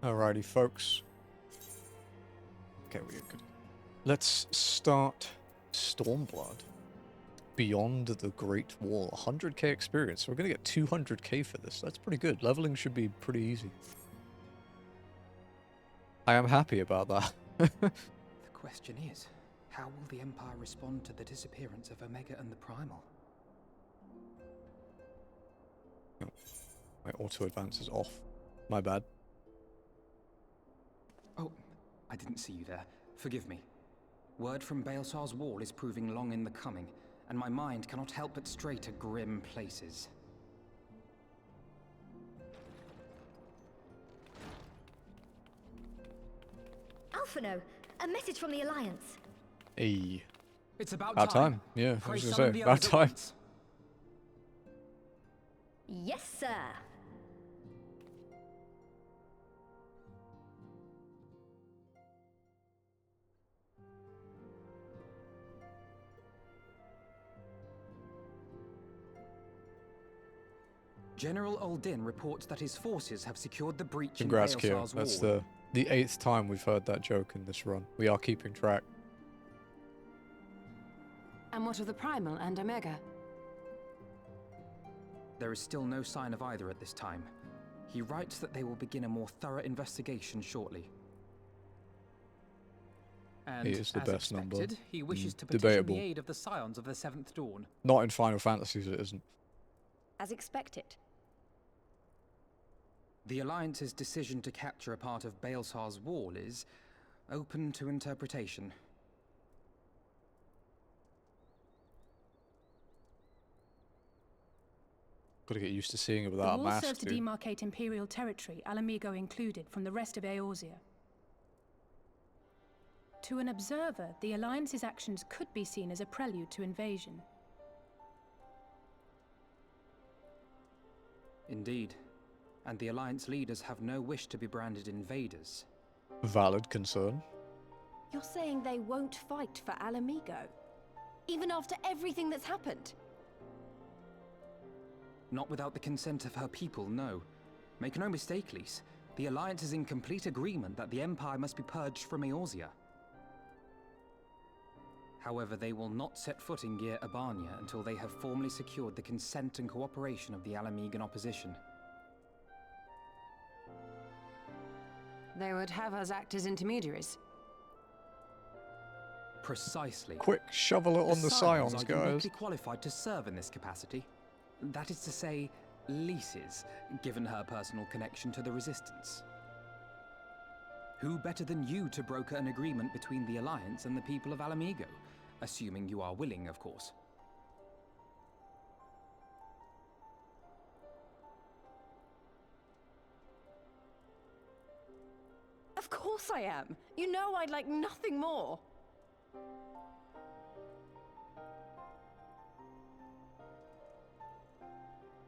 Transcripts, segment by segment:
Alrighty, folks. Okay, we're good. Let's start Stormblood. Beyond the Great Wall. 100k experience. So we're going to get 200k for this. That's pretty good. Leveling should be pretty easy. I am happy about that. The question is, how will the Empire respond to the disappearance of Omega and the Primal? Oh, my auto advance is off. My bad. Oh, I didn't see you there. Forgive me. Word from Baelsar's wall is proving long in the coming, and my mind cannot help but stray to grim places. Alphino, a message from the Alliance. Hey. It's about time. Yeah, I was going to say, about time. Yes, sir. General Uldin reports that his forces have secured the breach Congrats, in Kyo. Baelsar's That's wall. the 8th time we've heard that joke in this run. We are keeping track. And what of the Primal and Omega? There is still no sign of either at this time. He writes that they will begin a more thorough investigation shortly. And He is the as best number. expected, he wishes to petition Debatable. the aid of the Scions of the Seventh Dawn. Not in Final Fantasies, it isn't. As expected. The Alliance's decision to capture a part of Baelsar's wall is open to interpretation. Gotta get used to seeing it The without a wall mask, serves to dude. demarcate Imperial territory, Alamigo included, from the rest of Eorzea. To an observer, the Alliance's actions could be seen as a prelude to invasion. Indeed. And the Alliance leaders have no wish to be branded invaders. Valid concern. You're saying they won't fight for Alamigo? Even after everything that's happened? Not without the consent of her people, no. Make no mistake, Lys. The Alliance is in complete agreement that the Empire must be purged from Eorzea. However, they will not set foot in Gyr Abania until they have formally secured the consent and cooperation of the Alamigan opposition. They would have us act as intermediaries. Precisely. Quick, shovel it on the Scions, are guys. uniquely qualified to serve in this capacity. That is to say, Lys's, given her personal connection to the Resistance. Who better than you to broker an agreement between the Alliance and the people of Alamigo? Assuming you are willing, of course. Of course I am. You know I'd like nothing more.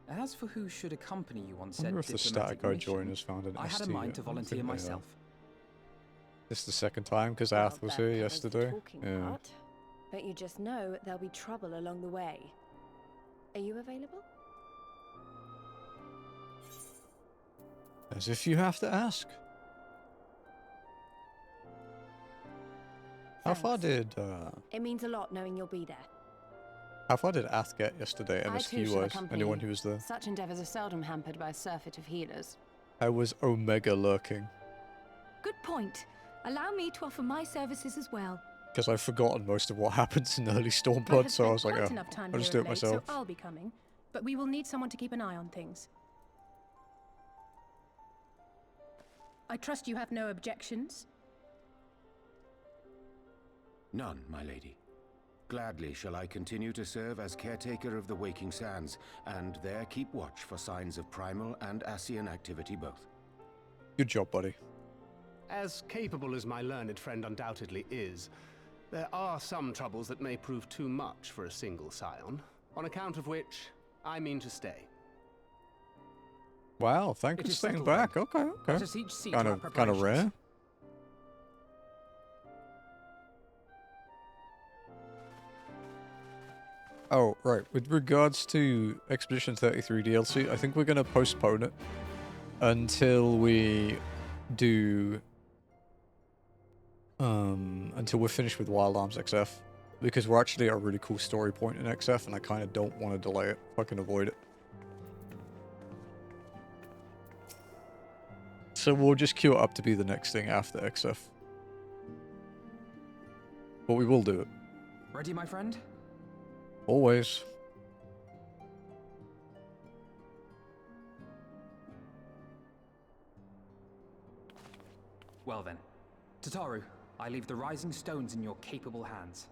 As for who should accompany you on I said wonder if the diplomatic static mission, joiners found an I had a ST mind yet. to I don't volunteer think they myself. have. This is the second time because Well, Ath was that here covers the yesterday. talking Yeah. part. But you just know there'll be trouble along the way. Are you available? As if you have to ask. How far Thanks. did It means a lot knowing you'll be there. Ath get yesterday, I too MSQ shall wise? accompany Anyone you. who was there? Such endeavors are seldom hampered by a surfeit of healers. How was Omega lurking? Good point. Allow me to offer my services as well. Because I've forgotten most of what happens in early I Stormblood, have so I spent was like, quite oh, enough time I'll just here do of it late, myself. so I'll be coming. But we will need someone to keep an eye on things. I trust you have no objections? None, my lady. Gladly shall I continue to serve as caretaker of the Waking Sands, and there keep watch for signs of primal and Ascian activity both. Good job, buddy. As capable as my learned friend undoubtedly is, there are some troubles that may prove too much for a single scion, on account of which I mean to stay. Wow, thank It you for is staying settled back. then. Okay, Let okay. us each see Kind to our of preparations. rare. Oh, right. With regards to Expedition 33 DLC, I think we're going to postpone it until we do until we're finished with Wild Arms XF, because we're actually at a really cool story point in XF, and I kind of don't want to delay it if I can avoid it. So we'll just queue it up to be the next thing after XF. But we will do it. Ready, my friend? Always. Well then. Tataru, I leave the rising stones in your capable hands.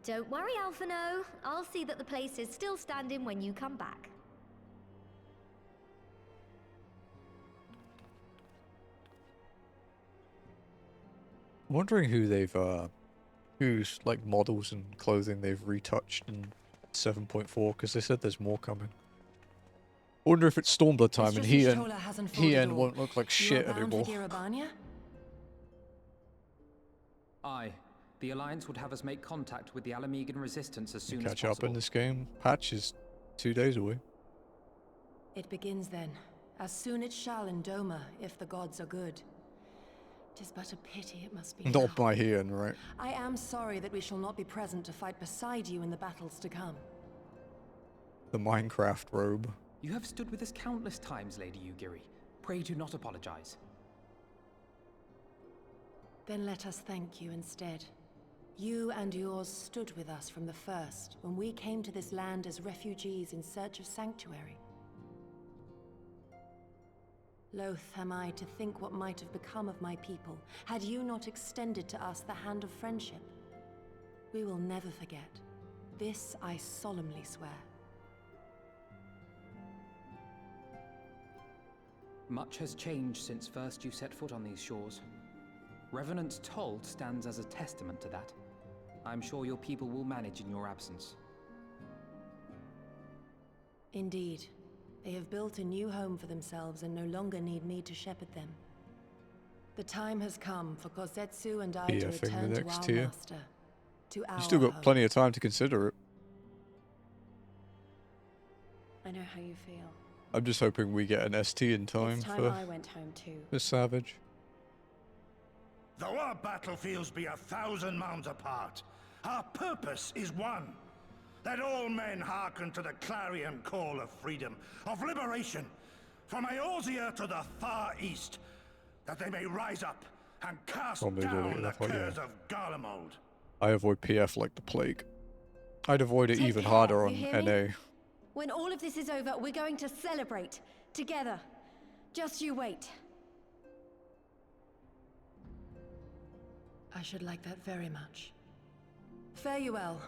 Don't worry, Alphino. I'll see that the place is still standing when you come back. I'm wondering who they've, whose, like, models and clothing they've retouched in 7.4, because they said there's more coming. I wonder if it's Stormblood time and Hien won't look like shit anymore. Aye. The Alliance would have us make contact with the Alamegan resistance as soon as Catch possible. up in this game. Patch is 2 days away. It begins then. As soon it shall in Doma, if the gods are good. 'Tis but a pity it must be now. Not by Hien, right? I am sorry that we shall not be present to fight beside you in the battles to come. The Minecraft robe. You have stood with us countless times, Lady Yugiri. Pray do not apologize. Then let us thank you instead. You and yours stood with us from the first, when we came to this land as refugees in search of sanctuary. Loath am I to think what might have become of my people, had you not extended to us the hand of friendship. We will never forget. This I solemnly swear. Much has changed since first you set foot on these shores. Revenant's toll stands as a testament to that. I'm sure your people will manage in your absence. Indeed. They have built a new home for themselves and no longer need me to shepherd them. The time has come for Kozetsu and I to BFing return the to next our tier. master. To our You still got home. plenty of time to consider it. I know how you feel. I'm just hoping we get an ST in time It's time for I went home too. this Savage. Though our battlefields be 1,000 mounds apart, our purpose is one. Let all men hearken to the clarion call of freedom, of liberation, from Eorzea to the far east, that they may rise up and cast Probably do it down the enough, yeah. curse of Garlemald. I avoid PF like the plague. I'd avoid it Take even care, harder on you hear me? NA. When all of this is over, we're going to celebrate. Together. Just you wait. I should like that very much. Fare you well.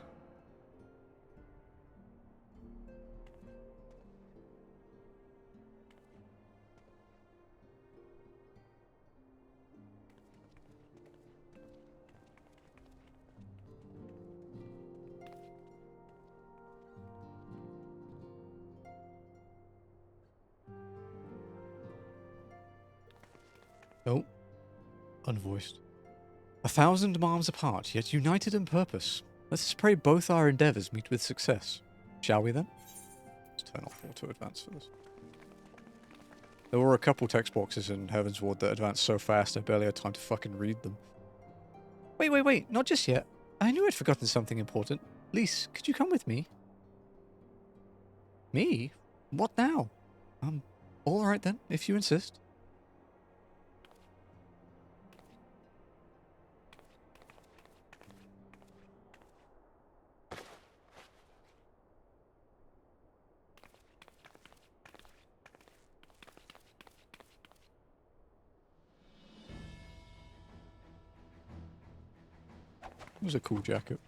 Nope. Unvoiced. 1,000 miles apart, yet united in purpose. Let us pray both our endeavors meet with success. Shall we then? Let's turn off auto advance for this. There were a couple text boxes in Heaven's Ward that advanced so fast I barely had time to fucking read them. Wait, not just yet. I knew I'd forgotten something important. Lise, could you come with me? Me? What now? Alright then, if you insist. It was a cool jacket.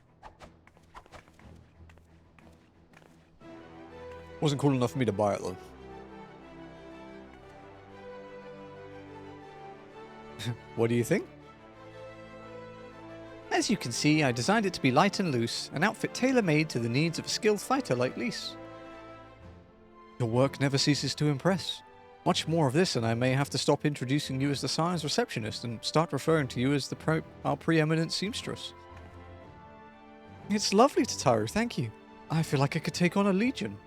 Wasn't cool enough for me to buy it though. What do you think? As you can see, I designed it to be light and loose, an outfit tailor-made to the needs of a skilled fighter like Lise. Your work never ceases to impress. Much more of this, and I may have to stop introducing you as the Sire's receptionist and start referring to you as our preeminent seamstress. It's lovely, Tataru, thank you. I feel like I could take on a legion.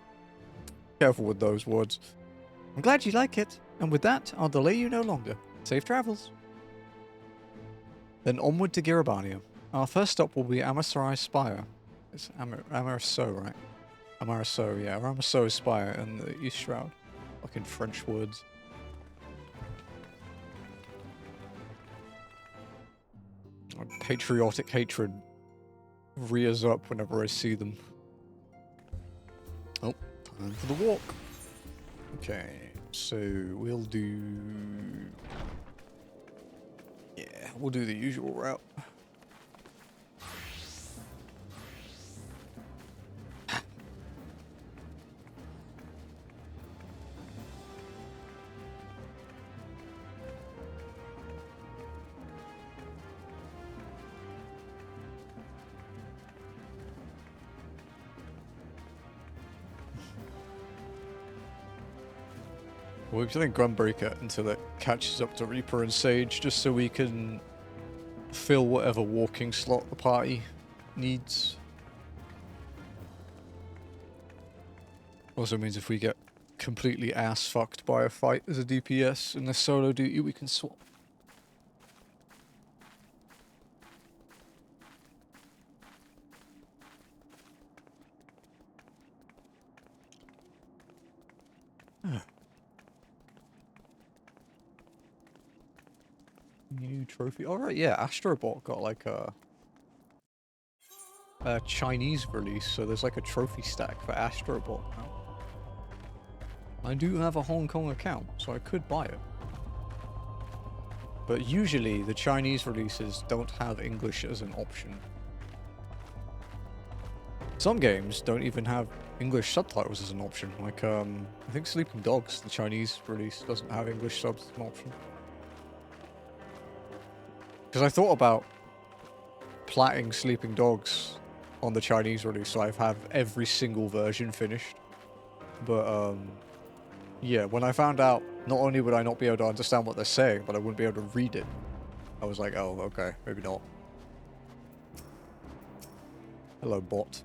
Careful with those words. I'm glad you like it. And with that, I'll delay you no longer. Safe travels. Then onward to Girabania. Our first stop will be Amasarai Spire. It's Amaraso, right? Amaraso, yeah. Amaraso Spire and the East Shroud. Fucking French words. My patriotic hatred rears up whenever I see them. Oh, time for the walk. Okay, so we'll do... Yeah, we'll do the usual route. We're playing Gunbreaker until it catches up to Reaper and Sage, just so we can fill whatever walking slot the party needs. Also means if we get completely ass fucked by a fight as a DPS in the solo duty, we can swap. New trophy. Alright, yeah, Astrobot got like a Chinese release, so there's like a trophy stack for Astrobot now. I do have a Hong Kong account, so I could buy it. But usually the Chinese releases don't have English as an option. Some games don't even have English subtitles as an option. Like, I think Sleeping Dogs, the Chinese release, doesn't have English subs as an option. Because I thought about platting Sleeping Dogs on the Chinese release, so I have every single version finished. But, yeah, when I found out not only would I not be able to understand what they're saying, but I wouldn't be able to read it, I was like, oh, okay, maybe not. Hello, bot.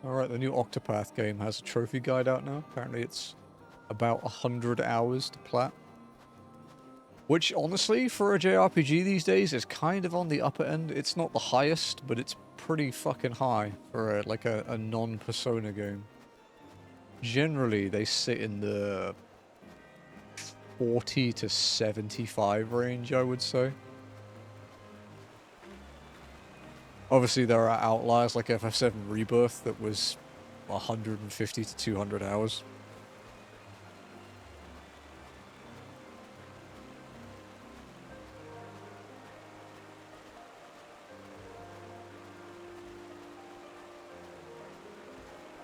Alright, the new Octopath game has a trophy guide out now. Apparently it's about 100 hours to plat. Which, honestly, for a JRPG these days is kind of on the upper end. It's not the highest, but it's pretty fucking high for a non-Persona game. Generally, they sit in the 40 to 75 range, I would say. Obviously, there are outliers like FF7 Rebirth that was 150 to 200 hours.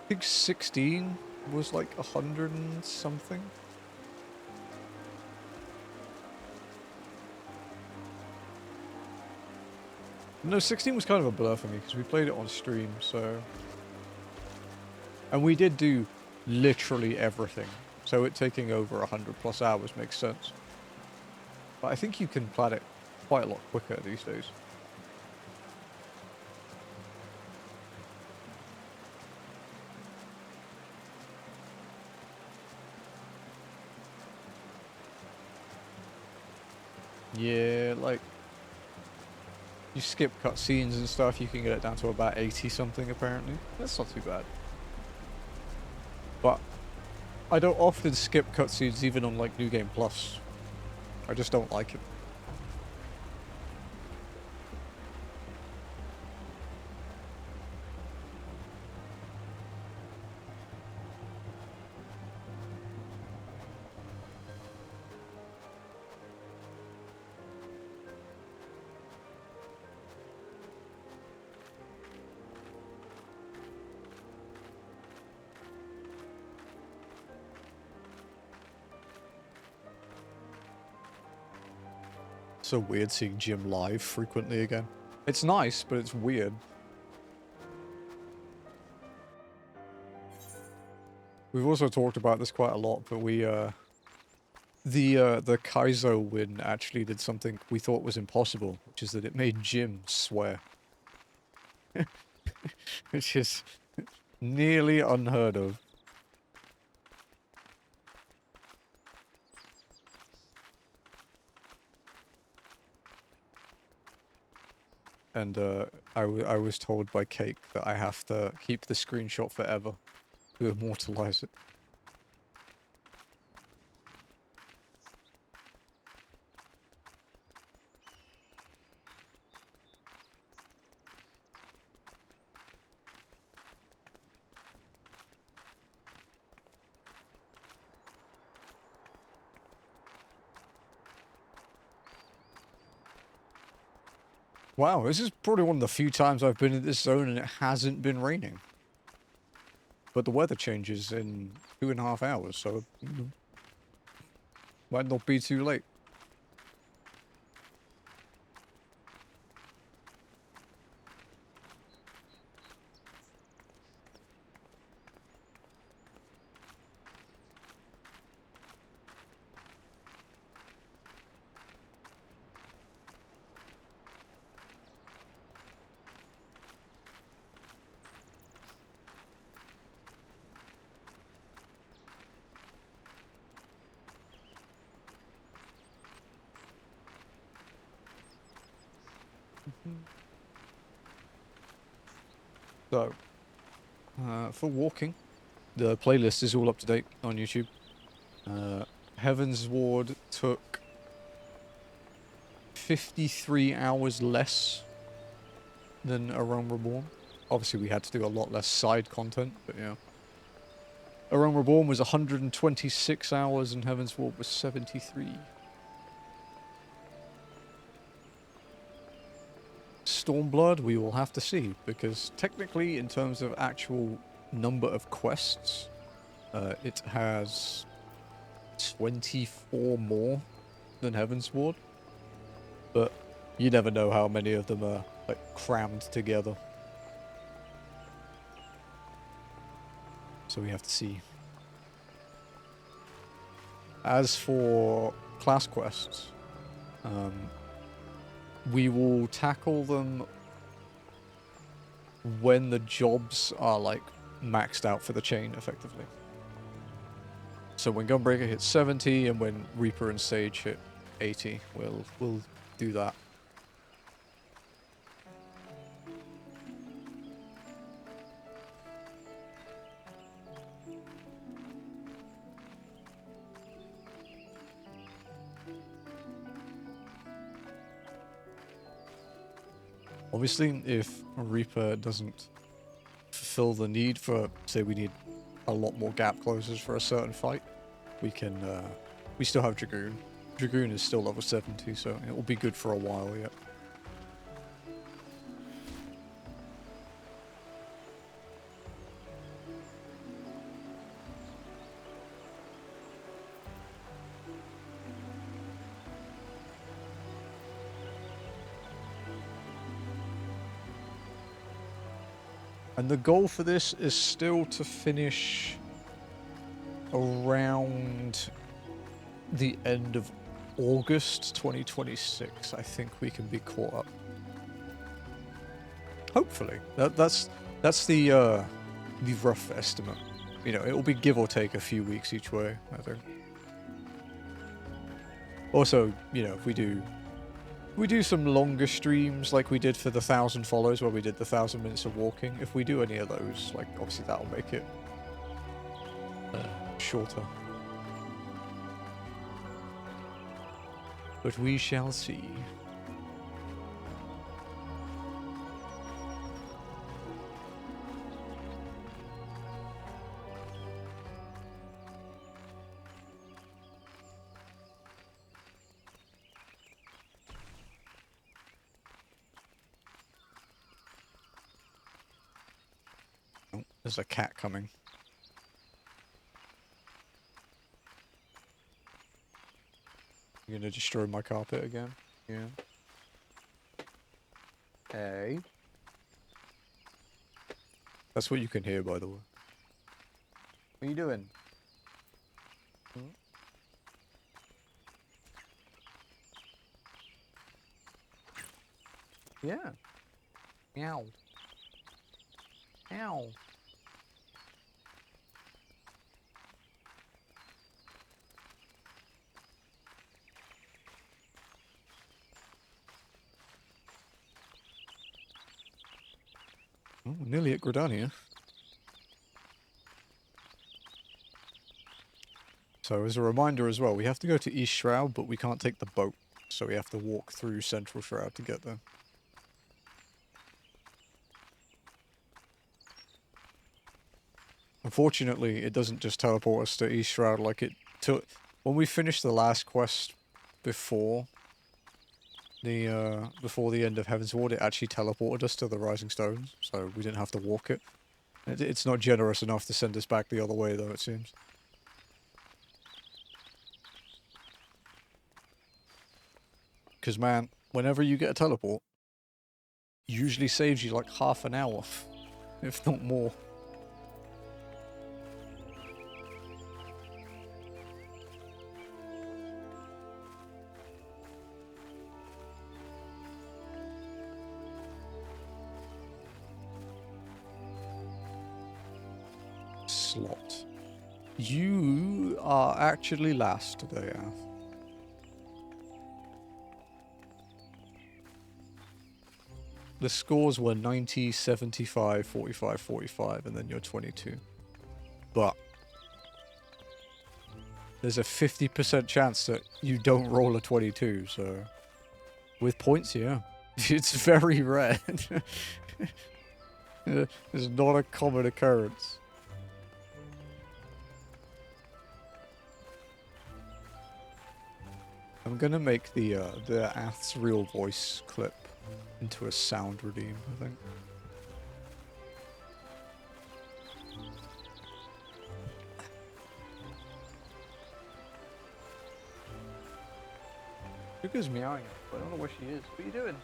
I think 16 was like 100 and something. No, 16 was kind of a blur for me because we played it on stream, so... And we did do literally everything, so it taking over 100 plus hours makes sense. But I think you can plat it quite a lot quicker these days. Yeah, like... You skip cutscenes and stuff, you can get it down to about 80 something apparently. That's not too bad. But I don't often skip cutscenes even on like New Game Plus. I just don't like it. So weird seeing Jim live frequently again. It's nice, but it's weird. We've also talked about this quite a lot, but we the Kaizo win actually did something we thought was impossible, which is that it made Jim swear. Which is nearly unheard of. And I was told by Cake that I have to keep the screenshot forever to immortalize it. Wow, this is probably one of the few times I've been in this zone and it hasn't been raining. But the weather changes in 2.5 hours, so might not be too late. So, for walking, the playlist is all up to date on YouTube. Heaven's Ward took 53 hours less than A Realm Reborn. Obviously, we had to do a lot less side content, but yeah. A Realm Reborn was 126 hours and Heaven's Ward was 73. Stormblood, we will have to see, because technically, in terms of actual number of quests, it has 24 more than Heaven's Ward, but you never know how many of them are like crammed together. So we have to see. As for class quests, we will tackle them when the jobs are like maxed out for the chain, effectively. So when Gunbreaker hits 70 and when Reaper and Sage hit 80, we'll do that. Obviously, if Reaper doesn't fulfill the need for, say we need a lot more gap closers for a certain fight, we can, we still have Dragoon. Dragoon is still level 70, so it will be good for a while yet. And the goal for this is still to finish around the end of August 2026. I think we can be caught up. Hopefully. That's the rough estimate. You know, it will be give or take a few weeks each way, I think. Also, you know, if we do some longer streams like we did for the 1,000 follows where we did the 1,000 minutes of walking. If we do any of those, like obviously that'll make it shorter. But we shall see. There's a cat coming. You're gonna destroy my carpet again? Yeah. Hey. That's what you can hear, by the way. What are you doing? Hmm? Yeah. Meow. Meow. Oh, nearly at Gridania. So as a reminder as well, we have to go to East Shroud, but we can't take the boat. So we have to walk through Central Shroud to get there. Unfortunately, it doesn't just teleport us to East Shroud like it took... When we finished the last quest before the end of Heaven's Ward, it actually teleported us to the Rising Stones, so we didn't have to walk it. It's not generous enough to send us back the other way, though, it seems. Because, man, whenever you get a teleport, it usually saves you like half an hour, if not more. Slot. You are actually last today, Ath. The scores were 90, 75, 45, 45, and then you're 22. But there's a 50% chance that you don't roll a 22, so... With points, yeah. It's very rare. It's not a common occurrence. I'm gonna make the Ath's real voice clip into a sound redeem, I think. Suga's meowing, but I don't know where she is. What are you doing?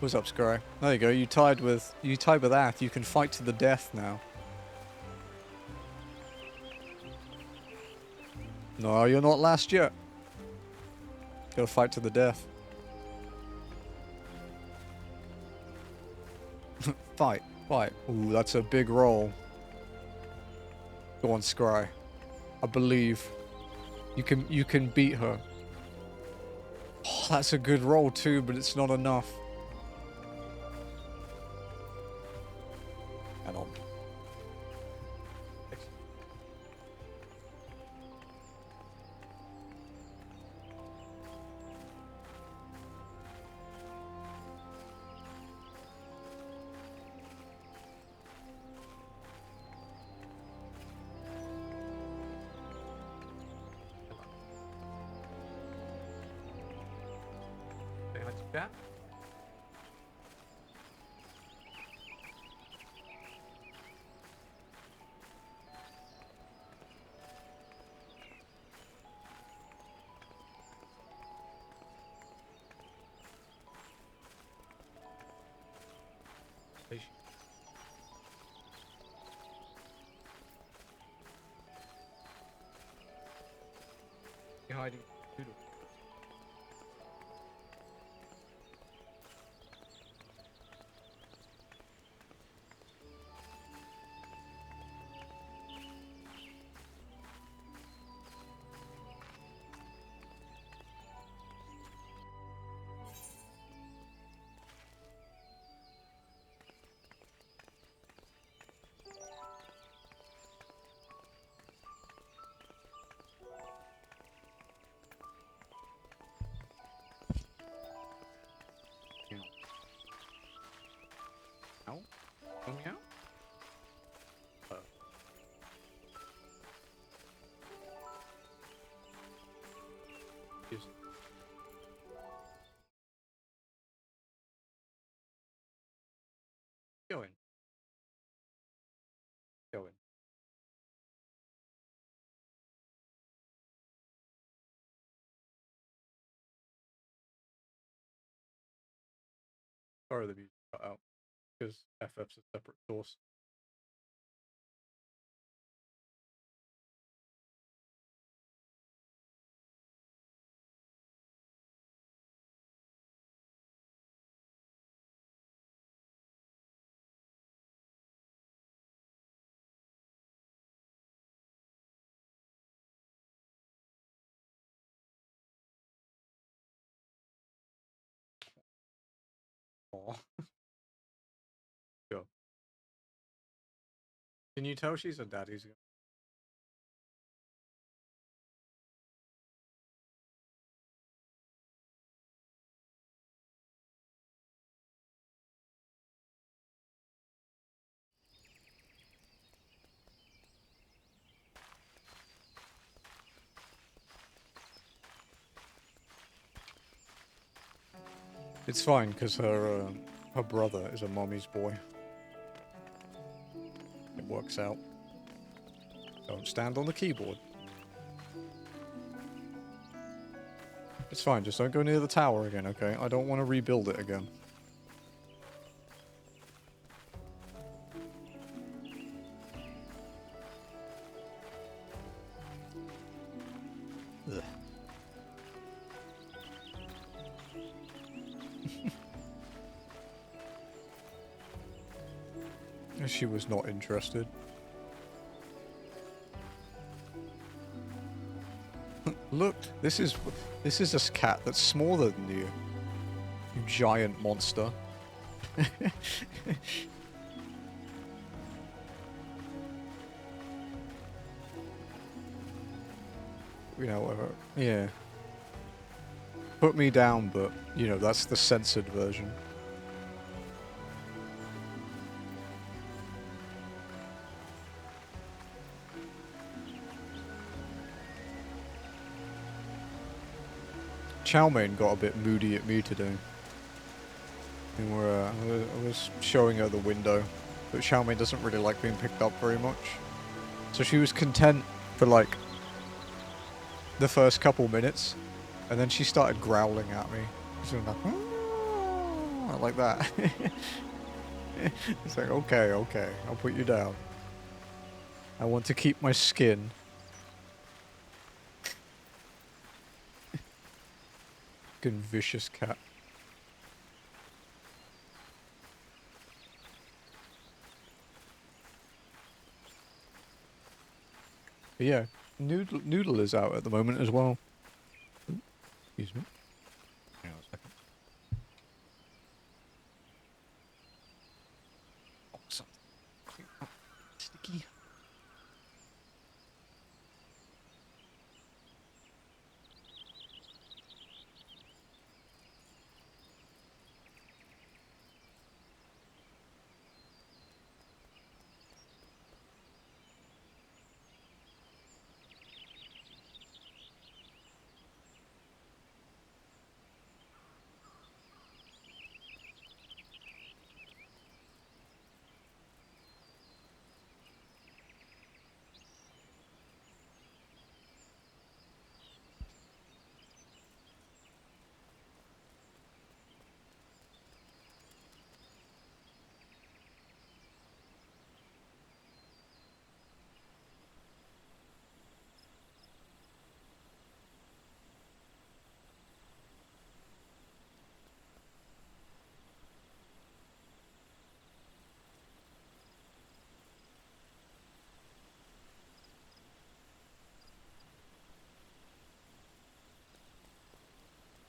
What's up, Scry? There you go. You tied with Ath. You can fight to the death now. No, you're not last yet. Gotta fight to the death. Fight. Ooh, that's a big roll. Go on, Scry. I believe. You can beat her. Oh, that's a good roll too, but it's not enough. Hang on. Yeah. You're hiding. Meow. Oh, meow. Just go in. Go in. Sorry, the music cut out because FF's a separate source. Can you tell she's a daddy's girl? It's fine, because her brother is a mommy's boy. It works out. Don't stand on the keyboard. It's fine, just don't go near the tower again, okay? I don't want to rebuild it again. Ugh. She was not interested. Look, this is a cat that's smaller than you. You giant monster. You know, yeah. Put me down, but, you know, that's the censored version. Chalmaine got a bit moody at me today. And I was showing her the window, but Chalmaine doesn't really like being picked up very much. So she was content for like the first couple minutes, and then she started growling at me. She was like that. It's like, okay, I'll put you down. I want to keep my skin. Fucking vicious cat. But yeah, Noodle is out at the moment as well. Ooh, excuse me. Hang on a second. Oh, something. Sticky.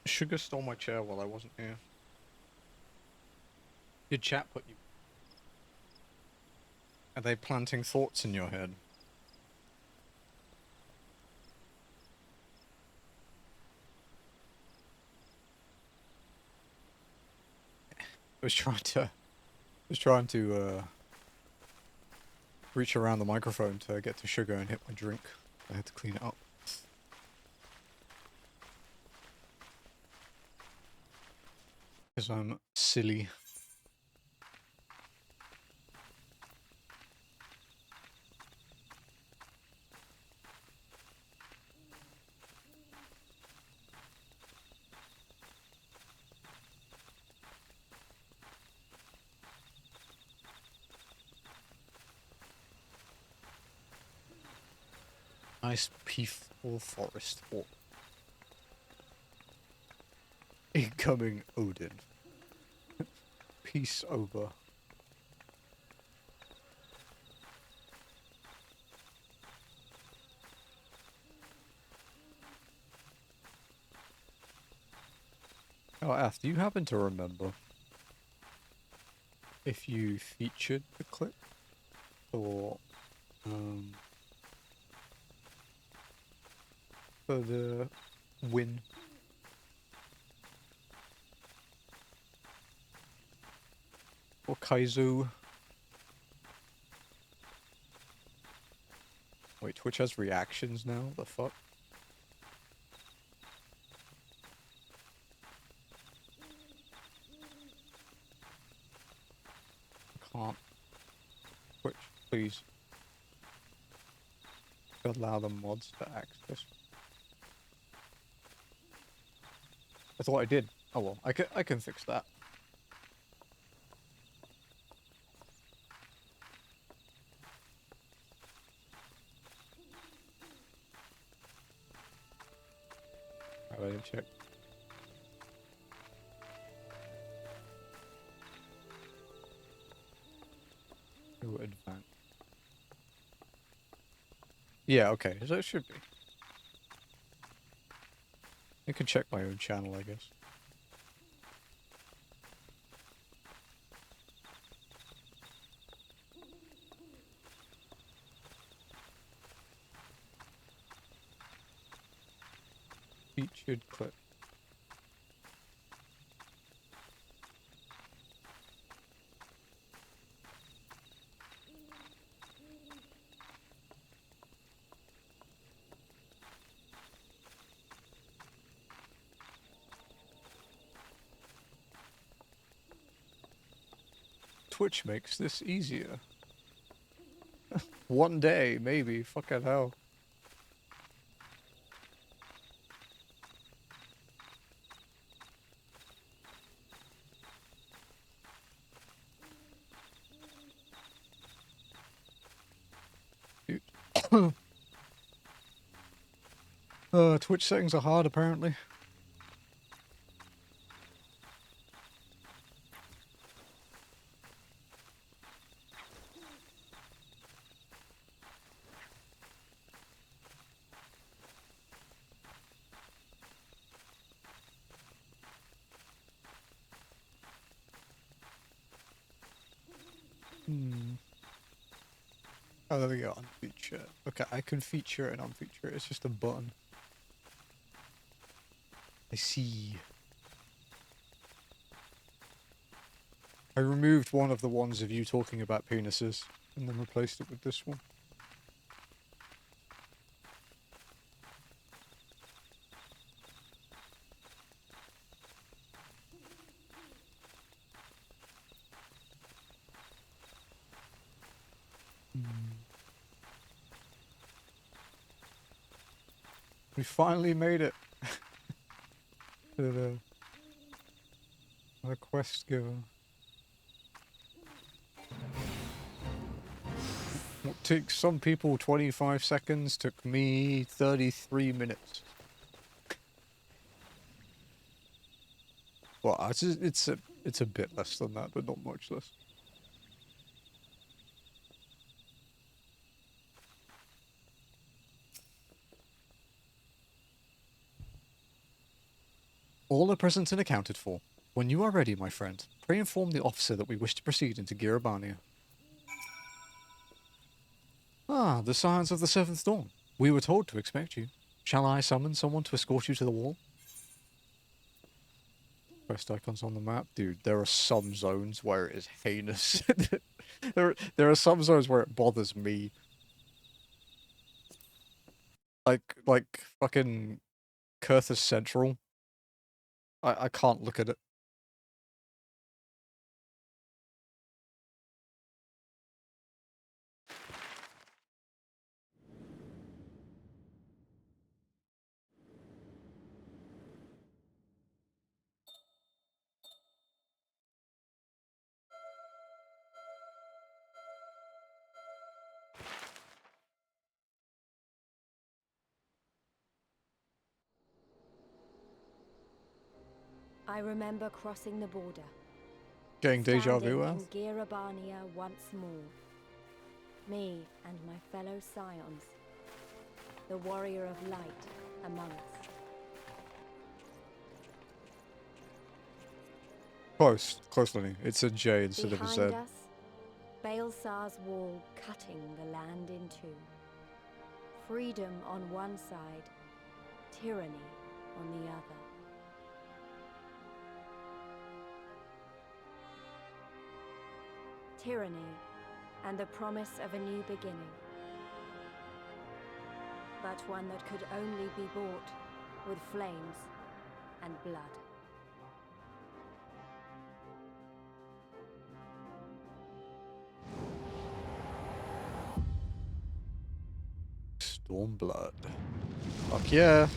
Sugar stole my chair while I wasn't here. Did chat put you? Are they planting thoughts in your head? I was trying to reach around the microphone to get to Sugar and hit my drink. I had to clean it up. Because I'm silly. Nice peaceful forest walk. Incoming Odin. Peace over. Oh, Af, do you happen to remember if you featured the clip or For the win. Or Kaizu. Wait, Twitch has reactions now? The fuck? Can't. Twitch, please. Allow the mods to access. I thought I did. Oh well, I can fix that. I didn't check. Ooh, advance. Yeah, okay, so it should be. I can check my own channel, I guess. Featured clip. Twitch makes this easier. One day, maybe. Fucking hell. Dude. Twitch settings are hard, apparently. Oh, there we go, unfeature. Okay, I can feature and unfeature it. It's just a button. I see. I removed one of the ones of you talking about penises and then replaced it with this one. We finally made it. To the quest giver. What takes some people 25 seconds took me 33 minutes. Well, it's a bit less than that, but not much less. All are present and accounted for. When you are ready, my friend, pray inform the officer that we wish to proceed into Girabania. Ah, the Scions of the Seventh Dawn. We were told to expect you. Shall I summon someone to escort you to the wall? Quest icons on the map. Dude, there are some zones where it is heinous. there are some zones where it bothers me. Like fucking Kurthus Central. I can't look at it. I remember crossing the border. Getting deja vu Standing out? in Girabania once more. Me and my fellow scions. The warrior of light among us. Close, Lenny. It's a J instead of a Z. Behind us, Baelsar's wall cutting the land in two. Freedom on one side, tyranny on the other. Tyranny and the promise of a new beginning. But one that could only be bought with flames and blood. Stormblood. Fuck yeah.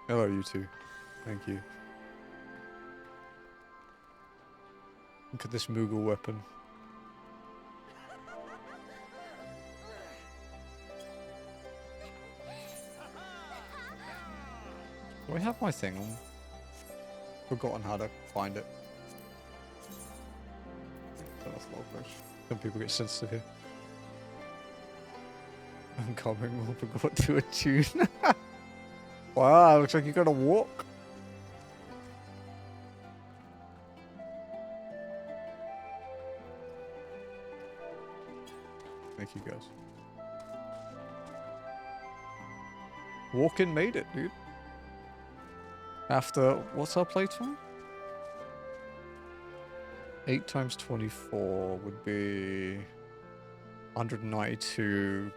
Hello, you two. Thank you. Look at this Moogle weapon. Do I have my thing on? Forgotten how to find it. Some people get sensitive here. I'm coming, I forgot to attune. Wow, looks like you gotta walk. Thank you guys. Walking made it, dude. After, what's our playtime? 8 times 24 would be 192,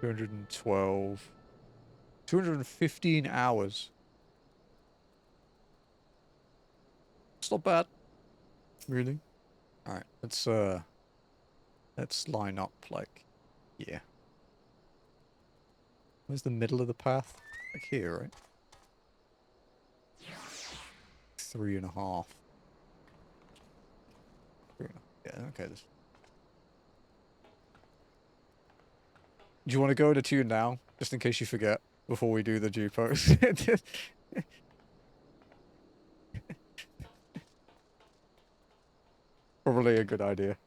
212, 215 hours. It's not bad, really. Alright, let's line up, like, yeah. Where's the middle of the path? Like here, right? 3.5. Yeah, okay. Do you want to go to tune now? Just in case you forget before we do the G pose. Probably a good idea.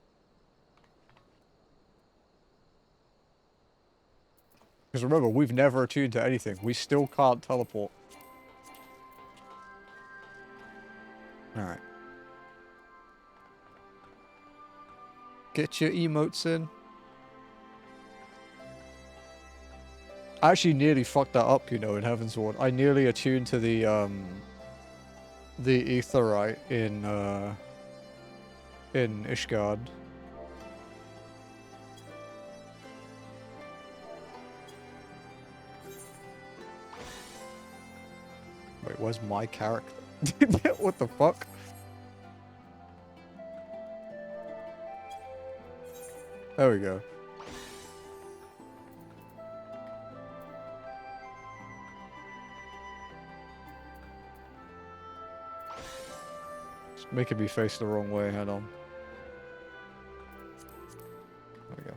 Because remember, we've never attuned to anything. We still can't teleport. Alright. Get your emotes in. I actually nearly fucked that up, you know, in Heaven's Ward. I nearly attuned to the aetherite in Ishgard. Wait, where's my character? What the fuck? There we go. It's making me face the wrong way, head on. There we go.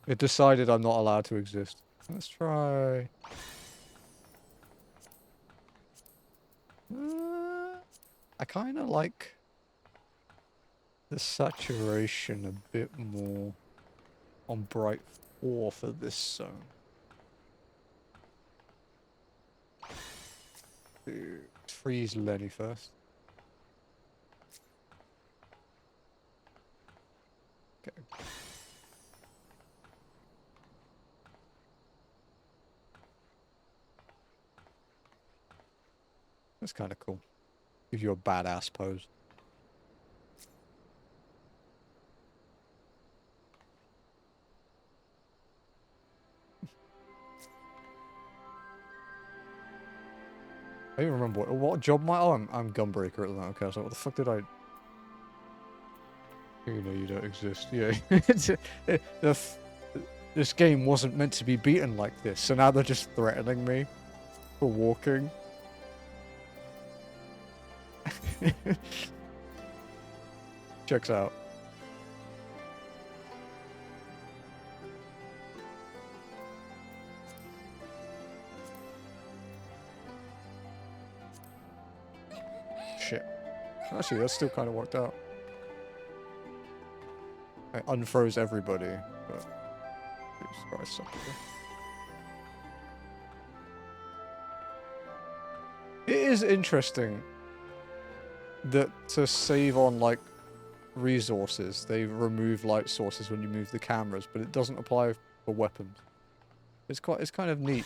It decided I'm not allowed to exist. Let's try... I kind of like the saturation a bit more on Bright 4 for this zone. Freeze Lenny first. Okay. That's kind of cool. Give you a badass pose. I don't even remember what job am I? Oh, I'm Gunbreaker at the moment. Okay, I was like, what the fuck did I... You know you don't exist. Yeah. This game wasn't meant to be beaten like this, so now they're just threatening me for walking. Checks out. Shit. Actually, that still kind of worked out. I unfroze everybody, but... Jesus Christ, something. It is interesting that to save on, like, resources, they remove light sources when you move the cameras, but it doesn't apply for weapons. It's kind of neat.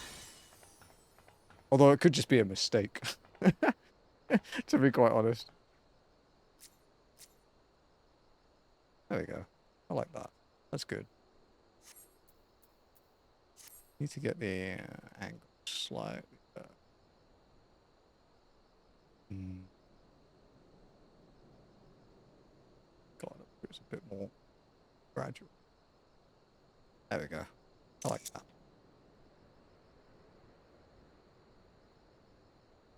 Although it could just be a mistake. To be quite honest. There we go. I like that. That's good. Need to get the angle slightly better. God, it's a bit more gradual. There we go. I like that.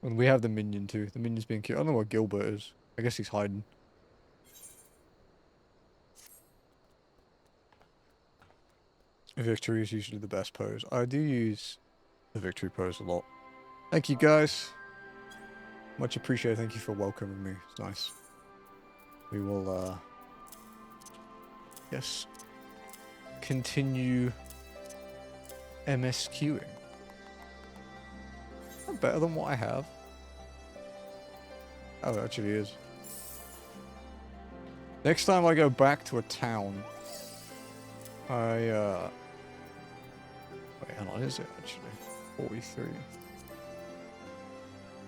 And we have the minion too. The minion's being cute. I don't know where Gilbert is. I guess he's hiding. Victory is usually the best pose. I do use the victory pose a lot. Thank you guys. Much appreciated. Thank you for welcoming me. It's nice. We will, yes, continue MSQing. Better than what I have. Oh, it actually is. Next time I go back to a town, wait, hang on, is it actually? 43.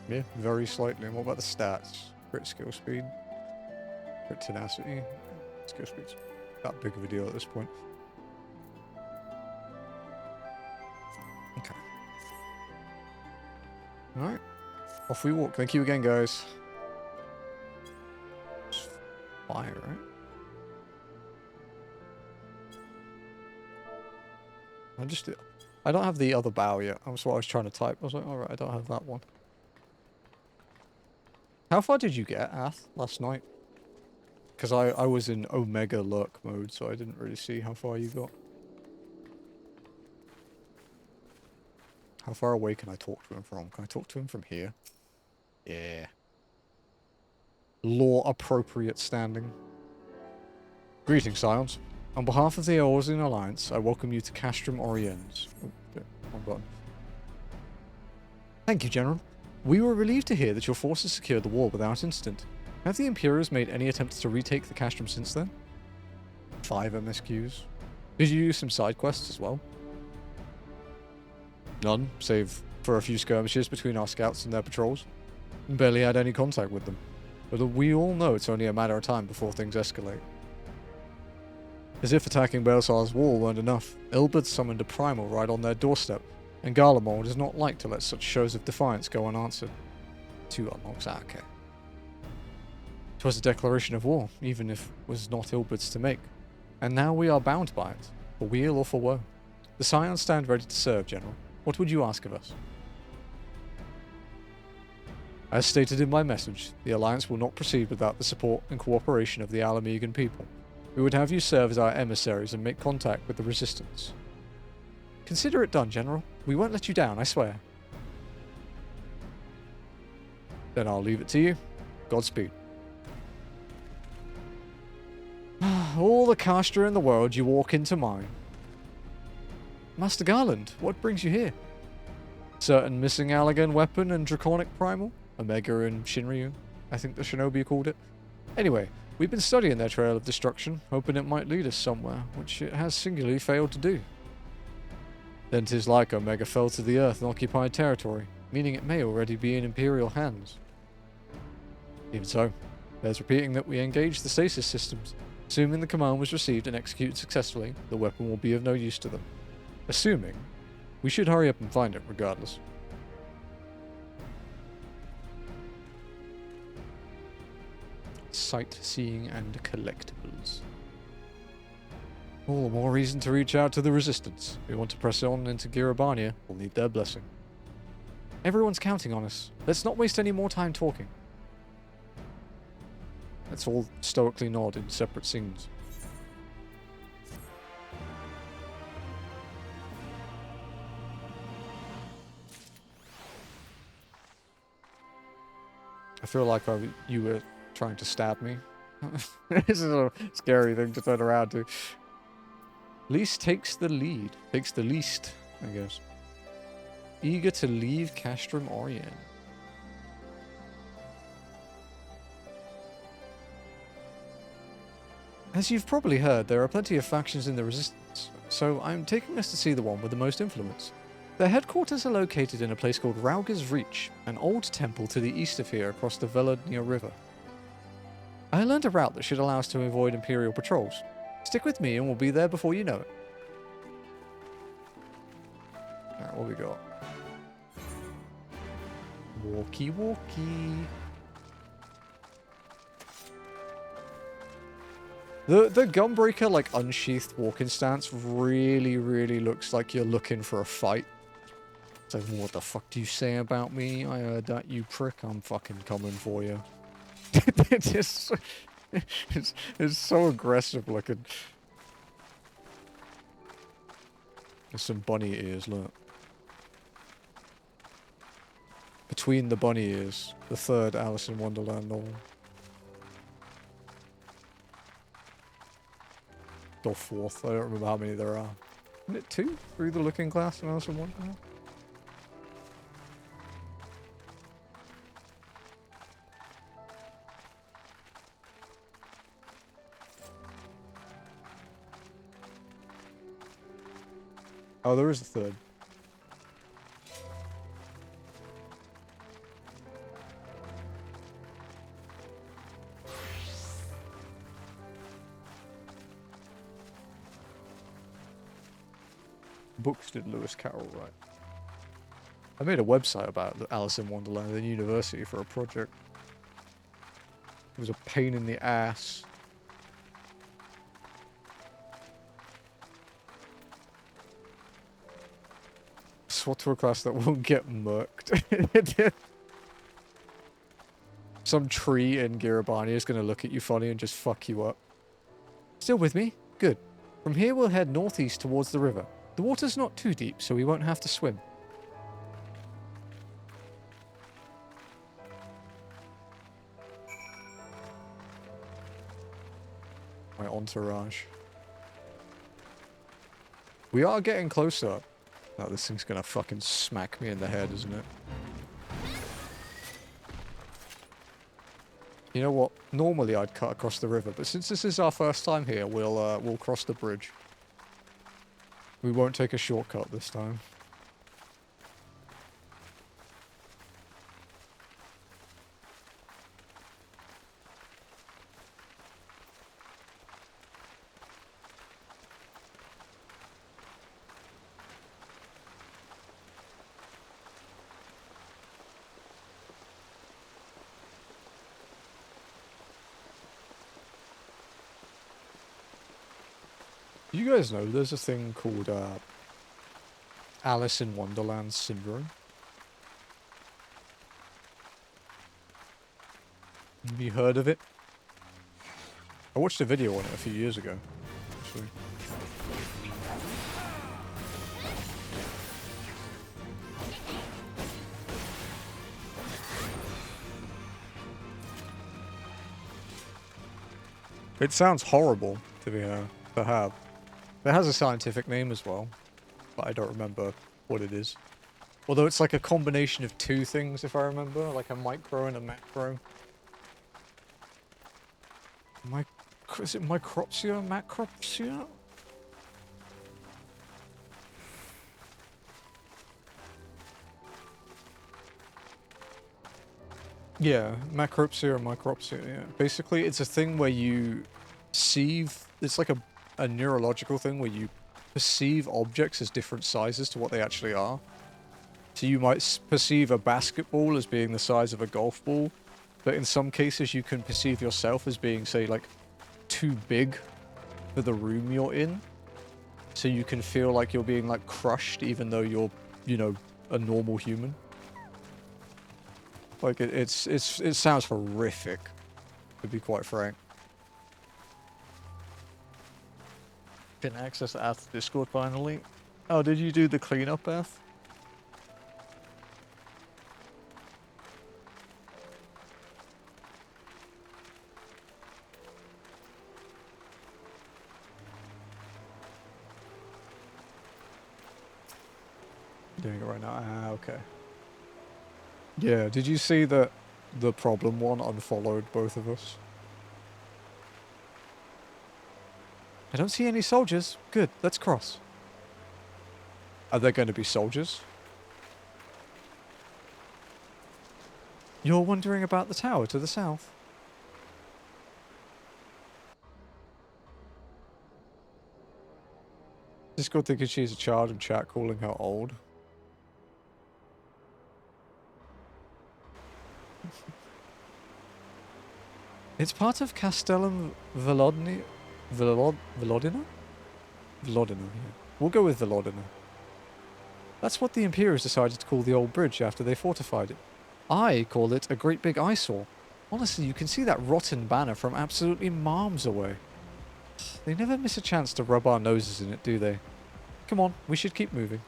Yeah, very slightly. And what about the stats? Crit skill speed. Crit tenacity. Skill speed's that big of a deal at this point. Okay. Alright. Off we walk. Thank you again, guys. It's fire, right? I don't have the other bow yet. That's what I was trying to type. I was like, alright, I don't have that one. How far did you get, Ath, last night? Because I was in Omega Lurk mode, so I didn't really see how far you got. How far away can I talk to him from? Can I talk to him from here? Yeah. Law-appropriate standing. Greetings, Scions. On behalf of the Eorzean Alliance, I welcome you to Castrum Oriens. Oh, shit. Wrong button. Thank you, General. We were relieved to hear that your forces secured the wall without incident. Have the Imperials made any attempts to retake the Castrum since then? 5 MSQs. Did you use some side quests as well? None, save for a few skirmishes between our scouts and their patrols. Barely had any contact with them. But we all know it's only a matter of time before things escalate. As if attacking Baelsar's wall weren't enough, Ilberd summoned a primal right on their doorstep, and Garlemald does not like to let such shows of defiance go unanswered. 2 unlocks, okay. 'Twas a declaration of war, even if it was not Ilberd's to make. And now we are bound by it, for weal or for woe. The Scions stand ready to serve, General. What would you ask of us? As stated in my message, the Alliance will not proceed without the support and cooperation of the Alamegan people. We would have you serve as our emissaries and make contact with the Resistance. Consider it done, General. We won't let you down, I swear. Then I'll leave it to you. Godspeed. All the Castra in the world, you walk into mine. Master Garland, what brings you here? Certain missing Allagan weapon and Draconic Primal? Omega and Shinryu, I think the Shinobi called it. Anyway, we've been studying their trail of destruction, hoping it might lead us somewhere, which it has singularly failed to do. Then 'tis like Omega fell to the earth and occupied territory, meaning it may already be in Imperial hands. Even so, there's repeating that we engage the stasis systems. Assuming the command was received and executed successfully, the weapon will be of no use to them. Assuming, we should hurry up and find it regardless. Sightseeing and collectibles. All the more reason to reach out to the Resistance. If we want to press on into Girabania, we'll need their blessing. Everyone's counting on us. Let's not waste any more time talking. Let's all stoically nod in separate scenes. I feel like you were trying to stab me. This is a scary thing to turn around to. Least takes the lead. Takes the least, I guess. Eager to leave Castrum Orient. As you've probably heard, there are plenty of factions in the Resistance, so I'm taking us to see the one with the most influence. Their headquarters are located in a place called Rauger's Reach, an old temple to the east of here across the Veladnia River. I learned a route that should allow us to avoid Imperial patrols. Stick with me and we'll be there before you know it. Alright, what we got? Walkie walkie. The Gunbreaker, like, unsheathed walking stance really, really looks like you're looking for a fight. So what the fuck do you say about me? I heard that, you prick. I'm fucking coming for you. it's so aggressive looking. There's some bunny ears, look. Between the bunny ears, the third Alice in Wonderland novel. Or fourth, I don't remember how many there are. Isn't it 2? Through the Looking Glass and Alice in Wonderland? Oh, there is a third. Books did Lewis Carroll write. I made a website about Alice in Wonderland at university for a project. It was a pain in the ass. SWAT to a class that won't get murked. Some tree in Girabani is going to look at you funny and just fuck you up. Still with me? Good. From here we'll head northeast towards the river. The water's not too deep, so we won't have to swim. My entourage. We are getting closer. Oh, this thing's gonna fucking smack me in the head, isn't it? You know what? Normally I'd cut across the river, but since this is our first time here, we'll cross the bridge. We won't take a shortcut this time. You guys know there's a thing called Alice in Wonderland syndrome? Have you heard of it? I watched a video on it a few years ago, actually. It sounds horrible to have. It has a scientific name as well, but I don't remember what it is. Although it's like a combination of two things, if I remember, like a micro and a macro. Is it micropsia? Macropsia? Yeah, macropsia or micropsia, yeah. Basically, it's a thing where you perceive... It's like a neurological thing where you perceive objects as different sizes to what they actually are. So you might perceive a basketball as being the size of a golf ball, but in some cases you can perceive yourself as being, say, like, too big for the room you're in. So you can feel like you're being, like, crushed even though you're, you know, a normal human. Like, it sounds horrific, to be quite frank. Can access the Ath Discord finally. Oh, did you do the cleanup, Ath? Doing it right now. Ah, okay. Yeah, did you see that the problem one unfollowed both of us? I don't see any soldiers. Good, let's cross. Are there going to be soldiers? You're wondering about the tower to the south? Discord thinking she's a child in chat calling her old. It's part of Castellum Volodina? Volodina, yeah. We'll go with Volodina. That's what the Imperials decided to call the old bridge after they fortified it. I call it a great big eyesore. Honestly, you can see that rotten banner from absolutely miles away. They never miss a chance to rub our noses in it, do they? Come on, we should keep moving.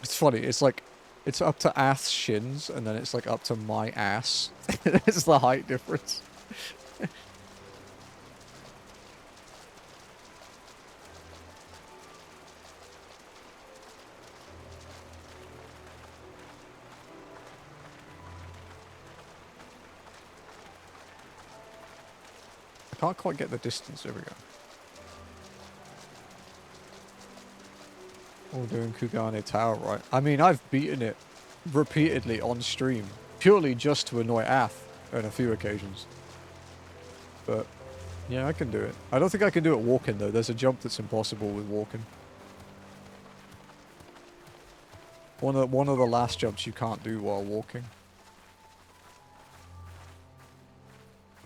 It's funny, it's like, it's up to Ath's shins, and then it's like up to my ass. It's the height difference. I can't quite get the distance, there we go. All doing Kugane Tower right. I mean, I've beaten it repeatedly on stream, purely just to annoy Ath on a few occasions. But, yeah, I can do it. I don't think I can do it walking, though. There's a jump that's impossible with walking. One of the last jumps you can't do while walking.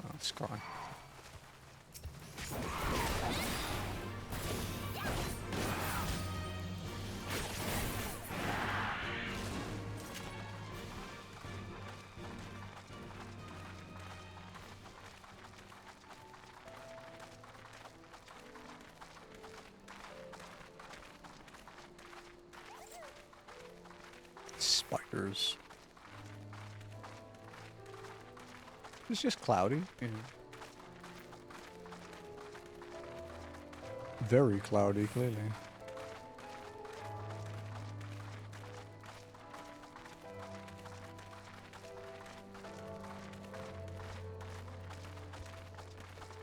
Oh, Sky. Spiders. It's just cloudy. Yeah. Very cloudy, clearly.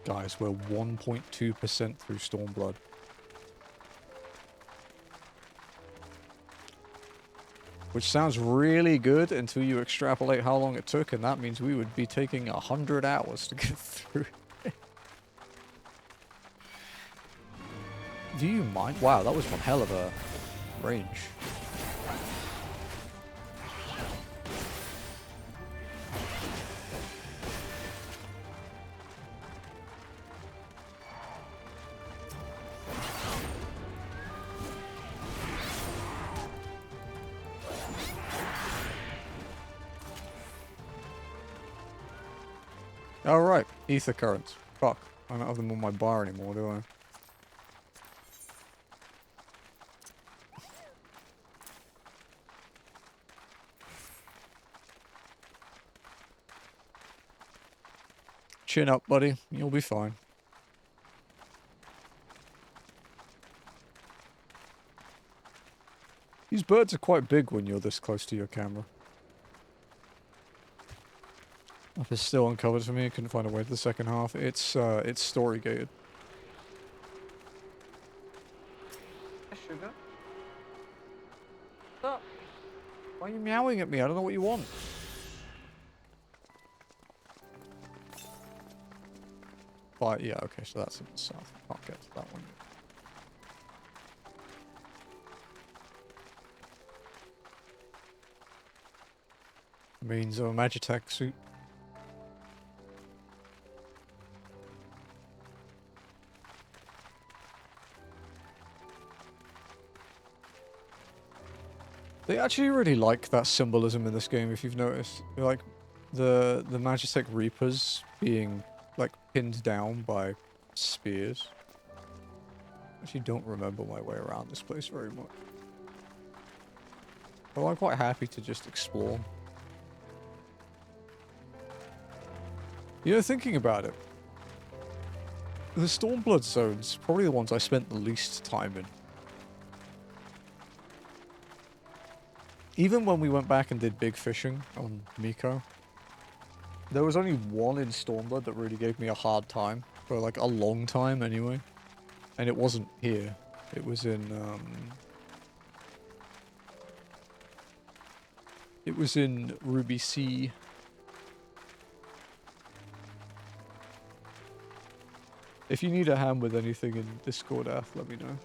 Guys, we're 1.2% through Stormblood. Which sounds really good until you extrapolate how long it took, and that means we would be taking 100 hours to get through. Do you mind? Wow, that was one hell of a range. Alright, ether currents. Fuck, I don't have them on my bar anymore, do I? Chin up, buddy. You'll be fine. These birds are quite big when you're this close to your camera. Map is still uncovered for me. I couldn't find a way to the second half. It's story gated. Sugar? Stop. Why are you meowing at me? I don't know what you want. But yeah, okay, so that's in the south. Can't get to that one yet. Means of a Magitech suit. They actually really like that symbolism in this game, if you've noticed. Like, the Magitech Reapers being, like, pinned down by spears. Actually don't remember my way around this place very much. But I'm quite happy to just explore. You know, thinking about it, the Stormblood zones, probably the ones I spent the least time in. Even when we went back and did big fishing on Miko, there was only one in Stormblood that really gave me a hard time, for like a long time anyway. And it wasn't here. It was in, it was in Ruby Sea. If you need a hand with anything in Discord, Ath, let me know.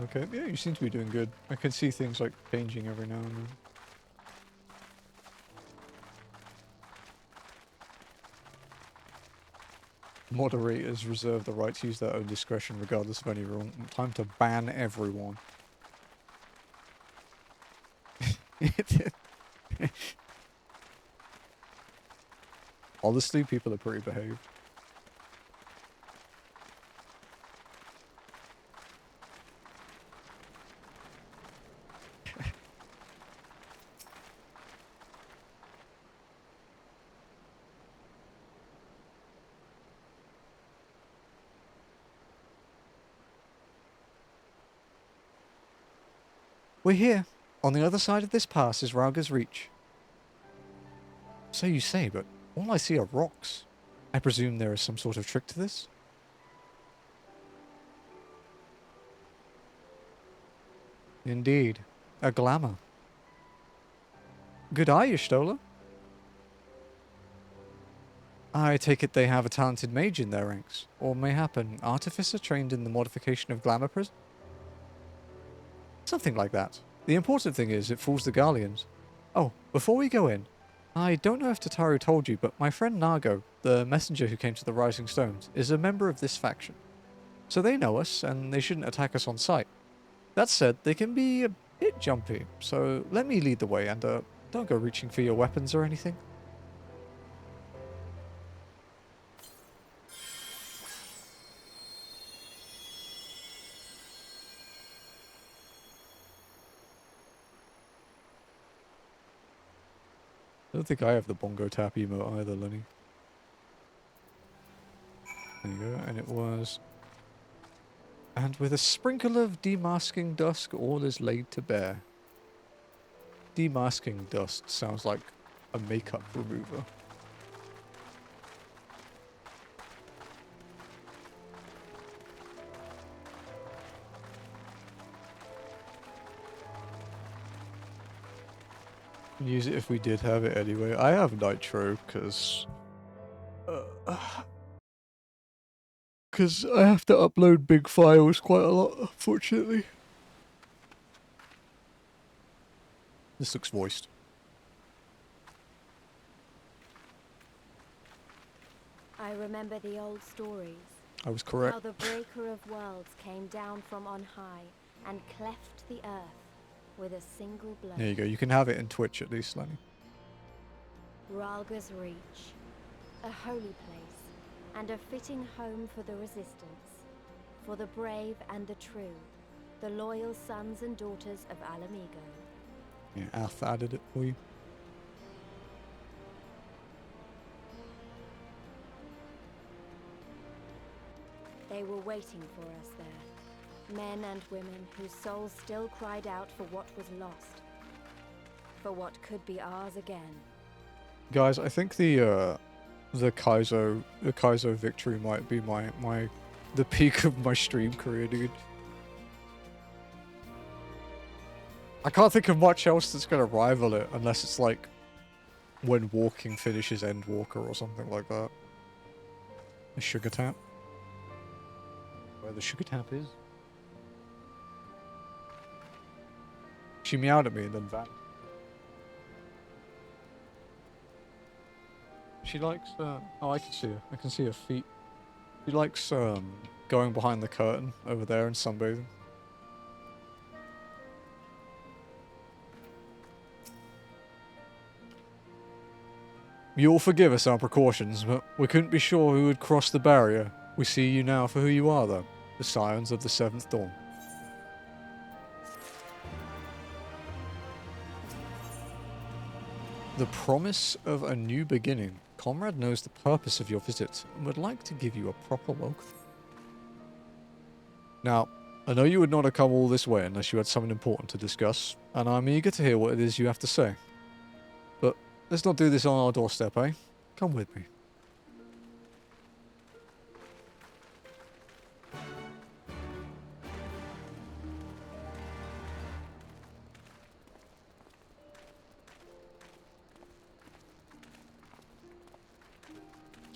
Okay, yeah, you seem to be doing good. I can see things like changing every now and then. Moderators reserve the right to use their own discretion regardless of any rule. Time to ban everyone. Honestly, people are pretty behaved. We're here. On the other side of this pass is Rauga's Reach. So you say, but all I see are rocks. I presume there is some sort of trick to this? Indeed. A glamour. Good eye, Y'shtola. I take it they have a talented mage in their ranks, or mayhap an artificer trained in the modification of glamour prism? Something like that. The important thing is it fools the Garleans. Oh, before we go in, I don't know if Tataru told you, but my friend Nago, the messenger who came to the Rising Stones, is a member of this faction. So they know us, and they shouldn't attack us on sight. That said, they can be a bit jumpy, so let me lead the way, and don't go reaching for your weapons or anything. I don't think I have the bongo tap emote either, Lenny. There you go, and it was... And with a sprinkle of demasking dusk, all is laid to bear. Demasking dust sounds like a makeup remover. Use it if we did have it anyway. I have Nitro because I have to upload big files quite a lot, unfortunately. This looks voiced. I remember the old stories. I was correct. How the breaker of worlds came down from on high and cleft the earth with a single blow. There you go. You can have it in Twitch at least, Lenny. Ralga's Reach, a holy place, and a fitting home for the resistance, for the brave and the true, the loyal sons and daughters of Alamigo. Yeah, Ath added it for you. They were waiting for us there, men and women whose souls still cried out for what was lost, for what could be ours again. Guys, I think the Kaizo victory might be the peak of my stream career, dude. I can't think of much else that's gonna rival it unless it's like when walking finishes Endwalker or something like that. A sugar tap. Where the sugar tap is. She meowed at me and then vanished. She likes, oh, I can see her. I can see her feet. She likes, going behind the curtain over there and sunbathing. You'll forgive us our precautions, but we couldn't be sure who would cross the barrier. We see you now for who you are, though. The Scions of the Seventh Dawn. The promise of a new beginning. Comrade knows the purpose of your visit and would like to give you a proper welcome. Now, I know you would not have come all this way unless you had something important to discuss, and I'm eager to hear what it is you have to say. But let's not do this on our doorstep, eh? Come with me.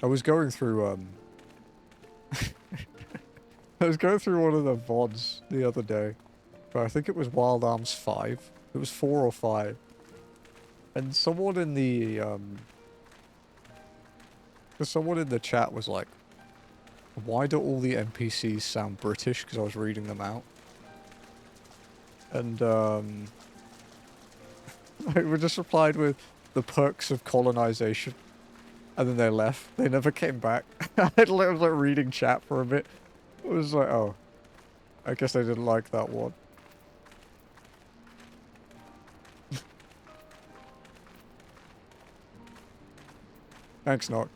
I was going through, I was going through one of the VODs the other day. But I think it was Wild Arms 5. It was 4 or 5. And someone in the, someone in the chat was like, why do all the NPCs sound British? Because I was reading them out. And, I just replied with the perks of colonization. And then they left. They never came back. I was like reading chat for a bit. It was like, oh. I guess they didn't like that one. Thanks, Noct.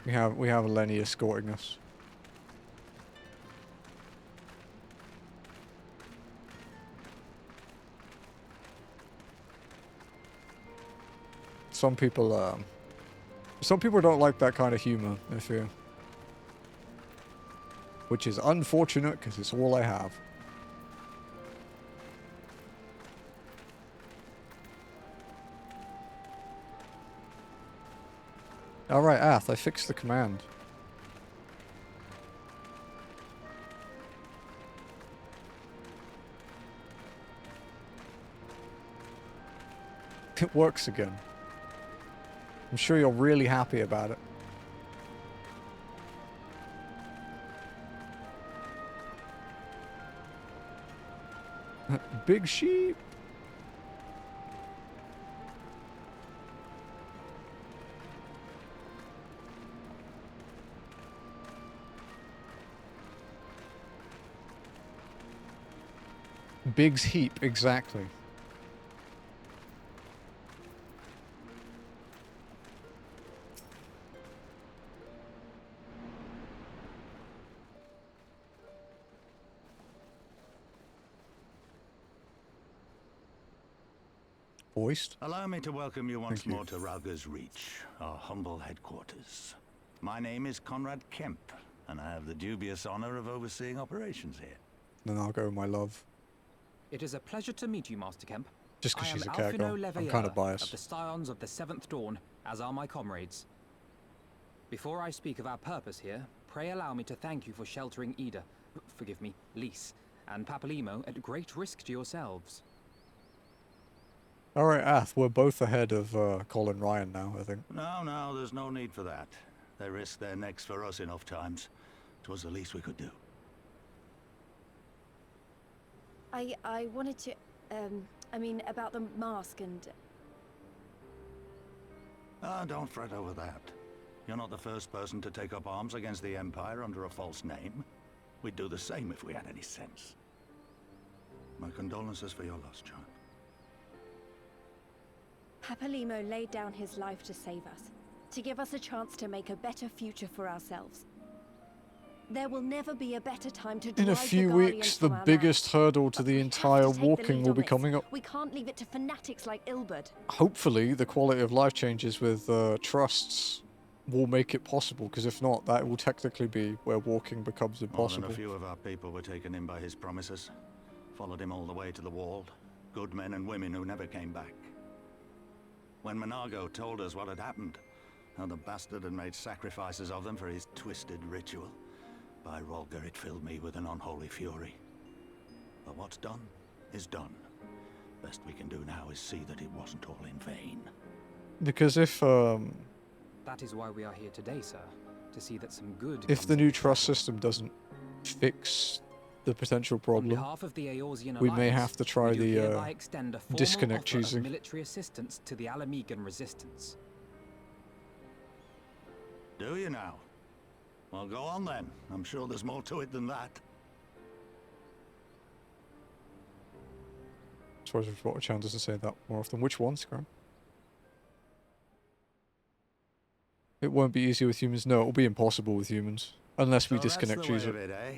We have Lenny escorting us. Some people don't like that kind of humor, I feel. Which is unfortunate, because it's all I have. Alright, Ath, I fixed the command. It works again. I'm sure you're really happy about it. Big sheep. Big's heap, exactly. Voiced. Allow me to welcome you once more to Rauga's Reach, our humble headquarters. My name is Conrad Kemp, and I have the dubious honor of overseeing operations here. Then I'll go with my love. It is a pleasure to meet you, Master Kemp. Just because she's a I am cat girl. Alphino I'm kind of Leveilleur biased. of the Scions of the Seventh Dawn, as are my comrades. Before I speak of our purpose here, pray allow me to thank you for sheltering Ida, forgive me, Lys, and Papalimo at great risk to yourselves. Alright, Ath, we're both ahead of Colin Ryan now, I think. No, there's no need for that. They risked their necks for us enough times. 'Twas the least we could do. I wanted to, I mean, about the mask and... Don't fret over that. You're not the first person to take up arms against the Empire under a false name. We'd do the same if we had any sense. My condolences for your loss, John. Papalimo laid down his life to save us, to give us a chance to make a better future for ourselves. There will never be a better time to drive In a few weeks, the biggest hurdle to the entire walking will be coming up. We can't leave it to fanatics like Ilberd. Hopefully, the quality of life changes with trusts will make it possible, because if not, that will technically be where walking becomes impossible. More than a few of our people were taken in by his promises. Followed him all the way to the wall. Good men and women who never came back. When Monargo told us what had happened, how the bastard had made sacrifices of them for his twisted ritual, by Rolger it filled me with an unholy fury. But what's done is done. Best we can do now is see that it wasn't all in vain. Because if That is why we are here today, sir. To see that some good if comes the of new the trust trouble. system doesn't fix the potential On problem, behalf of the Eorzean we may Alliance, have to try we do the hereby extend a formal disconnect offer cheesing. of military assistance to the Alamegan resistance. Do you now? Well, go on then. I'm sure there's more to it than that. Suppose Chan doesn't say that more often. Which one, Scram? It won't be easy with humans. No, it'll be impossible with humans. Unless we disconnect that's the way cheese of it. it, eh?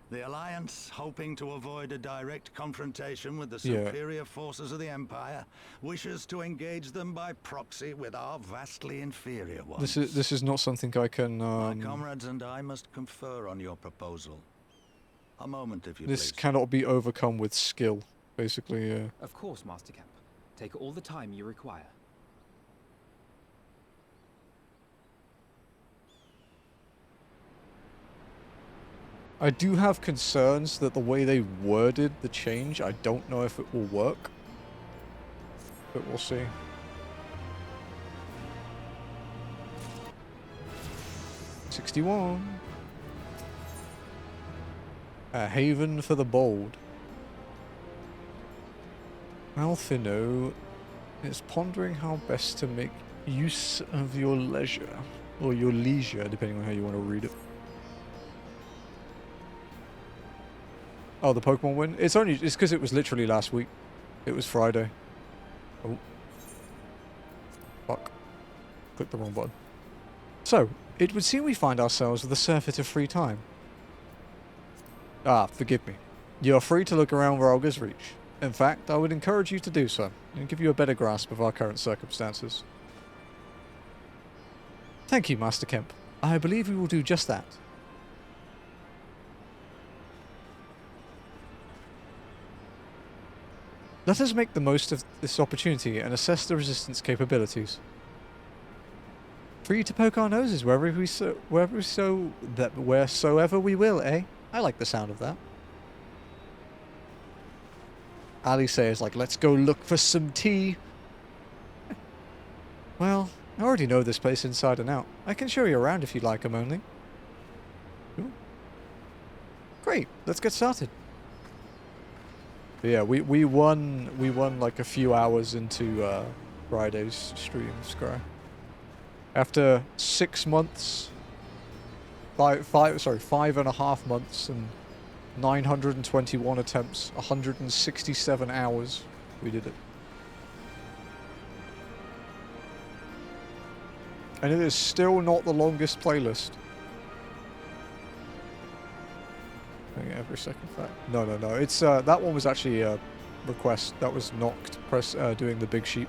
The Alliance, hoping to avoid a direct confrontation with the Yeah. superior forces of the Empire, wishes to engage them by proxy with our vastly inferior ones. This is not something I can My comrades and I must confer on your proposal. A moment, if you this please. cannot be overcome with skill, basically. Of course, Master Kemp. Take all the time you require. I do have concerns that the way they worded the change, I don't know if it will work. But we'll see. $61. A haven for the bold. Alphino is pondering how best to make use of your leisure. Or your leisure, depending on how you want to read it. Oh, the Pokemon win? It's because it was literally last week. It was Friday. Oh. Fuck. Clicked the wrong button. So, it would seem we find ourselves with a surfeit of free time. Ah, forgive me. You are free to look around Ralga's reach. In fact, I would encourage you to do so, and give you a better grasp of our current circumstances. Thank you, Master Kemp. I believe we will do just that. Let us make the most of this opportunity and assess the resistance capabilities. Free to poke our noses wheresoever we will, eh? I like the sound of that. Ali says, like, let's go look for some tea. Well, I already know this place inside and out. I can show you around if you like, I'm only. Ooh. Great, let's get started. But yeah, we won like a few hours into Friday's stream, Scry. After 6 months, 5.5 months and 921 attempts, 167 hours, we did it. And it is still not the longest playlist. Every second fact. No. It's that one was actually a request. That was Noct doing the big sheep.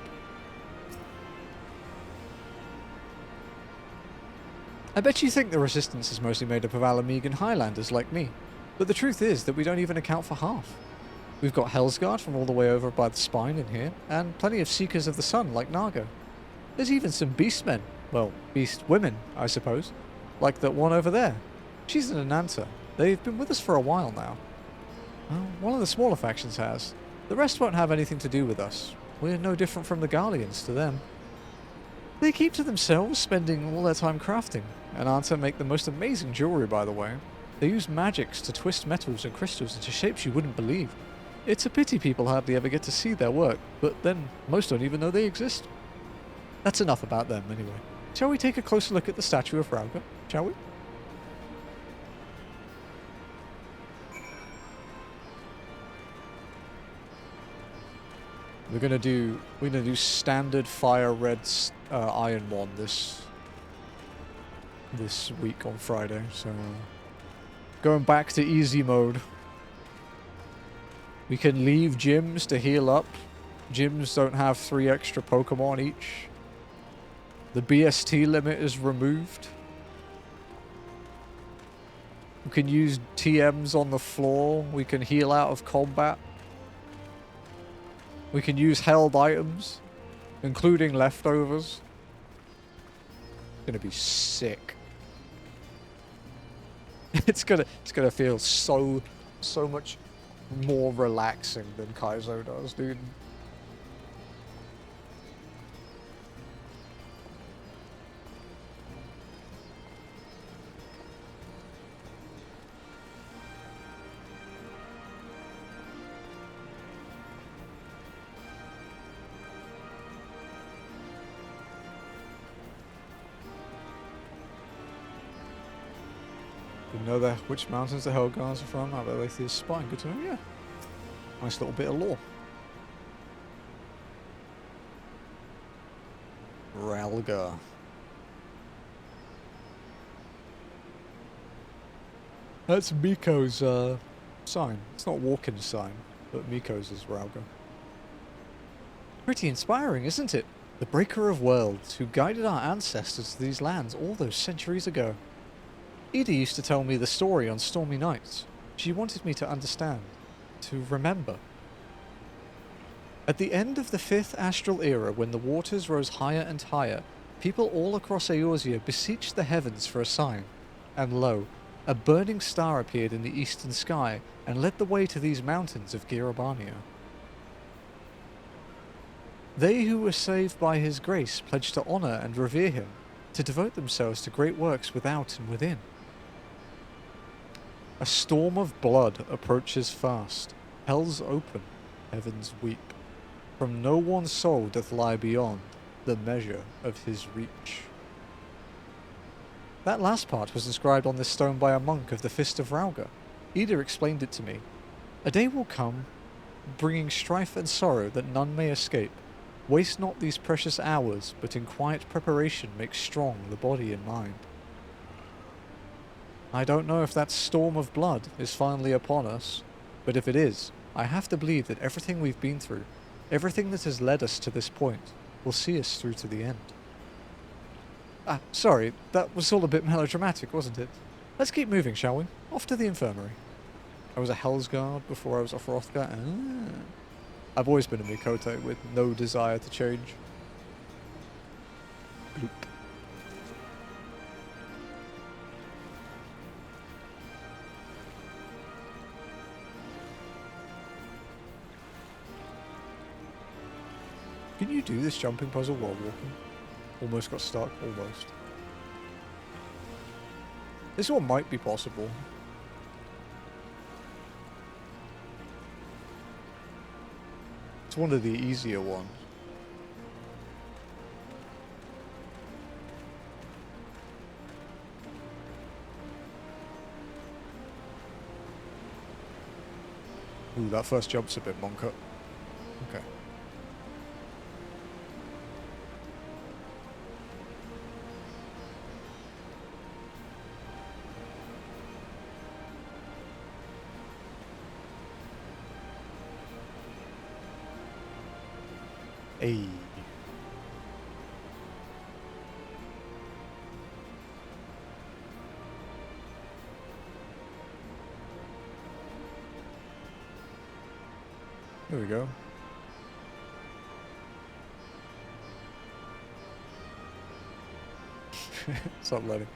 I bet you think the resistance is mostly made up of Alamegan Highlanders like me, but the truth is that we don't even account for half. We've got Hellsguard from all the way over by the spine in here, and plenty of Seekers of the Sun like Nargo. There's even some Beastmen. Well, Beast women, I suppose. Like that one over there. She's an Ananta. They've been with us for a while now. Well, one of the smaller factions has. The rest won't have anything to do with us. We're no different from the Garleans to them. They keep to themselves, spending all their time crafting. And Anta make the most amazing jewelry, by the way. They use magics to twist metals and crystals into shapes you wouldn't believe. It's a pity people hardly ever get to see their work, but then most don't even know they exist. That's enough about them, anyway. Shall we take a closer look at the statue of Ralga? Shall we? We're gonna do standard fire red iron one this week on Friday. So going back to easy mode. We can leave gyms to heal up. Gyms don't have 3 extra Pokemon each. The BST limit is removed. We can use TMs on the floor. We can heal out of combat. We can use held items, including leftovers. It's gonna be sick. It's gonna feel so much more relaxing than Kaizo does, dude. Didn't know which mountains the Helgars are from. How about Nirethia spine? Good to know, yeah. Nice little bit of lore. Ralga. That's Miko's sign. It's not Walken's sign, but Miko's is Ralga. Pretty inspiring, isn't it? The Breaker of Worlds, who guided our ancestors to these lands all those centuries ago. Ida used to tell me the story on stormy nights. She wanted me to understand, to remember. At the end of the 5th astral era, when the waters rose higher and higher, people all across Eorzea beseeched the heavens for a sign. And lo, a burning star appeared in the eastern sky and led the way to these mountains of Girabania. They who were saved by his grace pledged to honour and revere him, to devote themselves to great works without and within. A storm of blood approaches fast. Hell's open, heavens weep. From no one soul doth lie beyond the measure of his reach. That last part was inscribed on this stone by a monk of the Fist of Ralga. Ida explained it to me. A day will come, bringing strife and sorrow that none may escape. Waste not these precious hours, but in quiet preparation make strong the body and mind. I don't know if that storm of blood is finally upon us, but if it is, I have to believe that everything we've been through, everything that has led us to this point, will see us through to the end. Ah, sorry, that was all a bit melodramatic, wasn't it? Let's keep moving, shall we? Off to the infirmary. I was a Hellsguard before I was a Hrothgar. Ah. I've always been a Mikote with no desire to change. Bloop. Can you do this jumping puzzle while walking? Almost got stuck, almost. This one might be possible. It's one of the easier ones. Ooh, that first jump's a bit monka. Okay. Hey. There we go. Stop loading.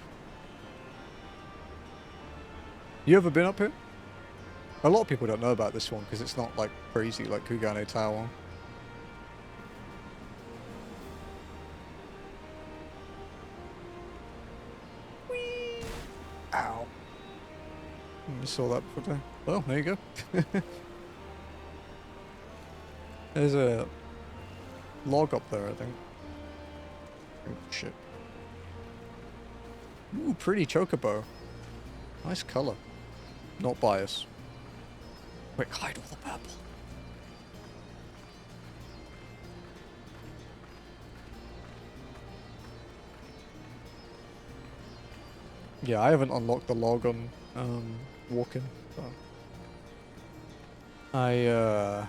You ever been up here? A lot of people don't know about this one because it's not like crazy like Kugane Tower. Whee! Ow. I saw that before there. Well, there you go. There's a log up there, I think. Oh, shit. Ooh, pretty chocobo. Nice color. Not biased. Quick, hide all the purple. Yeah, I haven't unlocked the log on walking. So. Yeah,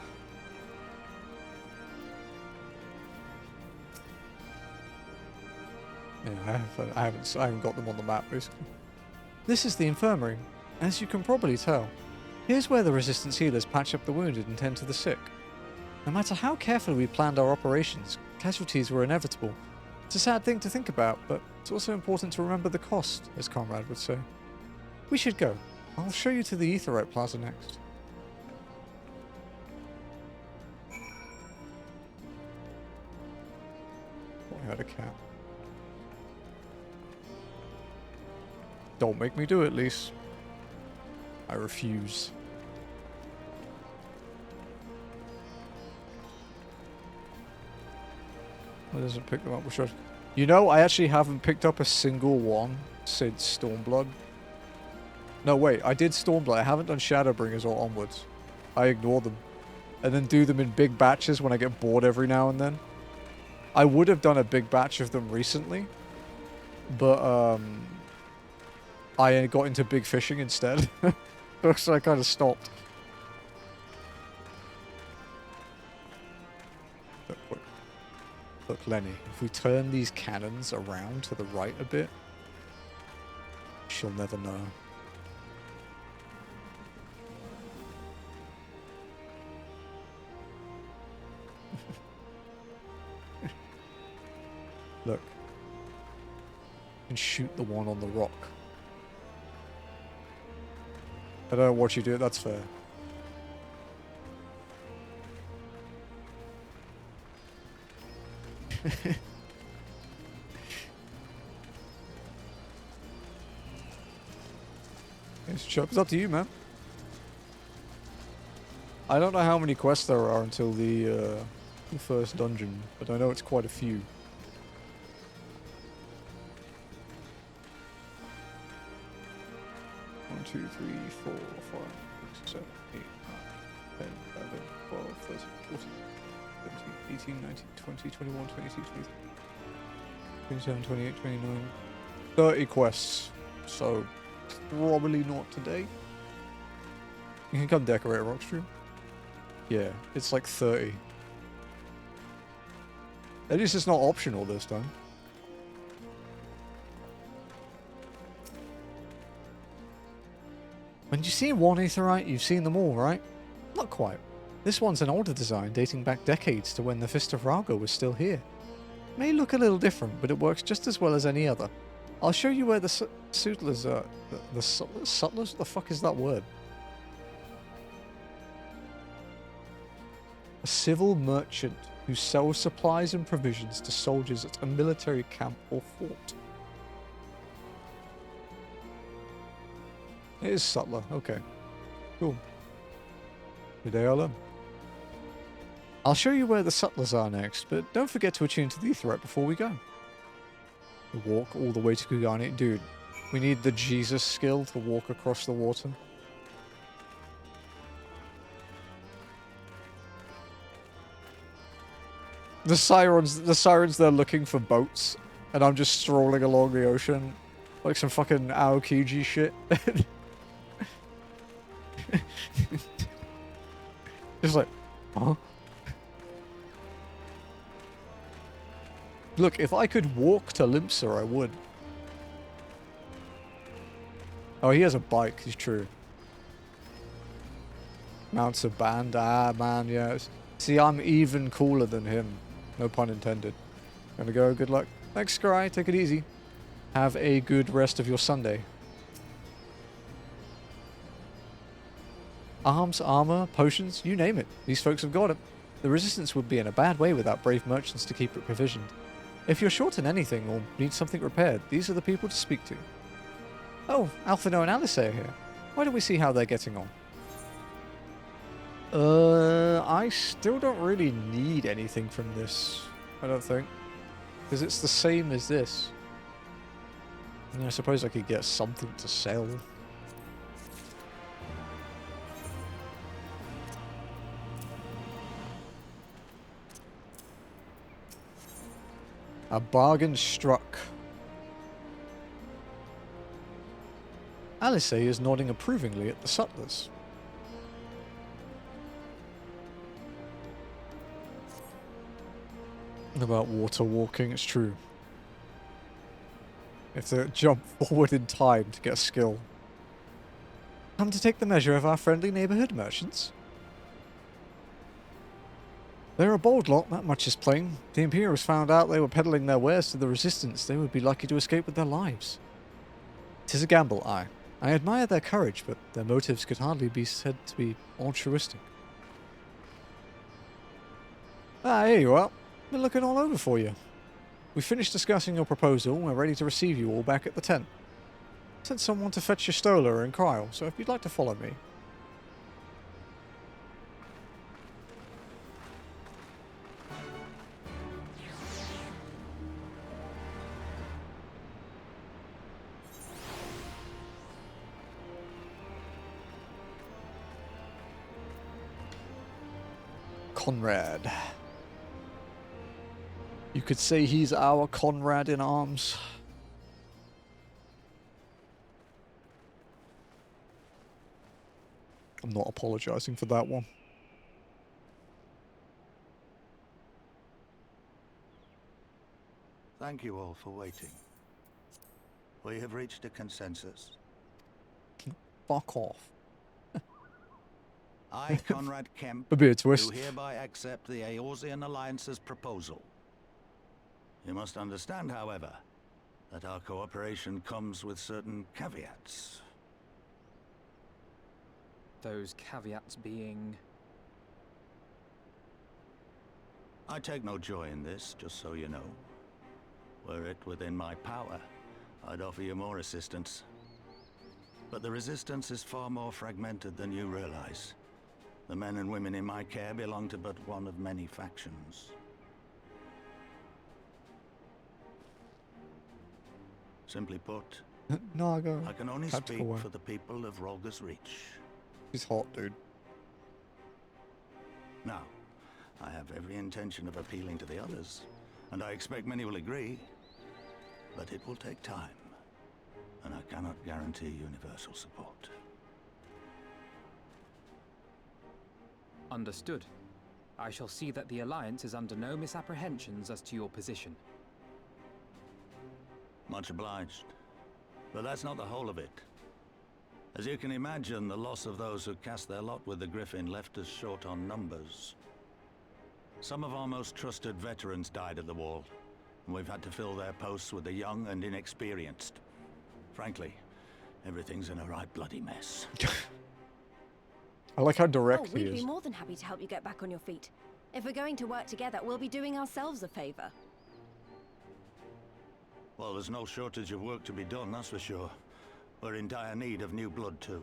I haven't got them on the map basically. This is the infirmary, as you can probably tell. Here's where the Resistance healers patch up the wounded and tend to the sick. No matter how carefully we planned our operations, casualties were inevitable. It's a sad thing to think about, but it's also important to remember the cost, as Conrad would say. We should go. I'll show you to the Aetherite Plaza next. I heard a cat. Don't make me do it, Lise. I refuse. Why doesn't pick them up? You know, I actually haven't picked up a single one since Stormblood. No, wait, I did Stormblood. I haven't done Shadowbringers or Onwards. I ignore them. And then do them in big batches when I get bored every now and then. I would have done a big batch of them recently. But, I got into big fishing instead. So I kind of stopped. Look, Lenny, if we turn these cannons around to the right a bit, she'll never know. Look. And shoot the one on the rock. I don't know what you do, that's fair. It's up to you, man. I don't know how many quests there are until the first dungeon, but I know it's quite a few. One, 2, 3, 4, 5, 6, 7, 8, 9, 10, 11, 12, 13, 14, 17, 18, 19, 20, 21, 22, 23, 27, 28, 29, 30 quests. So, probably not today. You can come decorate a Rockstream. Yeah, it's like 30. At least it's not optional this time. When you see one aetherite, you've seen them all, right? Not quite. This one's an older design dating back decades to when the Fist of Raga was still here. It may look a little different, but it works just as well as any other. I'll show you where the sutlers are. The sutlers? What the fuck is that word? A civil merchant who sells supplies and provisions to soldiers at a military camp or fort. It is subtler. Okay. Cool. Good day, Ola. I'll show you where the sutlers are next, but don't forget to attune to the aetherite before we go. We walk all the way to Kugani. Dude, we need the Jesus skill to walk across the water. The sirens, they're looking for boats, and I'm just strolling along the ocean like some fucking Aokiji shit. Just like, huh? Look, if I could walk to Limsa, I would. Oh, he has a bike, it's true. Mounts a band, ah man, yes. See, I'm even cooler than him. No pun intended. Gonna go, good luck. Thanks, Scry, take it easy. Have a good rest of your Sunday. Arms, armor, potions, you name it. These folks have got it. The Resistance would be in a bad way without brave merchants to keep it provisioned. If you're short on anything or need something repaired, these are the people to speak to. Oh, Alphino and Alice are here. Why don't we see how they're getting on? I still don't really need anything from this. I don't think. Because it's the same as this. And I suppose I could get something to sell. A bargain struck. Alice is nodding approvingly at the sutlers. About water walking, it's true. You have to jump forward in time to get a skill. Come to take the measure of our friendly neighborhood merchants? They're a bold lot, that much is plain. If the Imperials found out they were peddling their wares to the Resistance, they would be lucky to escape with their lives. 'Tis a gamble, aye. I admire their courage, but their motives could hardly be said to be altruistic. Ah, here you are. Been looking all over for you. We finished discussing your proposal and we're ready to receive you all back at the tent. Sent someone to fetch your Stola and Cryle, so if you'd like to follow me. Conrad. You could say he's our Conrad in arms. I'm not apologizing for that one. Thank you all for waiting. We have reached a consensus. Fuck off. I, Conrad Kemp, A bit of twist. do hereby accept the Eorzean Alliance's proposal. You must understand, however, that our cooperation comes with certain caveats. Those caveats being... I take no joy in this, just so you know. Were it within my power, I'd offer you more assistance. But the Resistance is far more fragmented than you realize. The men and women in my care belong to but one of many factions. Simply put, Naga. I can only speak for the people of Rolga's Reach. He's hot, dude. Now, I have every intention of appealing to the others, and I expect many will agree, but it will take time, and I cannot guarantee universal support. Understood. I shall see that the Alliance is under no misapprehensions as to your position. Much obliged. But that's not the whole of it. As you can imagine, the loss of those who cast their lot with the Griffin left us short on numbers. Some of our most trusted veterans died at the wall, and we've had to fill their posts with the young and inexperienced. Frankly, everything's in a right bloody mess. I like how direct he We'd is. be more than happy to help you get back on your feet. If we're going to work together, we'll be doing ourselves a favor. Well, there's no shortage of work to be done, that's for sure. We're in dire need of new blood, too.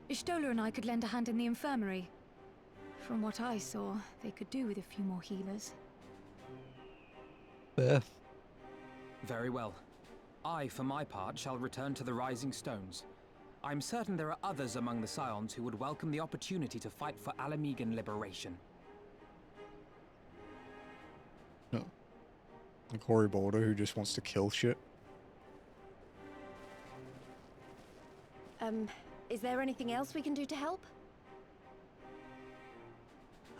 Ishtola and I could lend a hand in the infirmary. From what I saw, they could do with a few more healers. Fair. Very well. I, for my part, shall return to the Rising Stones. I'm certain there are others among the Scions who would welcome the opportunity to fight for Alamegan liberation. No. Like Cory Boulder who just wants to kill shit. Is there anything else we can do to help?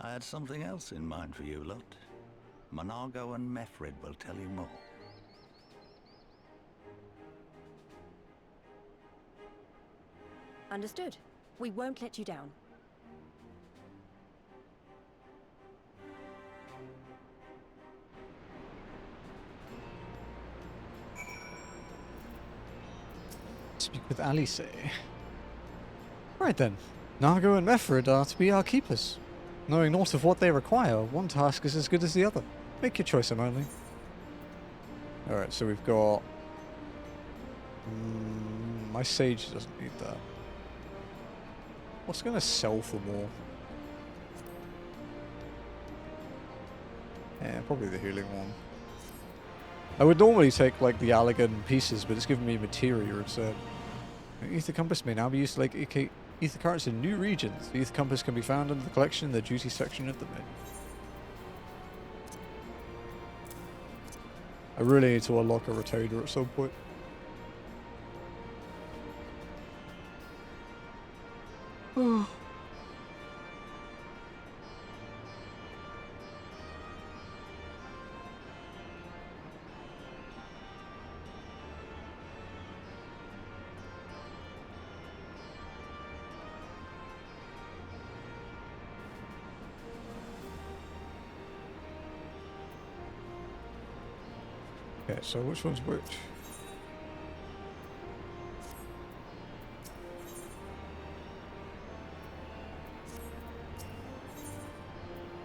I had something else in mind for you lot. Monargo and Mefrid will tell you more. Understood. We won't let you down. Speak with Alice. Right then. Nargo and Mefrid are to be our keepers. Knowing naught of what they require, one task is as good as the other. Make your choice, Emily. Alright, so we've got... my sage doesn't need that. What's going to sell for more? Yeah, probably the healing one. I would normally take like the Allagan pieces, but it's giving me materia instead. Ether Compass may now be used to like ether currents in new regions. The Ether Compass can be found under the collection in the duty section of the menu. I really need to unlock a retainer at some point. Okay, so which one's which?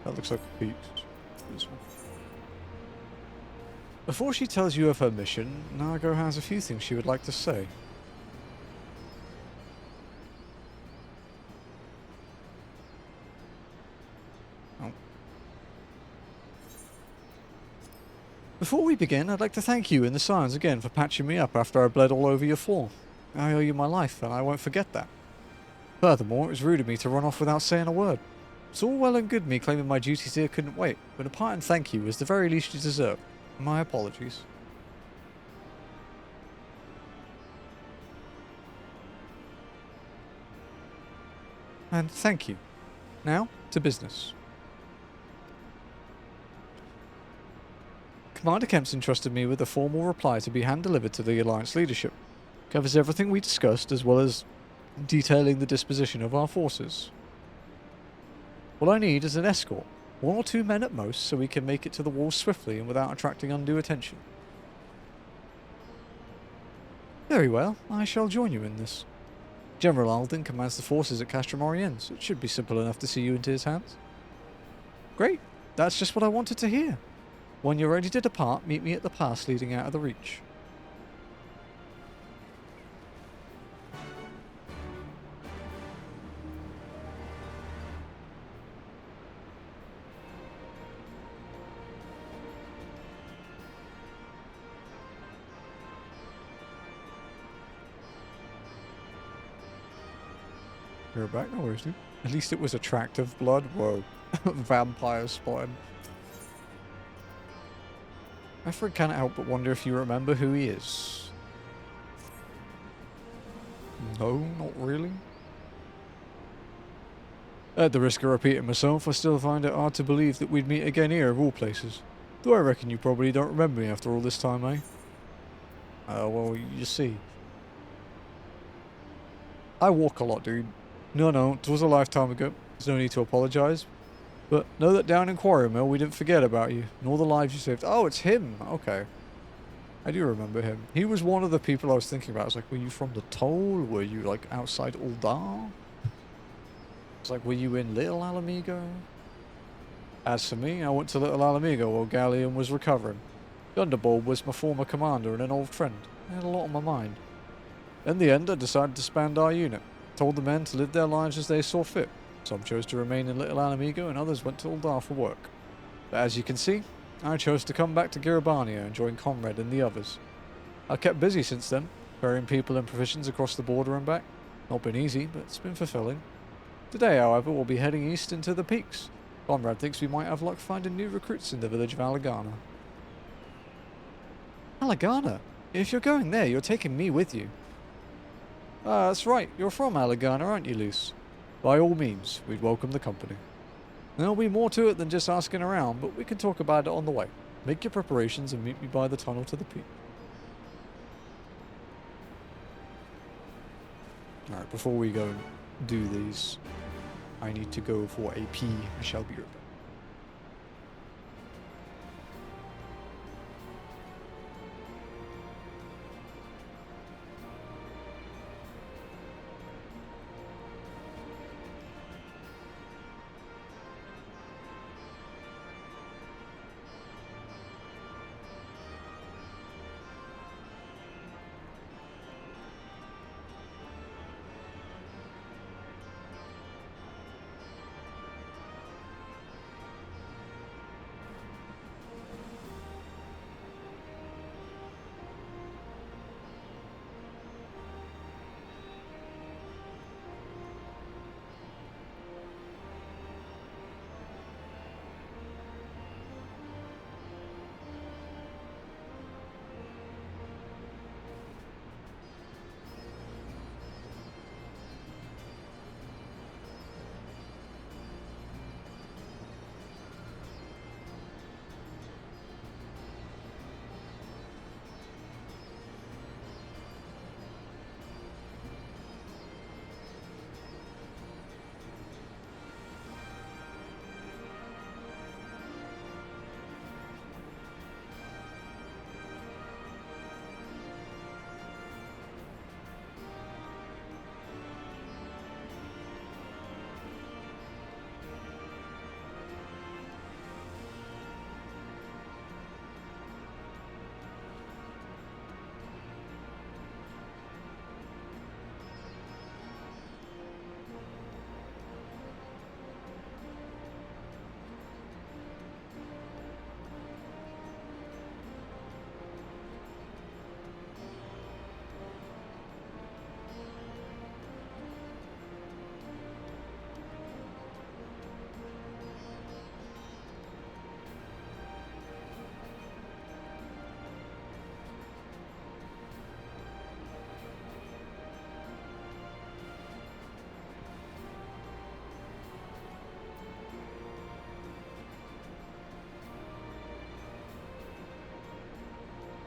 That looks like a peach. This one. Before she tells you of her mission, Nargo has a few things she would like to say. Oh. Before we begin, I'd like to thank you and the Scions again for patching me up after I bled all over your floor. I owe you my life, and I won't forget that. Furthermore, it was rude of me to run off without saying a word. It's all well and good me claiming my duties here couldn't wait, but a parting thank you is the very least you deserve. My apologies. And thank you. Now, to business. Commander Kemp's entrusted me with a formal reply to be hand-delivered to the Alliance leadership. Covers everything we discussed, as well as detailing the disposition of our forces. What I need is an escort, 1 or 2 men at most, so we can make it to the walls swiftly and without attracting undue attention. Very well, I shall join you in this. General Alden commands the forces at Castrum Oriens. It should be simple enough to see you into his hands. Great, that's just what I wanted to hear. When you're ready to depart, meet me at the pass leading out of the Reach. You're back, no worries, dude. At least it was attractive blood. Whoa. Vampire spotting. Alfred can't help but wonder if you remember who he is. No, not really. At the risk of repeating myself, I still find it hard to believe that we'd meet again here of all places. Though I reckon you probably don't remember me after all this time, eh? Well, you see. I walk a lot, dude. No, it was a lifetime ago. There's no need to apologise. But know that down in Quarry Mill we didn't forget about you, and all the lives you saved. Oh, it's him. Okay. I do remember him. He was one of the people I was thinking about. I was like, were you from the Toll? Were you, like, outside Uldar? It's like, were you in Little Alamigo? As for me, I went to Little Alamigo while Galleon was recovering. Thunderbolt was my former commander and an old friend. I had a lot on my mind. In the end, I decided to disband our unit. Told the men to live their lives as they saw fit. Some chose to remain in Little Alamigo and others went to Uldar for work. But as you can see, I chose to come back to Giribania and join Conrad and the others. I've kept busy since then, ferrying people and provisions across the border and back. Not been easy, but it's been fulfilling. Today, however, we'll be heading east into the peaks. Conrad thinks we might have luck finding new recruits in the village of Alagana. Alagana? If you're going there, you're taking me with you. Ah, that's right. You're from Alagana, aren't you, Luce? By all means, we'd welcome the company. There'll be more to it than just asking around, but we can talk about it on the way. Make your preparations and meet me by the tunnel to the peak. Alright, before we go and do these, I need to go for a pee. I shall be right back.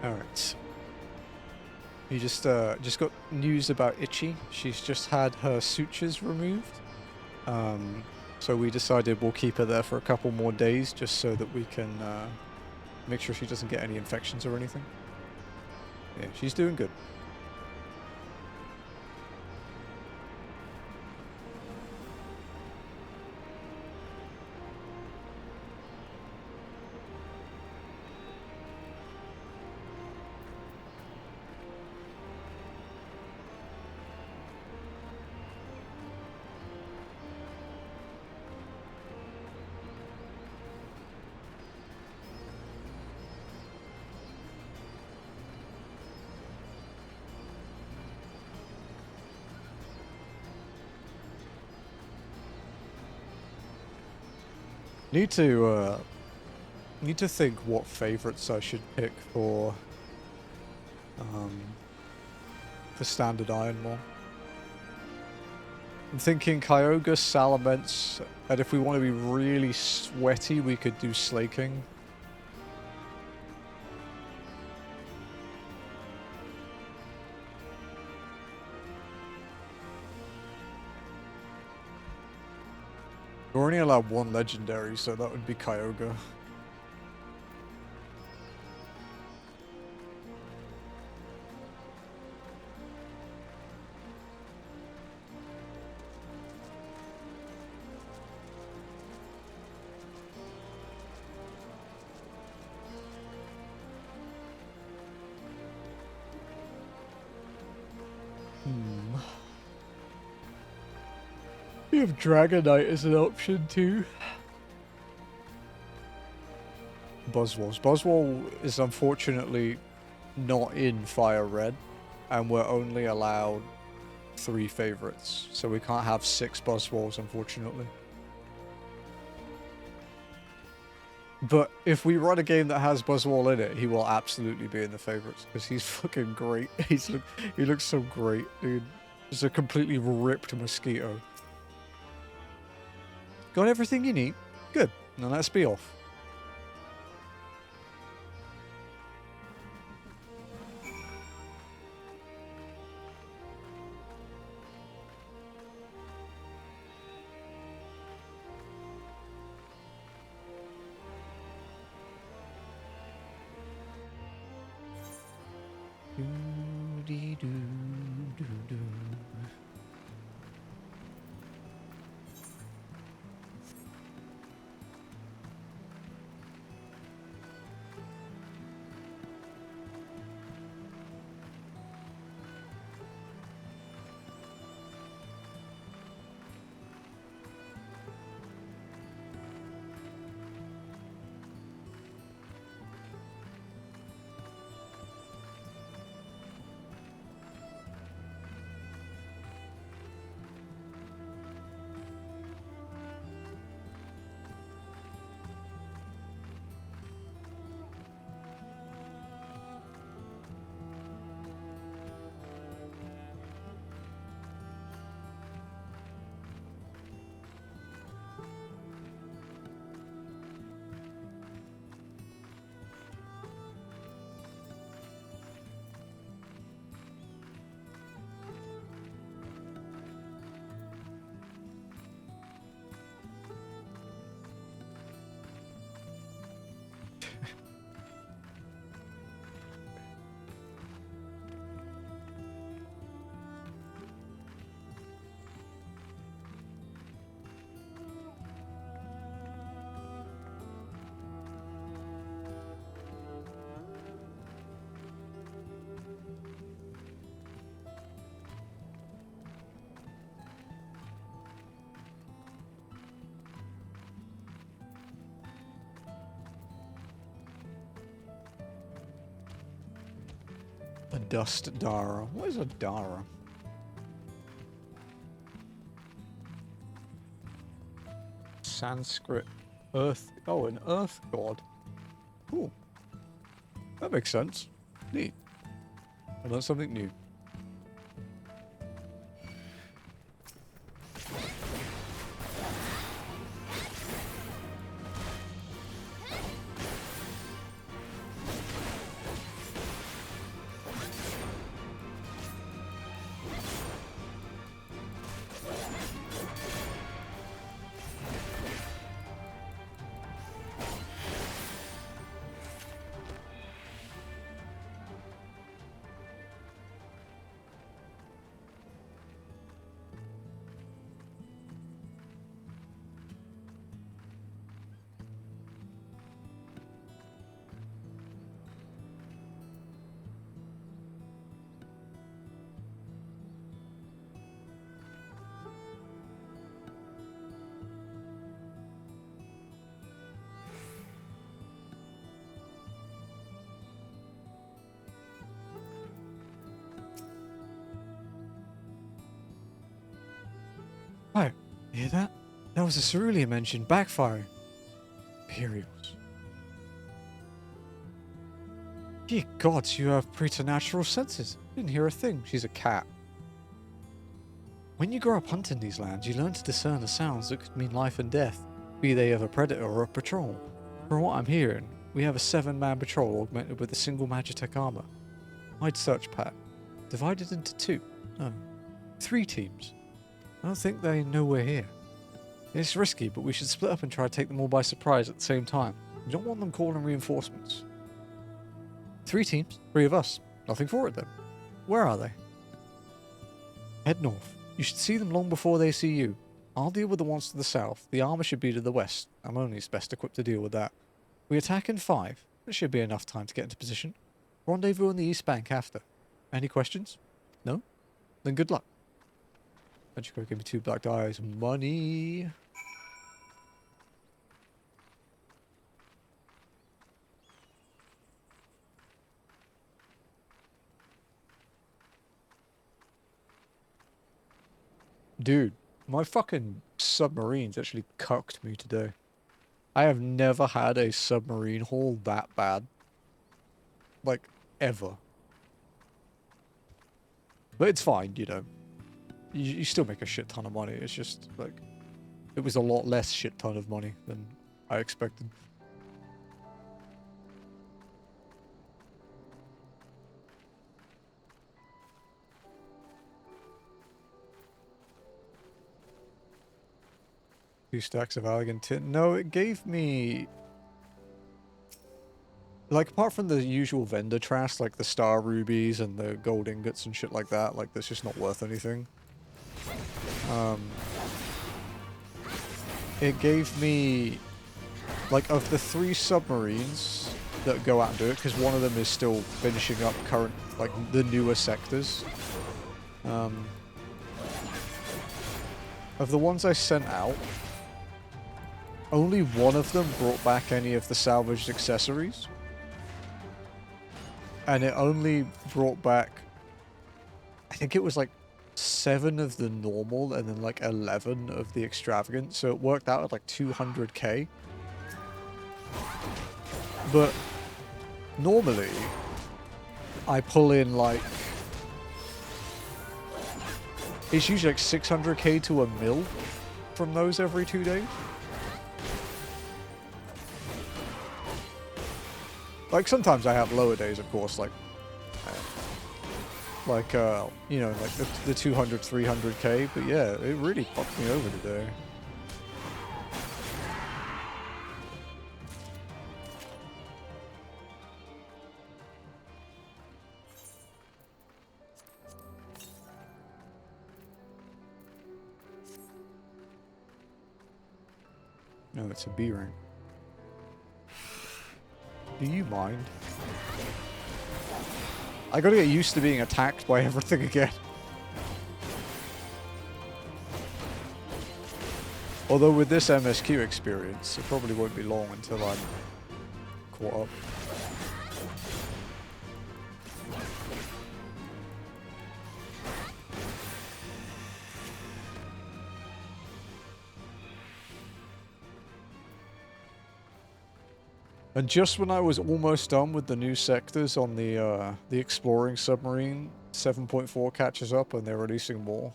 Alright. You just got news about Itchy. She's just had her sutures removed. So we decided we'll keep her there for a couple more days just so that we can make sure she doesn't get any infections or anything. Yeah, she's doing good. Need to think what favorites I should pick for standard Iron Maw. I'm thinking Kyogre, Salamence, and if we want to be really sweaty, we could do Slaking. We're only allowed one legendary, so that would be Kyogre. We have Dragonite as an option too. Buzzwoles. Buzzwole is unfortunately not in Fire Red, and we're only allowed 3 favorites, so we can't have 6 Buzzwoles, unfortunately. But if we run a game that has Buzzwole in it, he will absolutely be in the favorites, because he's fucking great. He looks so great, dude. Just a completely ripped mosquito. Got everything you need? Good. Now let's be off. A dust Dara. What is a Dara? Sanskrit Earth. Oh, an Earth god. Cool. That makes sense. Neat. I learned something new. Oh, you hear that? That was a cerulean engine backfiring. Imperials. Ye gods, you have preternatural senses. Didn't hear a thing. She's a cat. When you grow up hunting these lands, you learn to discern the sounds that could mean life and death, be they of a predator or a patrol. From what I'm hearing, we have a 7-man patrol augmented with a single Magitech armor. I'd search Pat. Divided into 2. No. 3 teams. I don't think they know we're here. It's risky, but we should split up and try to take them all by surprise at the same time. We don't want them calling reinforcements. 3 teams, 3 of us. Nothing for it then. Where are they? Head north. You should see them long before they see you. I'll deal with the ones to the south. The armor should be to the west. Ammoni's best equipped to deal with that. We attack in 5. There should be enough time to get into position. Rendezvous on the east bank after. Any questions? No? Then good luck. Don't you go give me 2 black dice. Money. Dude, my fucking submarines actually cucked me today. I have never had a submarine haul that bad. Like, ever. But it's fine, you know. You still make a shit ton of money. It's just, like, it was a lot less shit ton of money than I expected. Two stacks of Allegan tin. No, it gave me... Like, apart from the usual vendor trash, like the star rubies and the gold ingots and shit like that, like, that's just not worth anything. It gave me... Like, of the 3 submarines that go out and do it, because one of them is still finishing up current, like, the newer sectors. Of the ones I sent out, only one of them brought back any of the salvaged accessories. And it only brought back, I think it was like 7 of the normal and then like 11 of the extravagant. So it worked out at like 200k. But normally I pull in like, it's usually like 600k to a mil from those every 2 days. Like, sometimes I have lower days, of course, like, you know, like the 200, 300k, but yeah, it really fucked me over today. No, it's a B rank. Do you mind? I gotta get used to being attacked by everything again. Although with this MSQ experience, it probably won't be long until I'm caught up. And just when I was almost done with the new sectors on the exploring submarine, 7.4 catches up and they're releasing more.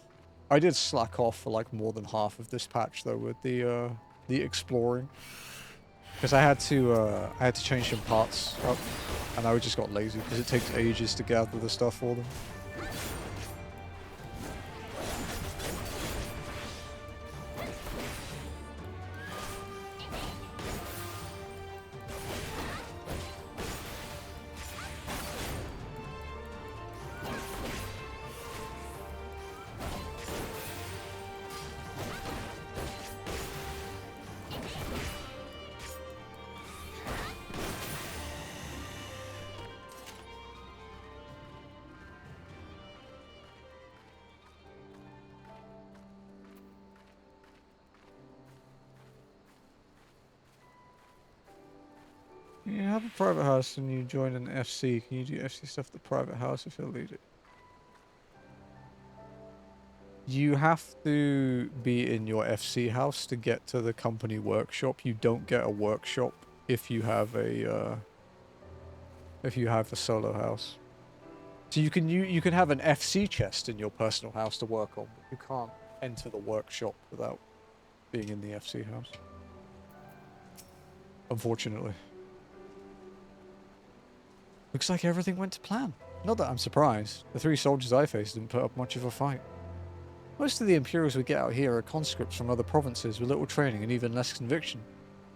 I did slack off for like more than half of this patch though with the exploring, because I had to change some parts up, and I just got lazy because it takes ages to gather the stuff for them. You have a private house and you join an FC. Can you do FC stuff at the private house if you'll lead it? You have to be in your FC house to get to the company workshop. You don't get a workshop if you have a solo house. So you can have an FC chest in your personal house to work on, but you can't enter the workshop without being in the FC house. Unfortunately. Looks like everything went to plan. Not that I'm surprised. The 3 soldiers I faced didn't put up much of a fight. Most of the Imperials we get out here are conscripts from other provinces with little training and even less conviction.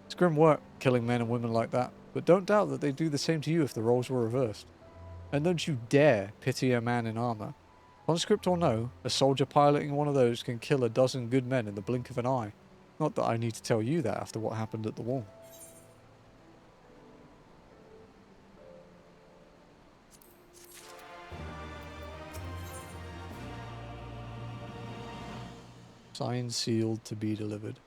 It's grim work, killing men and women like that, but don't doubt that they'd do the same to you if the roles were reversed. And don't you dare pity a man in armor. Conscript or no, a soldier piloting one of those can kill a dozen good men in the blink of an eye. Not that I need to tell you that after what happened at the wall. Signed, sealed, to be delivered.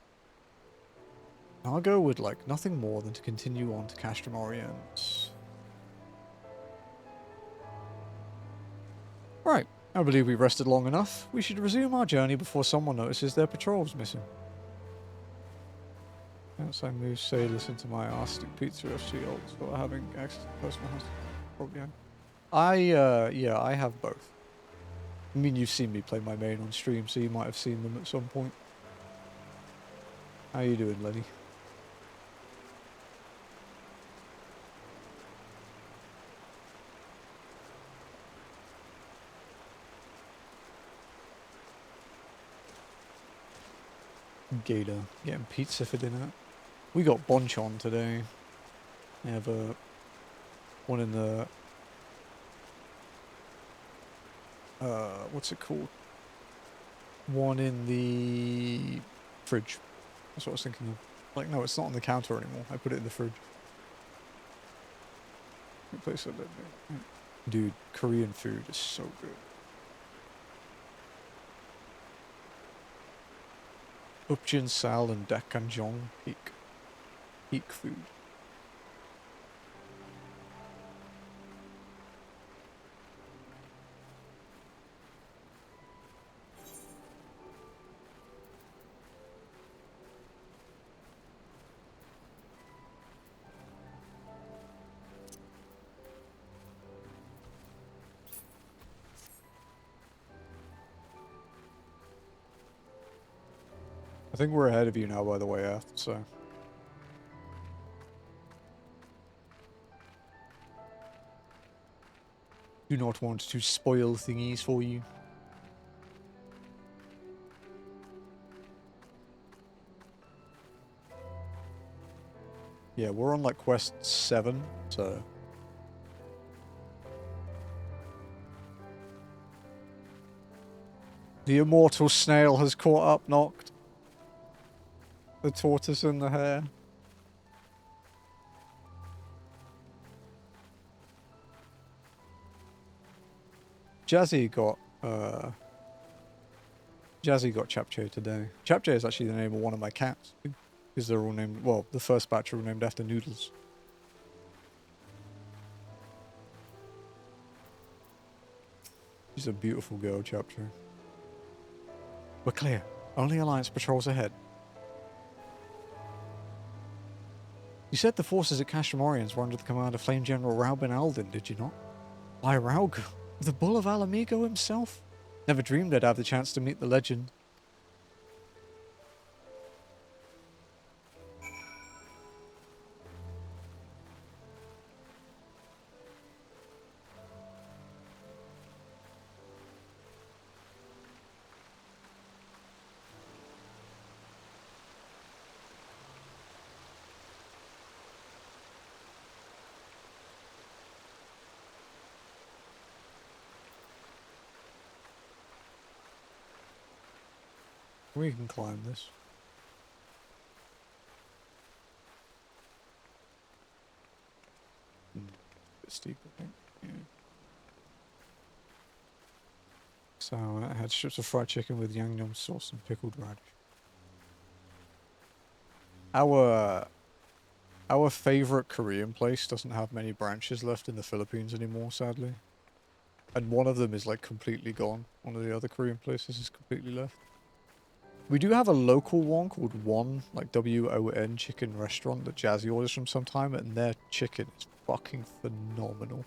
Argo would like nothing more than to continue on to Castrum Orient. Right, I believe we rested long enough. We should resume our journey before someone notices their patrol's missing. Outside moves sailors into my Arstic Pizza FC ults for having access to personal house. Probably yeah, I have both. I mean, you've seen me play my main on stream, so you might have seen them at some point. How you doing, Lenny? Gator getting pizza for dinner. We got Bonchon today. I have one in the what's it called? One in the fridge. That's what I was thinking of. Like, no, it's not on the counter anymore. I put it in the fridge. Place it. Dude, Korean food is so good. Upjin Sal and Dakanjong peak food. I think we're ahead of you now, by the way, after, so. Do not want to spoil thingies for you. Yeah, we're on like quest 7, so. The immortal snail has caught up, knocked. The tortoise and the hare. Jazzy got Chapche today. Chapche is actually the name of one of my cats, because they're all named, well, the first batch are all named after Noodles. She's a beautiful girl, Chapche. We're clear. Only Alliance patrols ahead. You said the forces at Castramorians were under the command of Flame General Raubin Alden, did you not? Why, Raug, the Bull of Alamigo himself? Never dreamed I'd have the chance to meet the legend. We can climb this. A bit steep, I think. Yeah. So I had strips of fried chicken with yang yum sauce and pickled radish. Our favorite Korean place doesn't have many branches left in the Philippines anymore, sadly. And one of them is like completely gone. One of the other Korean places is completely left. We do have a local one called Won, like W-O-N chicken restaurant that Jazzy orders from sometime, and their chicken is fucking phenomenal.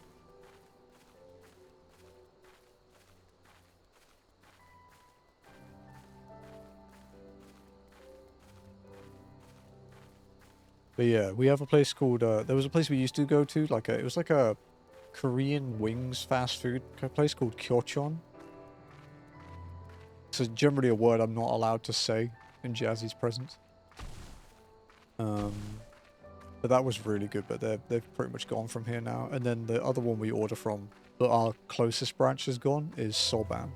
But yeah, we have a place called, there was a place we used to go to, like it was like a Korean wings fast food place called Kyochon. It's generally a word I'm not allowed to say in Jazzy's presence. But that was really good, but they've pretty much gone from here now. And then the other one we order from, but our closest branch is gone, is Soban.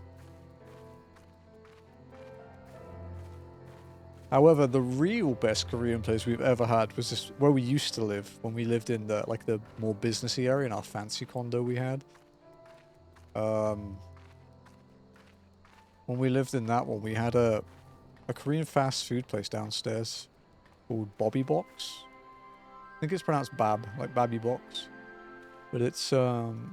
However, the real best Korean place we've ever had was this where we used to live when we lived in the the more businessy area in our fancy condo we had. When we lived in that one, we had a Korean fast food place downstairs called Bobby Box. I think it's pronounced Bab, like Babby Box. But it's they're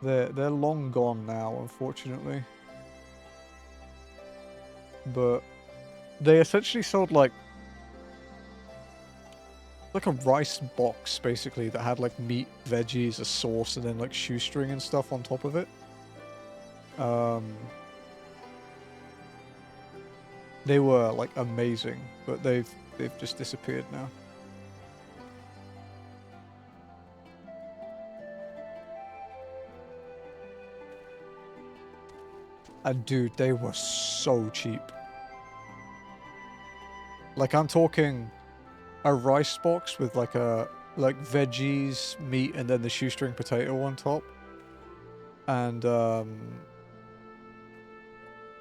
long gone now, unfortunately. But they essentially sold like a rice box basically that had like meat, veggies, a sauce, and then like shoestring and stuff on top of it. They were like amazing, but they've just disappeared now. And dude, they were so cheap. Like I'm talking a rice box with like veggies, meat, and then the shoestring potato on top. And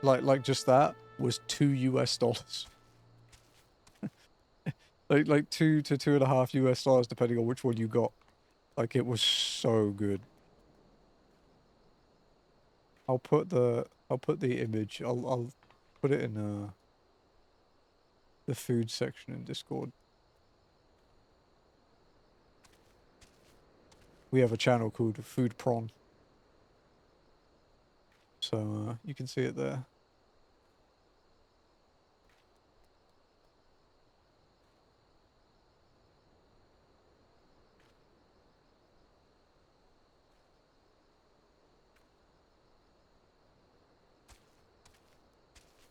like just that was $2 US. like $2 to $2.5 US depending on which one you got. Like it was so good. I'll put the image. I'll put it in the food section in Discord. We have a channel called Food Prawn. So you can see it there.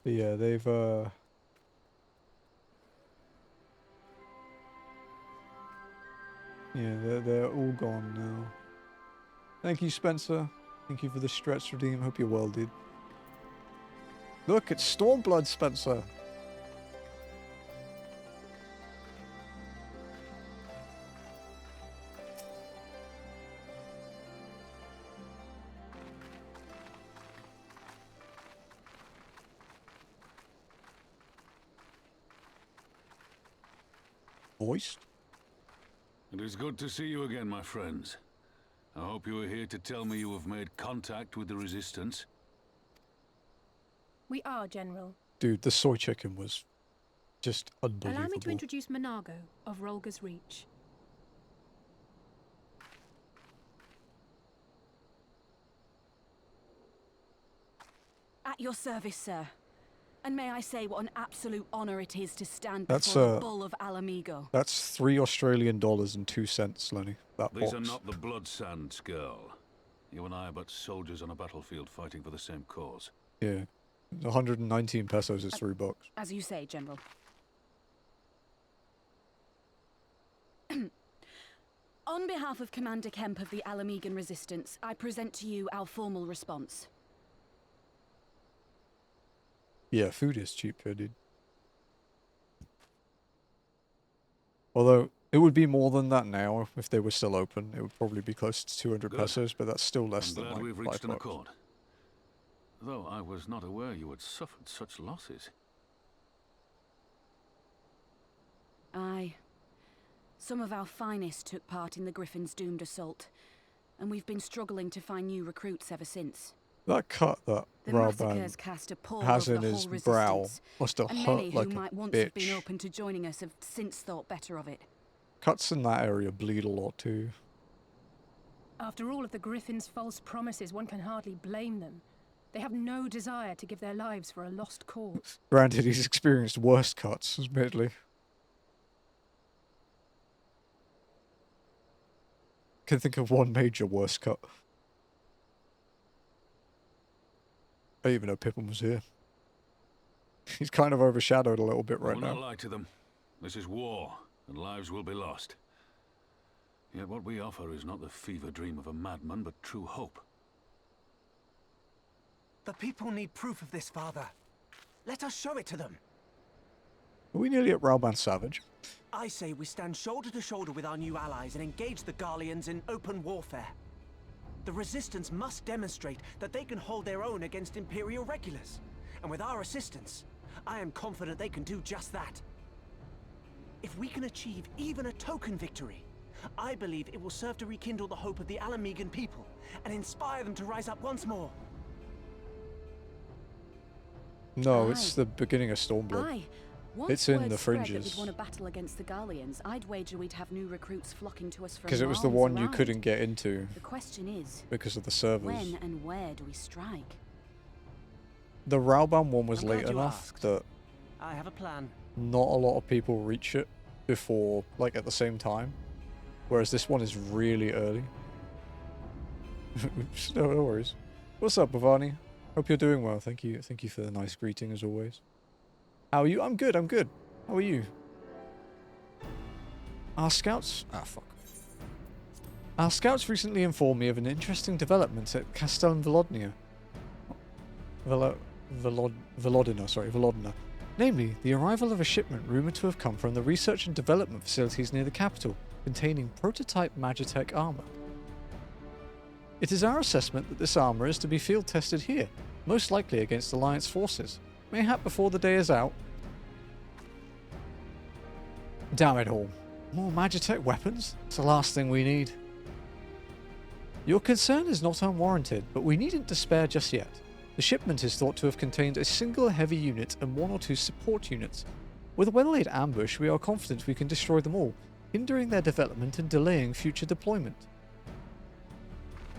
But yeah, they've yeah, they're all gone now. Thank you, Spencer. Thank you for the stretch redeem. Hope you're well, dude. Look, it's Stormblood, Spencer. Voiced? It is good to see you again, my friends. I hope you are here to tell me you have made contact with the Resistance. We are, General. Dude, the soy chicken was just unbelievable. Allow me to introduce Monago of Rolga's Reach. At your service, sir. And may I say what an absolute honor it is to stand before the Bull of Alamigo. That's $3 Australian and 2 cents, Lenny. That These box. are not the Blood Sands, girl. You and I are but soldiers on a battlefield fighting for the same cause. Yeah. 119 pesos is $3. As you say, General. On behalf of Commander Kemp of the Alamigan Resistance, I present to you our formal response. Yeah, food is cheap here, dude. Although, it would be more than that now if they were still open. It would probably be close to 200 pesos, but that's still less than like we've reached an $5. accord. Though I was not aware you had suffered such losses. Aye. Some of our finest took part in the Griffin's doomed assault, and we've been struggling to find new recruits ever since. That cut that Rauban cast a pall has over in the his whole brow resistance, must have and hurt many like who a might once have been bitch. open to joining us have since thought better of it. Cuts in that area bleed a lot too. After all of the Griffin's false promises, one can hardly blame them. They have no desire to give their lives for a lost cause. Granted, he's experienced worse cuts, admittedly. Can think of one major worse cut. I didn't even know Pippin was here. He's kind of overshadowed a little bit right now. We'll not lie to them. This is war, and lives will be lost. Yet what we offer is not the fever dream of a madman, but true hope. The people need proof of this, Father. Let us show it to them. Are we nearly at Rauban Savage? I say we stand shoulder to shoulder with our new allies and engage the Garleans in open warfare. The Resistance must demonstrate that they can hold their own against Imperial regulars. And with our assistance, I am confident they can do just that. If we can achieve even a token victory, I believe it will serve to rekindle the hope of the Alamegan people and inspire them to rise up once more. No, it's the beginning of Stormblood. Aye. Once It's in word the spread that Fringes. we'd won a battle against the Garleans, I'd wager we'd have new recruits flocking to us from Because it was the miles one you around. couldn't get into. The question is, because of the servers. when and where do we strike? The Rauban one was I'm late glad you enough asked. that I have a plan. not a lot of people reach it before, like, at the same time. Whereas this one is really early. Oops, no worries. What's up, Bhavani? Hope you're doing well. Thank you for the nice greeting, as always. How are you? I'm good, I'm good. How are you? Our scouts... Ah, fuck. Our scouts recently informed me of an interesting development at Castel Volodnia. Volodina. Namely, the arrival of a shipment rumoured to have come from the research and development facilities near the capital, containing prototype Magitech armour. It is our assessment that this armour is to be field tested here, most likely against Alliance forces, mayhap before the day is out. Damn it all. More Magitech weapons? It's the last thing we need. Your concern is not unwarranted, but we needn't despair just yet. The shipment is thought to have contained a single heavy unit and 1 or 2 support units. With a well-laid ambush, we are confident we can destroy them all, hindering their development and delaying future deployment.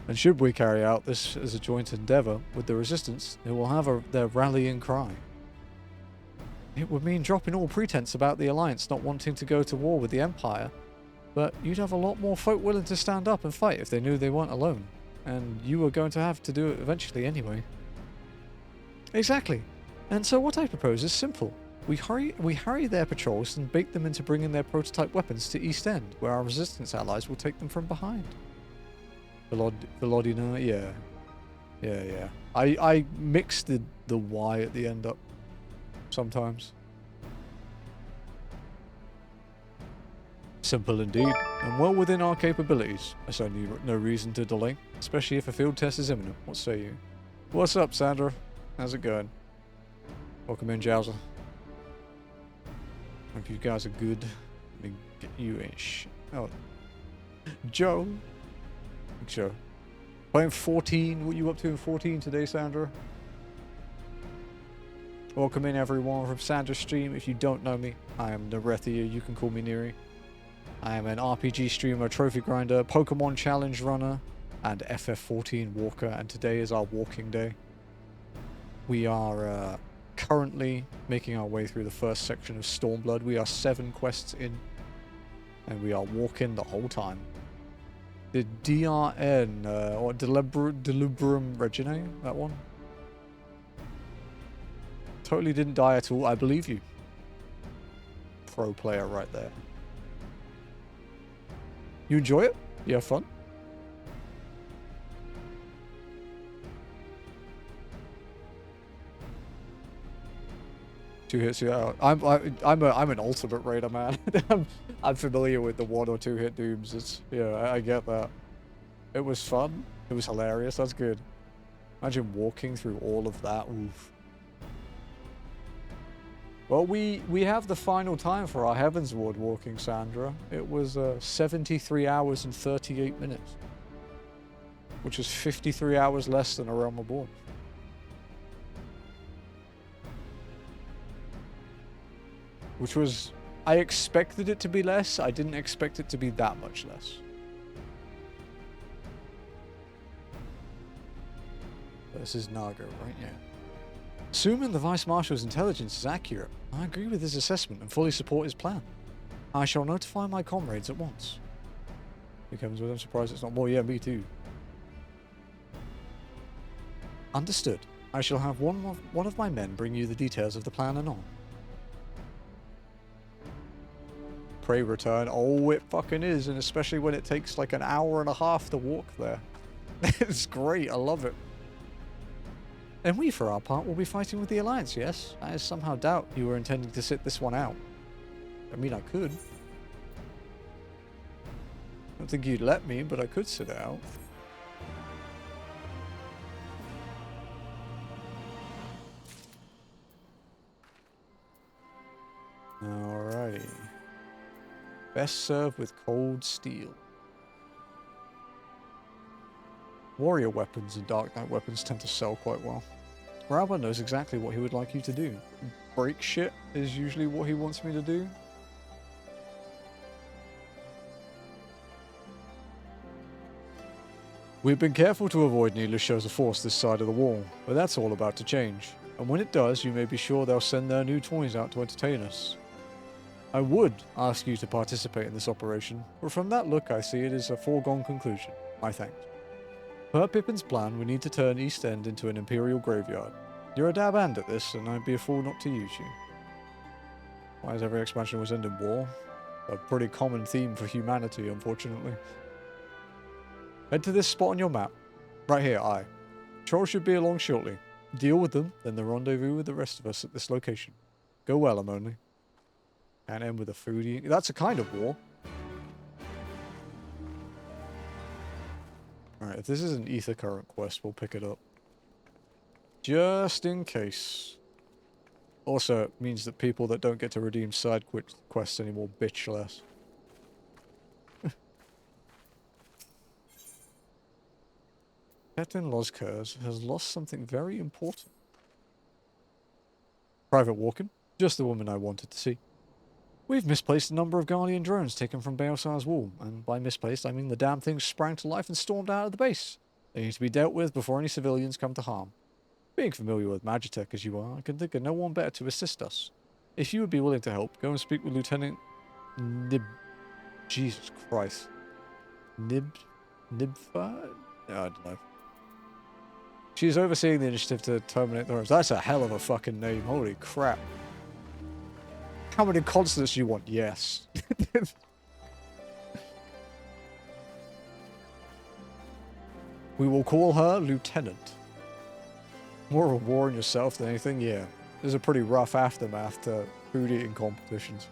And should we carry out this as a joint endeavour with the Resistance, it will have their rallying cry. It would mean dropping all pretense about the Alliance not wanting to go to war with the Empire, but you'd have a lot more folk willing to stand up and fight if they knew they weren't alone, and you were going to have to do it eventually anyway. Exactly. And so what I propose is simple. We harry their patrols and bait them into bringing their prototype weapons to East End, where our Resistance allies will take them from behind. Volodina, yeah. Yeah. I mix the Y at the end up sometimes. Simple indeed, and well within our capabilities. I certainly no reason to delay, especially if a field test is imminent. What say you? What's up, Sandra? How's it going? Welcome in, Jowser. Hope you guys are good. Let me get you in Oh. Joe. Joe. Playing 14. What are you up to in 14 today, Sandra? Welcome in, everyone, from Sandra's stream. If you don't know me, I am Nirethia. You can call me Neri. I am an RPG streamer, trophy grinder, Pokemon challenge runner, and FF14 walker, and today is our walking day. We are currently making our way through the first section of Stormblood. We are 7 quests in, and we are walking the whole time. The DRN, or Delibrum Regine, that one. Totally didn't die at all, I believe you. Pro player right there. You enjoy it? You have fun? Two hits, yeah. I'm an ultimate raider, man. I'm familiar with the 1 or 2 hit dooms. It's I get that. It was fun. It was hilarious. That's good. Imagine walking through all of that. Oof. Well, we have the final time for our Heavensward walking, Sandra. It was 73 hours and 38 minutes, which is 53 hours less than A Realm Reborn. Which was... I expected it to be less. I didn't expect it to be that much less. This is Nago, right? Yeah. Assuming the Vice Marshal's intelligence is accurate, I agree with his assessment and fully support his plan. I shall notify my comrades at once. He comes with, I'm surprised it's not more. Yeah, me too. Understood. I shall have one of my men bring you the details of the plan anon. Pray return. Oh, it fucking is, and especially when it takes like an hour and a half to walk there. It's great. I love it. And we, for our part, will be fighting with the Alliance, yes? I somehow doubt you were intending to sit this one out. I mean, I could. I don't think you'd let me, but I could sit it out. Alrighty. Best served with cold steel. Warrior weapons and Dark Knight weapons tend to sell quite well. Rauber knows exactly what he would like you to do. Break shit is usually what he wants me to do. We've been careful to avoid needless shows of force this side of the wall, but that's all about to change. And when it does, you may be sure they'll send their new toys out to entertain us. I would ask you to participate in this operation, but from that look I see it is a foregone conclusion. My thanks. Per Pippin's plan, we need to turn East End into an Imperial graveyard. You're a dab hand at this, and I'd be a fool not to use you. Why is every expansion always end in war? A pretty common theme for humanity, unfortunately. Head to this spot on your map. Right here, aye. Trolls should be along shortly. Deal with them, then the rendezvous with the rest of us at this location. Go well, I'm only. And end with a foodie. That's a kind of war. Alright, if this is an ether current quest, we'll pick it up. Just in case. Also, it means that people that don't get to redeem side quests anymore bitch less. Captain Loskers has lost something very important. Private Walken, just the woman I wanted to see. We've misplaced a number of Guardian drones taken from Baelsar's wall, and by misplaced I mean the damn things sprang to life and stormed out of the base. They need to be dealt with before any civilians come to harm. Being familiar with Magitech as you are, I can think of no one better to assist us. If you would be willing to help, go and speak with Lieutenant Jesus Christ. Nibfa? I don't know. She's overseeing the initiative to terminate the drones. That's a hell of a fucking name. Holy crap. How many consonants do you want? Yes. We will call her Lieutenant. More of a war on yourself than anything, yeah. There's a pretty rough aftermath to food eating competitions.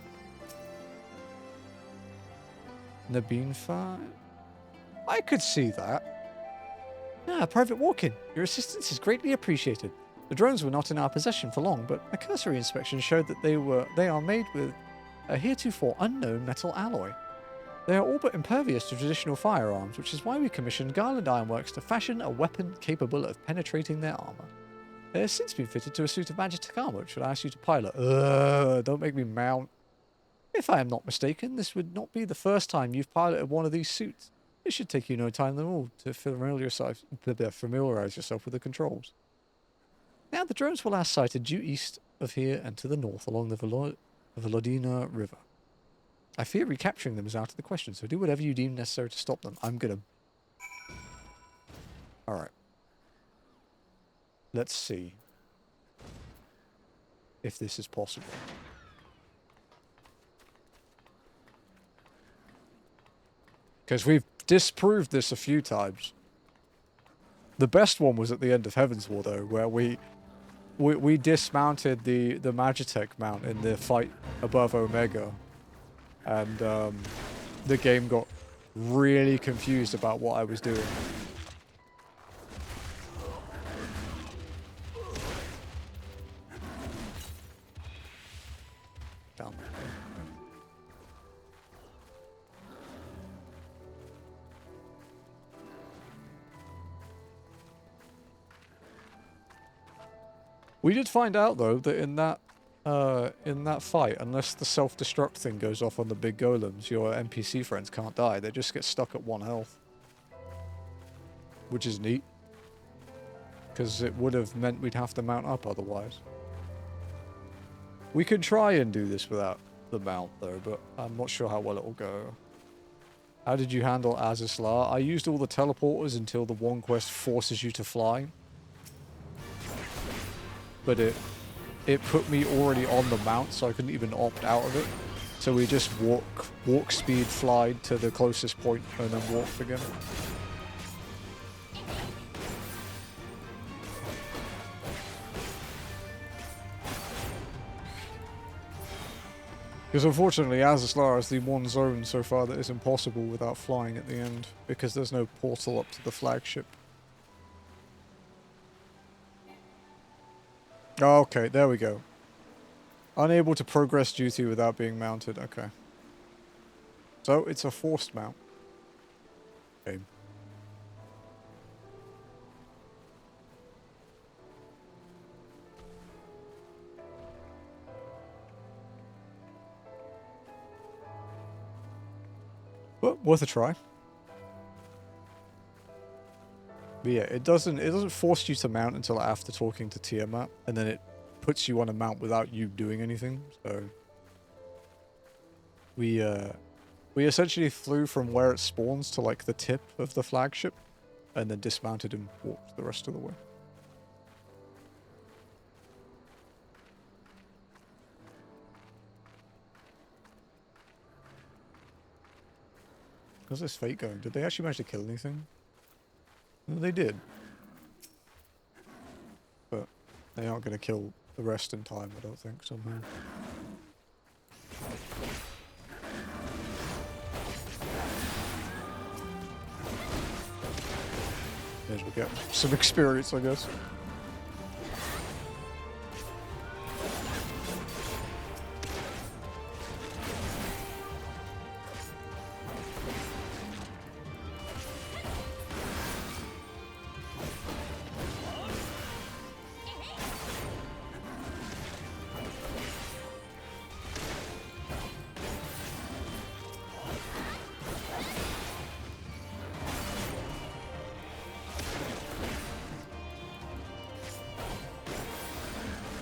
Nabeen Fire? I could see that. Ah, Private Walken. Your assistance is greatly appreciated. The drones were not in our possession for long, but a cursory inspection showed that they are made with a heretofore unknown metal alloy. They are all but impervious to traditional firearms, which is why we commissioned Garland Ironworks to fashion a weapon capable of penetrating their armor. It has since been fitted to a suit of Magitech armor, which will ask you to pilot. Don't make me mount. If I am not mistaken, this would not be the first time you've piloted one of these suits. It should take you no time at all to familiarize yourself with the controls. Now the drones were last sighted due east of here and to the north along the Volodina River. I fear recapturing them is out of the question, so do whatever you deem necessary to stop them. I'm gonna... Alright. Let's see if this is possible. Because we've disproved this a few times. The best one was at the end of Heaven's War, though, where we dismounted the Magitech mount in the fight above Omega. And the game got really confused about what I was doing. Down. We did find out though that in that fight, unless the self-destruct thing goes off on the big golems, your NPC friends can't die. They just get stuck at 1 health. Which is neat. Because it would have meant we'd have to mount up otherwise. We could try and do this without the mount though, but I'm not sure how well it will go. How did you handle Azizlar? I used all the teleporters until the one quest forces you to fly. But it put me already on the mount, so I couldn't even opt out of it. So we just walk speed flied to the closest point and then walked again. Because unfortunately, Azizlar is the one zone so far that is impossible without flying at the end, because there's no portal up to the flagship. Oh, okay, there we go. Unable to progress duty without being mounted, okay. So, it's a forced mount. Okay. But worth a try. But yeah, it doesn't force you to mount until after talking to Tiamat, and then it puts you on a mount without you doing anything. So we essentially flew from where it spawns to like the tip of the flagship, and then dismounted and walked the rest of the way. How's this fate going? Did they actually manage to kill anything? No, they did. But they aren't going to kill the rest in time, I don't think, somehow. May as well get some experience, I guess.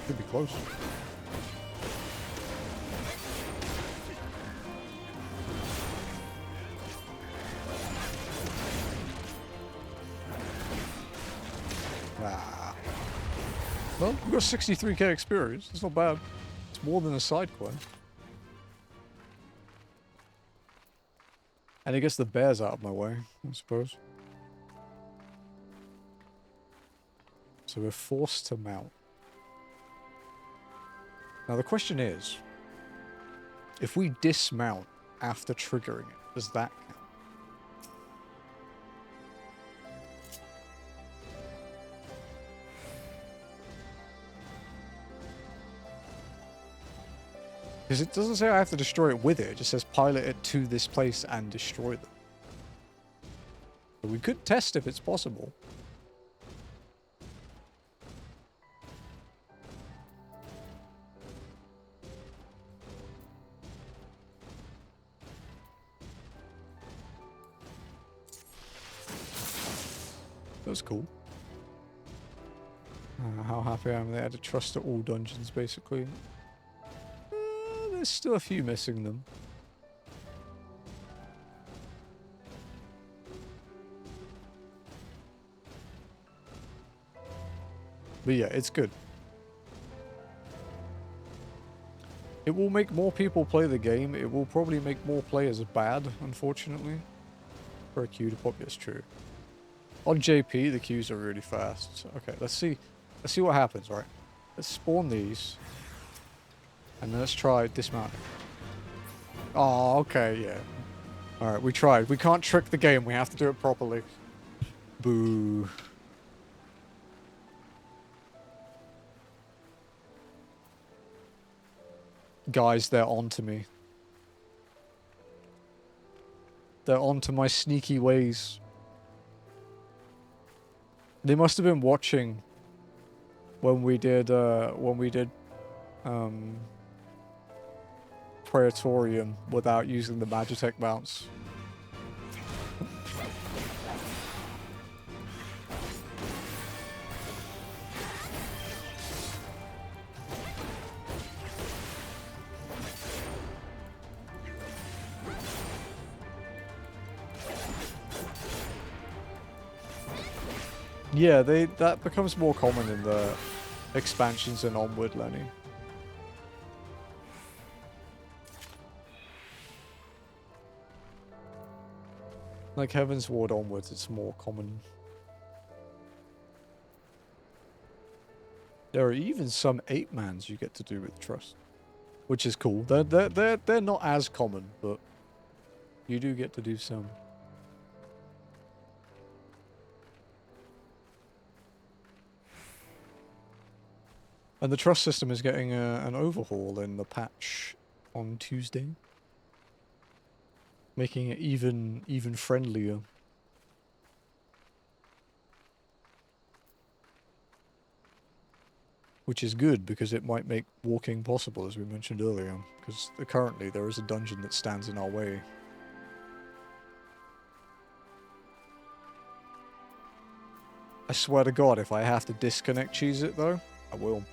Could be close. Ah. Well, we've got 63k experience. That's not bad. It's more than a side quest. And it gets the bears out of my way, I suppose. So we're forced to mount. Now the question is, if we dismount after triggering it, does that count? Because it doesn't say I have to destroy it with it, it just says pilot it to this place and destroy them. So we could test if it's possible. That was cool. How happy I am they had to trust to all dungeons, basically. There's still a few missing them. But yeah, it's good. It will make more people play the game. It will probably make more players bad, unfortunately. For a queue to pop, it's true. On JP, the queues are really fast. So, okay, let's see what happens, right? Let's spawn these. And then let's try dismounting. Oh, okay, yeah. Alright, we tried. We can't trick the game. We have to do it properly. Boo. Guys, they're onto me. They're onto my sneaky ways. They must have been watching when we did Praetorium without using the Magitech mounts. Yeah, that becomes more common in the expansions and onward, Lenny. Like Heaven's Ward onwards, it's more common. There are even some 8-mans you get to do with Trust, which is cool. They're not as common, but you do get to do some. And the Trust system is getting an overhaul in the patch on Tuesday, making it even friendlier. Which is good, because it might make walking possible, as we mentioned earlier. Because currently there is a dungeon that stands in our way. I swear to God, if I have to disconnect cheese it though, I will.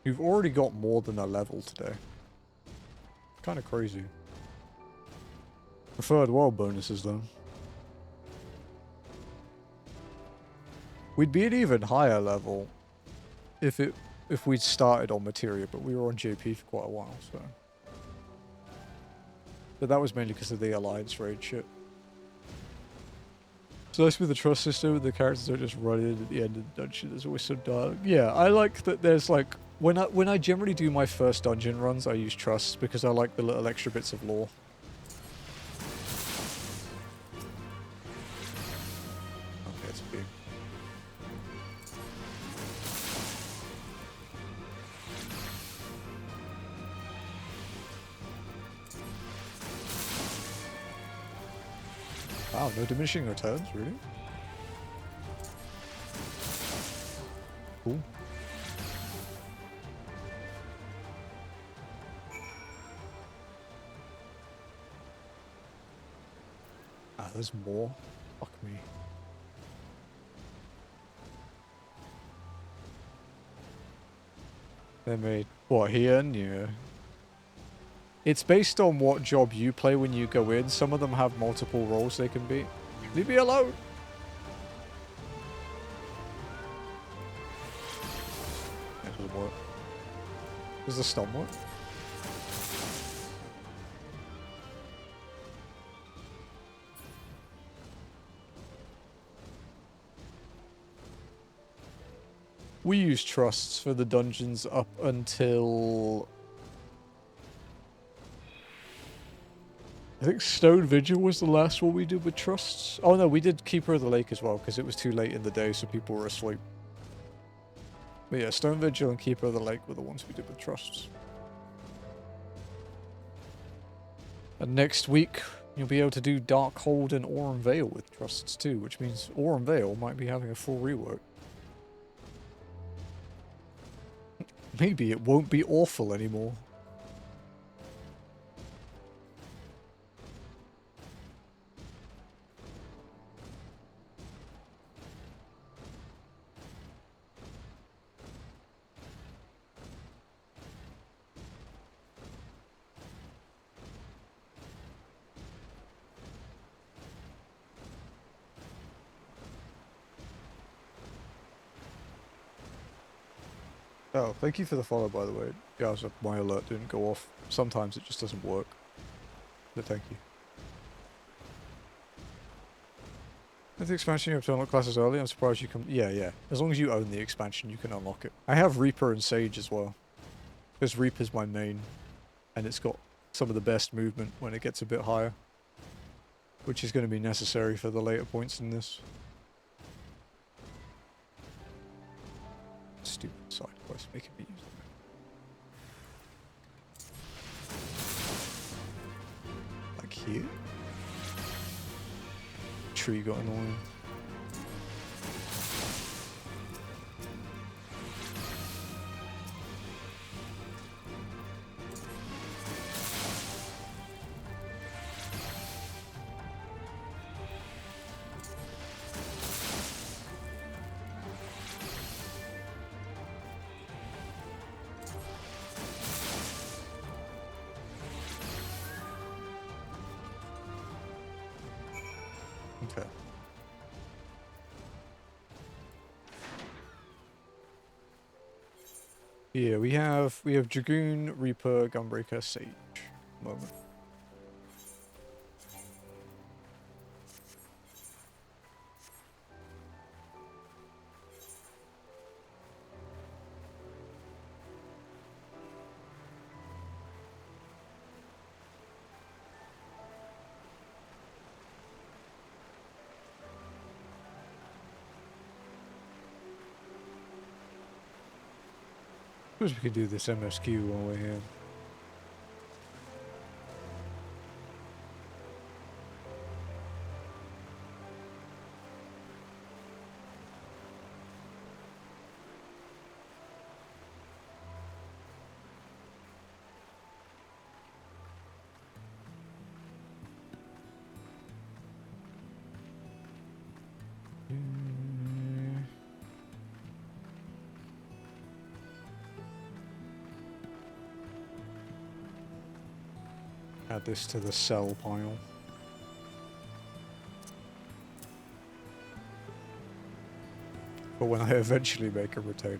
You've already got more than a level today. Kind of crazy. Preferred world bonuses though. We'd be an even higher level if we'd started on Materia, but we were on JP for quite a while, so. But that was mainly because of the Alliance raid shit. So nice with the Trust system, the characters are just running at the end of the dungeon. There's always some dialogue. Yeah, I like that there's like, when I generally do my first dungeon runs, I use Trust because I like the little extra bits of lore. Okay, it's big. Wow, no diminishing returns, really? Cool. Ah, there's more. Fuck me. They made what here? Yeah. It's based on what job you play when you go in. Some of them have multiple roles they can be. Leave me alone! That doesn't work. Does the stun work? We use Trusts for the dungeons up until... I think Stone Vigil was the last one we did with Trusts. Oh no, we did Keeper of the Lake as well, because it was too late in the day, so people were asleep. But yeah, Stone Vigil and Keeper of the Lake were the ones we did with Trusts. And next week, you'll be able to do Darkhold and Aurum Vale with Trusts too, which means Aurum Vale might be having a full rework. Maybe it won't be awful anymore. Oh, thank you for the follow, by the way. Yeah, my alert didn't go off. Sometimes it just doesn't work. But thank you. With the expansion, you have to unlock classes early. I'm surprised you can... Yeah. As long as you own the expansion, you can unlock it. I have Reaper and Sage as well. Because Reaper's my main. And it's got some of the best movement when it gets a bit higher. Which is going to be necessary for the later points in this. Stupid side quest making me use them. Like here? Tree got annoying. Okay. Yeah, we have Dragoon, Reaper, Gunbreaker, Sage. Moment. Suppose we could do this MSQ while we're here. Add this to the sell pile. For when I eventually make a retainer.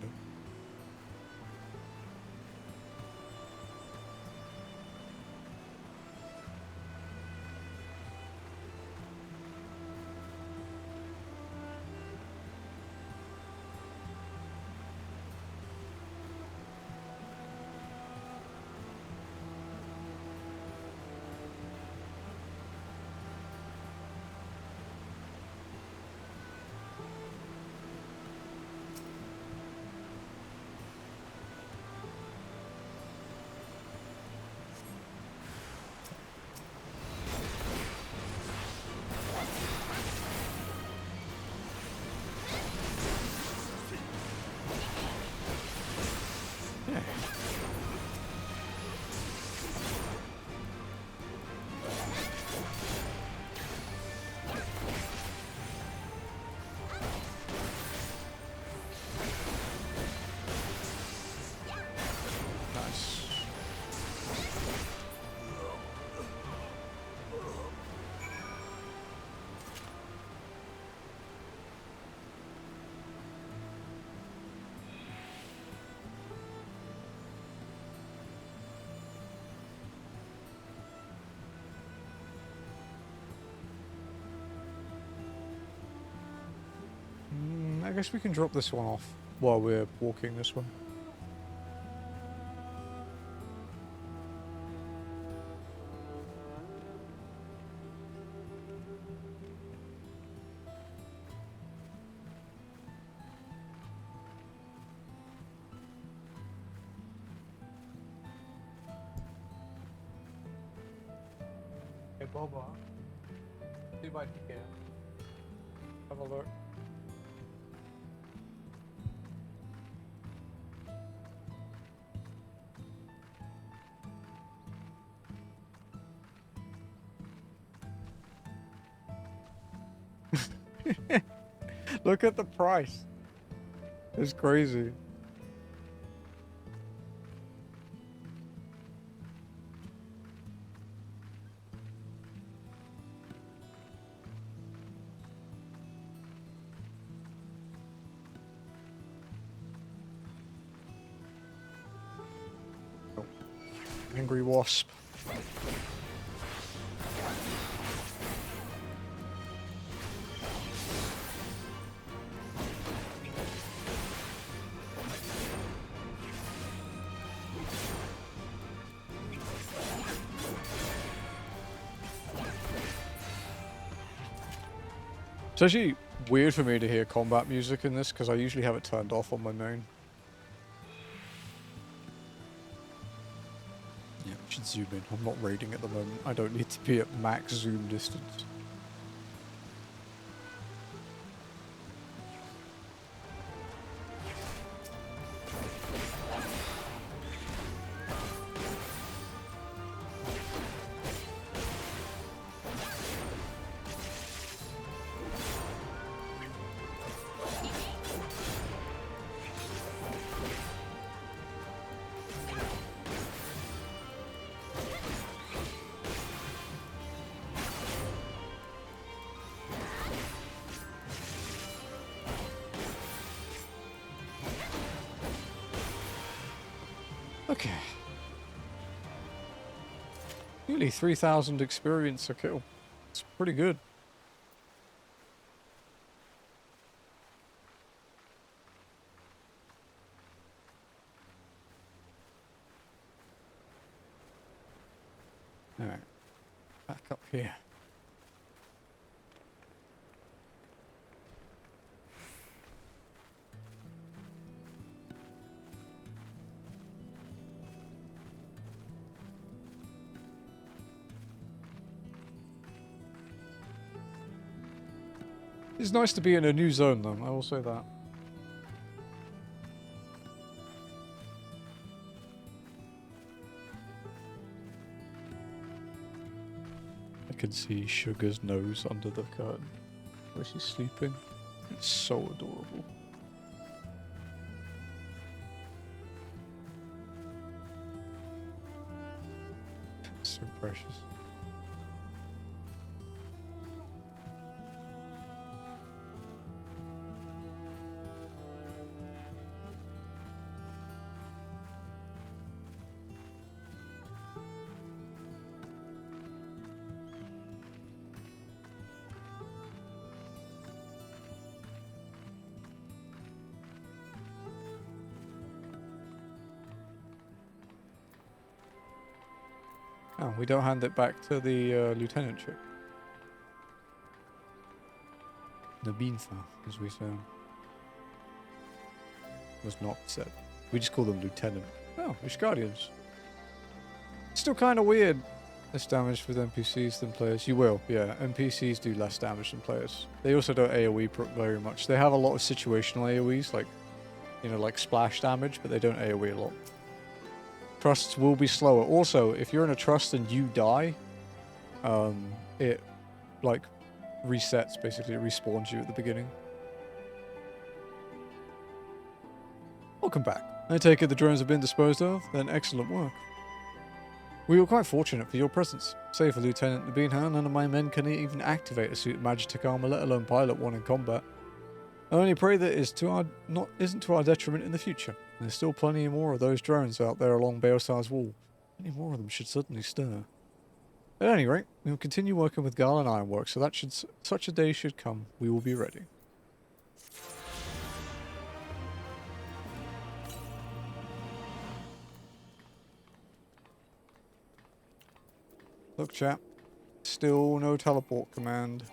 I guess we can drop this one off while we're walking this way. Hey Boba, see my ticket. Have a look. Look at the price. It's crazy. Oh. Angry wasp. It's actually weird for me to hear combat music in this because I usually have it turned off on my main. Yeah, we should zoom in. I'm not raiding at the moment. I don't need to be at max zoom distance. Okay. Nearly 3,000 experience a kill. It's pretty good. Alright. Back up here. It's nice to be in a new zone, though. I will say that. I can see Sugar's nose under the curtain where she's sleeping. It's so adorable. So precious. Oh, we don't hand it back to the lieutenant chick. The Beantha, as we said. Was not said. We just call them lieutenant. Oh, Wish Guardians. Still kind of weird. Less damage with NPCs than players. You will, yeah. NPCs do less damage than players. They also don't AoE very much. They have a lot of situational AoEs, like, you know, like splash damage, but they don't AoE a lot. Trusts will be slower. Also, if you're in a trust and you die, it, like, resets, basically. It respawns you at the beginning. Welcome back. I take it the drones have been disposed of? Then excellent work. We were quite fortunate for your presence. Save for Lieutenant Nabinhan, none of my men can even activate a suit of Magitek armor, let alone pilot one in combat. I only pray that it isn't to our detriment in the future. There's still plenty more of those drones out there along Baelsar's wall. Many more of them should certainly stir. At any rate, we will continue working with Garl and Ironwork, so that such a day should come, we will be ready. Look, chap. Still no teleport command.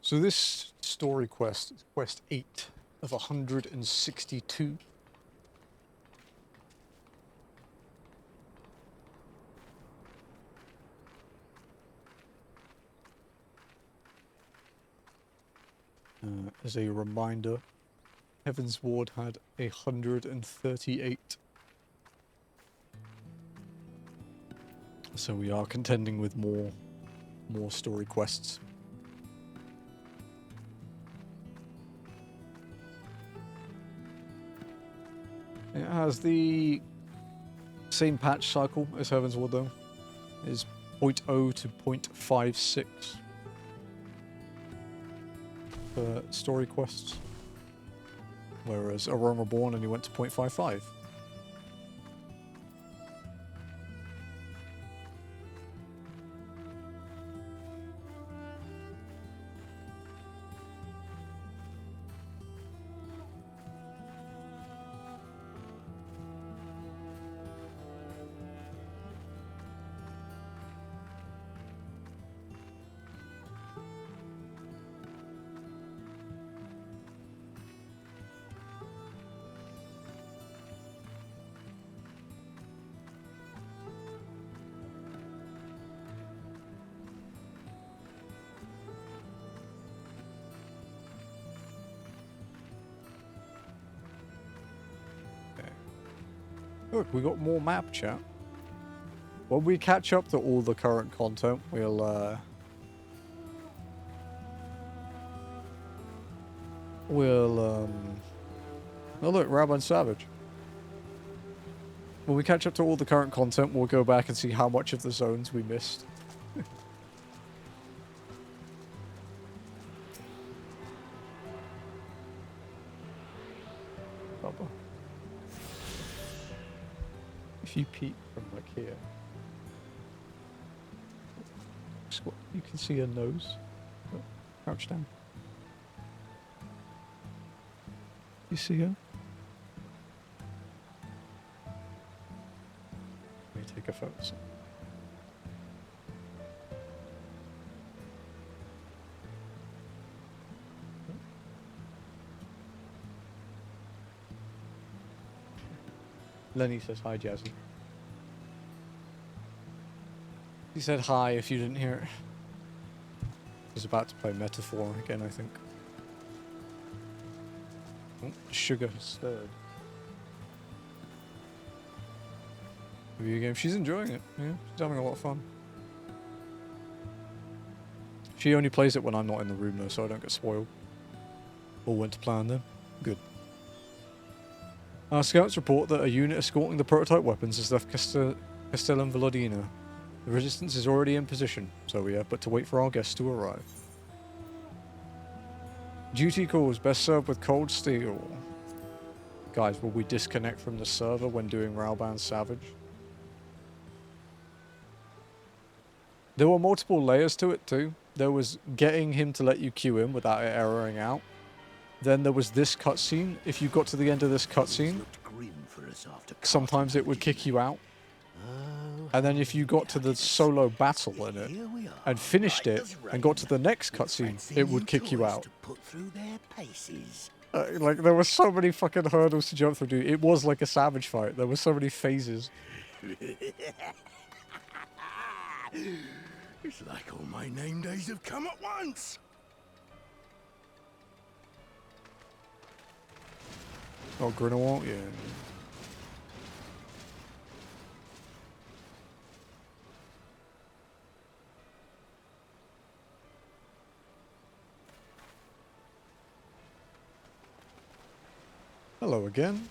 So this story quest is quest 8 of 162. As a reminder, Heaven's Ward had 138. So we are contending with more story quests. It has the same patch cycle as Heaven's Ward though. It is 0.0 to 0.56 for story quests. Whereas A Realm Reborn only went to 0.55. Look, we got more map chat. When we catch up to all the current content, we'll oh look, Rabban Savage. When we catch up to all the current content, we'll go back and see how much of the zones we missed. armor. If you peek from like here, you can see her nose. Oh, crouch down. You see her? Let me take a photo. Lenny says hi, Jazzy. He said hi if you didn't hear it. He's about to play Metaphor again, I think. Oh, sugar has stirred. Review game. She's enjoying it. Yeah, she's having a lot of fun. She only plays it when I'm not in the room though, so I don't get spoiled. All went to plan then. Good. Our scouts report that a unit escorting the prototype weapons has left Castellum Volodina. The resistance is already in position, so we have but to wait for our guests to arrive. Duty calls best served with cold steel. Guys, will we disconnect from the server when doing Rauban Savage? There were multiple layers to it too. There was getting him to let you queue in without it erroring out. Then there was this cutscene. If you got to the end of this cutscene, sometimes it would kick you out. And then if you got to the solo battle in it and finished it and got to the next cutscene, it would kick you out. Like, there were so many fucking hurdles to jump through, dude. It was like a Savage fight. There were so many phases. It's like all my name days have come at once. Oh, Grindelwald, yeah. Hello again.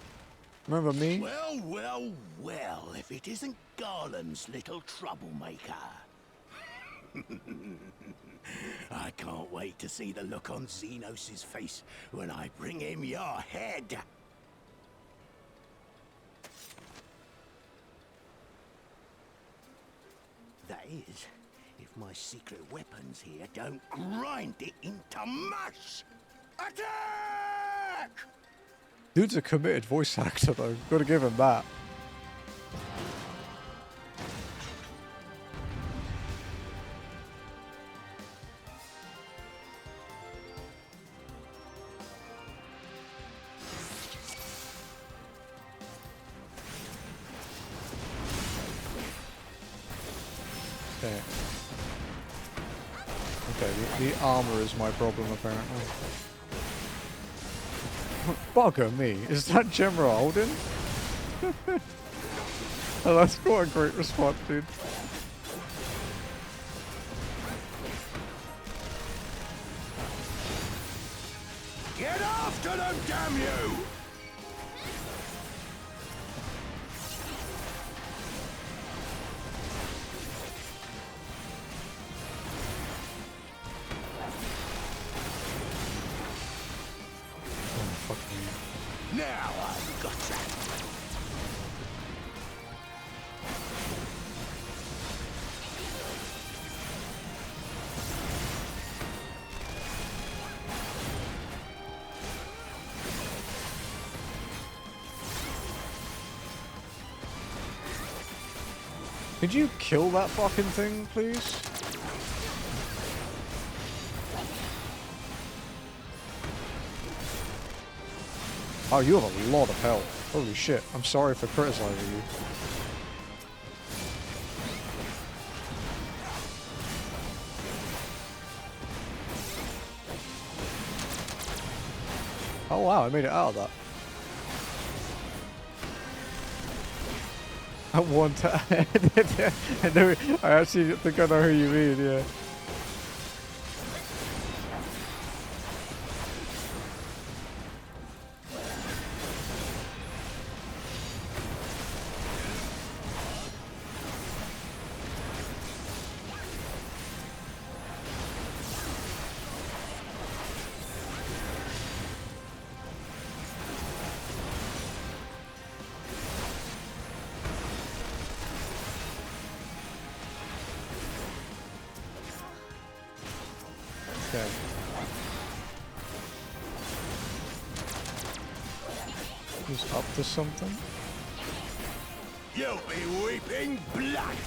Remember me? Well, well, well, if it isn't Garland's little troublemaker. I can't wait to see the look on Xenos' face when I bring him your head. That is, if my secret weapons here don't grind it into mush. Attack! Dude's a committed voice actor though. Gotta give him that. Okay. Okay, the armor is my problem apparently. Bugger me, is that Gemra Alden? Oh, that's quite a great response, dude. Get after them, damn you! Now I've gotcha. Could you kill that fucking thing, please? Oh, you have a lot of health. Holy shit. I'm sorry for criticizing you. Oh wow, I made it out of that. At one time. I actually think I know who you mean, yeah. He's up to something. You'll be weeping blood.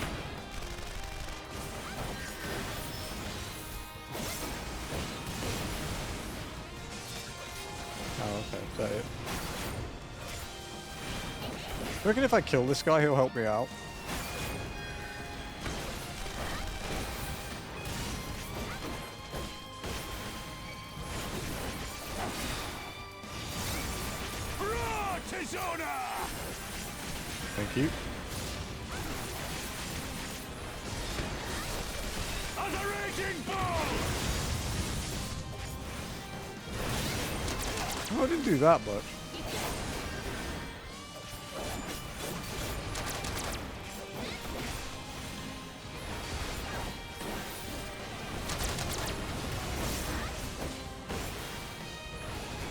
Oh, okay. Is that it? I reckon if I kill this guy, he'll help me out. Thank you. Oh, I didn't do that much.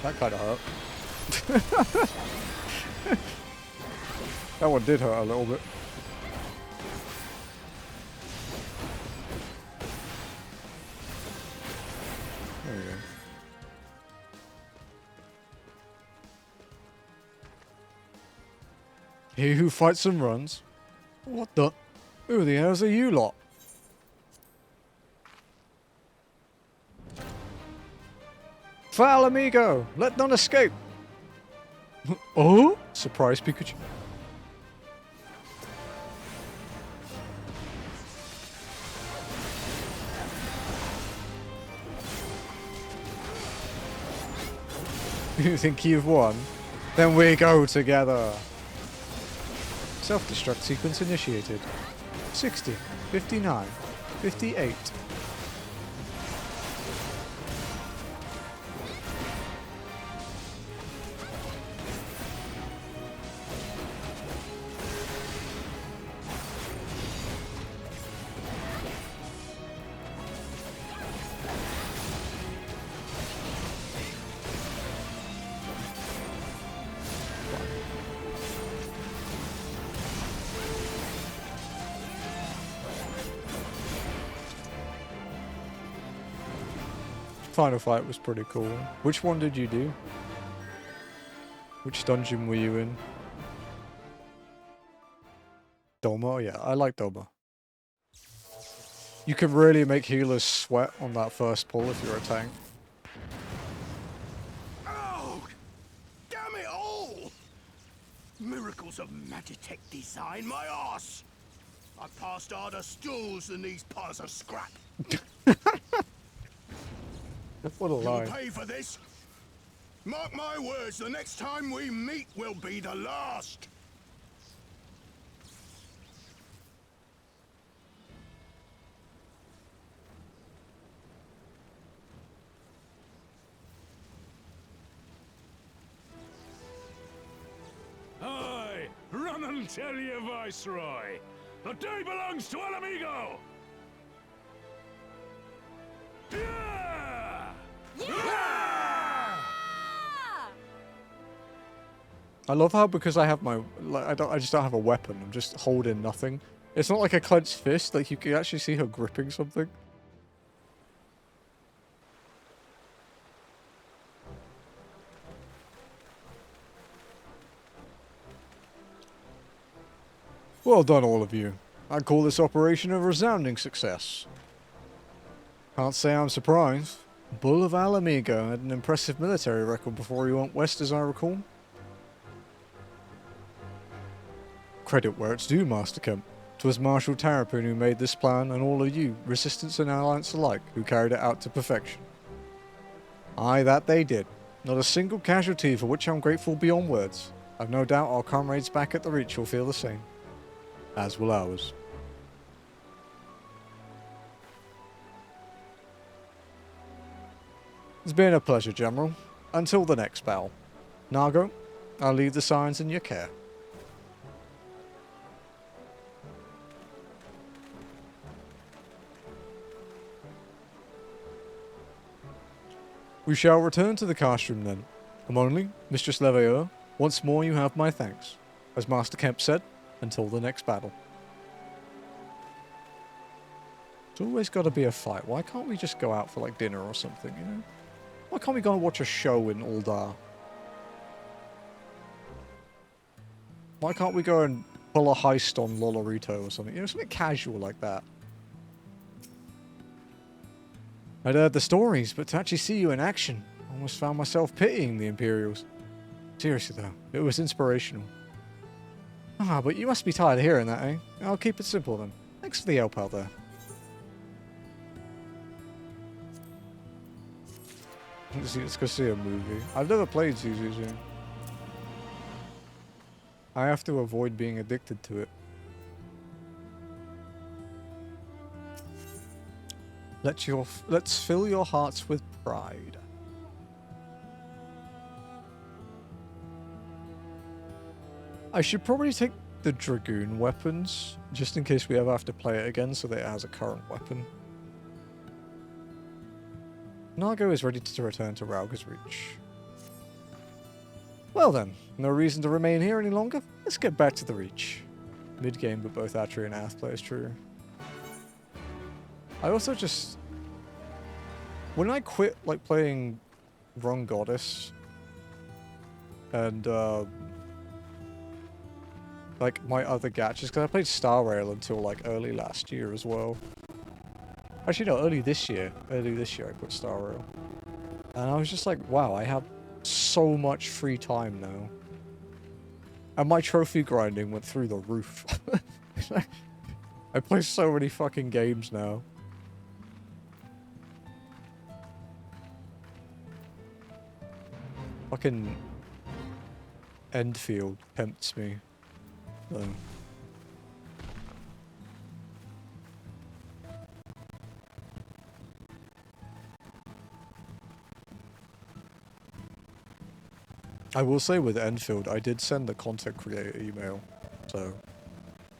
That kind of hurt. That one did hurt a little bit. There we go. He who fights and runs. What the? Who the hell's are you lot? Foul amigo! Let none escape! Oh? Surprise Pikachu. You think you've won? Then we go together! Self-destruct sequence initiated. 60, 59, 58. Final fight was pretty cool. Which one did you do? Which dungeon were you in? Doma? Yeah, I like Doma. You can really make healers sweat on that first pull if you're a tank. Oh! Damn it all! Miracles of Magitech design, my arse! I passed harder stools than these piles of scrap. What a lie. You'll pay for this. Mark my words, the next time we meet will be the last. Aye, run and tell your viceroy. The day belongs to El Amigo. Yeah! Yeah! I love how because I have my I just don't have a weapon. I'm just holding nothing. It's not like a clenched fist. Like you can actually see her gripping something. Well done, all of you. I call this operation a resounding success. Can't say I'm surprised. Bull of Alamigo had an impressive military record before he went west, as I recall. Credit where it's due, Master Kemp. 'Twas Marshal Terrapin who made this plan, and all of you, Resistance and Alliance alike, who carried it out to perfection. Aye, that they did. Not a single casualty, for which I'm grateful beyond words. I've no doubt our comrades back at the Reach will feel the same. As will ours. It's been a pleasure, General. Until the next battle. Nargo, I'll leave the signs in your care. We shall return to the cast room then. Amonly, Mistress Leveilleur, once more you have my thanks. As Master Kemp said, until the next battle. It's always got to be a fight. Why can't we just go out for like dinner or something, you know? Why can't we go and watch a show in Uldar? Why can't we go and pull a heist on Lolorito or something? You know, something casual like that. I'd heard the stories, but to actually see you in action, I almost found myself pitying the Imperials. Seriously though, it was inspirational. Ah, but you must be tired of hearing that, eh? I'll keep it simple then. Thanks for the help out there. Let's go see a movie. I've never played ZZZ. I have to avoid being addicted to it. Let's fill your hearts with pride. I should probably take the Dragoon weapons, just in case we ever have to play it again so that it has a current weapon. Nargo is ready to return to Rauga's Reach. Well then, no reason to remain here any longer. Let's get back to the Reach. Mid-game, but both Atri and Ath play is true. I also just... When I quit, like, playing Wrong Goddess, and, like, my other gaches, because I played Star Rail until, like, early last year as well. Actually, no, early this year. Early this year I quit Star Rail. And I was just like, wow, I have so much free time now. And my trophy grinding went through the roof. I play so many fucking games now. Fucking Endfield tempts me. So. I will say with Enfield, I did send the content creator email, so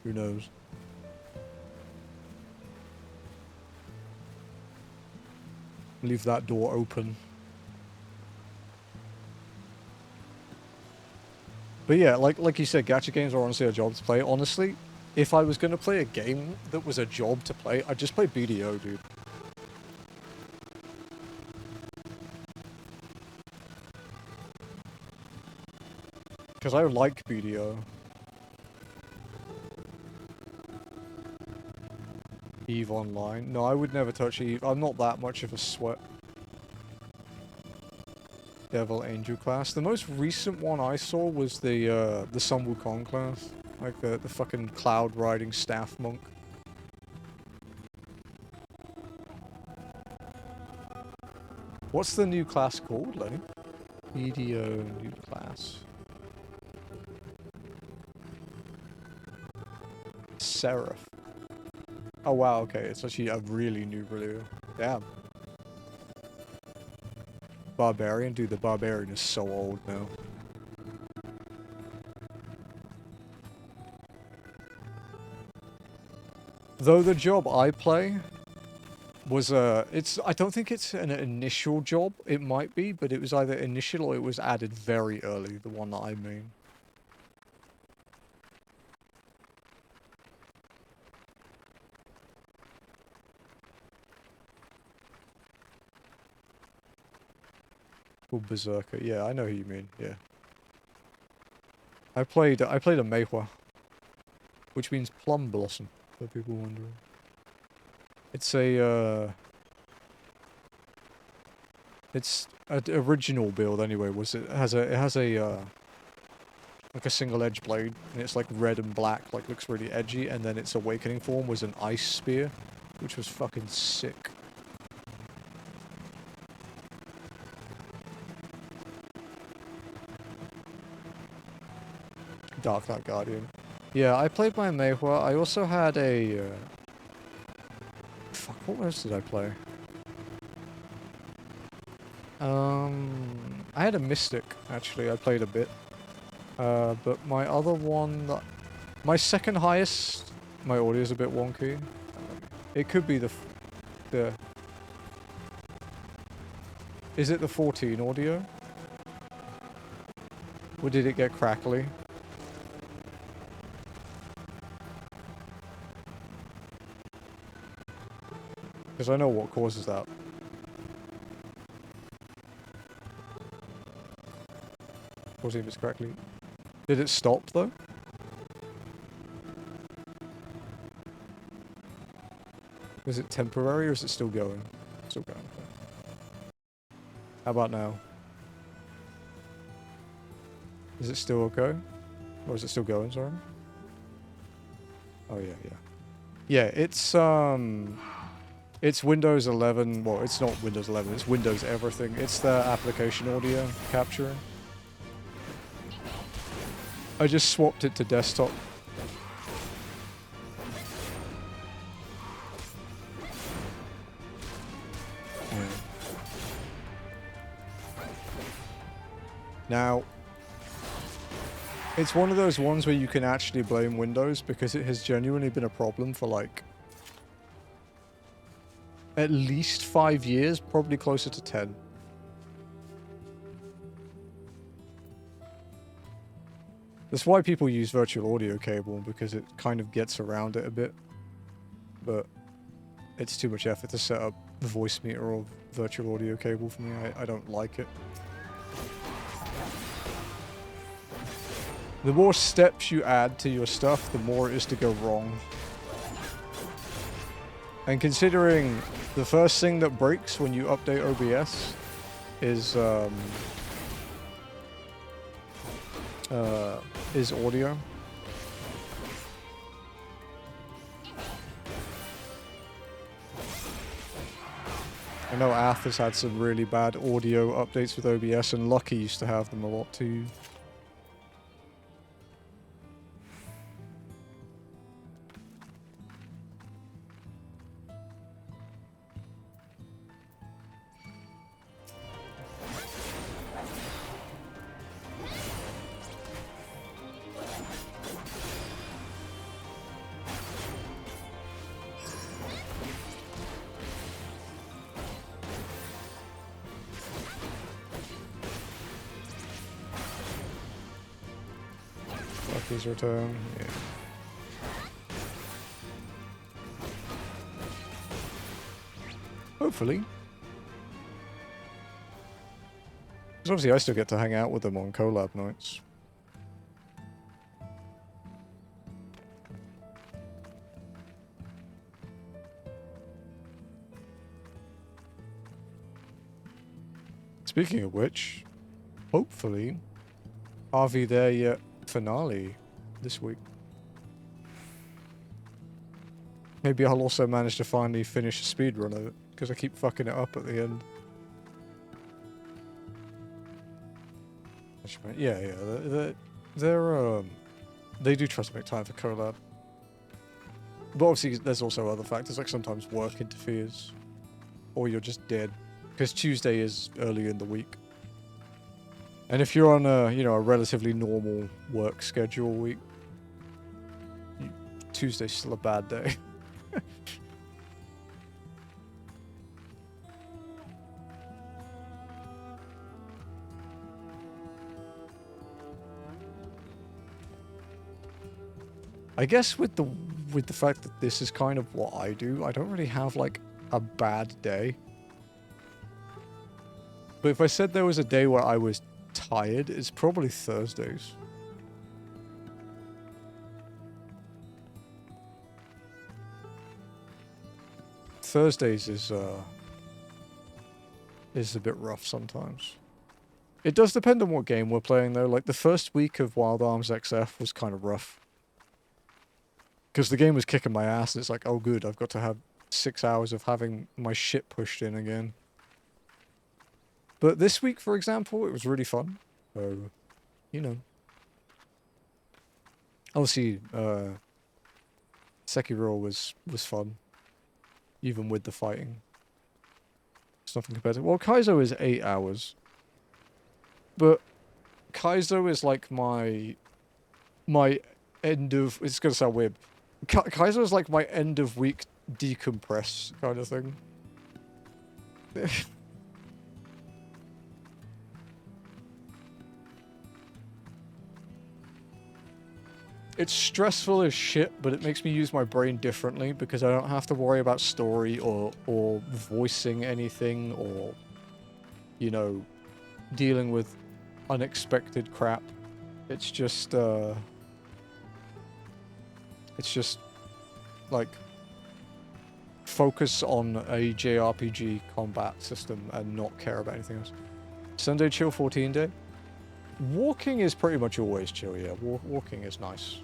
who knows. Leave that door open. But yeah, like you said, gacha games are honestly a job to play. Honestly, if I was going to play a game that was a job to play, I'd just play BDO, dude. Because I like BDO. EVE Online. No, I would never touch EVE. I'm not that much of a sweat. Devil Angel class. The most recent one I saw was the Sun Wukong class. Like the fucking cloud riding staff monk. What's the new class called, Lenny? BDO new class. Seraph. Oh wow, okay, it's actually a really new review. Damn. Barbarian? Dude, the Barbarian is so old now. Though the job I play was I don't think it's an initial job. It might be, but it was either initial or it was added very early, the one that I mean. Berserker. Yeah, I know who you mean. Yeah. I played a Meihua, which means plum blossom, for people wondering. It's a it's an original build anyway. It has a like a single edge blade, and it's like red and black, like looks really edgy, and then its awakening form was an ice spear, which was fucking sick. Dark Knight Guardian. Yeah, I played my Meihua. I also had a... Fuck, what else did I play? I had a Mystic, actually. I played a bit. But my other one... My second highest... My audio's a bit wonky. It could be the... Is it the 14 audio? Or did it get crackly? Because I know what causes that. We'll see if it's correctly. Did it stop though? Was it temporary or is it still going? Still going. Okay. How about now? Is it still okay? Or is it still going, sorry? Oh yeah, yeah. Yeah, it's Windows 11, well, it's not Windows 11, it's Windows everything. It's the application audio capture. I just swapped it to desktop. Yeah. Now, it's one of those ones where you can actually blame Windows because it has genuinely been a problem for like at least 5 years, probably closer to 10. That's why people use virtual audio cable, because it kind of gets around it a bit. But it's too much effort to set up the voice meter or virtual audio cable for me. I don't like it. The more steps you add to your stuff, the more it is to go wrong. And considering the first thing that breaks when you update OBS is audio. I know Ath has had some really bad audio updates with OBS, and Lucky used to have them a lot too. Lucky's return, yeah. Hopefully. Because obviously I still get to hang out with them on collab nights. Speaking of which, hopefully, are we there yet finale this week? Maybe I'll also manage to finally finish a speedrun of it, because I keep fucking it up at the end. Yeah, yeah, they do try to make time for collab. But obviously there's also other factors, like sometimes work interferes, or you're just dead, because Tuesday is early in the week. And if you're on a, you know, a relatively normal work schedule week, Tuesday's still a bad day. I guess with the fact that this is kind of what I do, I don't really have like a bad day. But if I said there was a day where I was tired, it's probably Thursdays. Thursdays is a bit rough sometimes. It does depend on what game we're playing though. Like the first week of Wild Arms XF was kind of rough. Because the game was kicking my ass and it's like, oh good, I've got to have 6 hours of having my shit pushed in again. But this week, for example, it was really fun. So, you know. Obviously, Sekiro was fun. Even with the fighting. It's nothing compared to... Well, Kaizo is 8 hours. But Kaizo is like my end of... It's going to sound weird. Kaizo is like my end of week decompress kind of thing. It's stressful as shit, but it makes me use my brain differently because I don't have to worry about story or voicing anything or, you know, dealing with unexpected crap. It's just like focus on a JRPG combat system and not care about anything else. Sunday chill 14 day. Walking is pretty much always chill, yeah. Walking is nice.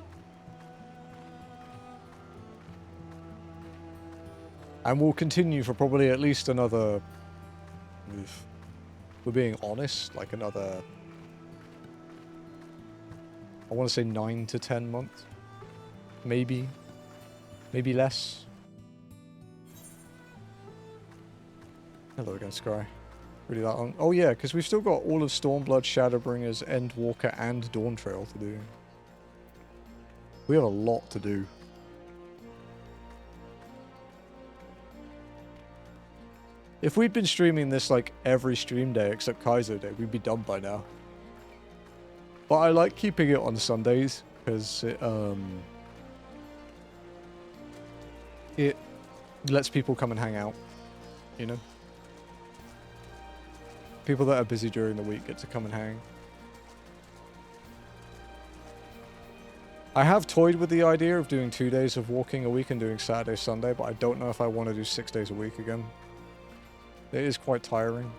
And we'll continue for probably at least another... If we're being honest, like another... I want to say 9 to 10 months. Maybe. Maybe less. Hello again, Scry. Really that long? Oh yeah, because we've still got all of Stormblood, Shadowbringers, Endwalker, and Dawn Trail to do. We have a lot to do. If we'd been streaming this like every stream day except Kaizo Day, we'd be done by now. But I like keeping it on Sundays because it lets people come and hang out, you know? People that are busy during the week get to come and hang. I have toyed with the idea of doing 2 days of walking a week and doing Saturday, Sunday, but I don't know if I want to do 6 days a week again. It is quite tiring.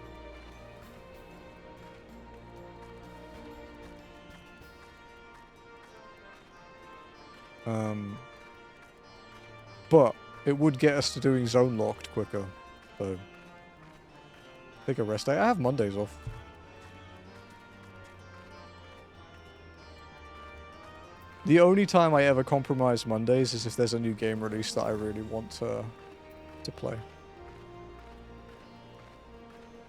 But it would get us to doing zone locked quicker. So take a rest day. I have Mondays off. The only time I ever compromise Mondays is if there's a new game release that I really want to play.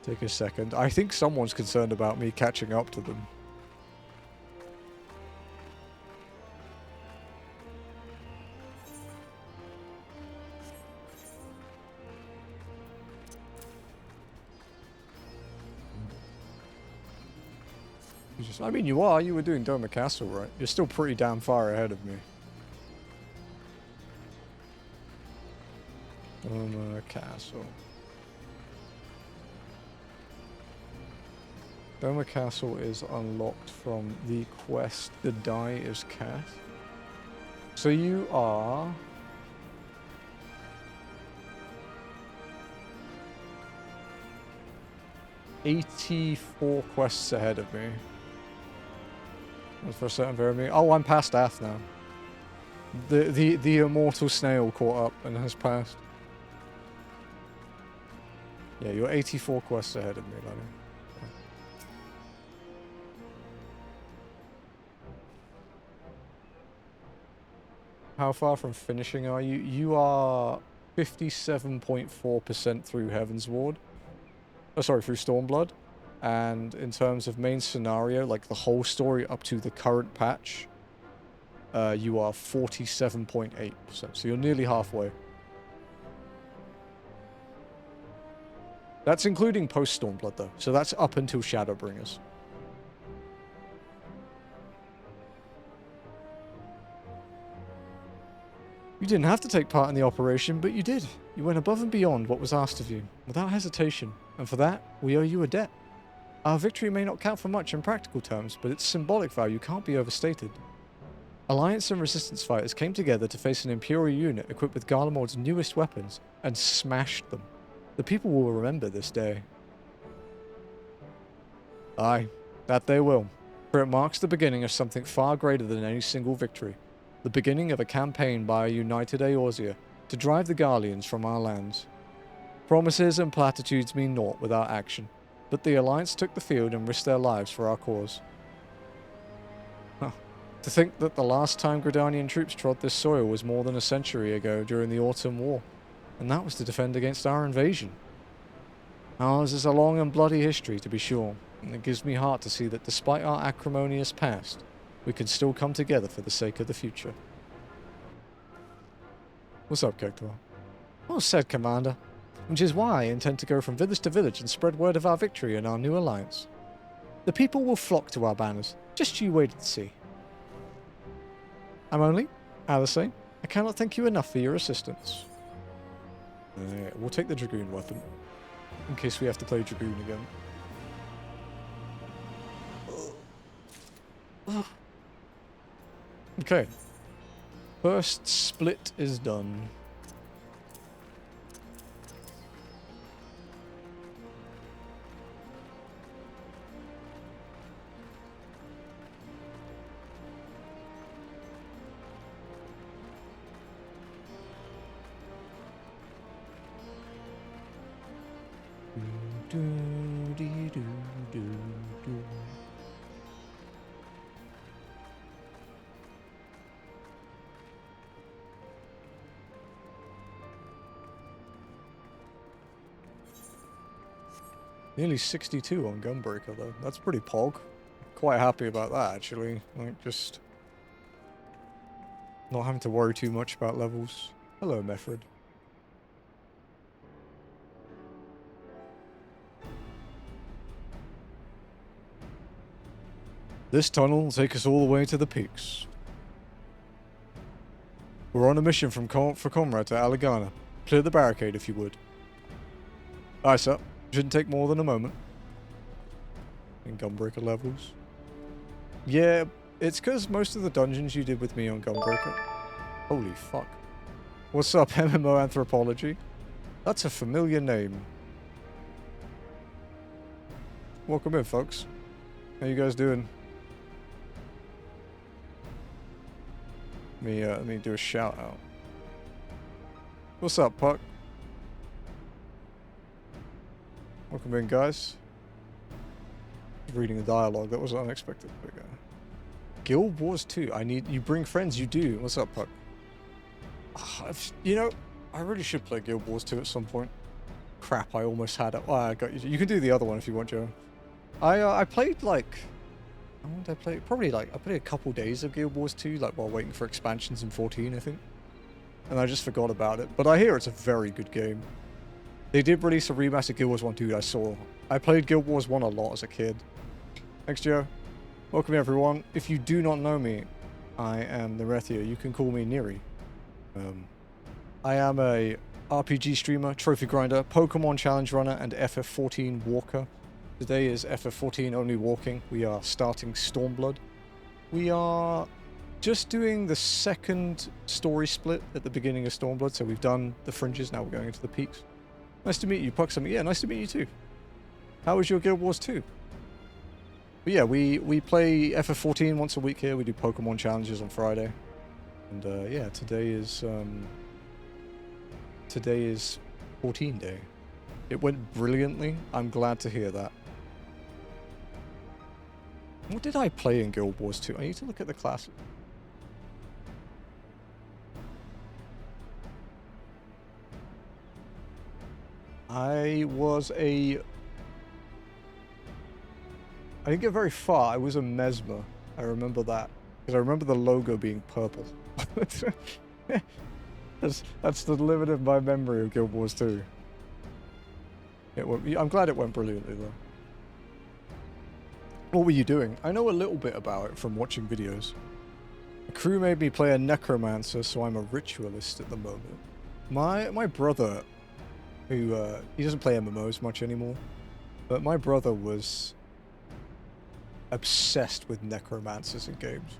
Take a second. I think someone's concerned about me catching up to them. I mean, you are. You were doing Doma Castle, right? You're still pretty damn far ahead of me. Doma Castle. Doma Castle is unlocked from the quest The Die is Cast. So you are... ...84 quests ahead of me. For a certain variable. Oh, I'm past Ath now. The immortal snail caught up and has passed. Yeah, you're 84 quests ahead of me, Lenny. How far from finishing are you? You are 57.4% through Heaven's Ward. Oh, sorry, through Stormblood. And in terms of main scenario, like the whole story up to the current patch, you are 47.8%. So you're nearly halfway. That's including post-Stormblood, though. So that's up until Shadowbringers. You didn't have to take part in the operation, but you did. You went above and beyond what was asked of you, without hesitation. And for that, we owe you a debt. Our victory may not count for much in practical terms, but its symbolic value can't be overstated. Alliance and Resistance fighters came together to face an Imperial unit equipped with Garlemald's newest weapons, and smashed them. The people will remember this day. Aye, that they will, for it marks the beginning of something far greater than any single victory. The beginning of a campaign by a united Eorzea to drive the Garleans from our lands. Promises and platitudes mean naught without action. But the Alliance took the field and risked their lives for our cause. Huh. To think that the last time Gridanian troops trod this soil was more than a century ago during the Autumn War, and that was to defend against our invasion. Ours is a long and bloody history, to be sure, and it gives me heart to see that despite our acrimonious past, we can still come together for the sake of the future. What's up, Kektor? Well said, Commander. Which is why I intend to go from village to village and spread word of our victory and our new alliance. The people will flock to our banners. Just you wait and see. I'm only, Alice, I cannot thank you enough for your assistance. We'll take the Dragoon weapon, in case we have to play Dragoon again. Okay. First split is done. Nearly 62 on Gunbreaker though. That's pretty pog. Quite happy about that actually. Like just not having to worry too much about levels. Hello, Method. This tunnel will take us all the way to the peaks. We're on a mission from for Comrade to Alagana. Clear the barricade if you would. Aye, sir. Shouldn't take more than a moment. In Gunbreaker levels. Yeah, it's because most of the dungeons you did with me on Gunbreaker. Holy fuck. What's up, MMO Anthropology? That's a familiar name. Welcome in, folks. How you guys doing? Let me do a shout out. What's up, Puck? Welcome in, guys. Reading the dialogue, that was unexpected. Guild Wars 2. You bring friends, you do. What's up, Puck? You know, I really should play Guild Wars 2 at some point. Crap, I almost had it. Oh, I got you. You can do the other one if you want, Joe. I played like... How long did I play? Probably like, I played a couple days of Guild Wars 2, like while waiting for expansions in 14, I think. And I just forgot about it. But I hear it's a very good game. They did release a remastered Guild Wars 1 2 I saw. I played Guild Wars 1 a lot as a kid. Thanks, Joe. Welcome, everyone. If you do not know me, I am Nirethia. You can call me Niri. I am a RPG streamer, trophy grinder, Pokemon challenge runner, and FF14 walker. Today is FF14 only walking. We are starting Stormblood. We are just doing the second story split at the beginning of Stormblood. So we've done the Fringes, now we're going into the peaks. Nice to meet you, Puxum. Yeah, nice to meet you too. How was your Guild Wars 2? But yeah, we play FF14 once a week here. We do Pokemon challenges on Friday. And yeah, today is 14 day. It went brilliantly. I'm glad to hear that. What did I play in Guild Wars 2? I need to look at the classes. I didn't get very far. I was a Mesmer. I remember that. Because I remember the logo being purple. That's the limit of my memory of Guild Wars 2. I'm glad it went brilliantly, though. What were you doing? I know a little bit about it from watching videos. The crew made me play a necromancer, so I'm a ritualist at the moment. My brother, who, he doesn't play MMOs much anymore, but my brother was obsessed with necromancers in games.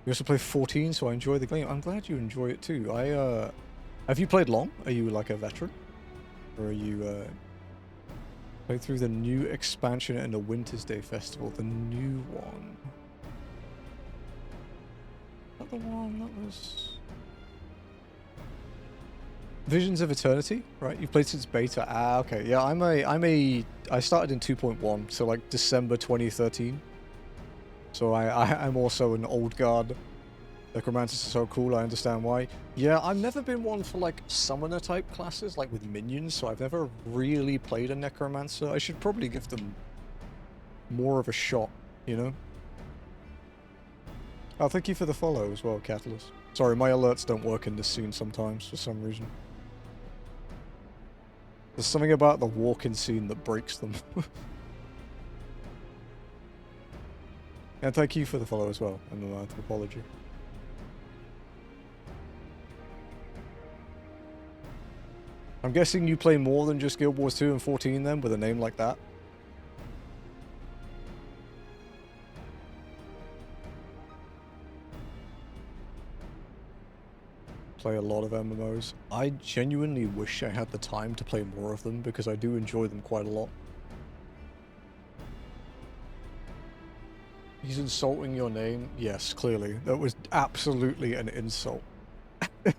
We also play 14, so I enjoy the game. I'm glad you enjoy it too. Have you played long? Are you like a veteran? Or are you, played through the new expansion and the Winter's Day Festival, the new one? Is that the one that was... Visions of Eternity, right? You've played since beta. Ah, okay. Yeah, I started in 2.1, so like December 2013. So I'm also an old guard. Necromancers are so cool, I understand why. Yeah, I've never been one for like summoner type classes, like with minions, so I've never really played a necromancer. I should probably give them more of a shot, you know? Oh, thank you for the follow as well, Catalyst. Sorry, my alerts don't work in this scene sometimes for some reason. There's something about the walk-in scene that breaks them. And thank you for the follow as well, and the anthropology. I'm guessing you play more than just Guild Wars 2 and 14 then, with a name like that? Play a lot of MMOs. I genuinely wish I had the time to play more of them, because I do enjoy them quite a lot. He's insulting your name? Yes, clearly. That was absolutely an insult.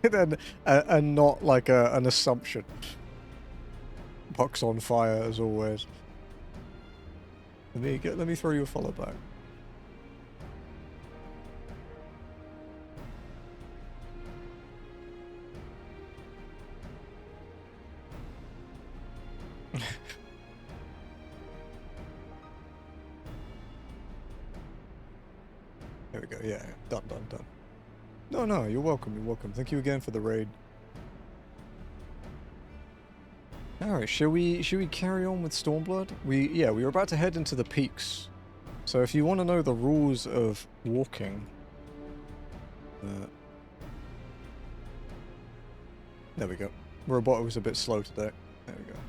And not like an assumption. puck's on fire as always. Let me throw you a follow back. There we go. Yeah, done. No, you're welcome. You're welcome. Thank you again for the raid. All right, should we carry on with Stormblood? We were about to head into the peaks. So if you want to know the rules of walking, there we go. Robot was a bit slow today. There we go.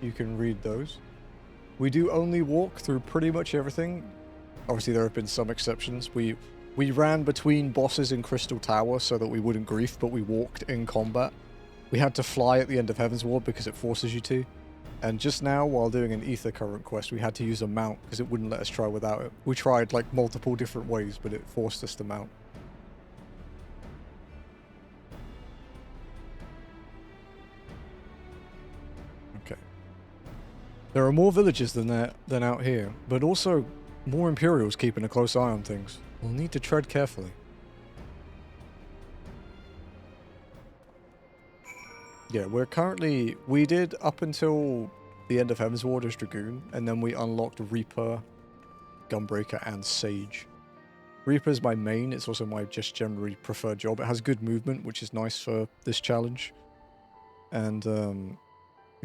You can read those. We do only walk through pretty much everything. Obviously, there have been some exceptions. We ran between bosses in Crystal Tower so that we wouldn't grief, but we walked in combat. We had to fly at the end of Heaven's Ward because it forces you to. And just now, while doing an Aether current quest, we had to use a mount because it wouldn't let us try without it. We tried like multiple different ways, but it forced us to mount. Okay. There are more villages than out here, but also more Imperials keeping a close eye on things. We'll need to tread carefully. Yeah, we did up until the end of Heaven's Ward as Dragoon, and then we unlocked Reaper, Gunbreaker, and Sage. Reaper's my main, it's also my just generally preferred job. It has good movement, which is nice for this challenge. And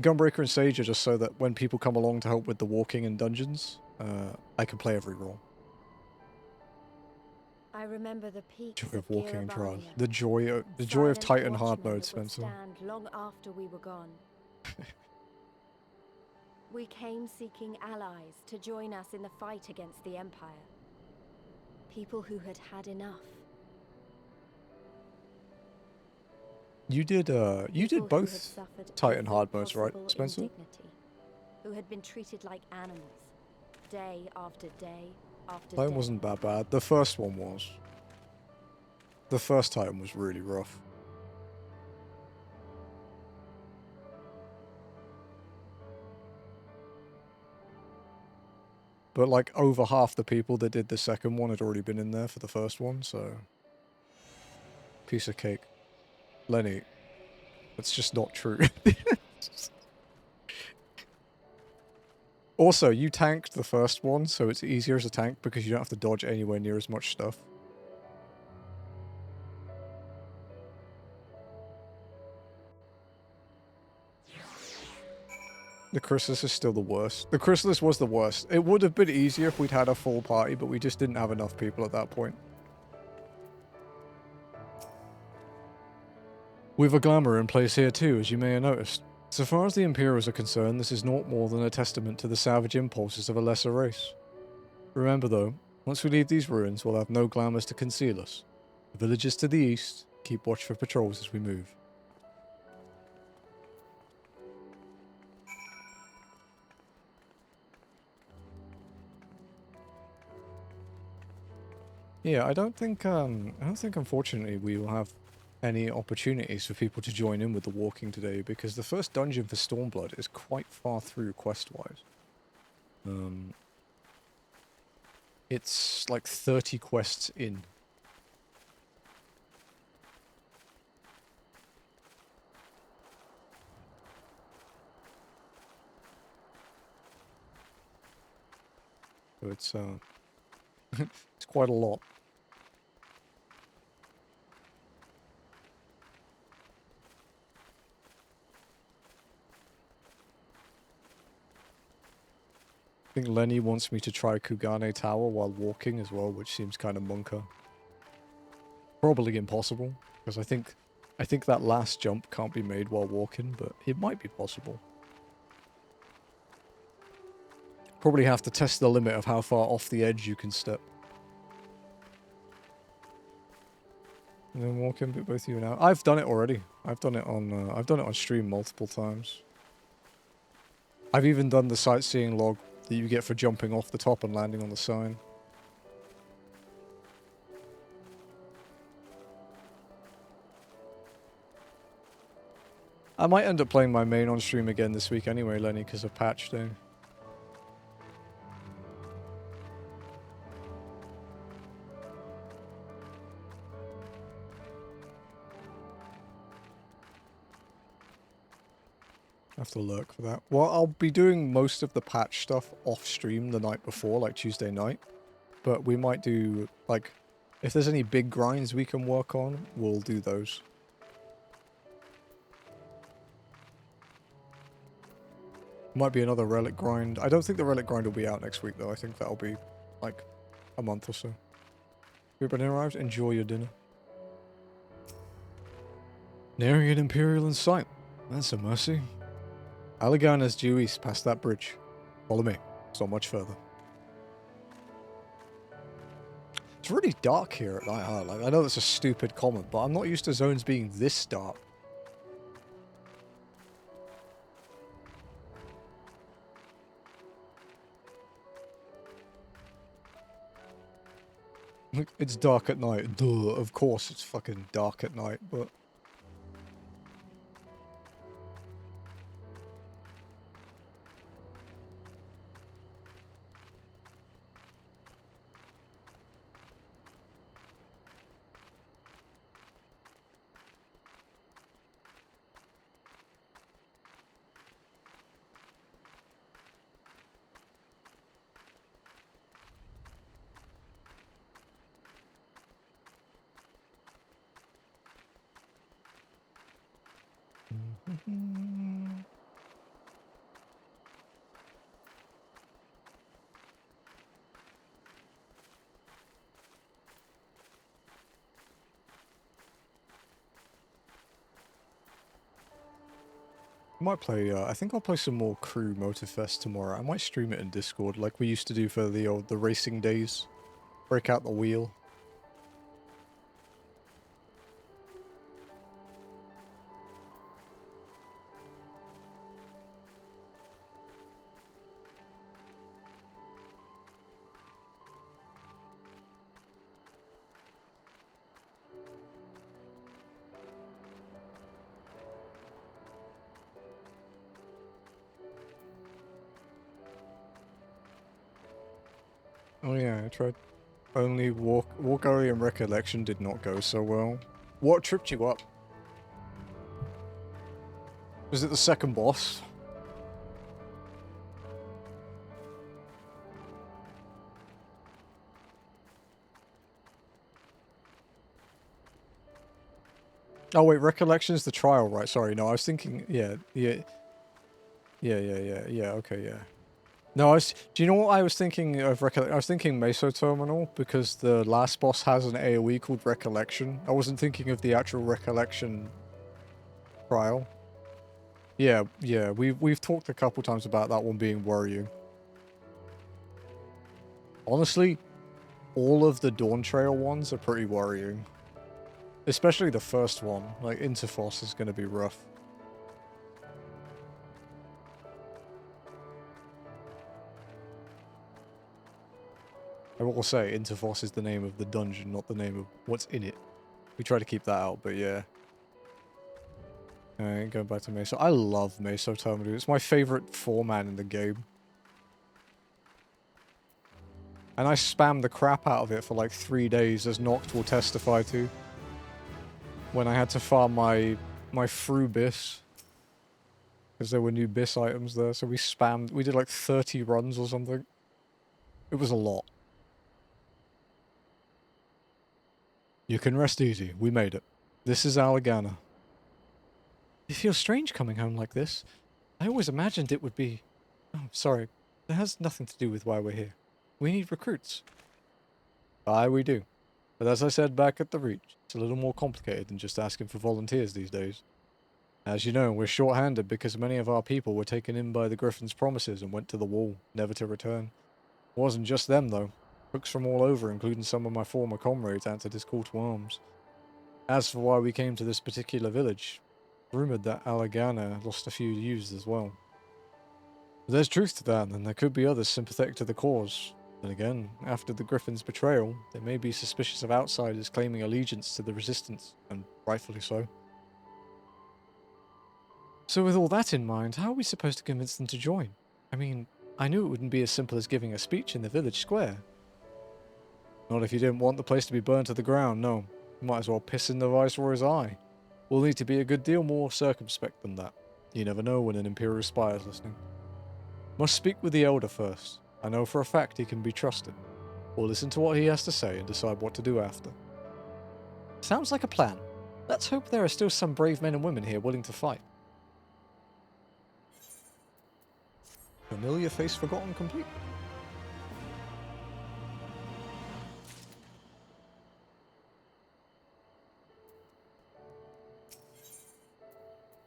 Gunbreaker and Sage are just so that when people come along to help with the walking and dungeons, I can play every role. I remember the peaks Joy of walking and trials. Girabalia, The joy of Titan hard mode, Spencer. stand long after we were gone. We came seeking allies to join us in the fight against the Empire. People who had had enough. You did both Titan hard modes, right, Spencer? Indignity, who had been treated like animals, day after day after Titan day. wasn't that bad. The first one was. The first Titan was really rough. But like over half the people that did the second one had already been in there for the first one, so... Piece of cake. Lenny, that's just not true. Also, you tanked the first one, so it's easier as a tank because you don't have to dodge anywhere near as much stuff. The Chrysalis is still the worst. The Chrysalis was the worst. It would have been easier if we'd had a full party, but we just didn't have enough people at that point. We've a glamour in place here too, as you may have noticed. So far as the Imperials are concerned, this is naught more than a testament to the savage impulses of a lesser race. Remember though, once we leave these ruins, we'll have no glamours to conceal us. The villages to the east, keep watch for patrols as we move. Yeah, I don't think unfortunately we will have any opportunities for people to join in with the walking today, because the first dungeon for Stormblood is quite far through quest-wise. It's like 30 quests in. So it's it's quite a lot. I think Lenny wants me to try Kugane Tower while walking as well, which seems kind of monka. Probably impossible, because I think that last jump can't be made while walking, but it might be possible. Probably have to test the limit of how far off the edge you can step. And then walk in, but both you and out. I've done it already. I've done it on stream multiple times. I've even done the sightseeing log that you get for jumping off the top and landing on the sign. I might end up playing my main on stream again this week anyway, Lenny, because of patch day. I have to lurk for that. Well, I'll be doing most of the patch stuff off stream the night before, like Tuesday night. But we might do, like, if there's any big grinds we can work on, we'll do those. Might be another relic grind. I don't think the relic grind will be out next week, though. I think that'll be, like, a month or so. Everybody arrived? Enjoy your dinner. Nearing an Imperial in sight. That's a mercy. Allegana's due east past that bridge. Follow me. It's not much further. It's really dark here at night, huh? Like, I know that's a stupid comment, but I'm not used to zones being this dark. It's dark at night. Duh, of course it's fucking dark at night, but... I might play, I think I'll play some more Crew Motorfest tomorrow. I might stream it in Discord like we used to do for the racing days. Break out the wheel. Oh yeah, I tried. Only Walk and Recollection did not go so well. What tripped you up? Was it the second boss? Oh wait, Recollection's the trial, right? Sorry, no, I was thinking, yeah, okay, yeah. No, do you know what I was thinking of I was thinking Meso Terminal, because the last boss has an AoE called Recollection. I wasn't thinking of the actual Recollection trial. Yeah, we've talked a couple times about that one being worrying. Honestly, all of the Dawn Trail ones are pretty worrying. Especially the first one, like Interfoss is going to be rough. I will say, Interfoss is the name of the dungeon, not the name of what's in it. We try to keep that out, but yeah. Alright, going back to Meso. I love Meso Terminal. It's my favorite 4-man in the game. And I spammed the crap out of it for like 3 days, as Noct will testify to. When I had to farm my Fru Bis. Because there were new Bis items there, so we did like 30 runs or something. It was a lot. You can rest easy. We made it. This is Allegana. It feels strange coming home like this. I always imagined it would be... Oh, sorry. It has nothing to do with why we're here. We need recruits. Aye, we do. But as I said back at the Reach, it's a little more complicated than just asking for volunteers these days. As you know, we're short-handed because many of our people were taken in by the Griffin's promises and went to the wall, never to return. It wasn't just them, though. Crooks from all over, including some of my former comrades, answered his call to arms. As for why we came to this particular village, rumoured that Allegana lost a few youths as well. But there's truth to that, and there could be others sympathetic to the cause. Then again, after the Griffin's betrayal, they may be suspicious of outsiders claiming allegiance to the Resistance, and rightfully so. So with all that in mind, how are we supposed to convince them to join? I mean, I knew it wouldn't be as simple as giving a speech in the village square. Not if you didn't want the place to be burned to the ground, no. You might as well piss in the Viceroy's eye. We'll need to be a good deal more circumspect than that. You never know when an Imperial spy is listening. Must speak with the Elder first. I know for a fact he can be trusted. We'll listen to what he has to say and decide what to do after. Sounds like a plan. Let's hope there are still some brave men and women here willing to fight. Familiar face forgotten completely.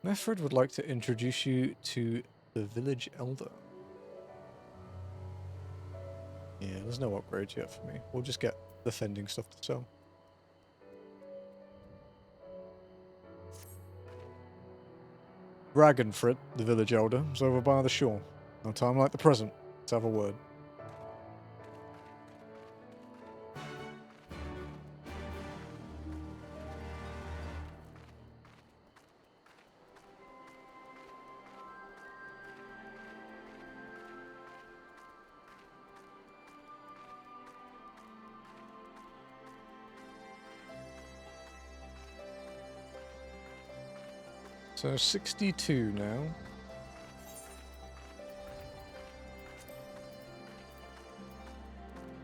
Meffred would like to introduce you to the village elder. Yeah, there's no upgrades yet for me. We'll just get the fending stuff to sell. Ragnfrid, the village elder, is over by the shore. No time like the present. Let's have a word. So 62 now.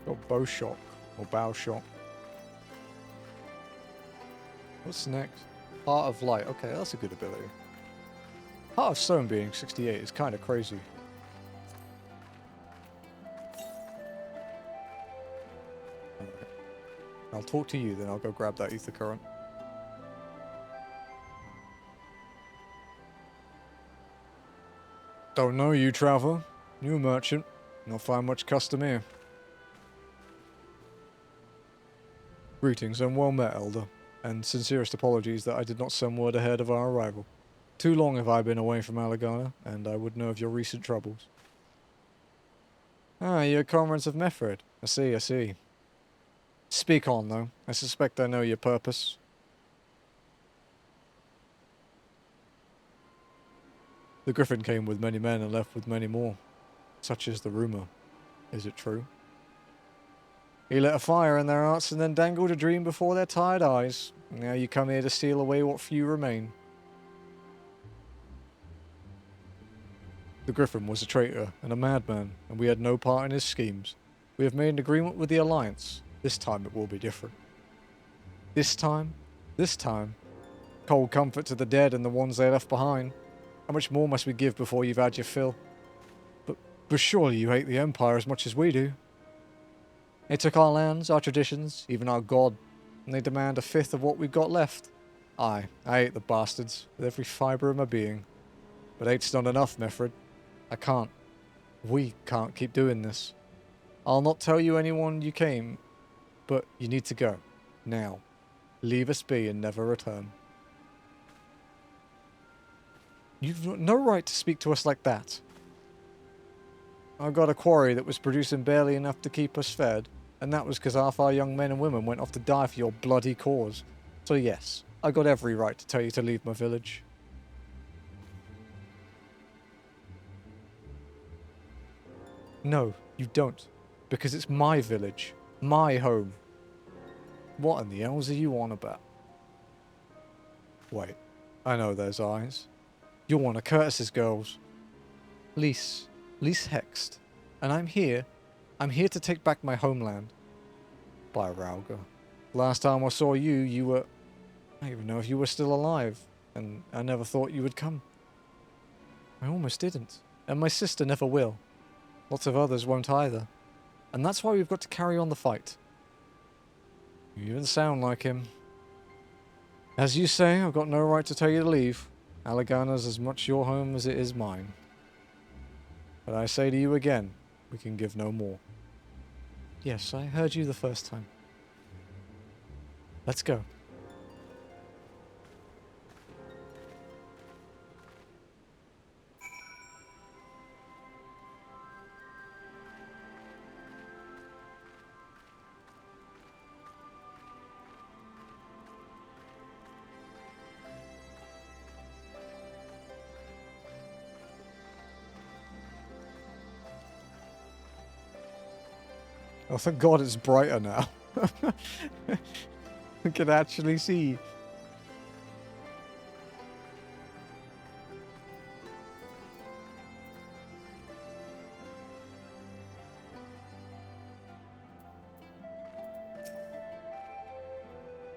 Got bow shock or bow shock. What's next? Heart of Light. Okay, that's a good ability. Heart of Stone being 68 is kind of crazy. Alright. I'll talk to you, then I'll go grab that ether current. Don't know you, traveller. New merchant. Not find much custom here. Greetings and well met, Elder, and sincerest apologies that I did not send word ahead of our arrival. Too long have I been away from Alagana, and I would know of your recent troubles. Ah, you're comrades of Meffred. I see, I see. Speak on, though. I suspect I know your purpose. The Griffin came with many men and left with many more. Such is the rumour. Is it true? He lit a fire in their hearts and then dangled a dream before their tired eyes. Now you come here to steal away what few remain. The Griffin was a traitor and a madman, and we had no part in his schemes. We have made an agreement with the Alliance. This time it will be different. This time? Cold comfort to the dead and the ones they left behind. How much more must we give before you've had your fill? But surely you hate the Empire as much as we do. They took our lands, our traditions, even our god, and they demand a fifth of what we've got left. Aye, I hate the bastards with every fibre of my being. But hate's not enough, Meffred. We can't keep doing this. I'll not tell you anyone you came, but you need to go. Now. Leave us be and never return. You've no right to speak to us like that. I got a quarry that was producing barely enough to keep us fed, and that was because half our young men and women went off to die for your bloody cause. So yes, I got every right to tell you to leave my village. No, you don't. Because it's my village. My home. What in the hells are you on about? Wait, I know those eyes. You're one of Curtis's girls. Lise Hext. And I'm here to take back my homeland. By Rauga. Last time I saw you, you were... I don't even know if you were still alive. And I never thought you would come. I almost didn't. And my sister never will. Lots of others won't either. And that's why we've got to carry on the fight. You even sound like him. As you say, I've got no right to tell you to leave. Alagana's as much your home as it is mine. But I say to you again, we can give no more. Yes, I heard you the first time. Let's go. Oh, thank God it's brighter now. I can actually see.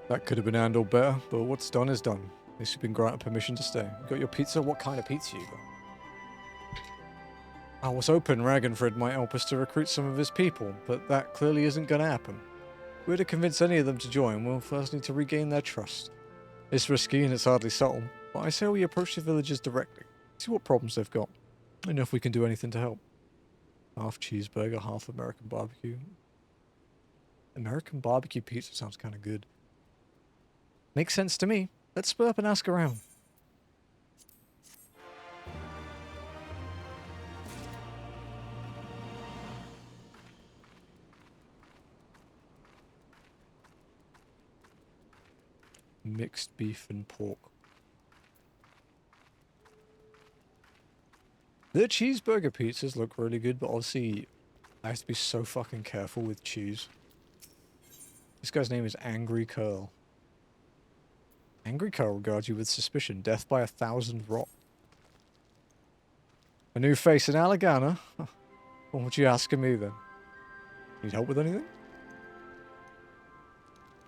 That could have been handled better, but what's done is done. At least you've been granted permission to stay. You got your pizza? What kind of pizza you got? I was hoping Ragnfrid might help us to recruit some of his people, but that clearly isn't going to happen. If we're to convince any of them to join, we'll first need to regain their trust. It's risky and it's hardly subtle, but I say we approach the villagers directly, see what problems they've got, and if we can do anything to help. Half cheeseburger, half American barbecue. American barbecue pizza sounds kind of good. Makes sense to me. Let's split up and ask around. Mixed beef and pork. The cheeseburger pizzas look really good, but obviously I have to be so fucking careful with cheese. This guy's name is Angry Curl. Angry Curl regards you with suspicion. Death by 1,000 rot. A new face in Allegana? What would you ask of me then? Need help with anything?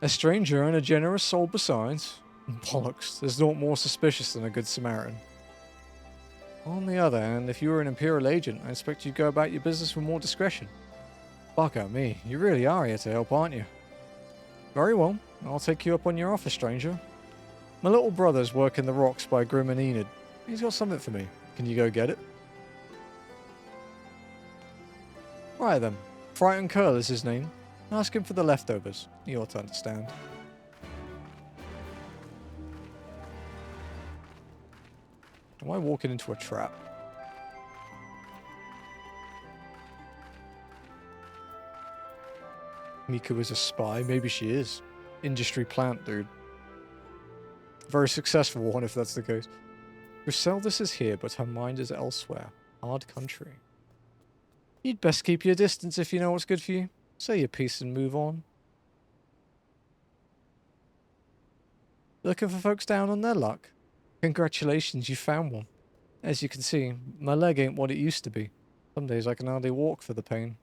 A stranger and a generous soul besides? Bollocks, there's naught more suspicious than a good Samaritan. On the other hand, if you were an Imperial agent, I expect you'd go about your business with more discretion. Fuck at me, you really are here to help, aren't you? Very well, I'll take you up on your offer, stranger. My little brother's working the rocks by Grim and Enid. He's got something for me. Can you go get it? Right then, Frightened Curl is his name. Ask him for the leftovers. You ought to understand. Am I walking into a trap? Miku is a spy. Maybe she is. Industry plant, dude. Very successful one, if that's the case. Griseldis is here, but her mind is elsewhere. Hard country. You'd best keep your distance if you know what's good for you. Say your piece and move on. Looking for folks down on their luck? Congratulations, you found one. As you can see, my leg ain't what it used to be. Some days I can hardly walk for the pain.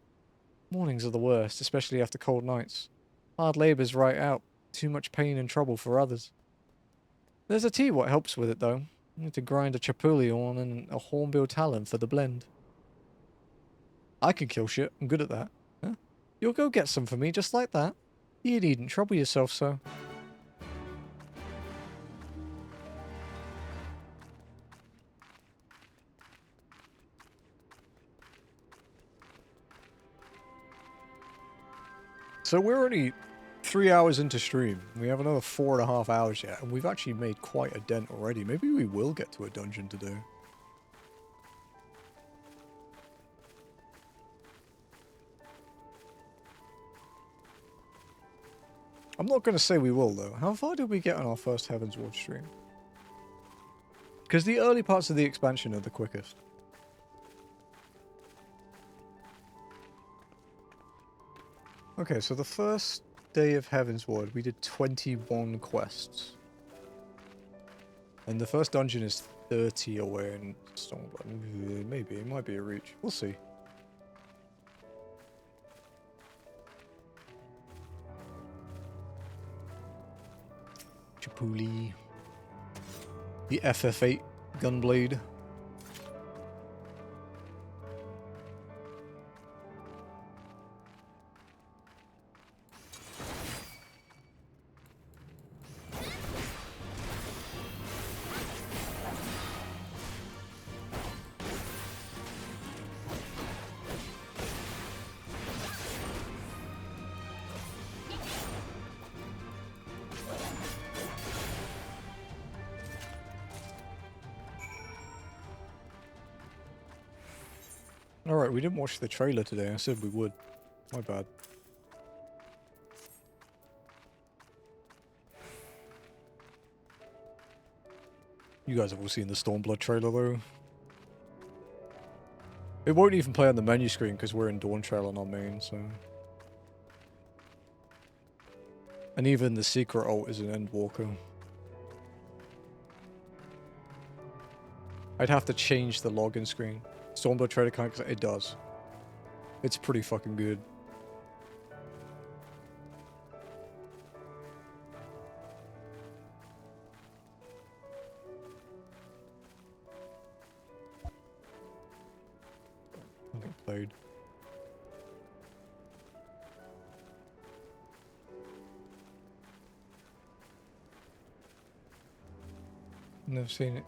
Mornings are the worst, especially after cold nights. Hard labour's right out. Too much pain and trouble for others. There's a tea what helps with it, though. You need to grind a chapuli on and a hornbill talon for the blend. I can kill shit. I'm good at that. Huh? You'll go get some for me just like that. You needn't trouble yourself so. So we're only 3 hours into stream. We have another 4.5 hours yet, and we've actually made quite a dent already. Maybe we will get to a dungeon today. I'm not going to say we will, though. How far did we get on our first Heavensward stream? Because the early parts of the expansion are the quickest. Okay, so the first day of Heavensward, we did 21 quests. And the first dungeon is 30 away in Stormblood. Maybe, it might be a reach. We'll see. Chapuli. The FF8 Gunblade. Alright, we didn't watch the trailer today. I said we would. My bad. You guys have all seen the Stormblood trailer though. It won't even play on the menu screen because we're in Dawn Trail on our main, so... And even the secret ult is an Endwalker. I'd have to change the login screen. Stormblood Trader can't, it does. It's pretty fucking good. Nothing played. Never seen it.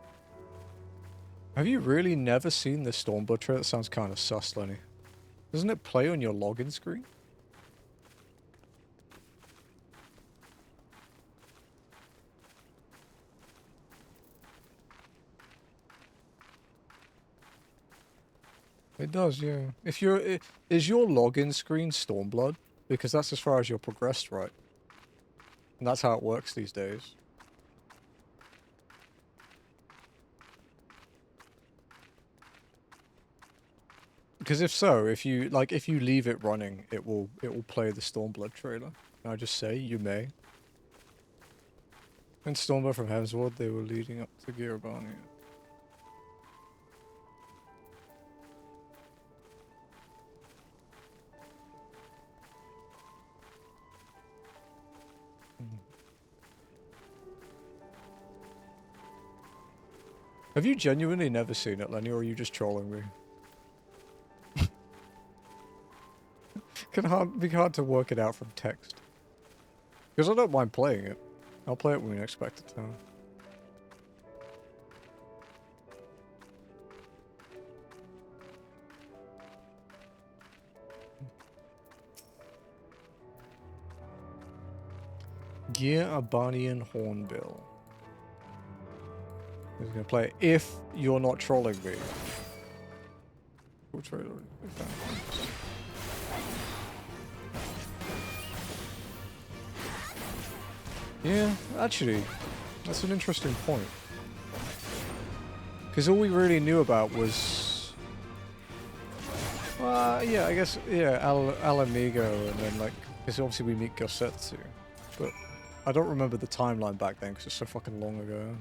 Have you really never seen the Stormblood trailer? That sounds kind of sus, Lenny. Doesn't it play on your login screen? It does, yeah. If you're... Is your login screen Stormblood? Because that's as far as you're progressed, right? And that's how it works these days. Because if so, if you leave it running, it will play the Stormblood trailer. Can I just say, you may. In Stormblood from Heavensward, they were leading up to Girabania. Have you genuinely never seen it, Lenny, or are you just trolling me? Can be hard to work it out from text. Because I don't mind playing it. I'll play it when we expect it to. Gear Abanian Hornbill. He's gonna play it if you're not trolling me. We'll try to... Yeah, actually, that's an interesting point. Because all we really knew about was... yeah, I guess, yeah, Alamigo, and then, like, because obviously we meet Gossetsu. But I don't remember the timeline back then, because it's so fucking long ago.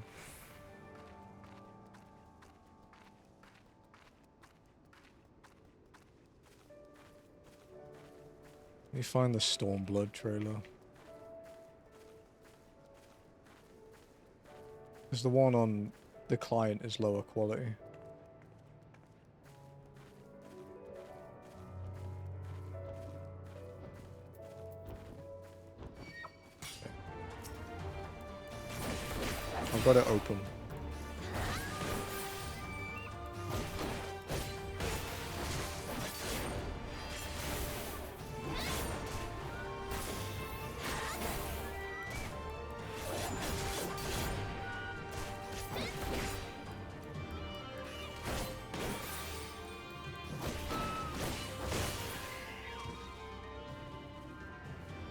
Let me find the Stormblood trailer. Because the one on the client is lower quality. I've got it open.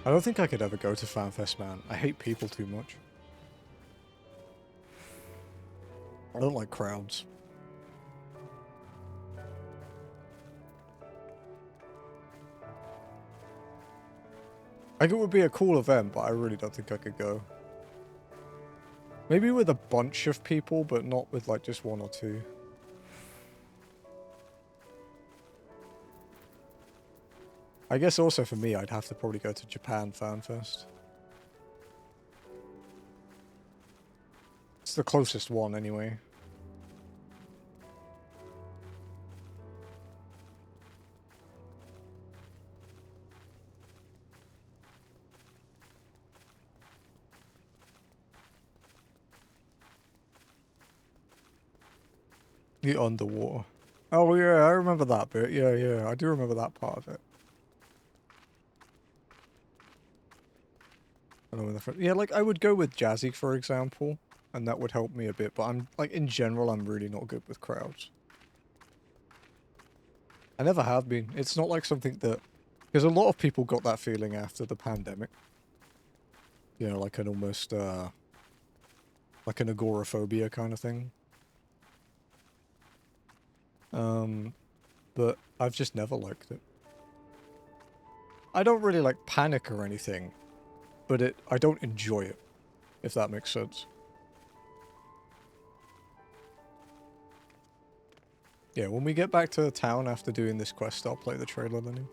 I don't think I could ever go to FanFest, man. I hate people too much. I don't like crowds. I think it would be a cool event, but I really don't think I could go. Maybe with a bunch of people, but not with like just one or two. I guess also for me, I'd have to probably go to Japan FanFest. It's the closest one anyway. The underwater. Oh yeah, I remember that bit. Yeah, yeah, I do remember that part of it. Yeah, like I would go with Jazzy, for example, and that would help me a bit, but I'm like in general I'm really not good with crowds. I never have been. It's not like something that, because a lot of people got that feeling after the pandemic. You know, like an almost like an agoraphobia kind of thing. But I've just never liked it. I don't really like panic or anything. but I don't enjoy it, if that makes sense. Yeah, when we get back to the town after doing this quest, I'll play the trailer then.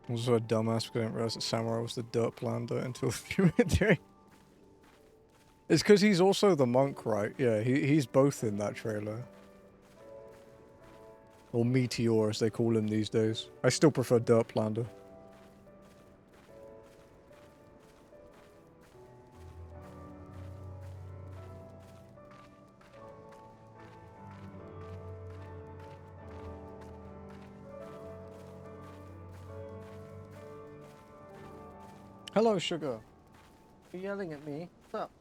I was also a dumbass because I didn't realize that Samurai was the dirt blander until a few minutes ago. It's because he's also the monk, right? Yeah, he's both in that trailer. Or Meteor, as they call him these days. I still prefer dirt blander. Hello, Sugar. You're yelling at me. What's up?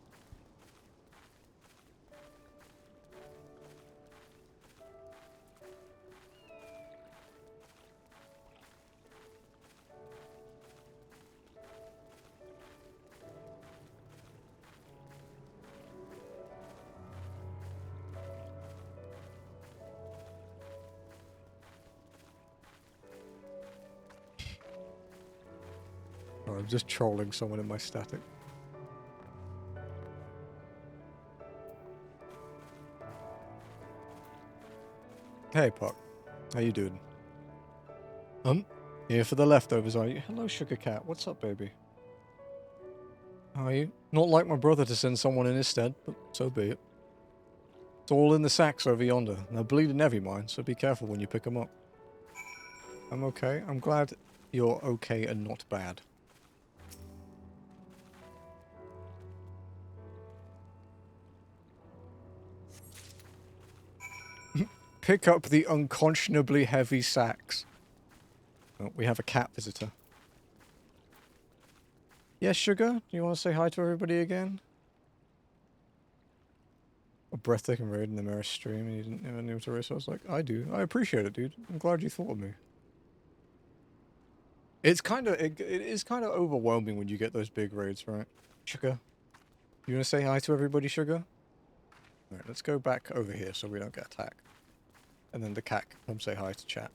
Oh, I'm just trolling someone in my static. Hey, Puck. How you doing? Here for the leftovers, are you? Hello, Sugar Cat. What's up, baby? How are you? Not like my brother to send someone in his stead, but so be it. It's all in the sacks over yonder. They're bleeding heavy, mine, so be careful when you pick them up. I'm okay. I'm glad you're okay and not bad. Pick up the unconscionably heavy sacks. Oh, we have a cat visitor. Yes, Sugar? Do you want to say hi to everybody again? A breathtaking raid in the Mirror stream and you didn't even know to race. I was like, I do. I appreciate it, dude. I'm glad you thought of me. It's kind of, it is kind of overwhelming when you get those big raids, right? Sugar? You want to say hi to everybody, Sugar? Alright, let's go back over here so we don't get attacked. And then the cat can come say hi to chat.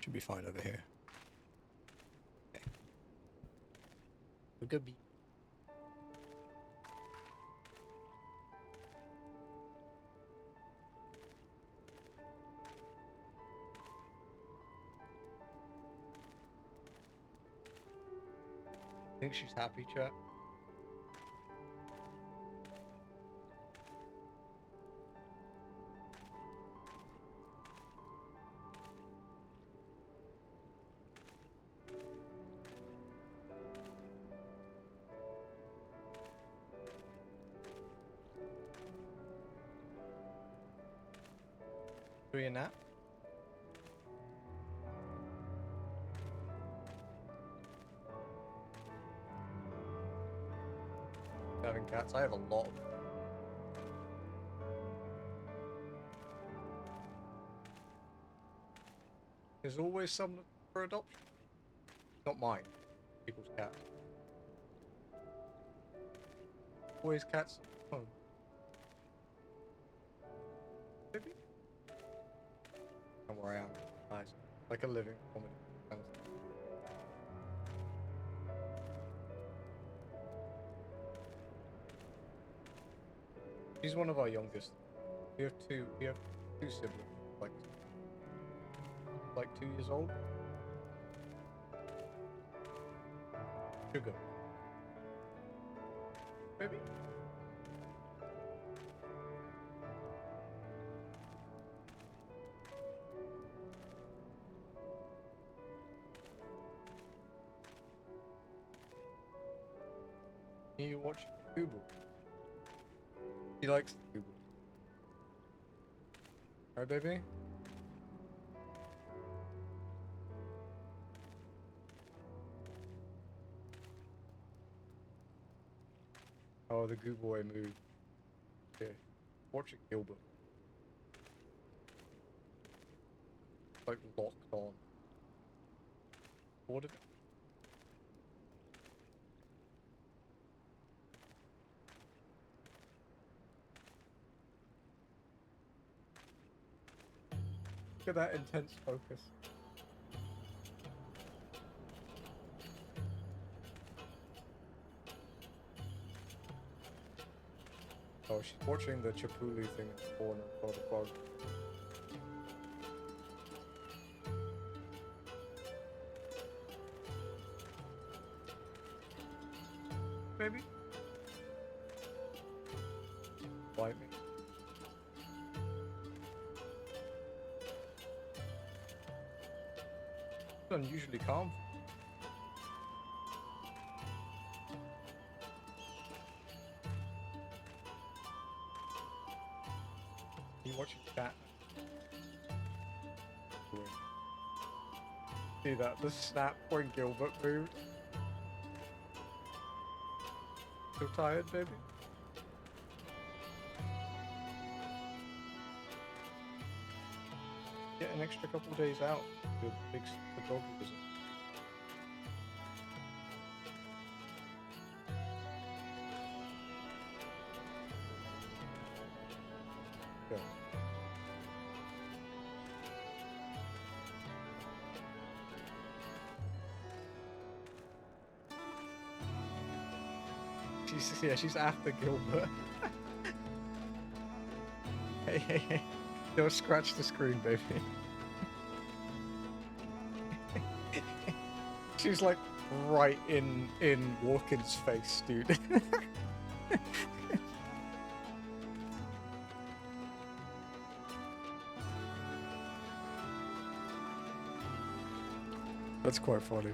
Should be fine over here. Okay. We're good. I think she's happy, chat. Doing a nap? Having cats, I have a lot. There's always some for adoption. Not mine. People's cats. Always cats at home. Maybe? And where I am. Nice. Like a living comedy. Kind of thing. She's one of our youngest. We have two siblings. Like 2 years old. Sugar. Maybe? You watch Google. He likes Google. Alright, baby? Oh, the Google boy moved. Okay. Watching Gilbert. Like locked on. What did it? Look at that intense focus. Oh, she's watching the Chapuli thing in the corner for the bug. Maybe? Bite me. It's unusually calm. You watching chat? See that? The snap when Gilbert moved. Still tired, baby? Get an extra couple of days out. The dog visit. Yeah. She's after Gilbert. Hey. Don't scratch the screen, baby. She's like right in Walken's face, dude. That's quite funny.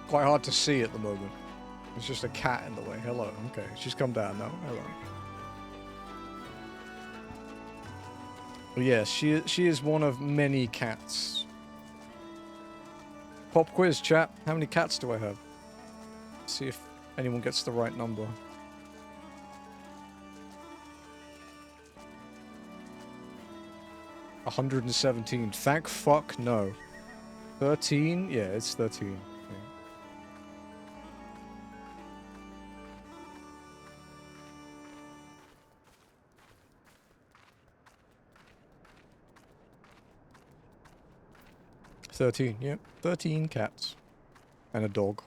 Quite hard to see at the moment. There's just a cat in the way. Hello. Okay, she's come down now. Hello. Well, yes, she is one of many cats. Pop quiz, chat. How many cats do I have? See if anyone gets the right number. $117. Thank fuck no. 13? Yeah, it's 13. Yeah. Yep. 13 cats. And a dog.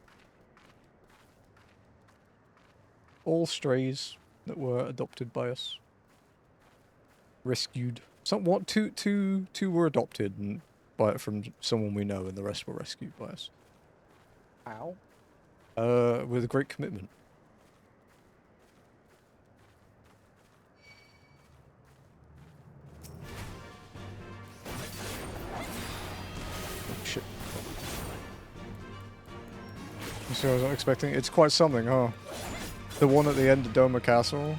All strays that were adopted by us. Rescued. Somewhat two were adopted and from someone we know, and the rest were rescued by us. Ow. With a great commitment. Shit. So I was not expecting. It's quite something, huh? The one at the end of Doma Castle.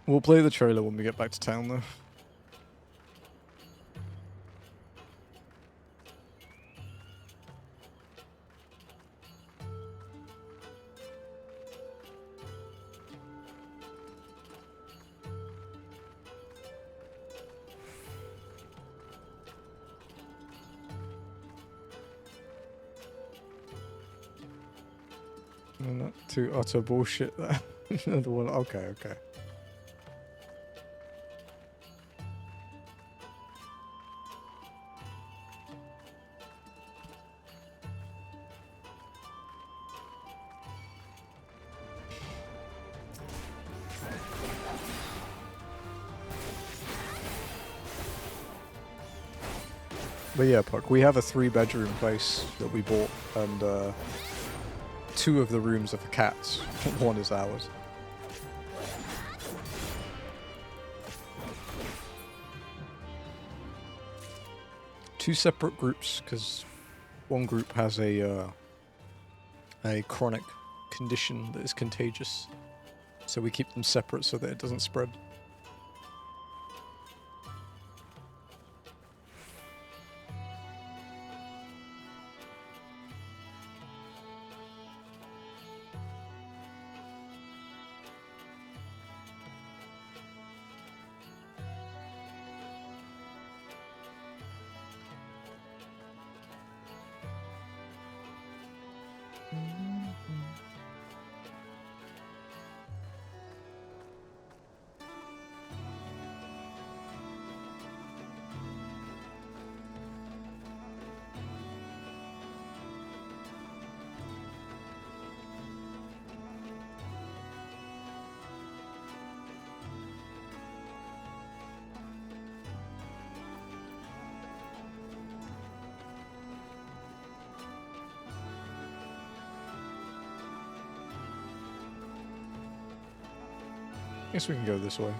We'll play the trailer when we get back to town, though. Not too utter bullshit there. Another one. Okay. But yeah, Puck, we have a 3-bedroom place that we bought, and 2 of the rooms are for cats. 1 is ours. Two separate groups, because one group has a chronic condition that is contagious. So we keep them separate so that it doesn't spread. Guess we can go this way.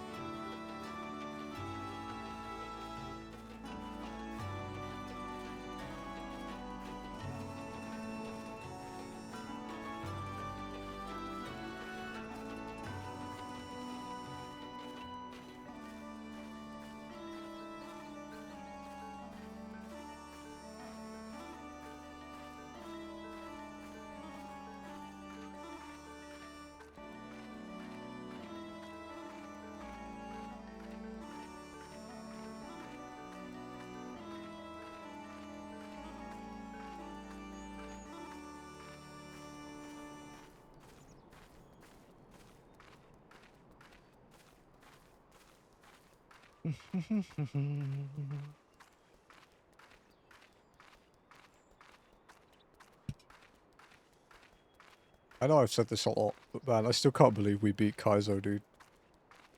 I know I've said this a lot, but man, I still can't believe we beat Kaizo, dude.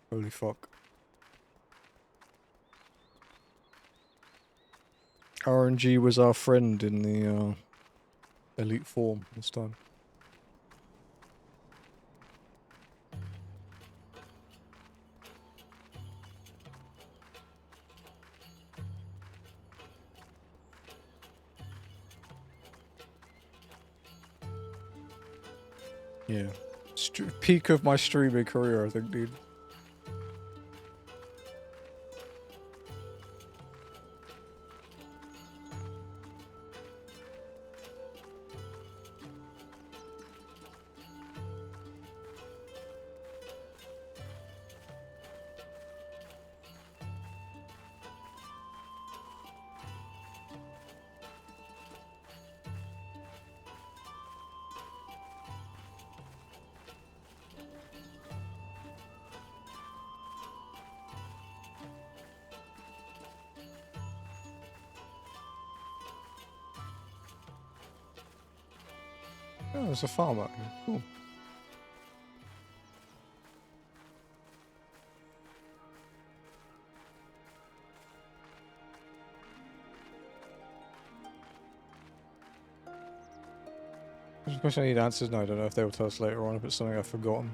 Holy fuck. RNG was our friend in the elite form this time. Yeah. Peak of my streaming career, I think, dude. Oh, there's a farm out here. Cool. There's a question I need answers, and I don't know if they will tell us later on if it's something I've forgotten.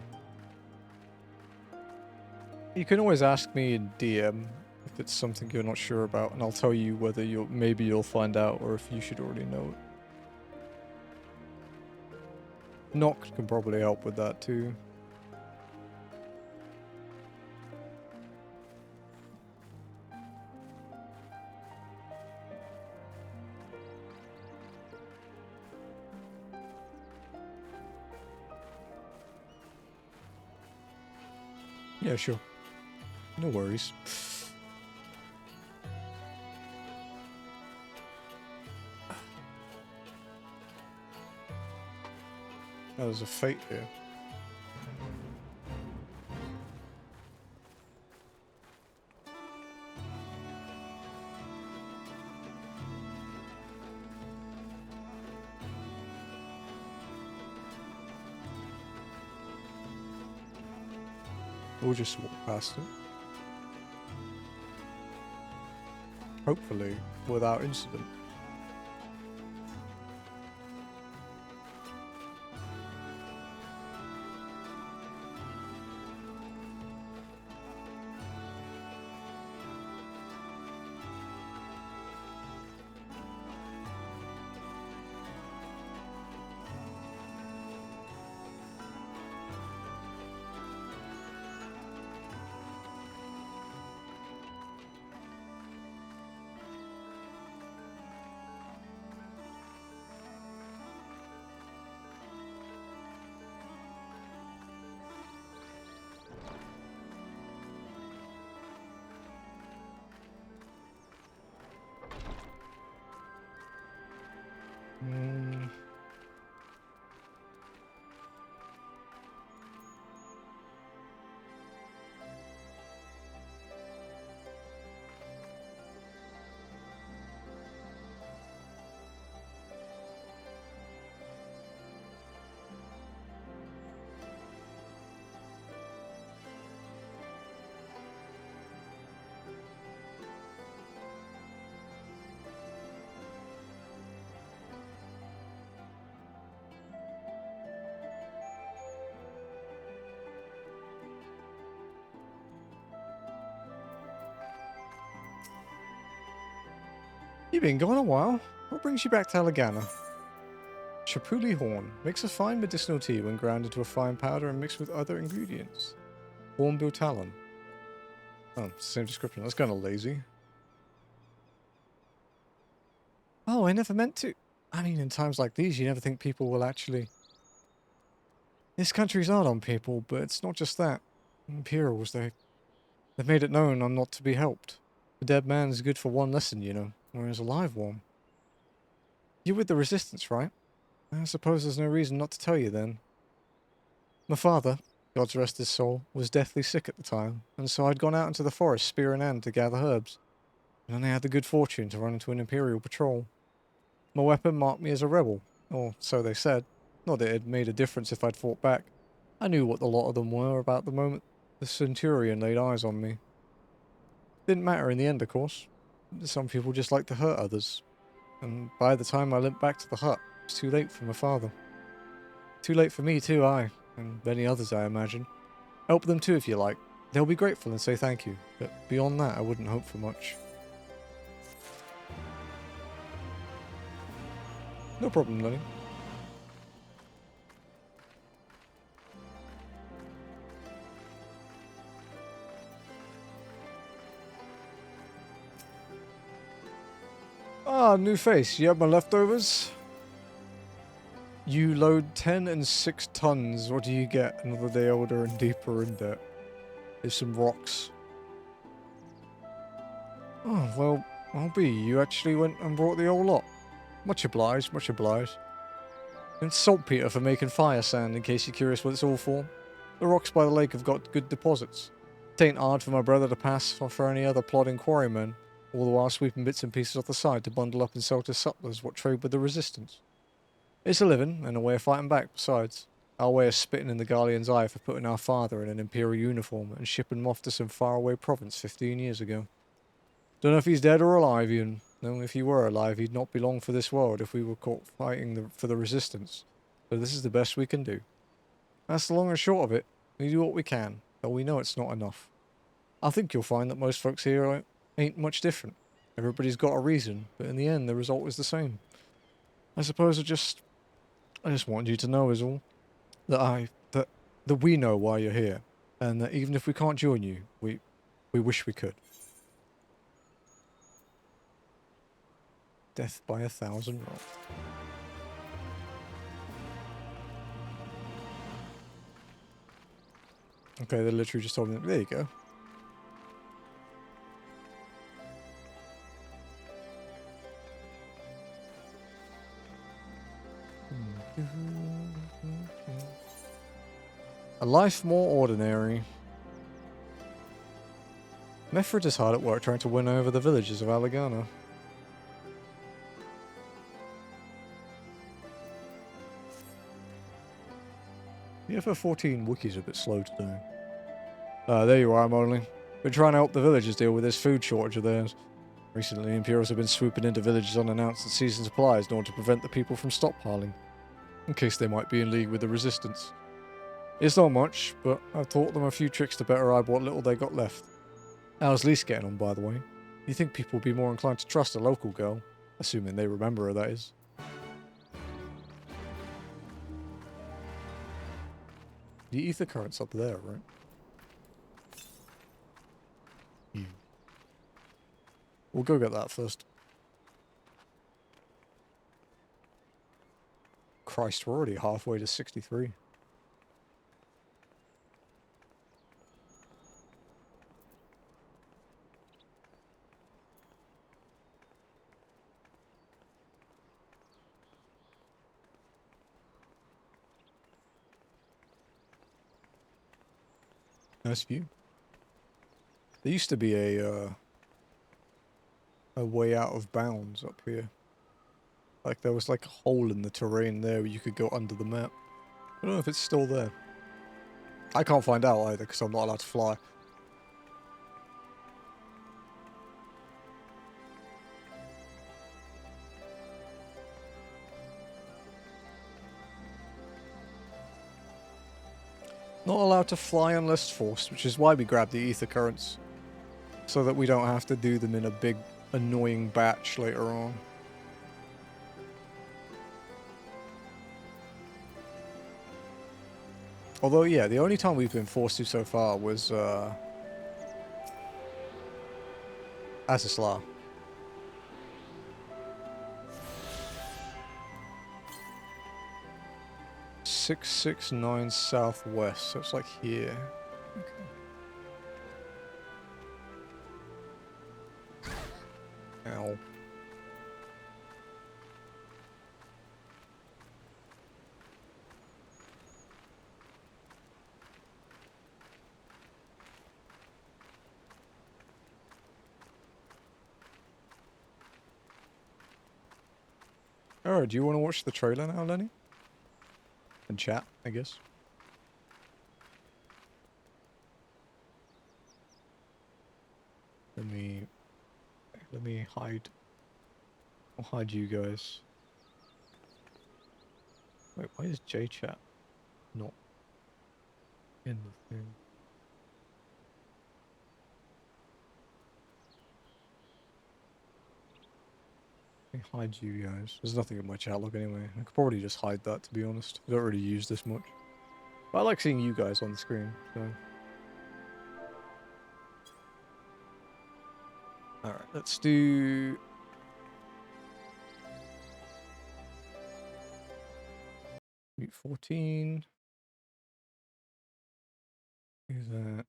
You can always ask me in DM if it's something you're not sure about, and I'll tell you whether maybe you'll find out or if you should already know it. Noct can probably help with that too. Yeah, sure. No worries. Oh, there's a fate here. We'll just walk past it. Hopefully, without incident. You've been gone a while. What brings you back to Alagana? Chapuli horn. Makes a fine medicinal tea when ground into a fine powder and mixed with other ingredients. Hornbill talon. Oh, same description. That's kind of lazy. Oh, I never meant to. I mean, in times like these, you never think people will actually... This country's hard on people, but it's not just that. Imperials, they've made it known I'm not to be helped. A dead man's good for one lesson, you know, whereas a live one. You're with the Resistance, right? I suppose there's no reason not to tell you then. My father, God's rest his soul, was deathly sick at the time, and so I'd gone out into the forest spear in hand to gather herbs. And then I had the good fortune to run into an Imperial patrol. My weapon marked me as a rebel, or so they said. Not that it had made a difference if I'd fought back. I knew what the lot of them were about the moment the Centurion laid eyes on me. Didn't matter in the end, of course. Some people just like to hurt others. And by the time I limped back to the hut, it was too late for my father. Too late for me too, and many others, I imagine. Help them too if you like. They'll be grateful and say thank you, but beyond that I wouldn't hope for much. No problem, Lenny. Ah, new face. You have my leftovers? You load 10 and 6 tons. What do you get? Another day older and deeper in debt. There's some rocks. Oh, well, I'll be. You actually went and brought the whole lot. Much obliged, much obliged. And saltpeter for making fire sand, in case you're curious what it's all for. The rocks by the lake have got good deposits. It ain't hard for my brother to pass or for any other plodding quarrymen, all the while sweeping bits and pieces off the side to bundle up and sell to sutlers what trade with the Resistance. It's a living, and a way of fighting back besides. Our way of spitting in the Guardian's eye for putting our father in an Imperial uniform and shipping him off to some faraway province 15 years ago. Don't know if he's dead or alive even. No, if he were alive, he'd not be long for this world if we were caught fighting for the Resistance. So this is the best we can do. That's the long and short of it. We do what we can, though we know it's not enough. I think you'll find that most folks here ain't much different. Everybody's got a reason, but in the end the result is the same. I suppose I just wanted you to know is all. That we know why you're here. And that even if we can't join you, we wish we could. Death by 1,000 rocks. Okay, they literally just told me that. There you go. A life more ordinary. Methrid is hard at work trying to win over the villagers of Alagana. The FF14 wiki's a bit slow today. There you are, Molly. We're trying to help the villagers deal with this food shortage of theirs. Recently, Imperials have been swooping into villages unannounced and seizing supplies in order to prevent the people from stockpiling, in case they might be in league with the Resistance. It's not much, but I've taught them a few tricks to better hide what little they got left. How's Lise getting on, by the way? You think people would be more inclined to trust a local girl? Assuming they remember her, that is. The ether current's up there, right? Yeah. We'll go get that first. Christ, we're already halfway to 63. Nice view. There used to be a way out of bounds up here. Like there was like a hole in the terrain there where you could go under the map. I don't know if it's still there. I can't find out either because I'm not allowed to fly. Not allowed to fly unless forced, which is why we grabbed the ether currents. So that we don't have to do them in a big annoying batch later on. Although, yeah, the only time we've been forced to so far was Azisla. 669 southwest, so it's like here. Okay. Ow. Alright, do you want to watch the trailer now, Lenny? And chat, I guess. Let me hide. I'll hide you guys. Wait, why is J-chat not in the thing? Let me hide you guys. There's nothing in my chat log anyway. I could probably just hide that, to be honest. I don't really use this much. But I like seeing you guys on the screen, so. Alright, let's do... Mute 14. Do that.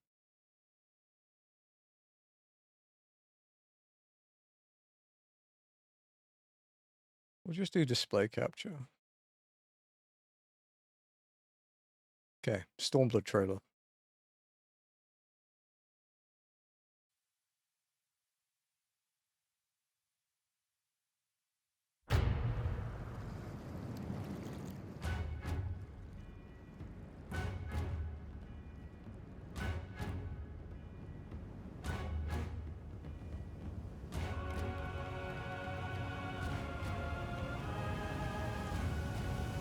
We'll just do display capture. Okay, Stormblood trailer.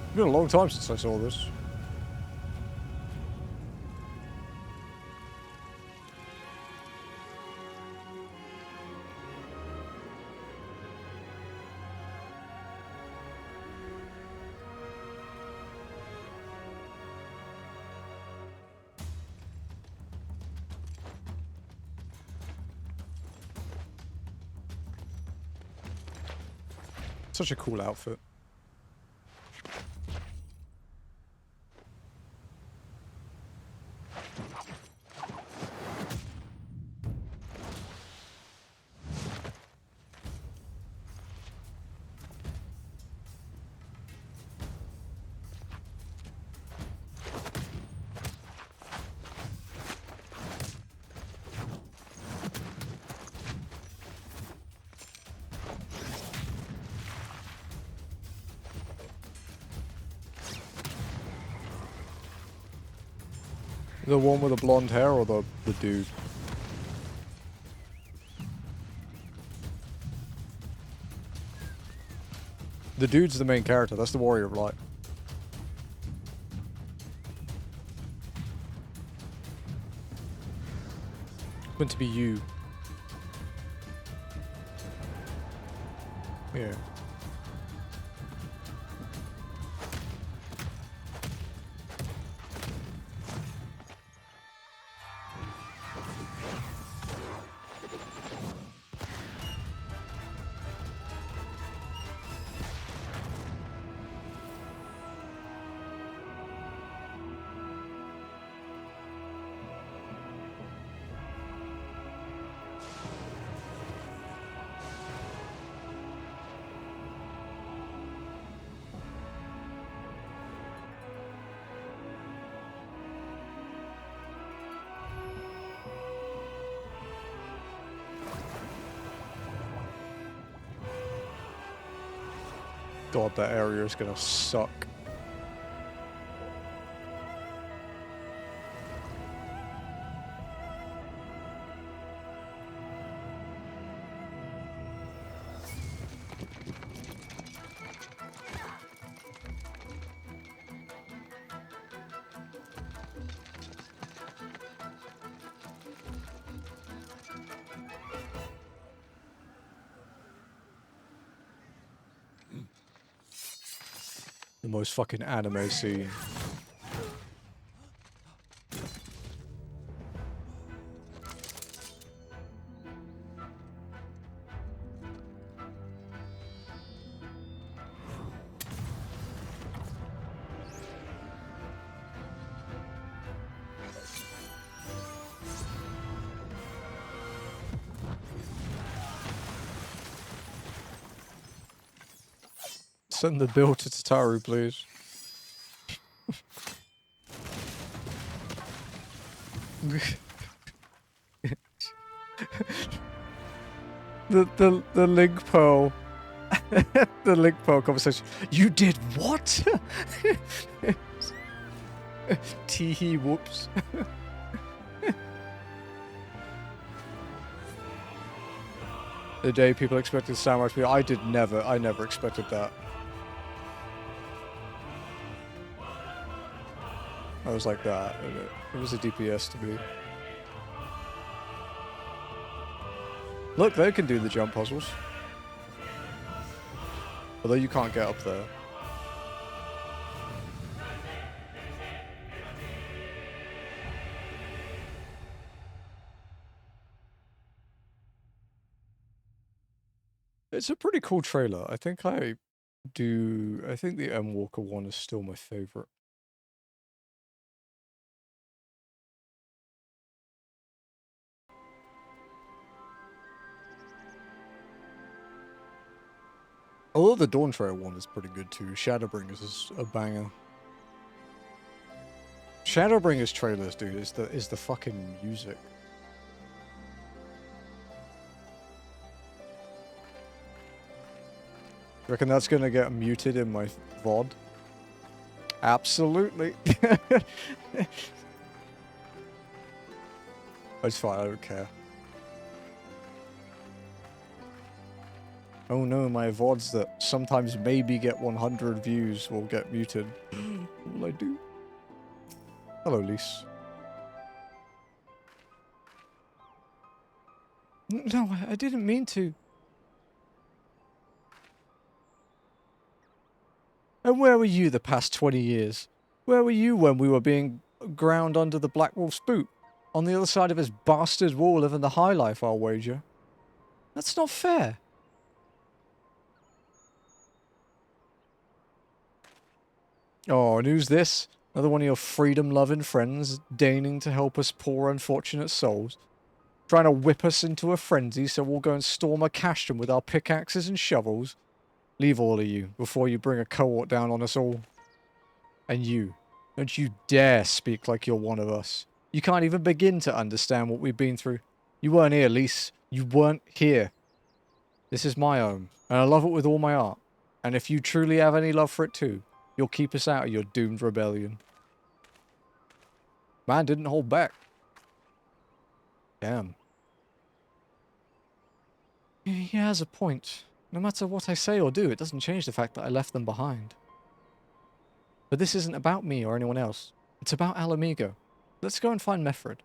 It's been a long time since I saw this. Such a cool outfit. The one with the blonde hair or the dude? The dude's the main character, that's the Warrior of Light. Meant to be you. Yeah. God, that area is gonna suck. The most fucking anime scene. Send the bill to Tataru, please. the link pearl. The link pearl conversation. You did what? Teehee whoops. The day people expected samurai to be, I never expected that. I was like that. It was a DPS to me. Look, they can do the jump puzzles. Although you can't get up there. It's a pretty cool trailer. I think the M Walker one is still my favorite. Although the Dawn Trail one is pretty good too. Shadowbringers is a banger. Shadowbringers trailers, dude, is the fucking music. Reckon that's gonna get muted in my VOD? Absolutely. It's fine, I don't care. Oh no, my VODs that sometimes maybe get 100 views will get muted. What will I do? Hello, Lise. No, I didn't mean to. And where were you the past 20 years? Where were you when we were being ground under the Black Wolf's boot? On the other side of his bastard wall living the high life, I'll wager. That's not fair. Oh, and who's this? Another one of your freedom-loving friends, deigning to help us poor unfortunate souls. Trying to whip us into a frenzy so we'll go and storm a castrum with our pickaxes and shovels. Leave all of you, before you bring a cohort down on us all. And you, don't you dare speak like you're one of us. You can't even begin to understand what we've been through. You weren't here, Lise. You weren't here. This is my home, and I love it with all my heart. And if you truly have any love for it too, you'll keep us out of your doomed rebellion. Man didn't hold back. Damn. He has a point. No matter what I say or do, it doesn't change the fact that I left them behind. But this isn't about me or anyone else. It's about Alamigo. Let's go and find Mefred.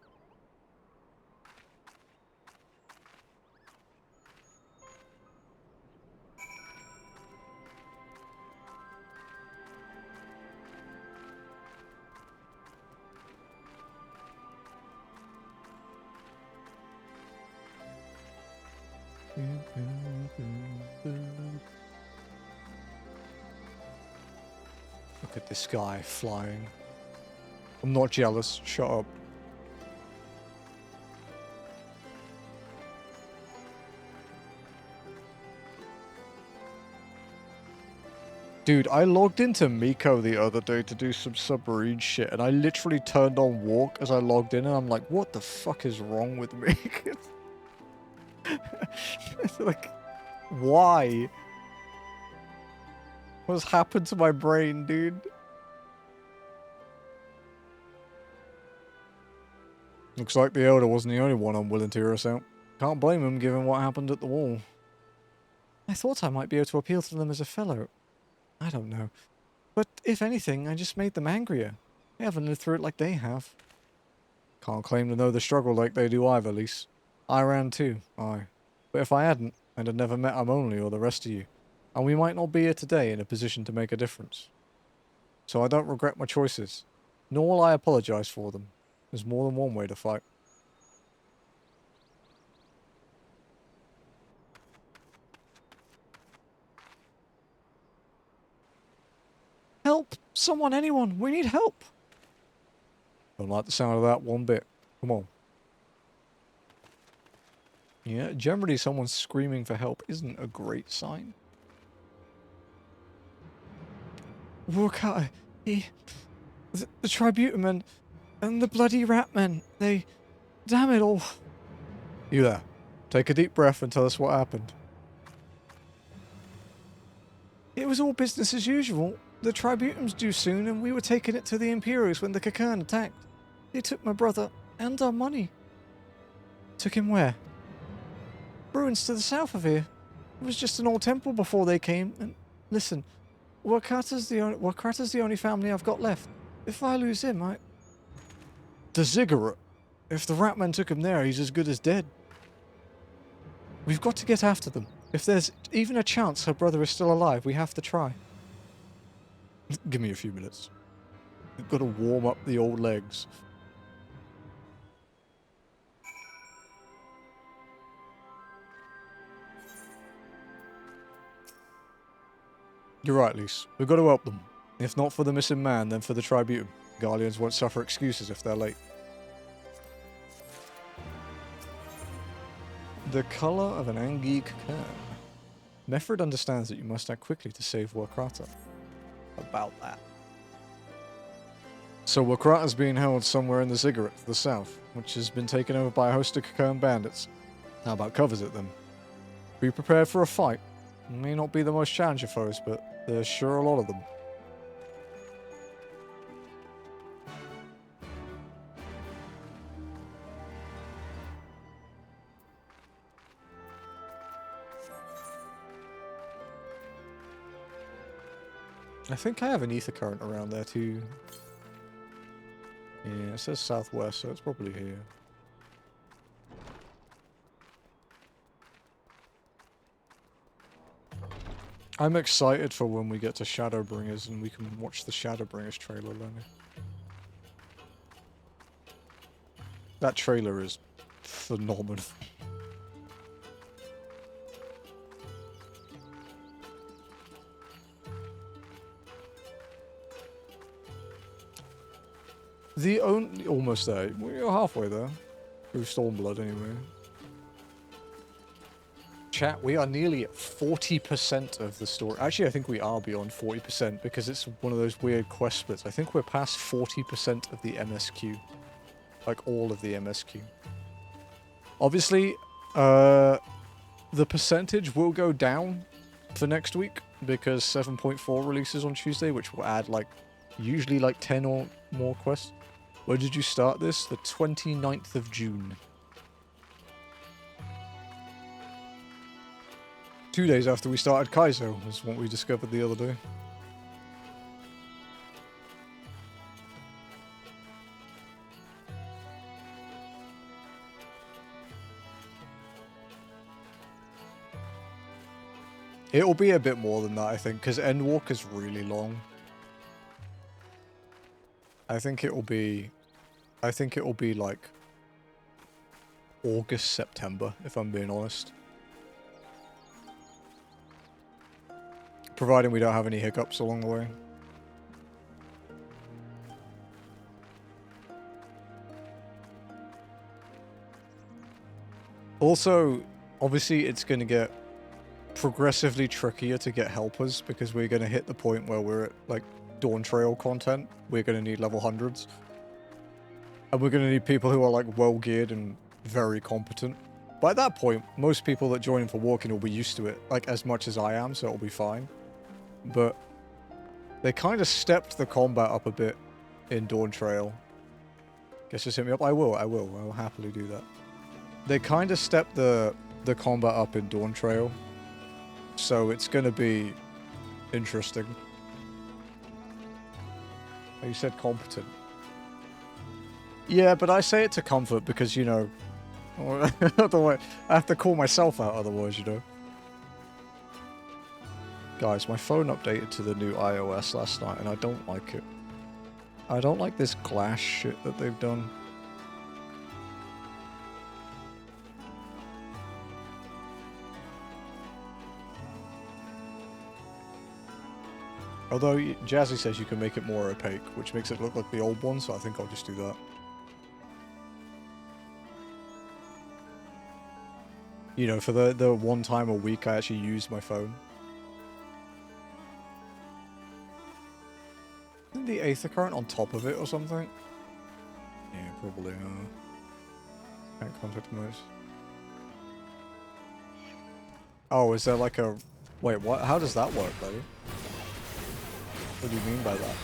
Look at this guy flying. I'm not jealous. Shut up. Dude, I logged into Miko the other day to do some submarine shit, and I literally turned on walk as I logged in, and I'm like, what the fuck is wrong with me? It's like, why? What's happened to my brain, dude? Looks like the Elder wasn't the only one unwilling to hear us out. Can't blame him given what happened at the wall. I thought I might be able to appeal to them as a fellow. I don't know. But if anything, I just made them angrier. They haven't lived through it like they have. Can't claim to know the struggle like they do either, Lise. I ran too, aye. But if I hadn't, I'd have never met Amonli or the rest of you. And we might not be here today in a position to make a difference. so I don't regret my choices. Nor will I apologize for them. There's more than one way to fight. Help! Someone, anyone! We need help! Don't like the sound of that one bit. Come on. Yeah, generally someone screaming for help isn't a great sign. Warcata, the Tributemen and the bloody Ratmen, they... Damn it all. You there. Take a deep breath and tell us what happened. It was all business as usual. The Tributum's due soon and we were taking it to the Imperials when the Kakern attacked. They took my brother and our money. Took him where? Ruins to the south of here. It was just an old temple before they came, and listen, Warcata's the only family I've got left. If I lose him, The Ziggurat. If the Ratman took him there, he's as good as dead. We've got to get after them. If there's even a chance her brother is still alive, we have to try. Give me a few minutes. We've got to warm up the old legs. You're right, Lise. We've got to help them. If not for the missing man, then for the Tributum. Guardians won't suffer excuses if they're late. The colour of an Angi Kakern. Meffred understands that you must act quickly to save Warcata. About that. So Warcata's being held somewhere in the Ziggurat to the south, which has been taken over by a host of Kakern bandits. How about covers it then? Be prepared for a fight. May not be the most challenging foes, but there's sure a lot of them. I think I have an ether current around there too. Yeah, it says southwest, so it's probably here. I'm excited for when we get to Shadowbringers and we can watch the Shadowbringers trailer, Lenny. That trailer is phenomenal. The only... almost there. We're halfway there. Through Stormblood, anyway. Chat, we are nearly at 40% of the story. Actually, I think we are beyond 40% because it's one of those weird quest splits. I think we're past 40% of the MSQ. Like, all of the MSQ. Obviously, the percentage will go down for next week because 7.4 releases on Tuesday, which will add, like, usually, like, 10 or more quests. When did you start this? The 29th of June. 2 days after we started Kaizo, is what we discovered the other day. It'll be a bit more than that, I think, because Endwalk is really long. I think it will be like August, September, if I'm being honest. Providing we don't have any hiccups along the way. Also, obviously it's going to get progressively trickier to get helpers because we're going to hit the point where we're at, like, Dawn Trail content. We're going to need level 100s. And we're going to need people who are, like, well-geared and very competent. By that point, most people that join in for walking will be used to it, like, as much as I am, so it'll be fine. But they kind of stepped the combat up a bit in Dawn Trail. Guess just hit me up? I will. I'll happily do that. They kind of stepped the combat up in Dawn Trail. So it's going to be interesting. Oh, you said competent. Yeah, but I say it to comfort because, you know, otherwise I have to call myself out otherwise, you know. Guys, my phone updated to the new iOS last night and I don't like it. I don't like this glass shit that they've done. Although Jazzy says you can make it more opaque, which makes it look like the old one, so I think I'll just do that. You know, for the one time a week I actually use my phone. Isn't the aether current on top of it or something? Yeah, probably. Can't contact modes. Oh, is there like a... Wait, what? How does that work, buddy? What do you mean by that?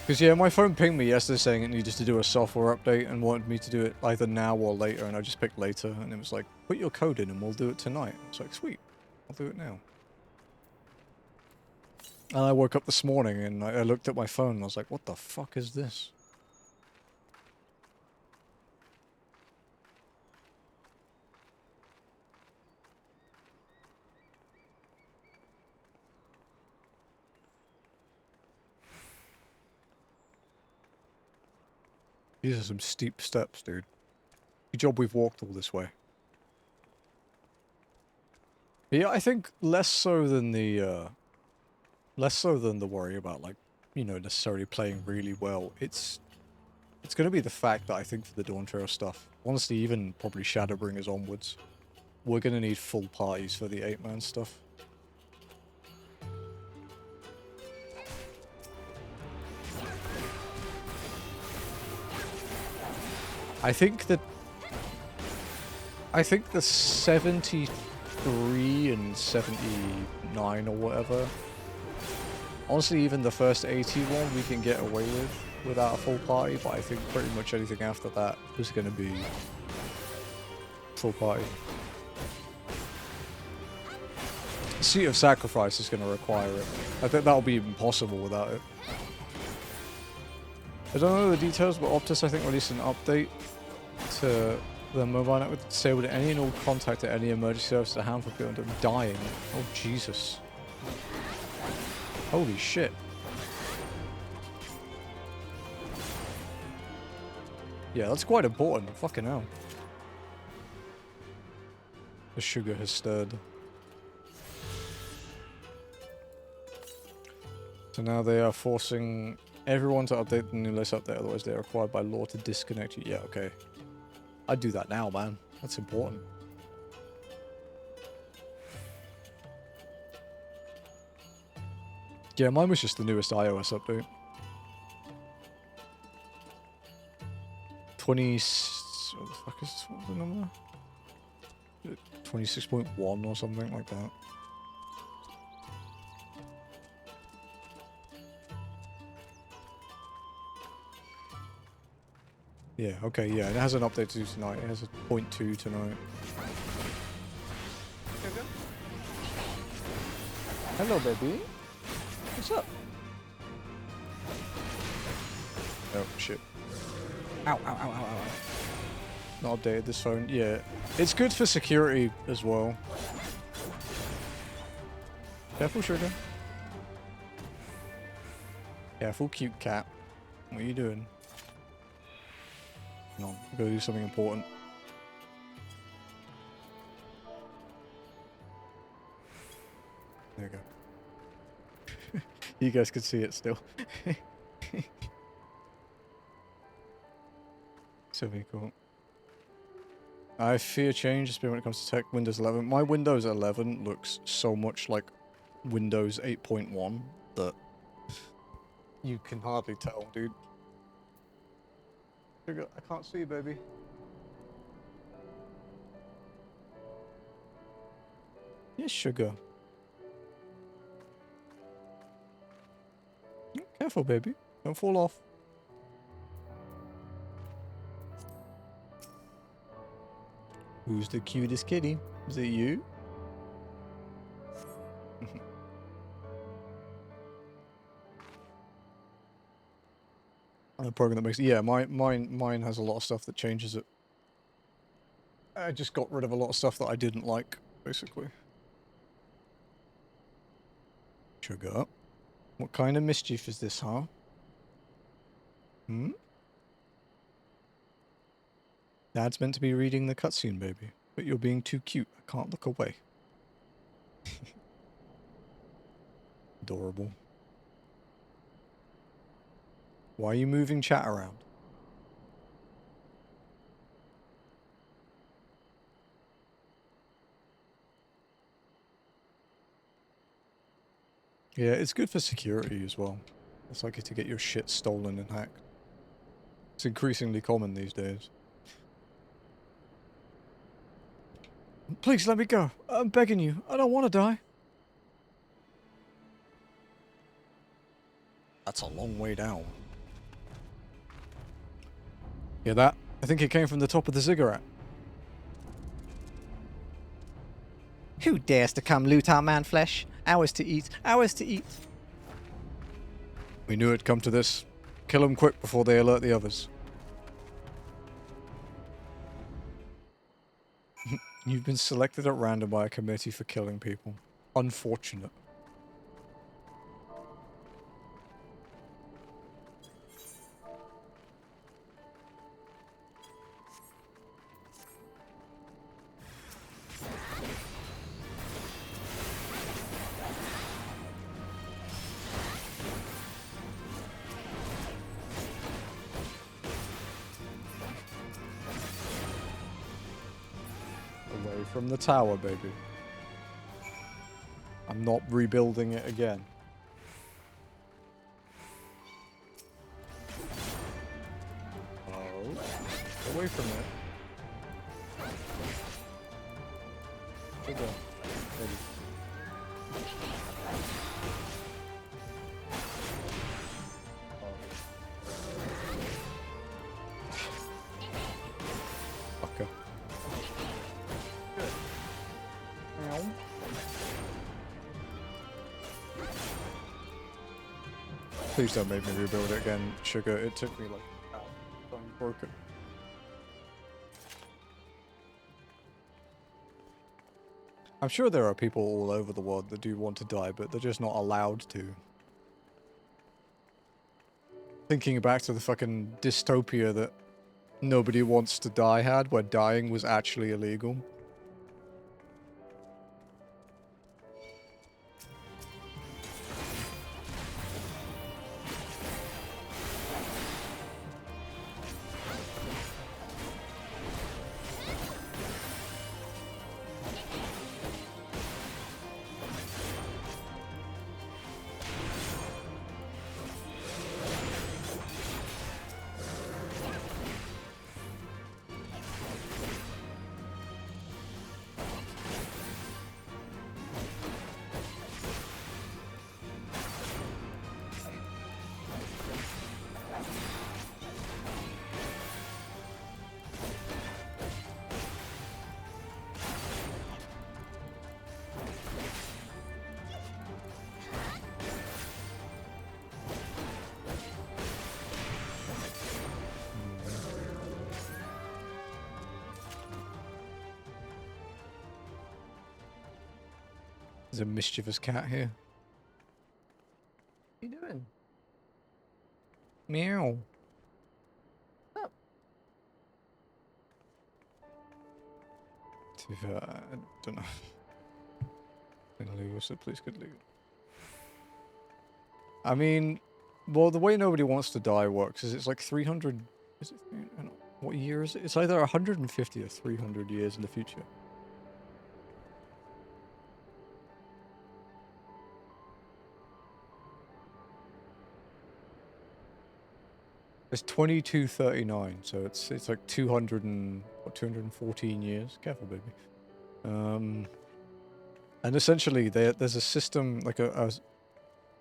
Because yeah, my phone pinged me yesterday saying it needed to do a software update and wanted me to do it either now or later, and I just picked later, and it was like, put your code in and we'll do it tonight. It's like, sweet, I'll do it now. And I woke up this morning and I looked at my phone and I was like, what the fuck is this? These are some steep steps, dude. Good job we've walked all this way. Yeah, I think less so than the worry about, like, you know, necessarily playing really well. It's going to be the fact that I think for the Dawn Trail stuff, honestly, even probably Shadowbringers onwards, we're going to need full parties for the 8-man stuff. I think the 73 and 79 or whatever. Honestly, even the first 81 we can get away with without a full party, but I think pretty much anything after that is going to be full party. Seat of Sacrifice is going to require it. I think that'll be impossible without it. I don't know the details, but Optus, I think, released an update to the mobile network to say with any and all contact at any emergency service a handful of people end up dying. Oh, Jesus. Holy shit. Yeah, that's quite important. Fucking hell. The sugar has stirred. So now they are forcing everyone to update the new list update, otherwise they are required by law to disconnect you. Yeah, okay. I'd do that now, man. That's important. Yeah, mine was just the newest iOS update. 20... What the fuck is this? What's the number? 26.1 or something like that. Yeah, okay, yeah, it has an update to do tonight. It has a 0.2 tonight. Hello, baby. What's up? Oh, shit. Ow, ow, ow, ow, ow. Not updated this phone. Yeah, it's good for security as well. Careful, sugar. Careful, cute cat. What are you doing? No, go do something important. There you go. You guys could see it still. So very cool. I fear change, especially when it comes to tech. Windows 11. My Windows 11 looks so much like Windows 8.1 that you can hardly tell, dude. Sugar, I can't see you, baby. Yes, sugar. Careful, baby. Don't fall off. Who's the cutest kitty? Is it you? program that makes it. Yeah, mine has a lot of stuff that changes it. I just got rid of a lot of stuff that I didn't like, basically. Sugar. What kind of mischief is this, huh? Hmm? Dad's meant to be reading the cutscene, baby. But you're being too cute. I can't look away. Adorable. Why are you moving chat around? Yeah, it's good for security as well. It's likely to get your shit stolen and hacked. It's increasingly common these days. Please let me go. I'm begging you. I don't want to die. That's a long way down. Yeah, that. I think it came from the top of the ziggurat. Who dares to come loot our man flesh? Ours to eat. Ours to eat. We knew it'd come to this. Kill them quick before they alert the others. You've been selected at random by a committee for killing people. Unfortunate. Away from the tower, baby. I'm not rebuilding it again. Oh, away from it. Good go. Ready. Okay. Ow. Please don't make me rebuild it again, Sugar. It took me like I'm broken. I'm sure there are people all over the world that do want to die, but they're just not allowed to. Thinking back to the fucking dystopia that Nobody Wants to Die had, where dying was actually illegal. There's a mischievous cat here. What are you doing? Meow. Oh. To be fair, I don't know. Illegal, so please get legal. I mean, well, the way Nobody Wants to Die works is it's like 300... Is it 300? I don't know. What year is it? It's either 150 or 300 years in the future. It's 2239, so it's like 214 years. Careful, baby. And essentially, there's a system like I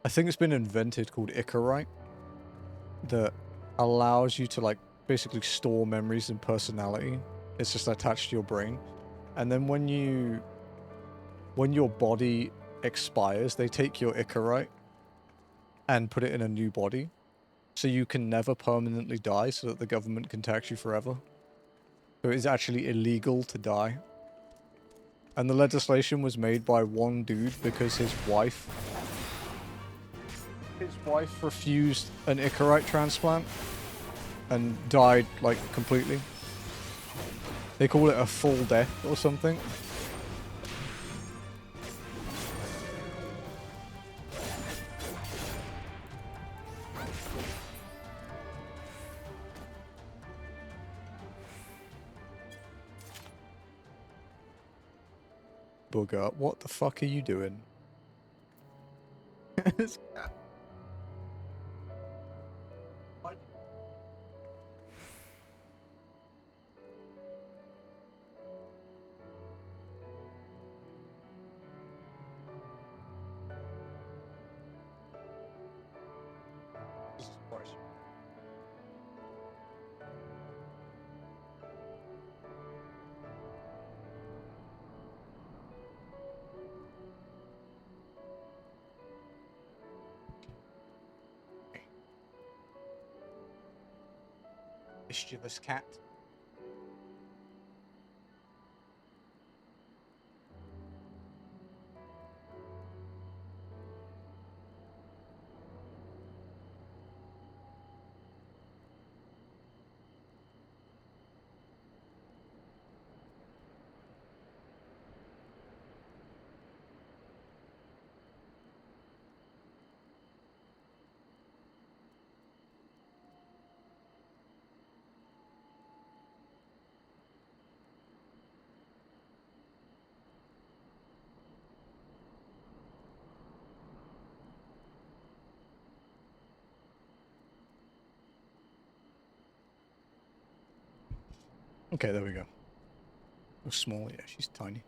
think it's been invented called Icarite that allows you to like basically store memories and personality. It's just attached to your brain, and then when your body expires, they take your Icarite and put it in a new body. so you can never permanently die, so that the government can tax you forever. So it is actually illegal to die. And the legislation was made by one dude because his wife refused an Icarite transplant and died, like, completely. They call it a full death or something. Booger, what the fuck are you doing? Mischievous cat. Okay, there we go. Oh, small, yeah, she's tiny.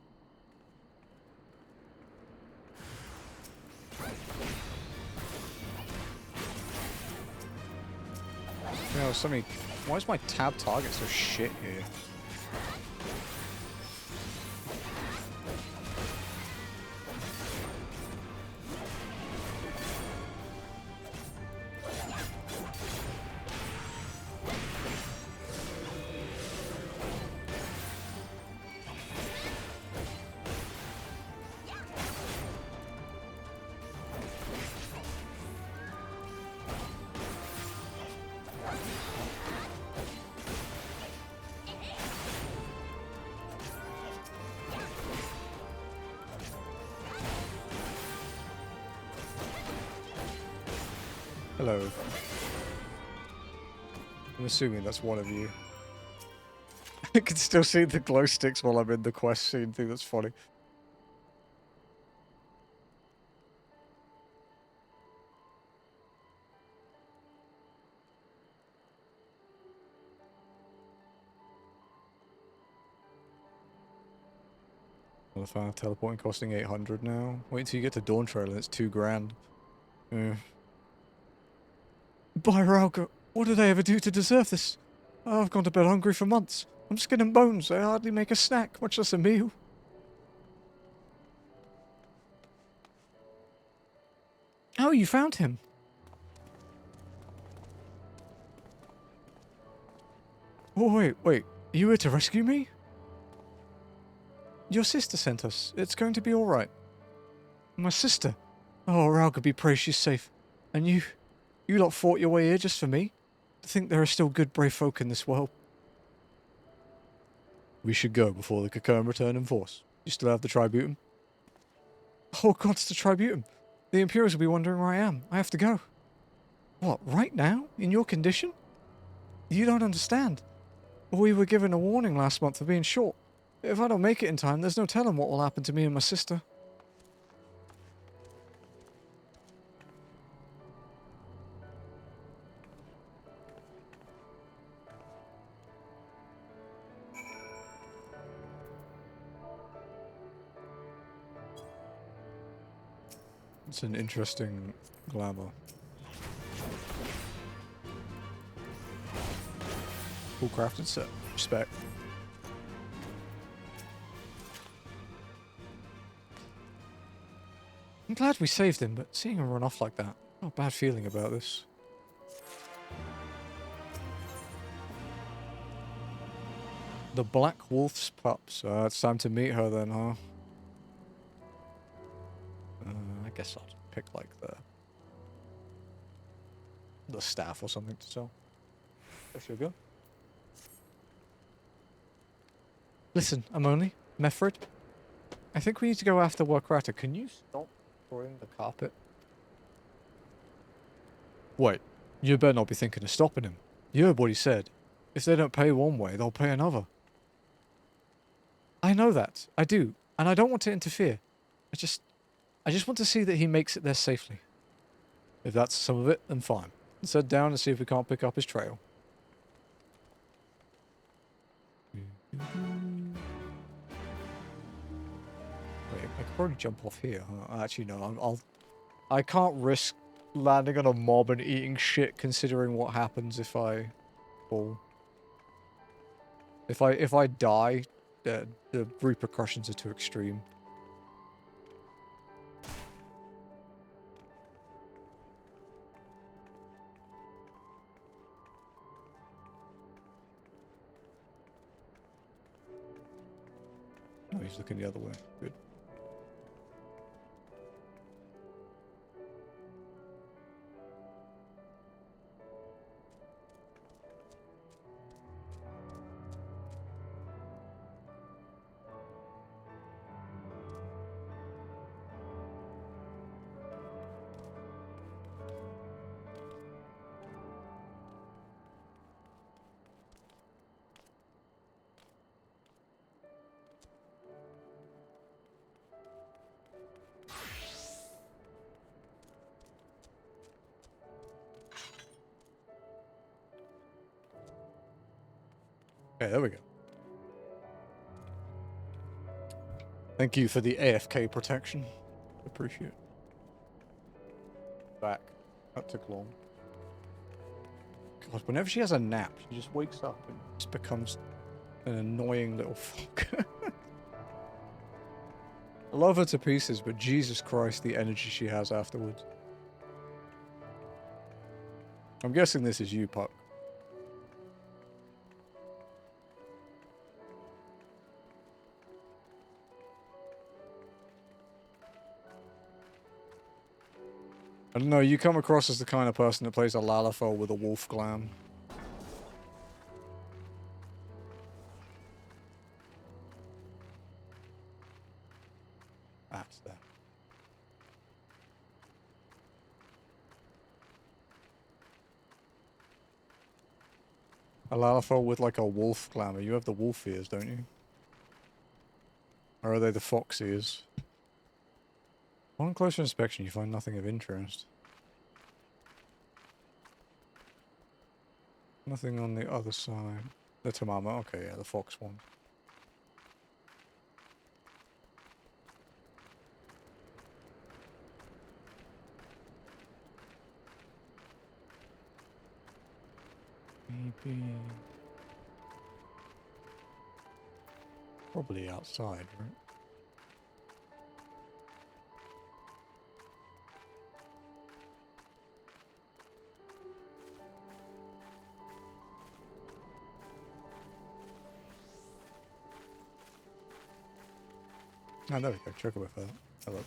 You know, something. Why is my tab target so shit here? Hello. I'm assuming that's one of you. I can still see the glow sticks while I'm in the quest scene thing. That's funny. Well, I found teleporting costing 800 now. Wait until you get to Dawn Trail and it's 2 grand. Yeah. By Rauga, what did I ever do to deserve this? Oh, I've gone to bed hungry for months. I'm skin and bones. I hardly make a snack, much less a meal. Oh, you found him. Oh, wait. Are you here to rescue me? Your sister sent us. It's going to be alright. My sister? Oh, Rauga be praised she's safe. And you lot fought your way here just for me? To think there are still good, brave folk in this world. We should go before the Cocoon return in force. You still have the Tributum? Oh god, it's the Tributum. The Imperials will be wondering where I am. I have to go. What, right now? In your condition? You don't understand. We were given a warning last month for being short. If I don't make it in time, there's no telling what will happen to me and my sister. It's an interesting glamour. Full crafted set. Respect. I'm glad we saved him, but seeing him run off like that, not a bad feeling about this. The Black Wolf's pups. It's time to meet her then, huh? I guess I'll just pick like the staff or something to sell. There she'll go. Listen, Amoni, Mefred, I think we need to go after Warkrata. Can you stop throwing the carpet? Wait, you better not be thinking of stopping him. You heard what he said. If they don't pay one way, they'll pay another. I know that. I do. And I don't want to interfere. I just want to see that he makes it there safely. If that's some of it, then fine. Let's head down and see if we can't pick up his trail. Wait, I could probably jump off here. Actually, no. I can't risk landing on a mob and eating shit, considering what happens if I fall. If I die, the repercussions are too extreme. Oh, he's looking the other way. Good. Okay, there we go. Thank you for the AFK protection. Appreciate it. Back. That took long. God, whenever she has a nap, she just wakes up and just becomes an annoying little fuck. I love her to pieces, but Jesus Christ, the energy she has afterwards. I'm guessing this is you, Puck. I don't know, you come across as the kind of person that plays a Lalafell with a wolf glam. That's that. A Lalafell with like a wolf glamour. You have the wolf ears, don't you? Or are they the fox ears? On closer inspection, you find nothing of interest. Nothing on the other side. The Tamama, okay, yeah, the fox one. Maybe... Probably outside, right? Oh, there we go. Chocobo for that. Hello.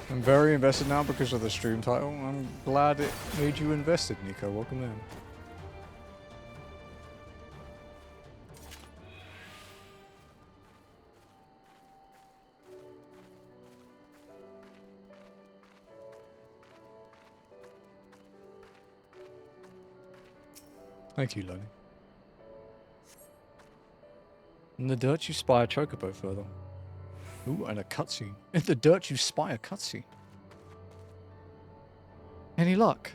I'm very invested now because of the stream title. I'm glad it made you invested, Nico. Welcome in. Thank you, Lonnie. In the dirt, you spy a chocobo further. Ooh, and a cutscene. In the dirt, you spy a cutscene. Any luck?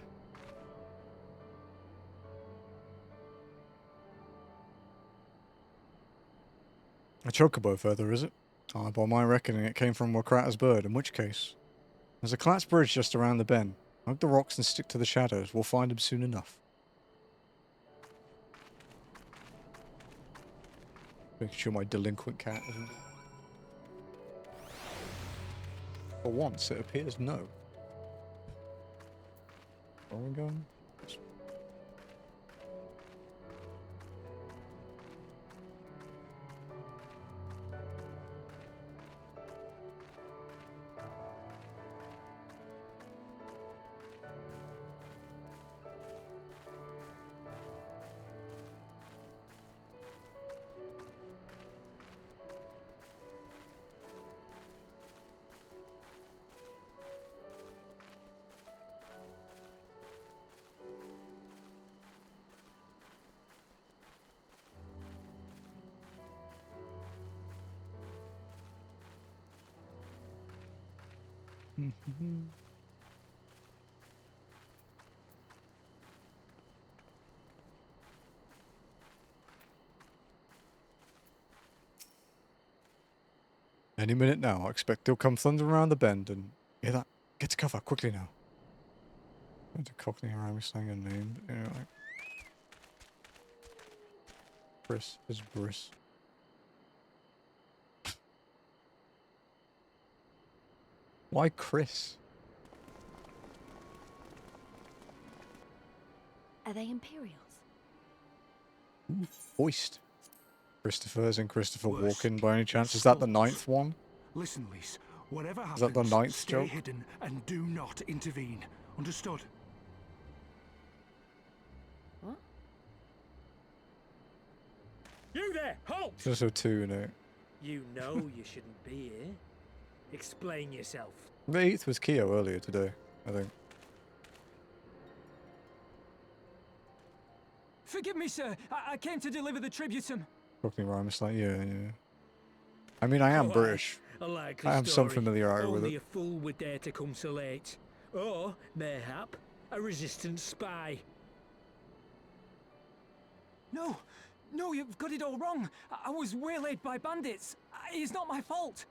A chocobo further, is it? By my reckoning, it came from Warkrata's bird, in which case... There's a collapsed bridge just around the bend. Hug the rocks and stick to the shadows. We'll find him soon enough. Making sure my delinquent cat isn't. For once, it appears no. Where are we going? Any minute now, I expect they'll come thundering around the bend and... Hear that? Get to cover, quickly now. The Cockney around me saying a name, you know, like... Chris is Briss. Why Chris? Are they Imperials? Ooh, Hoist. Christopher's and Christopher Worst. Walken by any chance? Is that the 9th one? Listen, Lys. Whatever happens, Is that the 9th stay joke? hidden and do not intervene. Understood? What? You there! Halt! There's also 2 in it. You know you shouldn't be here. Explain yourself. The 8th was Keo earlier today, I think. Forgive me, sir. I came to deliver the tributum. Cockney rhyme is like, yeah. I mean, I am British. A likely I have some story. familiarity with Only it. a fool would dare to come so late. Or, mayhap, a resistance spy. No, you've got it all wrong. I was waylaid by bandits. It's not my fault.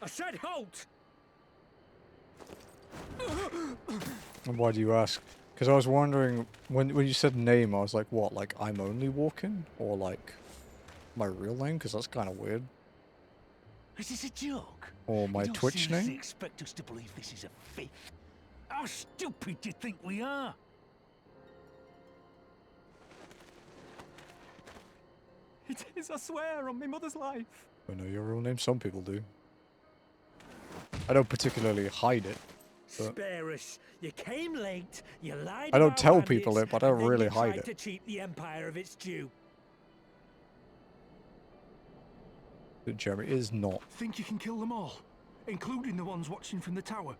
I said halt! And why do you ask? Because I was wondering, when you said name, I was like, what, like, I'm only walking? Or like, my real name? Because that's kind of weird. Is this a joke? Or my You don't Twitch seriously name? expect us to believe this is a fake? How stupid do you think we are? It is, I swear, on my mother's life. I know your real name. Some people do. I don't particularly hide it. But Spare us. You came late, you lied I don't about tell bandits, people it, but I and don't then really you hide tried it. to cheat the Empire of its due. Jeremy is not. Think you can kill them all, including the ones watching from the tower?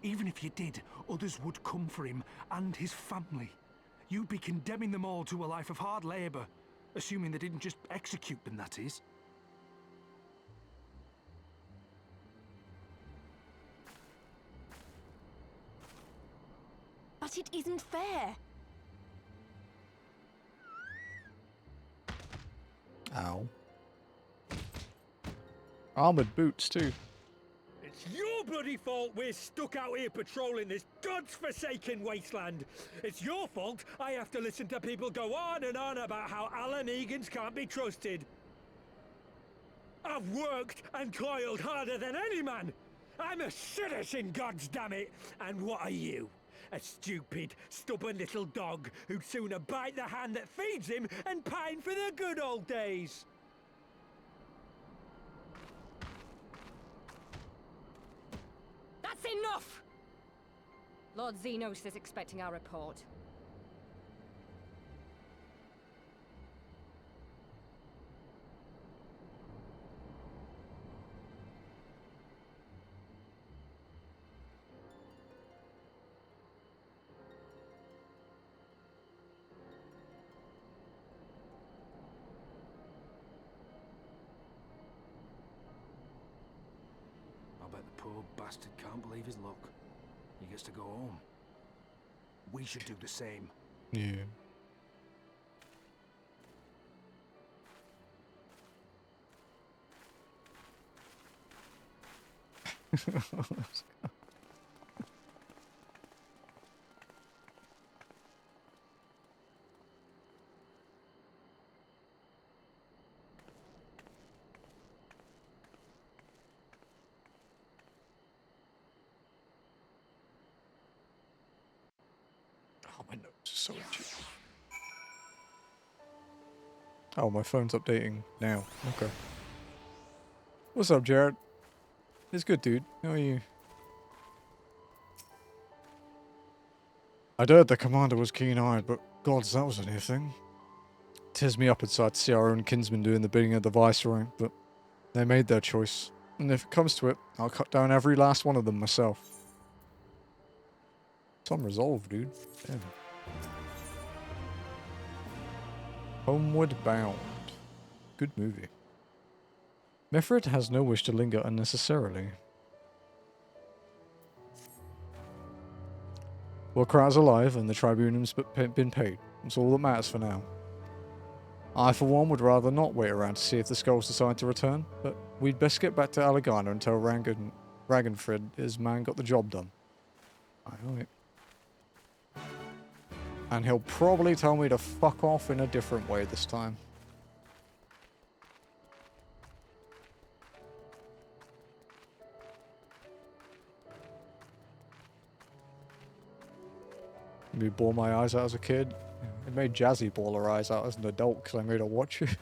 Even if you did, others would come for him and his family. You'd be condemning them all to a life of hard labor, assuming they didn't just execute them, that is. But it isn't fair. Ow. Armored boots, too. It's your bloody fault we're stuck out here patrolling this god's-forsaken wasteland. It's your fault I have to listen to people go on and on about how Alan Egans can't be trusted. I've worked and toiled harder than any man. I'm a citizen, goddammit. And what are you? A stupid, stubborn little dog who'd sooner bite the hand that feeds him and pine for the good old days. That's enough! Lord Xenos is expecting our report. I bet the poor bastard can't believe his luck. He gets to go home. We should do the same. Yeah. Oh, my notes are so itchy. Oh, my phone's updating now. Okay. What's up, Jared? It's good, dude. How are you? I'd heard the commander was keen-eyed, but gods, that was a new thing. Tears me up inside to see our own kinsmen doing the bidding of the Viceroy, but they made their choice. And if it comes to it, I'll cut down every last one of them myself. Some resolve, dude. Damn. Homeward Bound. Good movie. Mifrid has no wish to linger unnecessarily. Warcrat's alive and the tribunum's been paid. That's all that matters for now. I, for one, would rather not wait around to see if the skulls decide to return, but we'd best get back to Allegana and tell Ragnfrid his man got the job done. Aye. And he'll probably tell me to fuck off in a different way this time. Maybe bawl my eyes out as a kid. It made Jazzy bawl her eyes out as an adult because I made her watch it.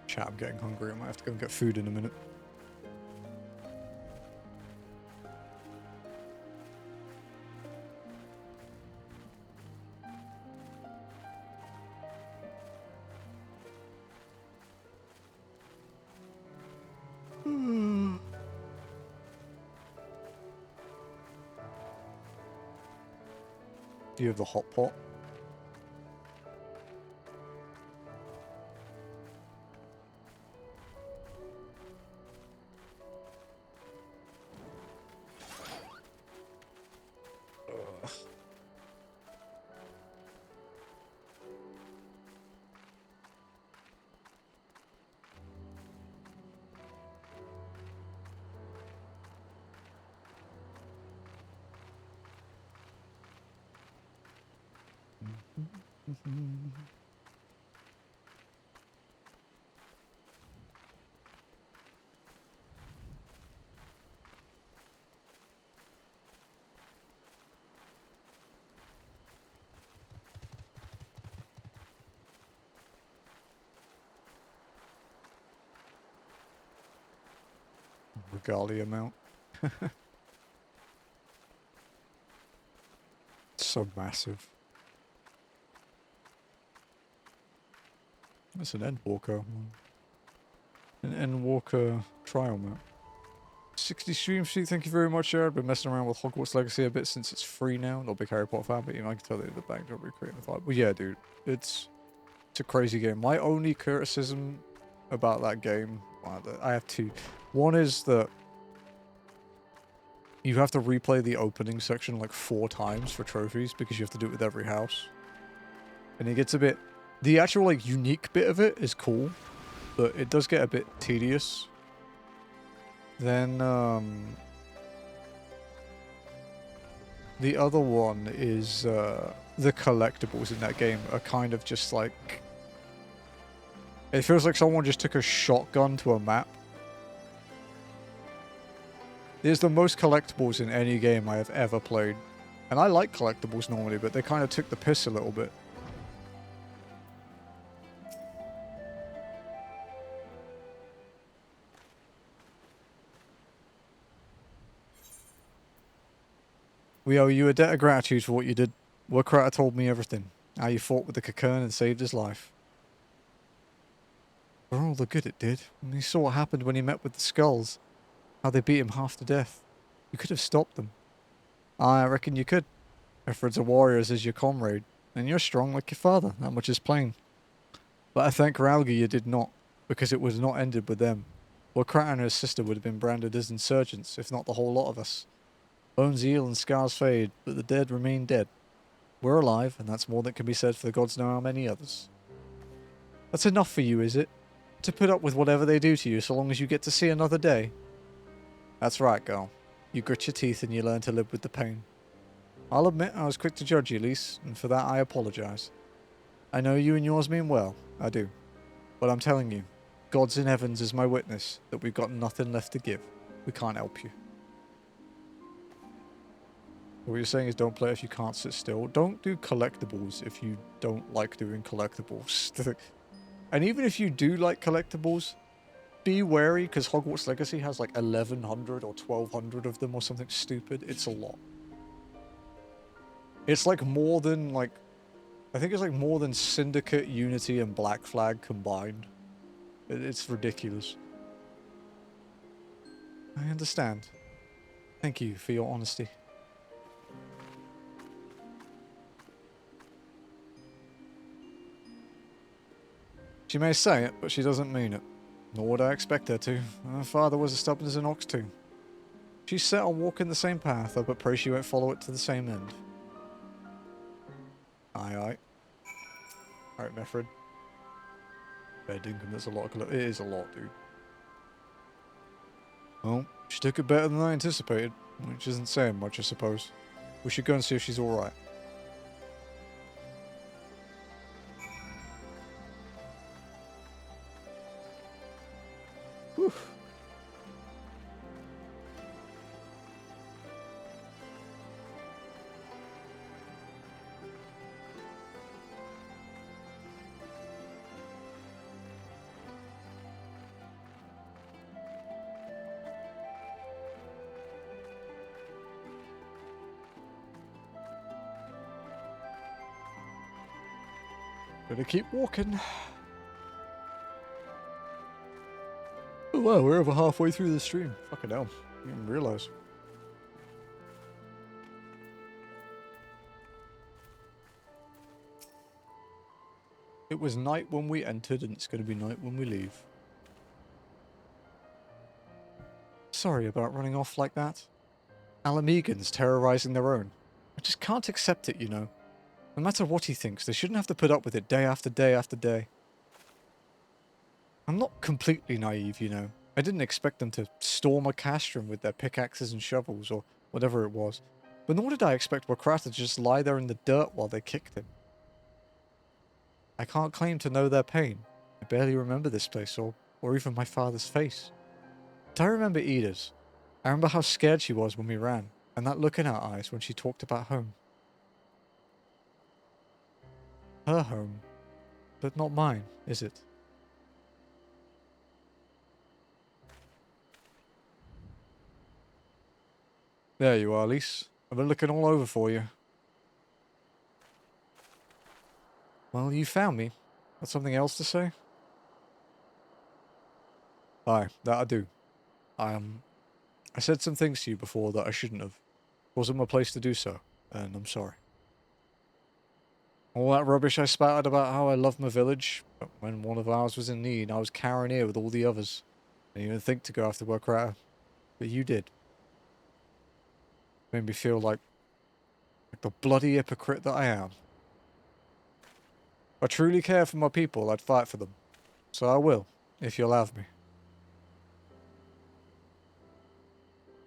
Chat, I'm getting hungry. I might have to go and get food in a minute. Do you have the hot pot? Regalia mount. So massive. That's an Endwalker. An Endwalker trial map. 60 stream sheet, thank you very much, Jared. Been messing around with Hogwarts Legacy a bit since it's free now. Not a big Harry Potter fan, but you know, I can tell that the backdrop will be creating a vibe. Well, yeah, dude. It's a crazy game. My only criticism about that game, I have two. One is that you have to replay the opening section like 4 times for trophies because you have to do it with every house. And it gets a bit... The actual like unique bit of it is cool, but it does get a bit tedious. Then the other one is the collectibles in that game are kind of just like... It feels like someone just took a shotgun to a map. There's the most collectibles in any game I have ever played. And I like collectibles normally, but they kind of took the piss a little bit. We owe you a debt of gratitude for what you did. Warcrat told me everything. How you fought with the cocoon and saved his life. For all the good it did. And you saw what happened when he met with the skulls. How they beat him half to death. You could have stopped them. I reckon you could. Efforts of warriors is your comrade, and you're strong like your father, that much is plain. But I thank Ralgi you did not, because it was not ended with them. Wakrat and her sister would have been branded as insurgents, if not the whole lot of us. Bones heal and scars fade, but the dead remain dead. We're alive, and that's more than can be said for the gods know how many others. That's enough for you, is it? To put up with whatever they do to you so long as you get to see another day? That's right, girl. You grit your teeth and you learn to live with the pain. I'll admit I was quick to judge you, Lise, and for that I apologise. I know you and yours mean well, I do. But I'm telling you, God's in heavens is my witness that we've got nothing left to give. We can't help you. What you're saying is don't play if you can't sit still. Don't do collectibles if you don't like doing collectibles. And even if you do like collectibles, be wary because Hogwarts Legacy has like 1,100 or 1,200 of them or something stupid. It's a lot. It's like more than like... I think it's like more than Syndicate, Unity, and Black Flag combined. It's ridiculous. I understand. Thank you for your honesty. She may say it, but she doesn't mean it. Nor would I expect her to. Her father was as stubborn as an ox too. She's set on walking the same path, I but pray she won't follow it to the same end. Aye, aye. Alright, Meffred. Fair dinkum, that's a lot of... It is a lot, dude. Well, she took it better than I anticipated, which isn't saying much, I suppose. We should go and see if she's alright. Whew. Better keep walking. Oh wow, we're over halfway through the stream. Fucking hell. I didn't even realise. It was night when we entered and it's going to be night when we leave. Sorry about running off like that. Alamegans terrorising their own. I just can't accept it, you know. No matter what he thinks, they shouldn't have to put up with it day after day after day. I'm not completely naive, you know. I didn't expect them to storm a castrum with their pickaxes and shovels, or whatever it was. But nor did I expect Wakrat to just lie there in the dirt while they kicked him. I can't claim to know their pain. I barely remember this place, or even my father's face. But I remember Ida's. I remember how scared she was when we ran, and that look in her eyes when she talked about home. Her home, but not mine, is it? There you are, Lise. I've been looking all over for you. Well, you found me. Got something else to say? Aye, that I do. I said some things to you before that I shouldn't have. Wasn't my place to do so, and I'm sorry. All that rubbish I spouted about how I love my village, but when one of ours was in need, I was cowering here with all the others. I didn't even think to go after Wakrat, but you did. Made me feel like the bloody hypocrite that I am. If I truly care for my people, I'd fight for them. So I will, if you'll have me.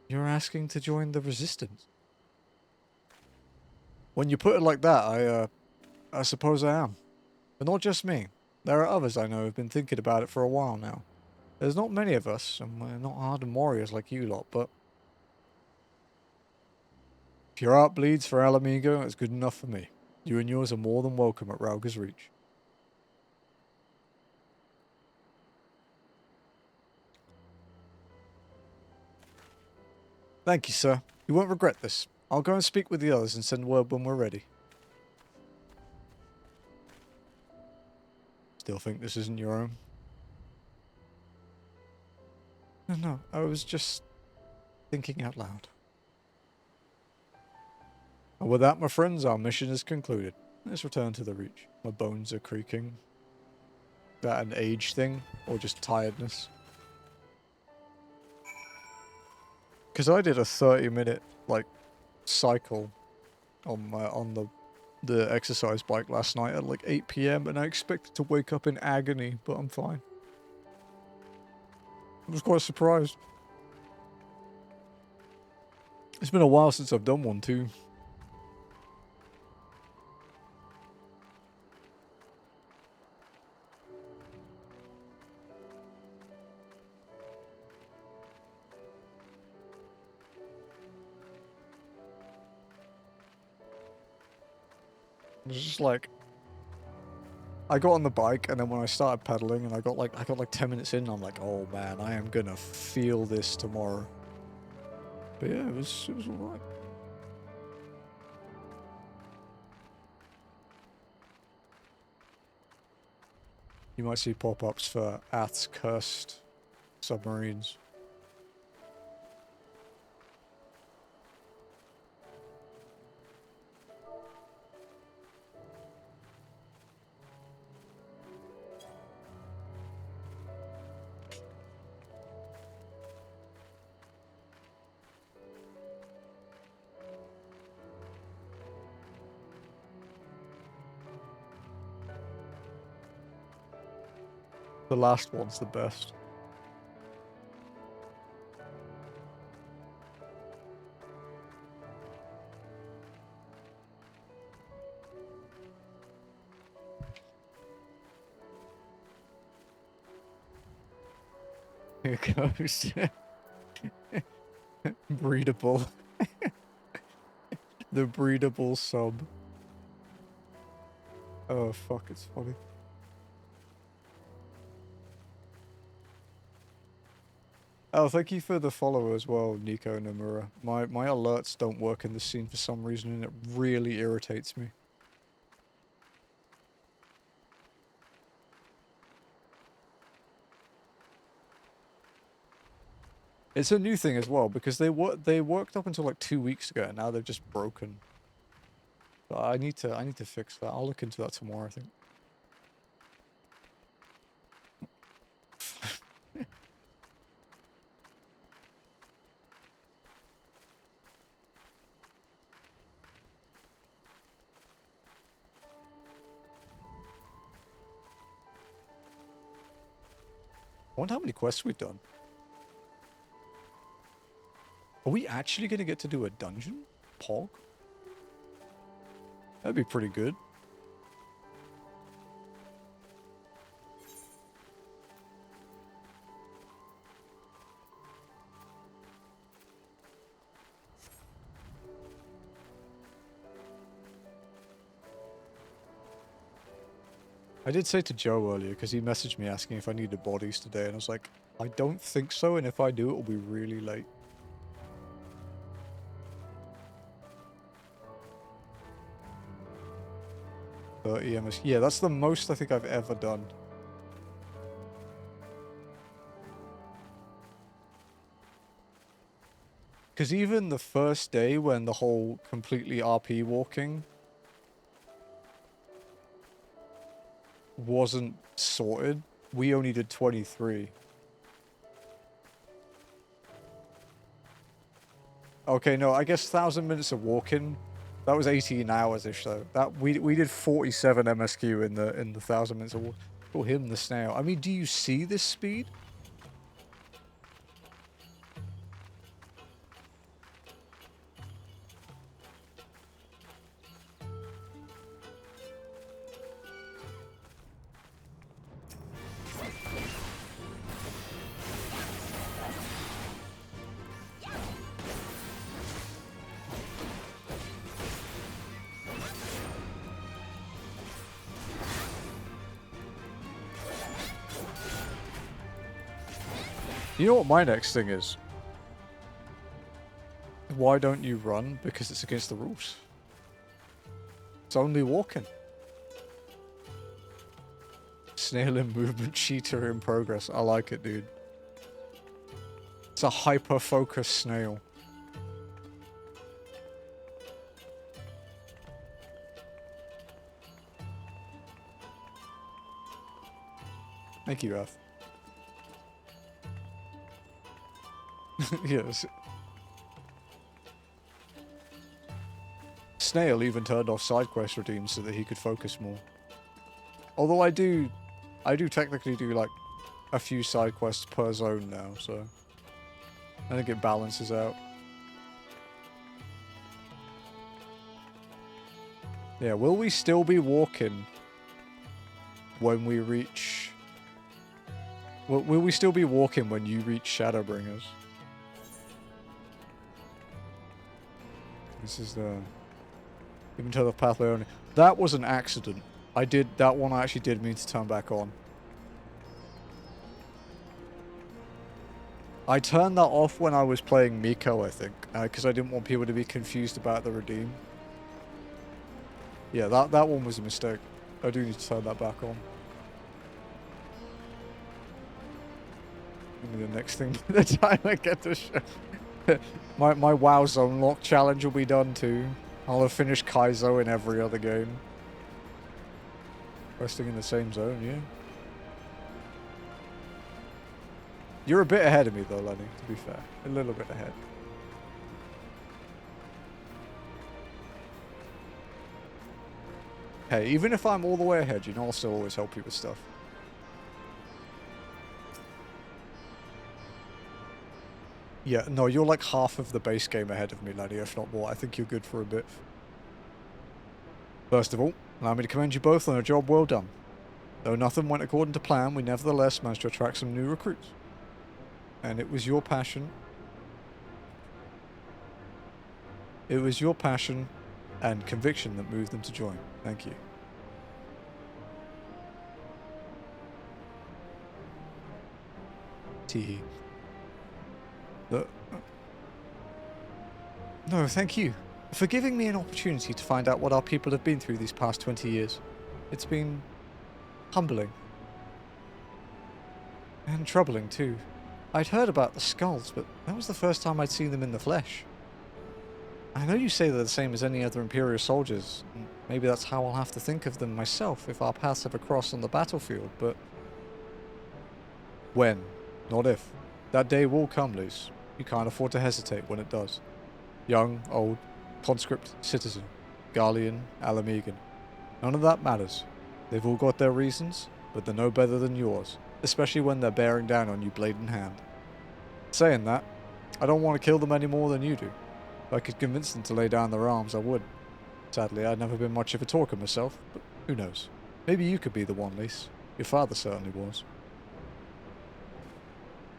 You're asking to join the Resistance? When you put it like that, I suppose I am. But not just me. There are others I know who've been thinking about it for a while now. There's not many of us, and we're not hardened warriors like you lot, but... If your heart bleeds for Alamigo, it's good enough for me. You and yours are more than welcome at Rauga's Reach. Thank you, sir. You won't regret this. I'll go and speak with the others and send word when we're ready. Still think this isn't your own? No, I was just thinking out loud. And with that, my friends, our mission is concluded. Let's return to the Reach. My bones are creaking. That an age thing? Or just tiredness? Because I did a 30-minute, like, cycle on the exercise bike last night at like 8 PM, and I expected to wake up in agony, but I'm fine. I was quite surprised. It's been a while since I've done one too. It was just like, I got on the bike, and then when I started pedaling, and I got like 10 minutes in, and I'm like, oh man, I am gonna feel this tomorrow. But yeah, it was alright. You might see pop-ups for Ath's cursed submarines. The last one's the best. Here goes. Breedable. The breedable sub. Oh fuck, it's funny. Oh, thank you for the follow as well, Nico Nomura. My alerts don't work in this scene for some reason, and it really irritates me. It's a new thing as well, because they worked up until like 2 weeks ago, and now they've just broken. But I need to fix that. I'll look into that tomorrow, I think. I wonder how many quests we've done. Are we actually going to get to do a dungeon? Pog? That'd be pretty good. I did say to Joe earlier, because he messaged me asking if I needed bodies today, and I was like, I don't think so, and if I do, it'll be really late. EMS. Yeah, that's the most I think I've ever done. Because even the first day when the whole completely RP walking wasn't sorted, we only did 23. Okay, no, I guess 1,000 minutes of walking, that was 18 hours-ish though. That we did 47 MSQ in the 1,000 minutes of walking. Oh, him, the snail. I mean, do you see this speed? You know what my next thing is? Why don't you run? Because it's against the rules. It's only walking. Snail in movement, cheater in progress. I like it, dude. It's a hyper-focused snail. Thank you, Earth. Yes. Snail even turned off side quest redeems so that he could focus more. Although I do technically do like a few side quests per zone now, so I think it balances out. Yeah, will we still be walking when we reach... Will we still be walking when you reach Shadowbringers? This is the... Even to the pathway only. That was an accident. That one I actually did mean to turn back on. I turned that off when I was playing Miko, I think. Because I didn't want people to be confused about the redeem. Yeah, that one was a mistake. I do need to turn that back on. Maybe the next thing, by the time I get to show. my WoW Zone Lock challenge will be done too. I'll have finished Kaizo in every other game. Resting in the same zone, yeah. You're a bit ahead of me though, Lenny, to be fair. A little bit ahead. Hey, even if I'm all the way ahead, you know I'll still always help you with stuff. Yeah, no, you're like half of the base game ahead of me, Lenny, if not more. I think you're good for a bit. First of all, allow me to commend you both on a job well done. Though nothing went according to plan, we nevertheless managed to attract some new recruits. And it was your passion. It was your passion and conviction that moved them to join. Thank you. Teehee. No, thank you for giving me an opportunity to find out what our people have been through these past 20 years. It's been humbling. And troubling, too. I'd heard about the skulls, but that was the first time I'd seen them in the flesh. I know you say they're the same as any other Imperial soldiers, and maybe that's how I'll have to think of them myself if our paths ever cross on the battlefield, but... When, not if. That day will come, Luce. You can't afford to hesitate when it does. Young, old, conscript, citizen, Garlean, Alamegan. None of that matters. They've all got their reasons, but they're no better than yours, especially when they're bearing down on you blade in hand. Saying that, I don't want to kill them any more than you do. If I could convince them to lay down their arms, I would. Sadly, I'd never been much of a talker myself, but who knows? Maybe you could be the one, Lise. Your father certainly was.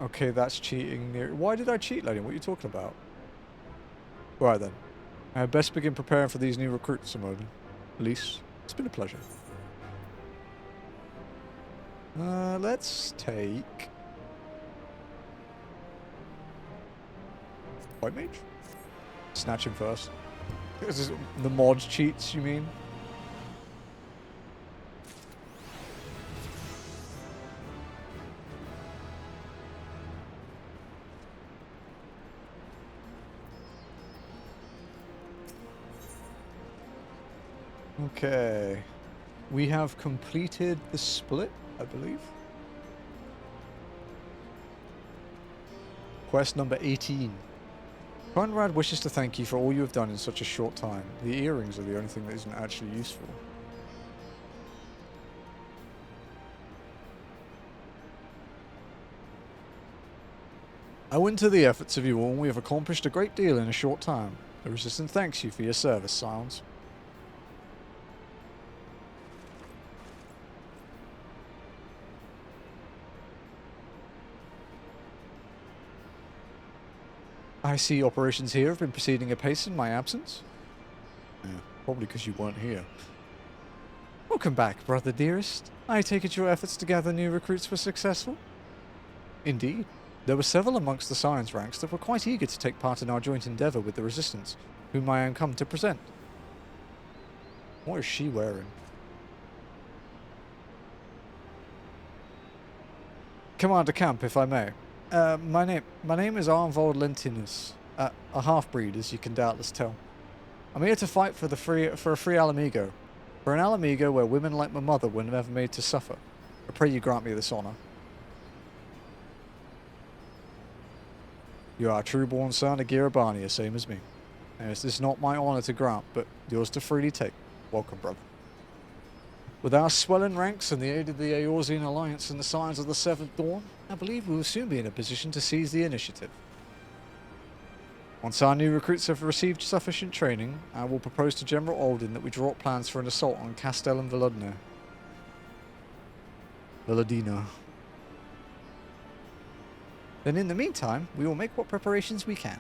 Okay, that's cheating. Why did I cheat, lady? What are you talking about? Right then. I had best begin preparing for these new recruits, Simone. Lise, it's been a pleasure. Let's take... White Mage? Snatch him first. This is the mod cheats, you mean? Okay. We have completed the split, I believe. Quest number 18. Conrad wishes to thank you for all you have done in such a short time. The earrings are the only thing that isn't actually useful. I went to the efforts of you all, and we have accomplished a great deal in a short time. The Resistance thanks you for your service, Scions. I see operations here have been proceeding apace in my absence. Yeah, probably because you weren't here. Welcome back, brother dearest. I take it your efforts to gather new recruits were successful? Indeed. There were several amongst the Science ranks that were quite eager to take part in our joint endeavour with the Resistance, whom I am come to present. What is she wearing? Commander Camp, if I may. My name is Arnvold Lentinus, a half-breed, as you can doubtless tell. I'm here to fight for a free Alamigo. For an Alamigo where women like my mother were never made to suffer. I pray you grant me this honor. You are a true-born son of Girabania, same as me. And this is not my honor to grant, but yours to freely take. Welcome, brother. With our swelling ranks and the aid of the Eorzean Alliance and the signs of the Seventh Dawn, I believe we will soon be in a position to seize the initiative. Once our new recruits have received sufficient training, I will propose to General Alden that we draw up plans for an assault on Castel and Velodina. Then in the meantime, we will make what preparations we can.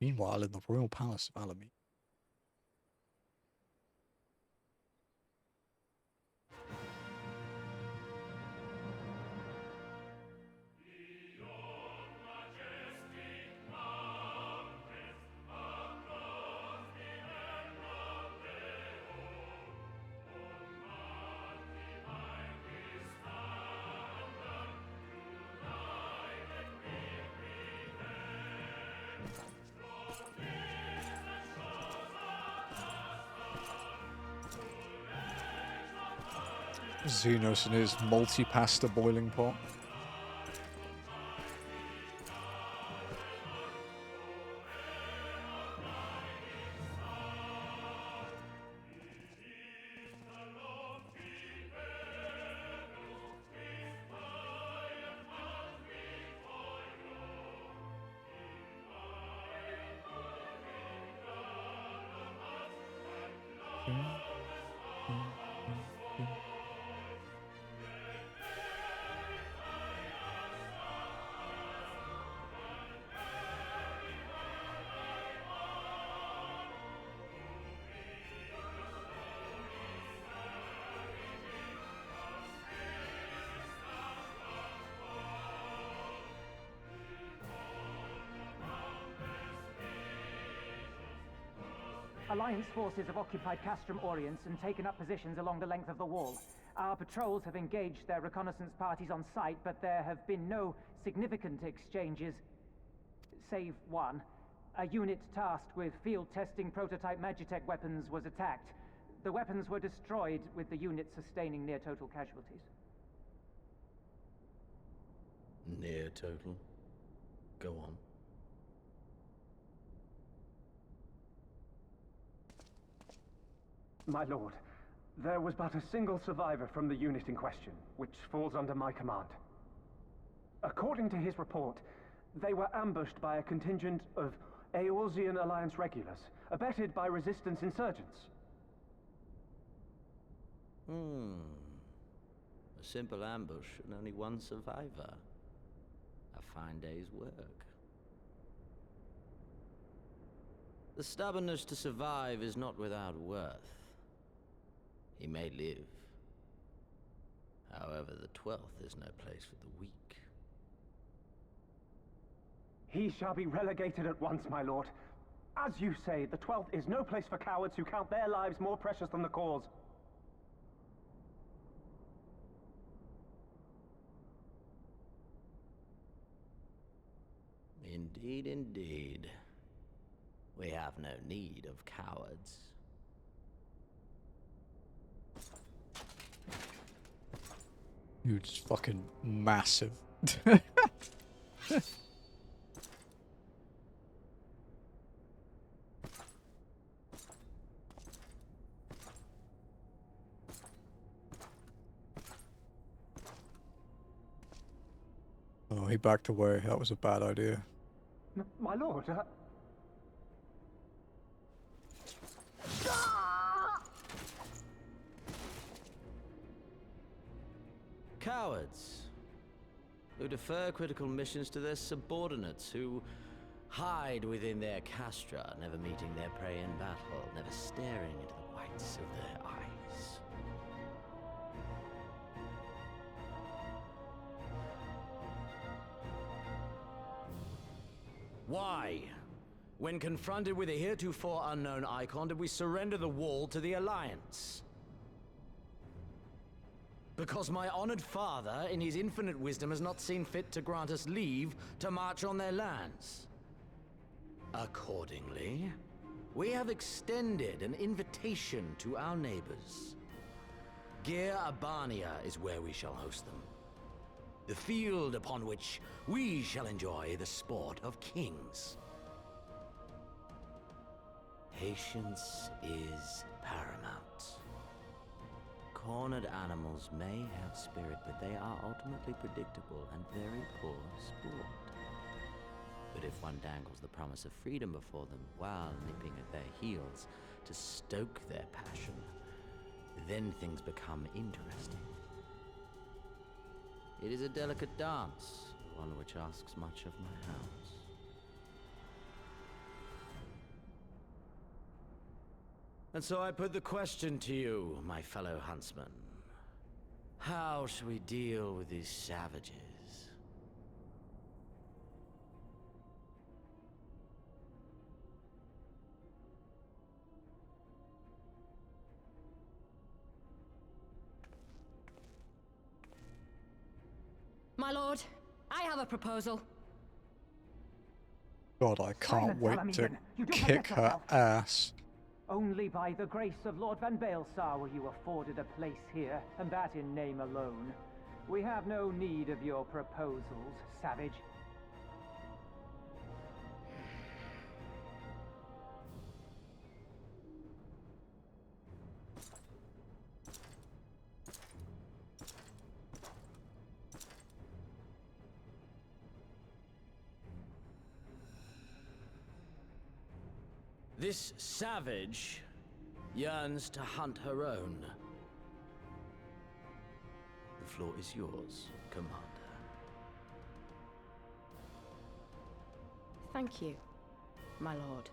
Meanwhile, in the royal palace of Alameda. Xenos and his multi-pasta boiling pot. Alliance forces have occupied Castrum Orients and taken up positions along the length of the wall. Our patrols have engaged their reconnaissance parties on site, but there have been no significant exchanges, save one. A unit tasked with field testing prototype Magitech weapons was attacked. The weapons were destroyed, with the unit sustaining near total casualties. Near total? Go on. My lord, there was but a single survivor from the unit in question, which falls under my command. According to his report, they were ambushed by a contingent of Eorzean Alliance regulars, abetted by resistance insurgents. A simple ambush and only one survivor. A fine day's work. The stubbornness to survive is not without worth. He may live. However, the 12th is no place for the weak. He shall be relegated at once, my lord. As you say, the 12th is no place for cowards who count their lives more precious than the cause. Indeed, indeed. We have no need of cowards. Huge, fucking massive. Oh, he backed away. That was a bad idea. My lord, Cowards who defer critical missions to their subordinates, who hide within their castra, never meeting their prey in battle, never staring into the whites of their eyes. Why? When confronted with a heretofore unknown icon, did we surrender the wall to the Alliance? Because my honored father, in his infinite wisdom, has not seen fit to grant us leave to march on their lands. Accordingly, we have extended an invitation to our neighbors. Gir Abania is where we shall host them. The field upon which we shall enjoy the sport of kings. Patience is paramount. Cornered animals may have spirit, but they are ultimately predictable and very poor sport. But if one dangles the promise of freedom before them while nipping at their heels to stoke their passion, then things become interesting. It is a delicate dance, one which asks much of my hounds. And so I put the question to you, my fellow huntsman. How shall we deal with these savages? My lord, I have a proposal. God, I can't Silence, wait to Alameden. You don't kick forget her yourself. ass. Only by the grace of Lord Van Baelsar were you afforded a place here, and that in name alone. We have no need of your proposals, savage. This savage yearns to hunt her own. The floor is yours, Commander. Thank you, my lord.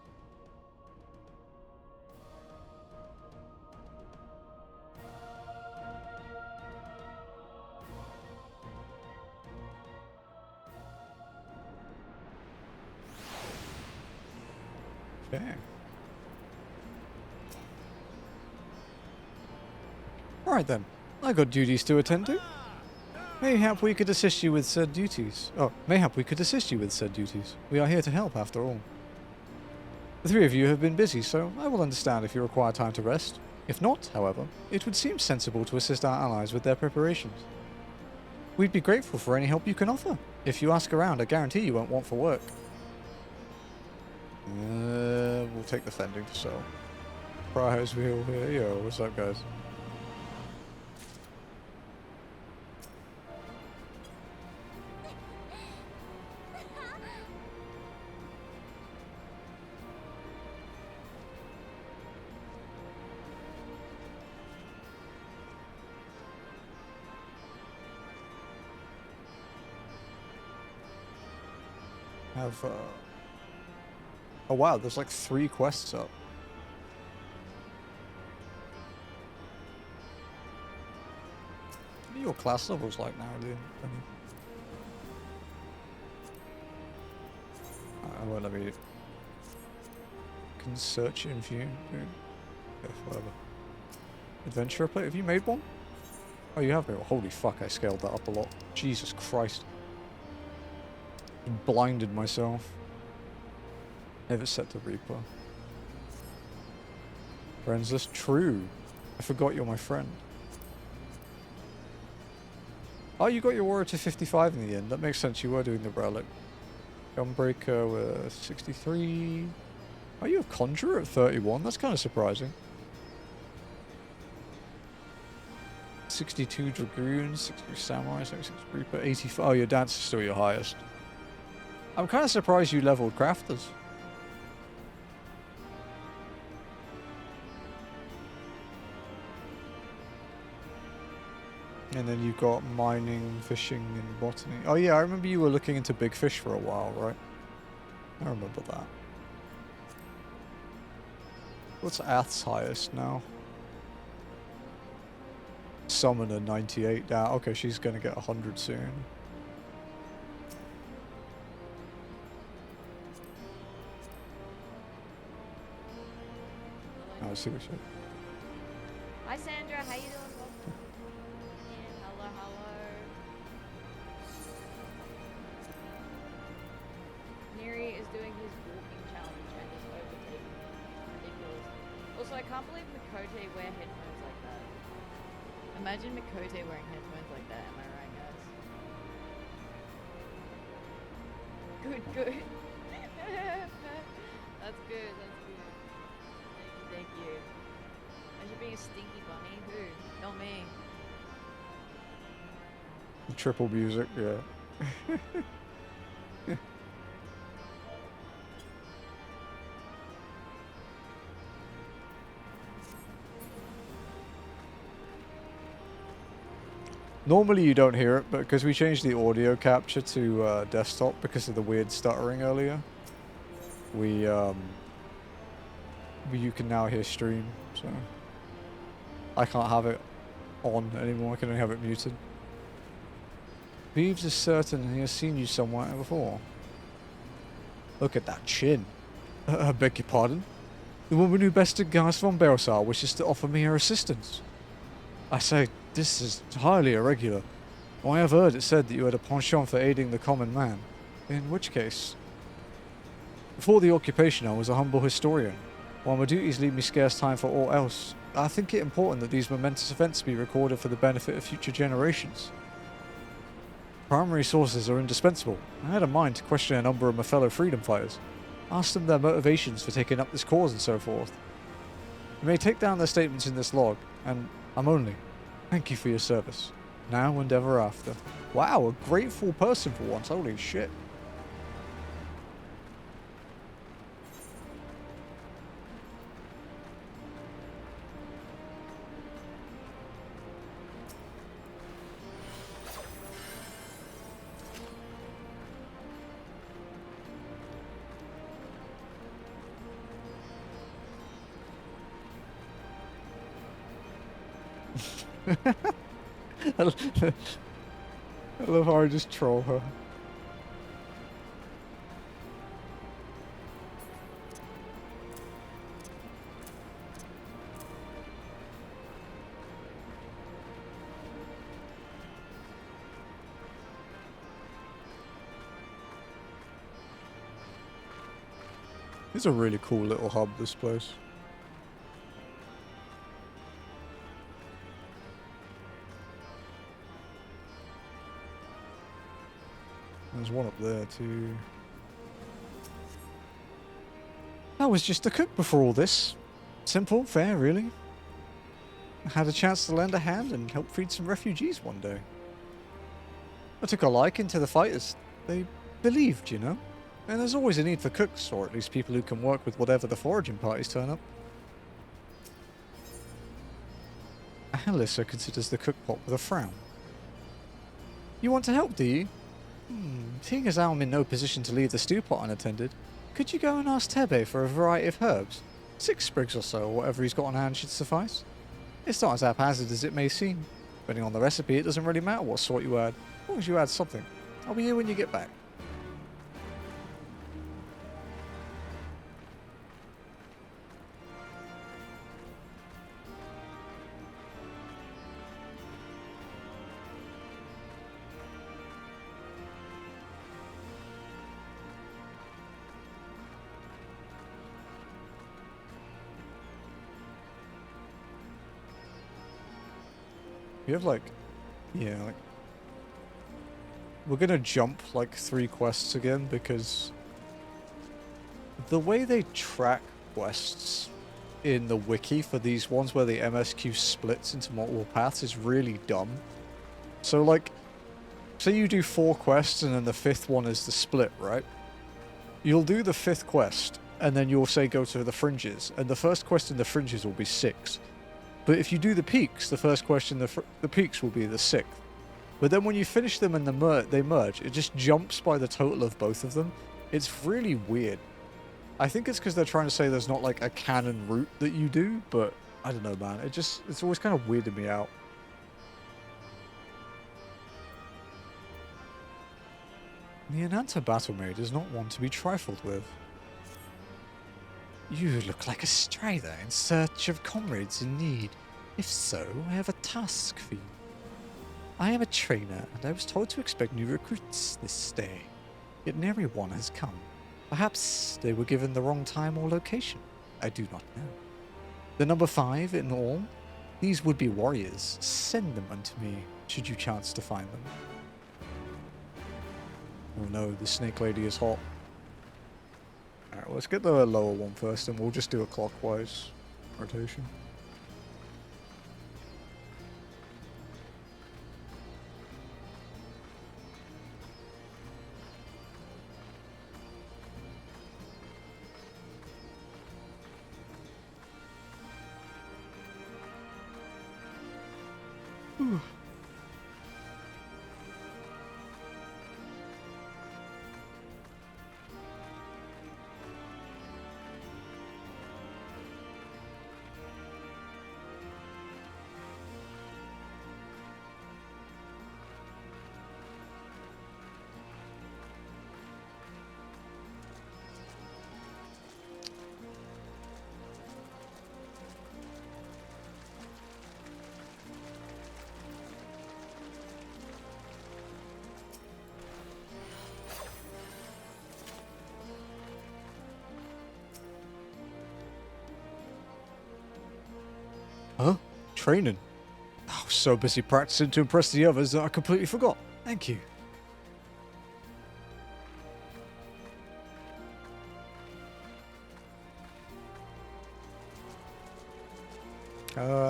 Okay. Alright then, I got duties to attend to. Mayhap we could assist you with said duties. Oh, mayhap we could assist you with said duties. We are here to help, after all. The three of you have been busy, so I will understand if you require time to rest. If not, however, it would seem sensible to assist our allies with their preparations. We'd be grateful for any help you can offer. If you ask around, I guarantee you won't want for work. We'll take the fending to sell. Prize wheel here. Yo, what's up, guys? Have oh wow, there's like 3 quests up. What are your class levels like now, dude? I won't let me. Can search and view, dude. Yeah, whatever. Adventurer plate. Have you made one? Oh, you have made one. Holy fuck! I scaled that up a lot. Jesus Christ. Blinded myself. Never set the Reaper. Friends list true. I forgot you're my friend. Oh, you got your warrior to 55 in the end. That makes sense. You were doing the relic. Gunbreaker with 63. Oh, you have Conjurer at 31. That's kind of surprising. 62 Dragoons, 63 Samurai, 66 Reaper, 85. Oh, your dance is still your highest. I'm kind of surprised you leveled Crafters. And then you've got mining, fishing, and botany. Oh yeah, I remember you were looking into big fish for a while, right? I remember that. What's Ath's highest now? Summoner 98 now. Okay, she's gonna get 100 soon. see what she... Hi Sandra, how you doing? Welcome. And hello, hello. Neri is doing his walking challenge and is overtaking me. Ridiculous. Also, I can't believe Mikote wear headphones like that. Imagine Mikote wearing headphones like that, am I right, guys? Good, good. That's good, that's good. Thank you. Imagine being a stinky bunny. Who? Not me. The triple music, yeah. Normally you don't hear it, but because we changed the audio capture to desktop because of the weird stuttering earlier, you can now hear stream, so I can't have it on anymore, I can only have it muted. Beeves is certain he has seen you somewhere before. Look at that chin. I beg your pardon? The woman who bested Gaius von Bersar wishes to offer me her assistance. I say, this is highly irregular. I have heard it said that you had a penchant for aiding the common man. In which case... Before the occupation I was a humble historian. While my duties leave me scarce time for aught else, I think it important that these momentous events be recorded for the benefit of future generations. Primary sources are indispensable. I had a mind to question a number of my fellow freedom fighters. Ask them their motivations for taking up this cause and so forth. You may take down their statements in this log, and I'm only. Thank you for your service. Now and ever after. Wow, a grateful person for once. Holy shit. I love how I just troll her. It's a really cool little hub, this place. There's one up there too. I was just a cook before all this. Simple, fair, really. I had a chance to lend a hand and help feed some refugees one day. I took a liking to the fighters. They believed, you know. And there's always a need for cooks, or at least people who can work with whatever the foraging parties turn up. Alyssa considers the cookpot with a frown. You want to help, do you? Seeing as how I'm in no position to leave the stew pot unattended, could you go and ask Tebe for a variety of herbs? 6 sprigs or so, or whatever he's got on hand should suffice. It's not as haphazard as it may seem. Depending on the recipe, it doesn't really matter what sort you add, as long as you add something. I'll be here when you get back. We have like, yeah, like, we're gonna jump like 3 quests again because the way they track quests in the wiki for these ones where the MSQ splits into multiple paths is really dumb. So like, say you do 4 quests and then the 5th one is the split, right? You'll do the 5th quest and then you'll say go to the Fringes, and the first quest in the Fringes will be 6. But if you do the peaks, the first question, the peaks will be the 6th. But then when you finish them and they merge, it just jumps by the total of both of them. It's really weird. I think it's because they're trying to say there's not like a canon route that you do, but I don't know, man. It's always kind of weirded me out. The Ananta battle maid is not one to be trifled with. You look like a strider in search of comrades in need. If so, I have a task for you. I am a trainer, and I was told to expect new recruits this day. Yet nary one has come. Perhaps they were given the wrong time or location. I do not know. The number 5 in all. These would-be warriors. Send them unto me, should you chance to find them. Oh no, the snake lady is hot. Alright, let's get the lower one first, and we'll just do a clockwise rotation. Huh? Training? I was so busy practicing to impress the others that I completely forgot. Thank you.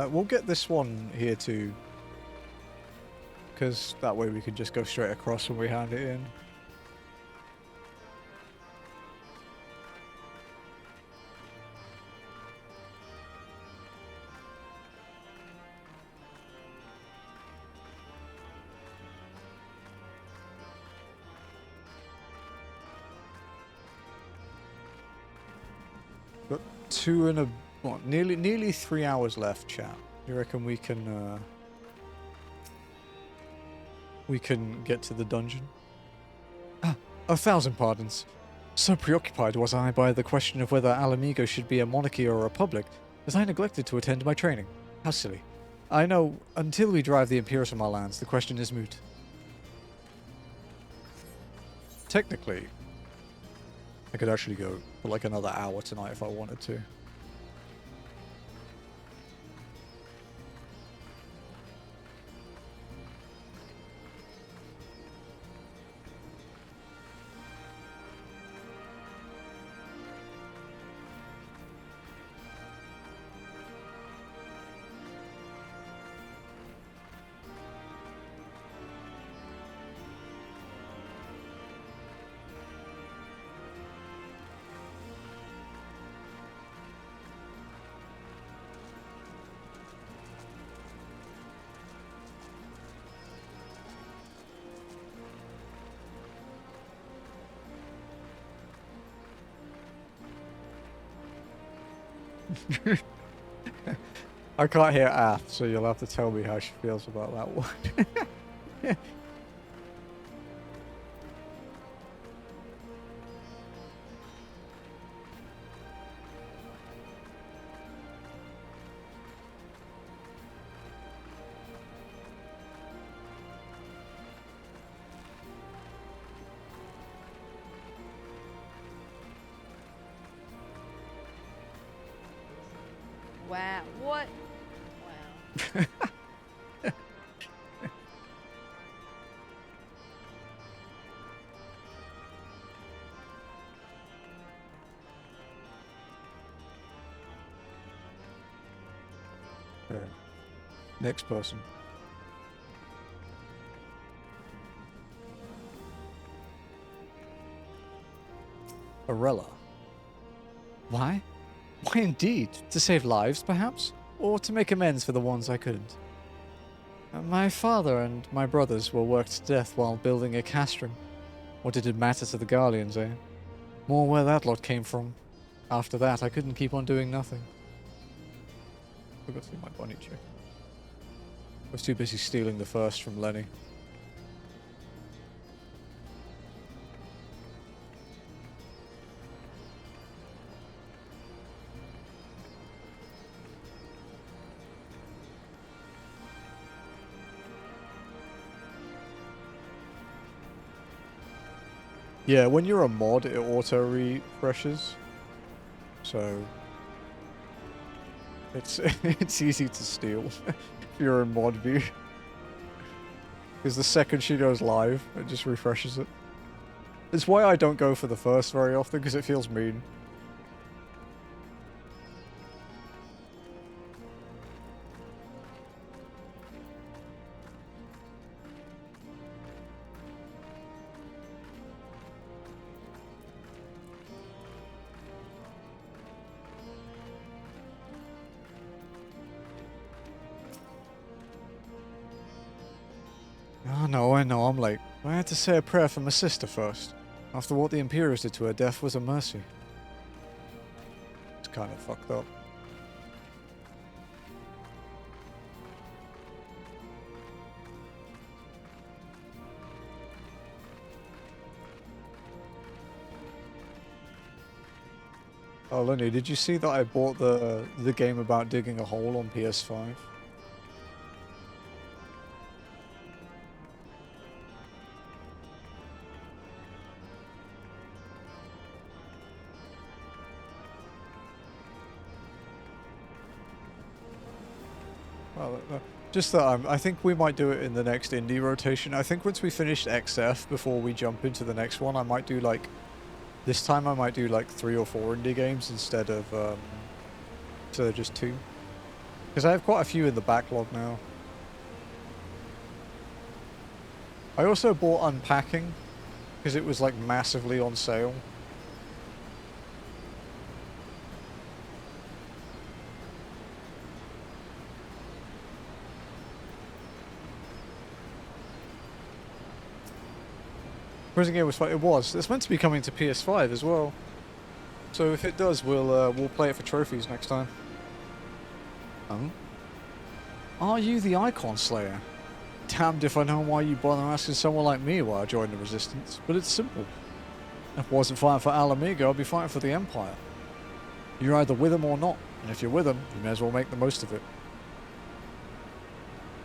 We'll get this one here too. Because that way we can just go straight across when we hand it in. Got 2 and a what? Nearly 3 hours left, chat. You reckon we can get to the dungeon? Ah, 1,000 pardons. So preoccupied was I by the question of whether Alamigo should be a monarchy or a republic that I neglected to attend my training. How silly. I know, until we drive the Imperials from our lands, the question is moot. Technically, I could actually go for like another hour tonight if I wanted to. I can't hear Ath, so you'll have to tell me how she feels about that one. Wow, what? Wow. Okay. Next person. Arella. Why? Why indeed? To save lives, perhaps? Or to make amends for the ones I couldn't? My father and my brothers were worked to death while building a castrum. What did it matter to the Guardians, eh? More where that lot came from. After that, I couldn't keep on doing nothing. Forgot to do my bunny check. I was too busy stealing the first from Lenny. Yeah, when you're a mod, it auto refreshes. So it's it's easy to steal if you're in mod view. Because the second she goes live, it just refreshes it. It's why I don't go for the first very often, because it feels mean. Oh no, I know, I'm late. I had to say a prayer for my sister first. After what the Imperials did to her, death was a mercy. It's kind of fucked up. Oh, Lenny, did you see that I bought the game about digging a hole on PS5? Well, just that I think we might do it in the next indie rotation. I think once we finish XF, before we jump into the next one, I might do like... This time I might do like 3 or 4 indie games instead of just 2. Because I have quite a few in the backlog now. I also bought Unpacking, because it was like massively on sale. Prison game was fun. It was. It's meant to be coming to PS5 as well. So if it does, we'll play it for trophies next time. Oh? Are you the Icon Slayer? Damned if I know why you bother asking someone like me why I joined the Resistance, but it's simple. If I wasn't fighting for Alamiga, I'd be fighting for the Empire. You're either with them or not, and if you're with them, you may as well make the most of it.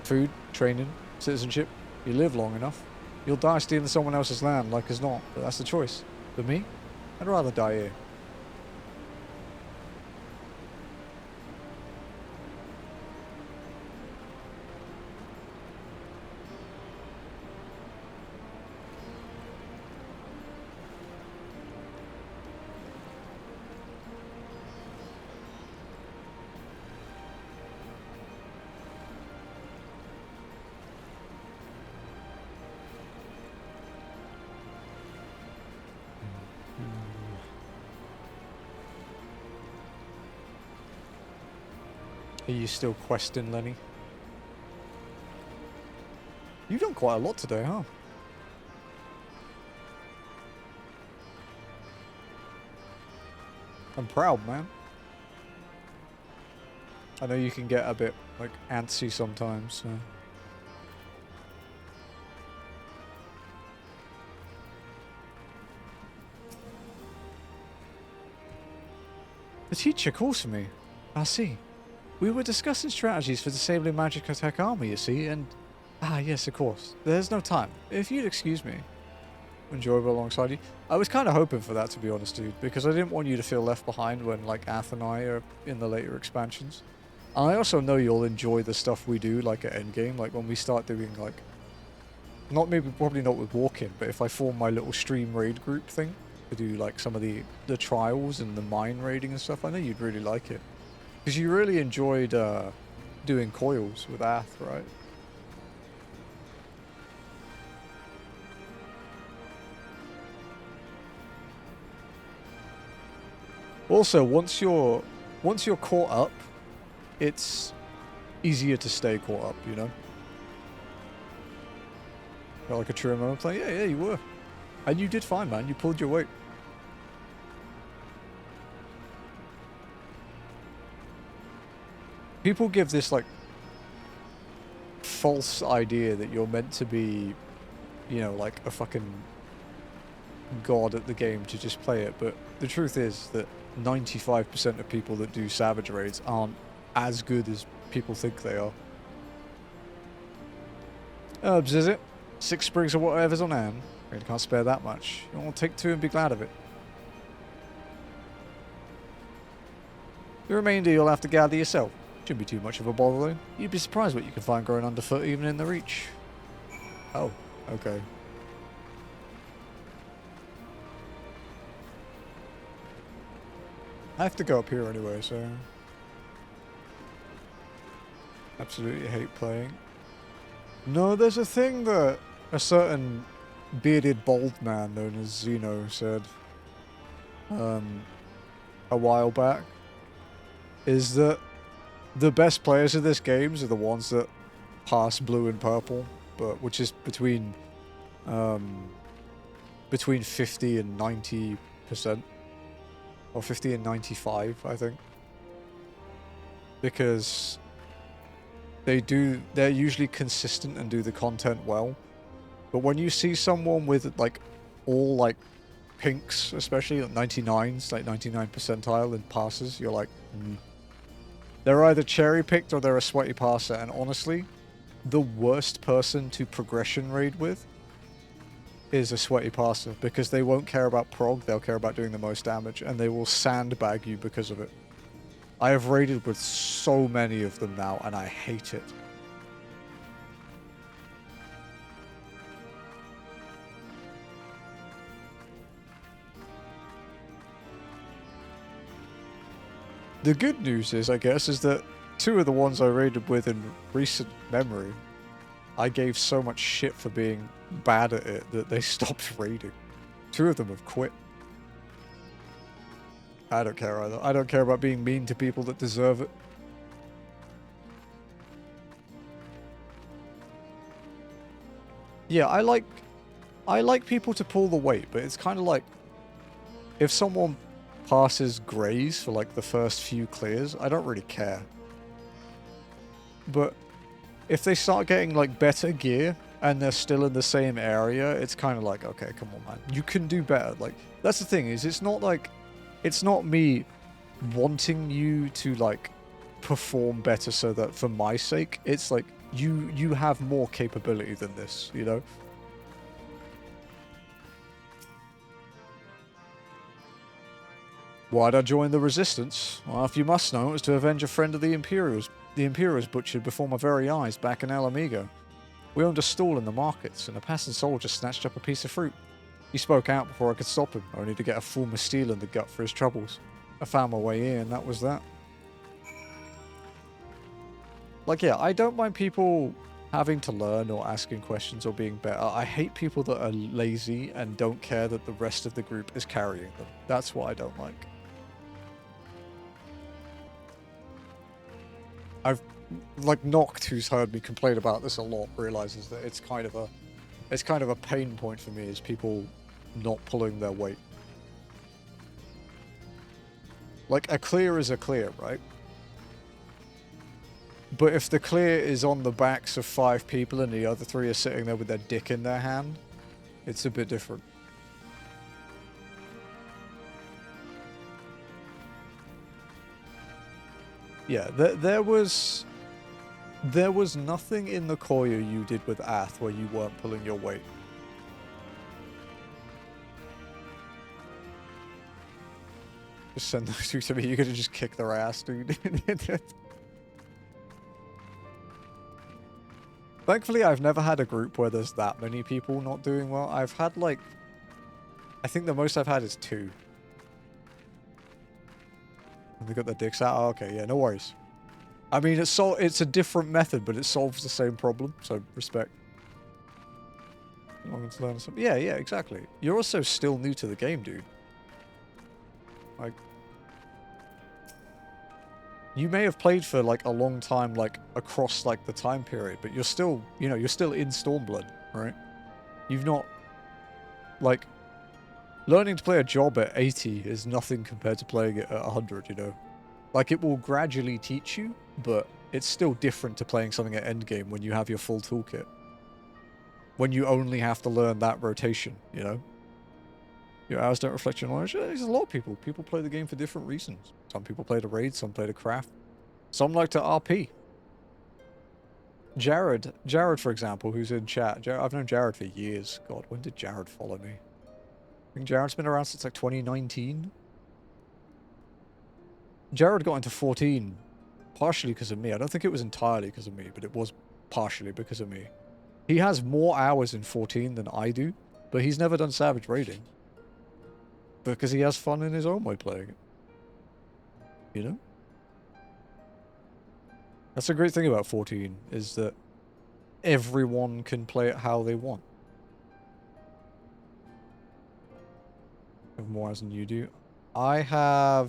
Food, training, citizenship, you live long enough. You'll die stealing someone else's land, like as not, but that's the choice. For me, I'd rather die here. Are you still questing, Lenny? You've done quite a lot today, huh? I'm proud, man. I know you can get a bit, like, antsy sometimes, so... The teacher calls for me. I see. We were discussing strategies for disabling magic attack armor, you see, and... Ah, yes, of course. There's no time. If you'd excuse me. Enjoyable alongside you. I was kind of hoping for that, to be honest, dude, because I didn't want you to feel left behind when, like, Ath and I are in the later expansions. And I also know you'll enjoy the stuff we do, like, at endgame, like, when we start doing, like... probably not with walk-in, but if I form my little stream raid group thing, to do, like, some of the trials and the mine raiding and stuff, I know you'd really like it. Because you really enjoyed doing coils with Ath, right? Also, once you're caught up, it's easier to stay caught up, you know? Got like a true moment like, yeah, you were. And you did fine, man. You pulled your weight. People give this, like, false idea that you're meant to be, you know, like a fucking god at the game to just play it, but the truth is that 95% of people that do Savage raids aren't as good as people think they are. Herbs, is it? 6 sprigs or whatever's on hand. Really can't spare that much. You want to take 2 and be glad of it. The remainder you'll have to gather yourself. Shouldn't be too much of a bother though. You'd be surprised what you can find growing underfoot even in the Reach. Oh, okay. I have to go up here anyway, so... Absolutely hate playing. No, there's a thing that a certain bearded bald man known as Zeno said a while back, is that the best players of this game are the ones that pass blue and purple, but which is between 50 and 90%, or 50 and 95, I think, because they're usually consistent and do the content well. But when you see someone with like all like pinks, especially like 99s, like 99 percentile in passes, you're like, they're either cherry picked or they're a sweaty passer. And honestly, the worst person to progression raid with is a sweaty passer, because they won't care about prog, they'll care about doing the most damage, and they will sandbag you because of it. I have raided with so many of them now, and I hate it. The good news is, I guess, is that 2 of the ones I raided with in recent memory, I gave so much shit for being bad at it that they stopped raiding. 2 of them have quit. I don't care either. I don't care about being mean to people that deserve it. Yeah, I like people to pull the weight, but it's kind of like if someone passes Greys for like the first few clears, I don't really care. But if they start getting like better gear and they're still in the same area, it's kind of like, okay, come on, man, you can do better. Like, that's the thing, is it's not me wanting you to like perform better so that for my sake. It's like you have more capability than this, you know? Why'd I join the Resistance? Well, if you must know, it was to avenge a friend of the Imperials. The Imperials butchered before my very eyes back in Alamigo. We owned a stall in the markets, and a passing soldier snatched up a piece of fruit. He spoke out before I could stop him, only to get a full steel in the gut for his troubles. I found my way in, and that was that. Like, yeah, I don't mind people having to learn or asking questions or being better. I hate people that are lazy and don't care that the rest of the group is carrying them. That's what I don't like. I've, like, Noct, who's heard me complain about this a lot, realizes that it's kind of a pain point for me, is people not pulling their weight. Like, a clear is a clear, right? But if the clear is on the backs of 5 people and the other 3 are sitting there with their dick in their hand, it's a bit different. Yeah, there was nothing in the Koya you did with Ath where you weren't pulling your weight. Just send those 2 to me, you're gonna just kick their ass, dude. Thankfully, I've never had a group where there's that many people not doing well. I've had, like, I think the most I've had is 2. They got their dicks out? Oh, okay, yeah, no worries. I mean, it's a different method, but it solves the same problem, so respect. Yeah, exactly. You're also still new to the game, dude. Like, you may have played for, like, a long time, like, across, like, the time period, but you're still, you know, you're still in Stormblood, right? You've not, like, learning to play a job at 80 is nothing compared to playing it at 100, you know? Like, it will gradually teach you, but it's still different to playing something at endgame when you have your full toolkit. When you only have to learn that rotation, you know? Your hours don't reflect your knowledge. There's a lot of people. People play the game for different reasons. Some people play to raid, some play to craft. Some like to RP. Jared, for example, who's in chat. I've known Jared for years. God, when did Jared follow me? I think Jared's been around since like 2019. Jared got into 14 partially because of me. I don't think it was entirely because of me, but it was partially because of me. He has more hours in 14 than I do, but he's never done Savage Raiding. Because he has fun in his own way playing it. You know? That's a great thing about 14, is that everyone can play it how they want. I have more hours than you do. I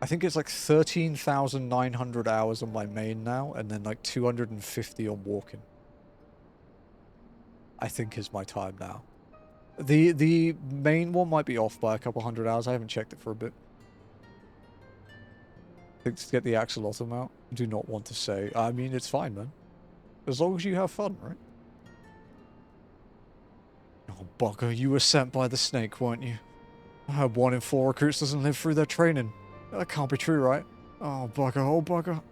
think it's like 13,900 hours on my main now, and then like 250 on walking. I think is my time now. The main one might be off by a couple hundred hours. I haven't checked it for a bit. I think to get the axolotl out, I do not want to say. I mean, it's fine, man. As long as you have fun, right? Oh, bugger, you were sent by the snake, weren't you? 1 in 4 recruits doesn't live through their training. That can't be true, right? Oh, bugger, oh, bugger.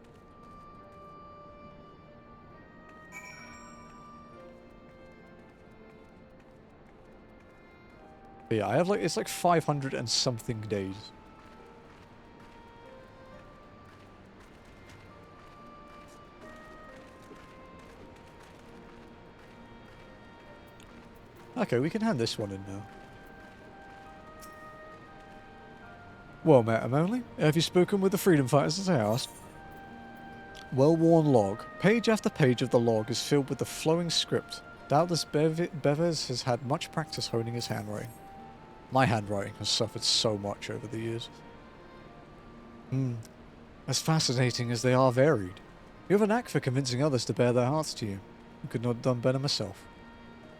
But yeah, I have like, it's like 500 and something days. Okay, we can hand this one in now. Well met, Emily. Have you spoken with the freedom fighters as I asked? Well-worn log. Page after page of the log is filled with the flowing script. Doubtless Bevers has had much practice honing his handwriting. My handwriting has suffered so much over the years. As fascinating as they are varied. You have a knack for convincing others to bear their hearts to you. I could not have done better myself.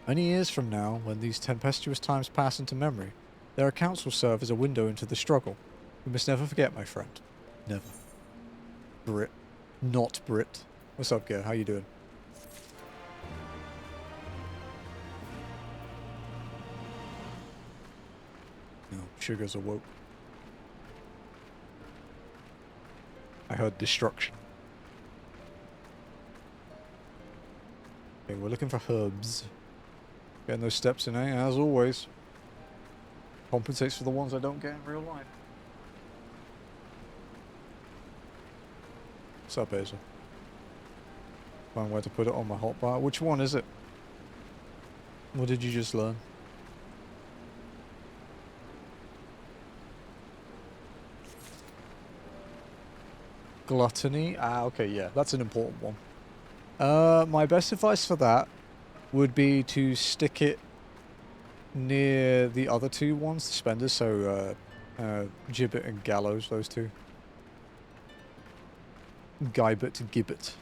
Many years from now, when these tempestuous times pass into memory, their accounts will serve as a window into the struggle. We must never forget, my friend. Never. Brit. Not Brit. What's up, Gare? How you doing? Oh, Sugar's awoke. I heard destruction. Okay, we're looking for herbs. Getting those steps in, eh? As always. Compensates for the ones I don't get in real life. What's up, Hazel? Find where to put it on my hotbar. Which one is it? What did you just learn? Gluttony? Ah, okay, yeah. That's an important one. My best advice for that would be to stick it near the other two ones, the spenders, so Gibbet and Gallows, those two. Gibet and Gibbet.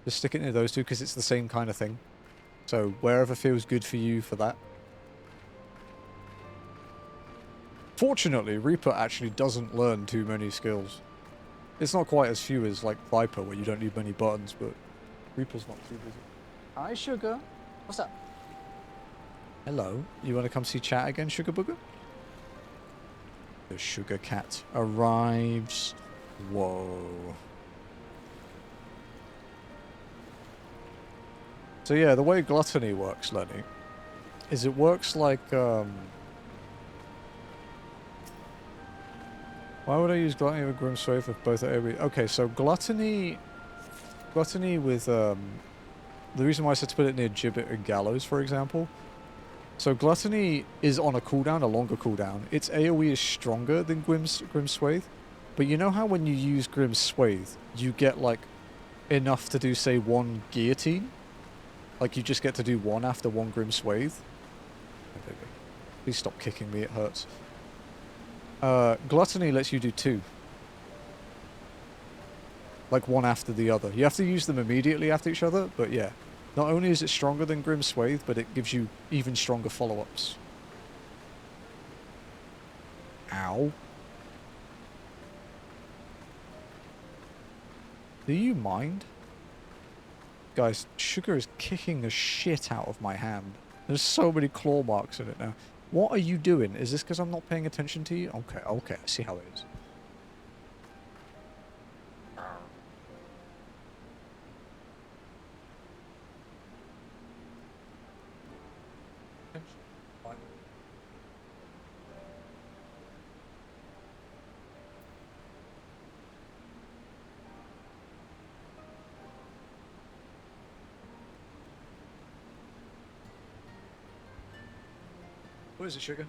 Just stick it near those two because it's the same kind of thing. So wherever feels good for you for that. Fortunately, Reaper actually doesn't learn too many skills. It's not quite as few as like Viper where you don't need many buttons, but Reaper's not too busy. Hi, Sugar. What's up? Hello. You want to come see chat again, Sugar Booger? The Sugar Cat arrives. Whoa. So yeah, the way Gluttony works, Lenny, is it works like, why would I use Gluttony with Grim Swathe if both are AoE? Okay, so Gluttony with, the reason why I said to put it near Gibbet and Gallows, for example. So Gluttony is on a cooldown, a longer cooldown. Its AoE is stronger than Grim Swathe. But you know how when you use Grim Swathe, you get, like, enough to do, say, 1 Guillotine? Like, you just get to do 1 after 1 Grim Swathe? Oh, baby. Please stop kicking me, it hurts. Gluttony lets you do 2. Like, 1 after the other. You have to use them immediately after each other, but yeah. Not only is it stronger than Grim Swathe, but it gives you even stronger follow-ups. Ow. Do you mind? Guys, Sugar is kicking the shit out of my hand. There's so many claw marks in it now. What are you doing? Is this because I'm not paying attention to you? Okay, okay, I see how it is. What is it, sugar?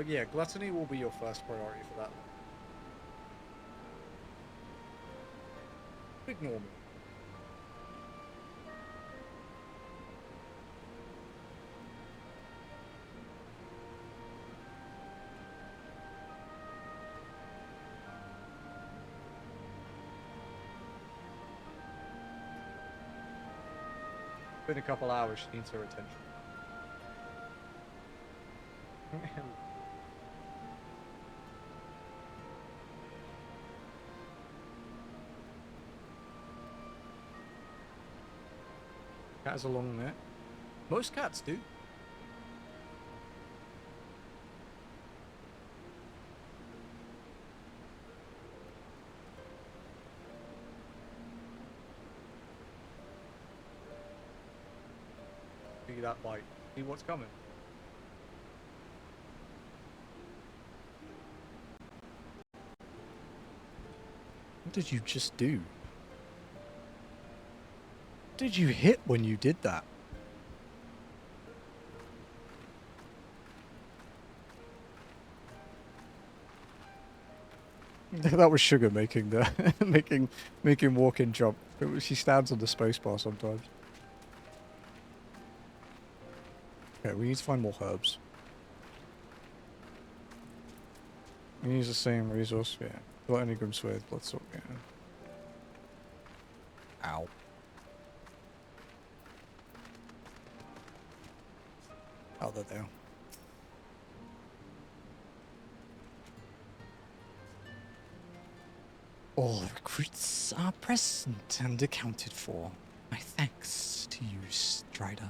Yeah, gluttony will be your first priority for that. Ignore me. Been a couple hours, she needs her attention. Cat has a long neck. Most cats do. See that bite. See what's coming. What did you just do? What did you hit when you did that? That was Sugar making the making walk-in jump. She stands on the spacebar sometimes. Okay, we need to find more herbs. We use the same resource, yeah. Gluttony, Grimsword, Bloodsword, yeah. Ow. Oh, they're there. All recruits are present and accounted for. My thanks to you, Strider.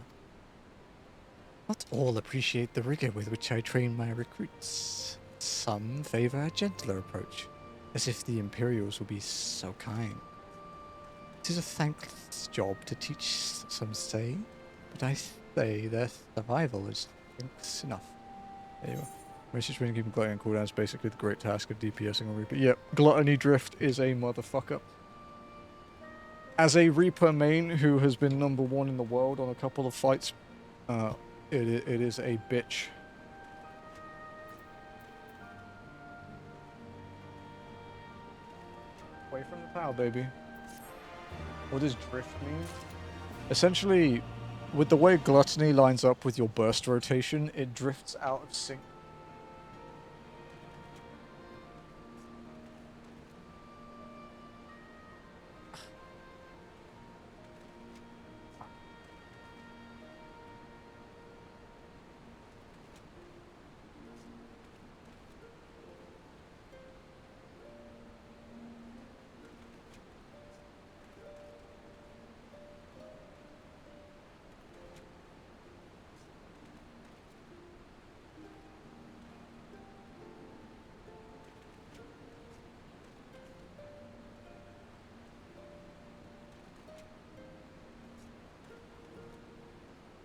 Not all appreciate the rigor with which I train my recruits. Some favor a gentler approach, as if the Imperials will be so kind. It is a thankless job to teach, some say, but I say their survival is thanks enough. There you are. Message when keeping gluttony on cooldown is basically the great task of DPSing on Reaper. Yep, Gluttony Drift is a motherfucker. As a Reaper main who has been #1 in the world on a couple of fights, it is a bitch. Away from the power, baby. What does drift mean? Essentially, with the way Gluttony lines up with your burst rotation, it drifts out of sync.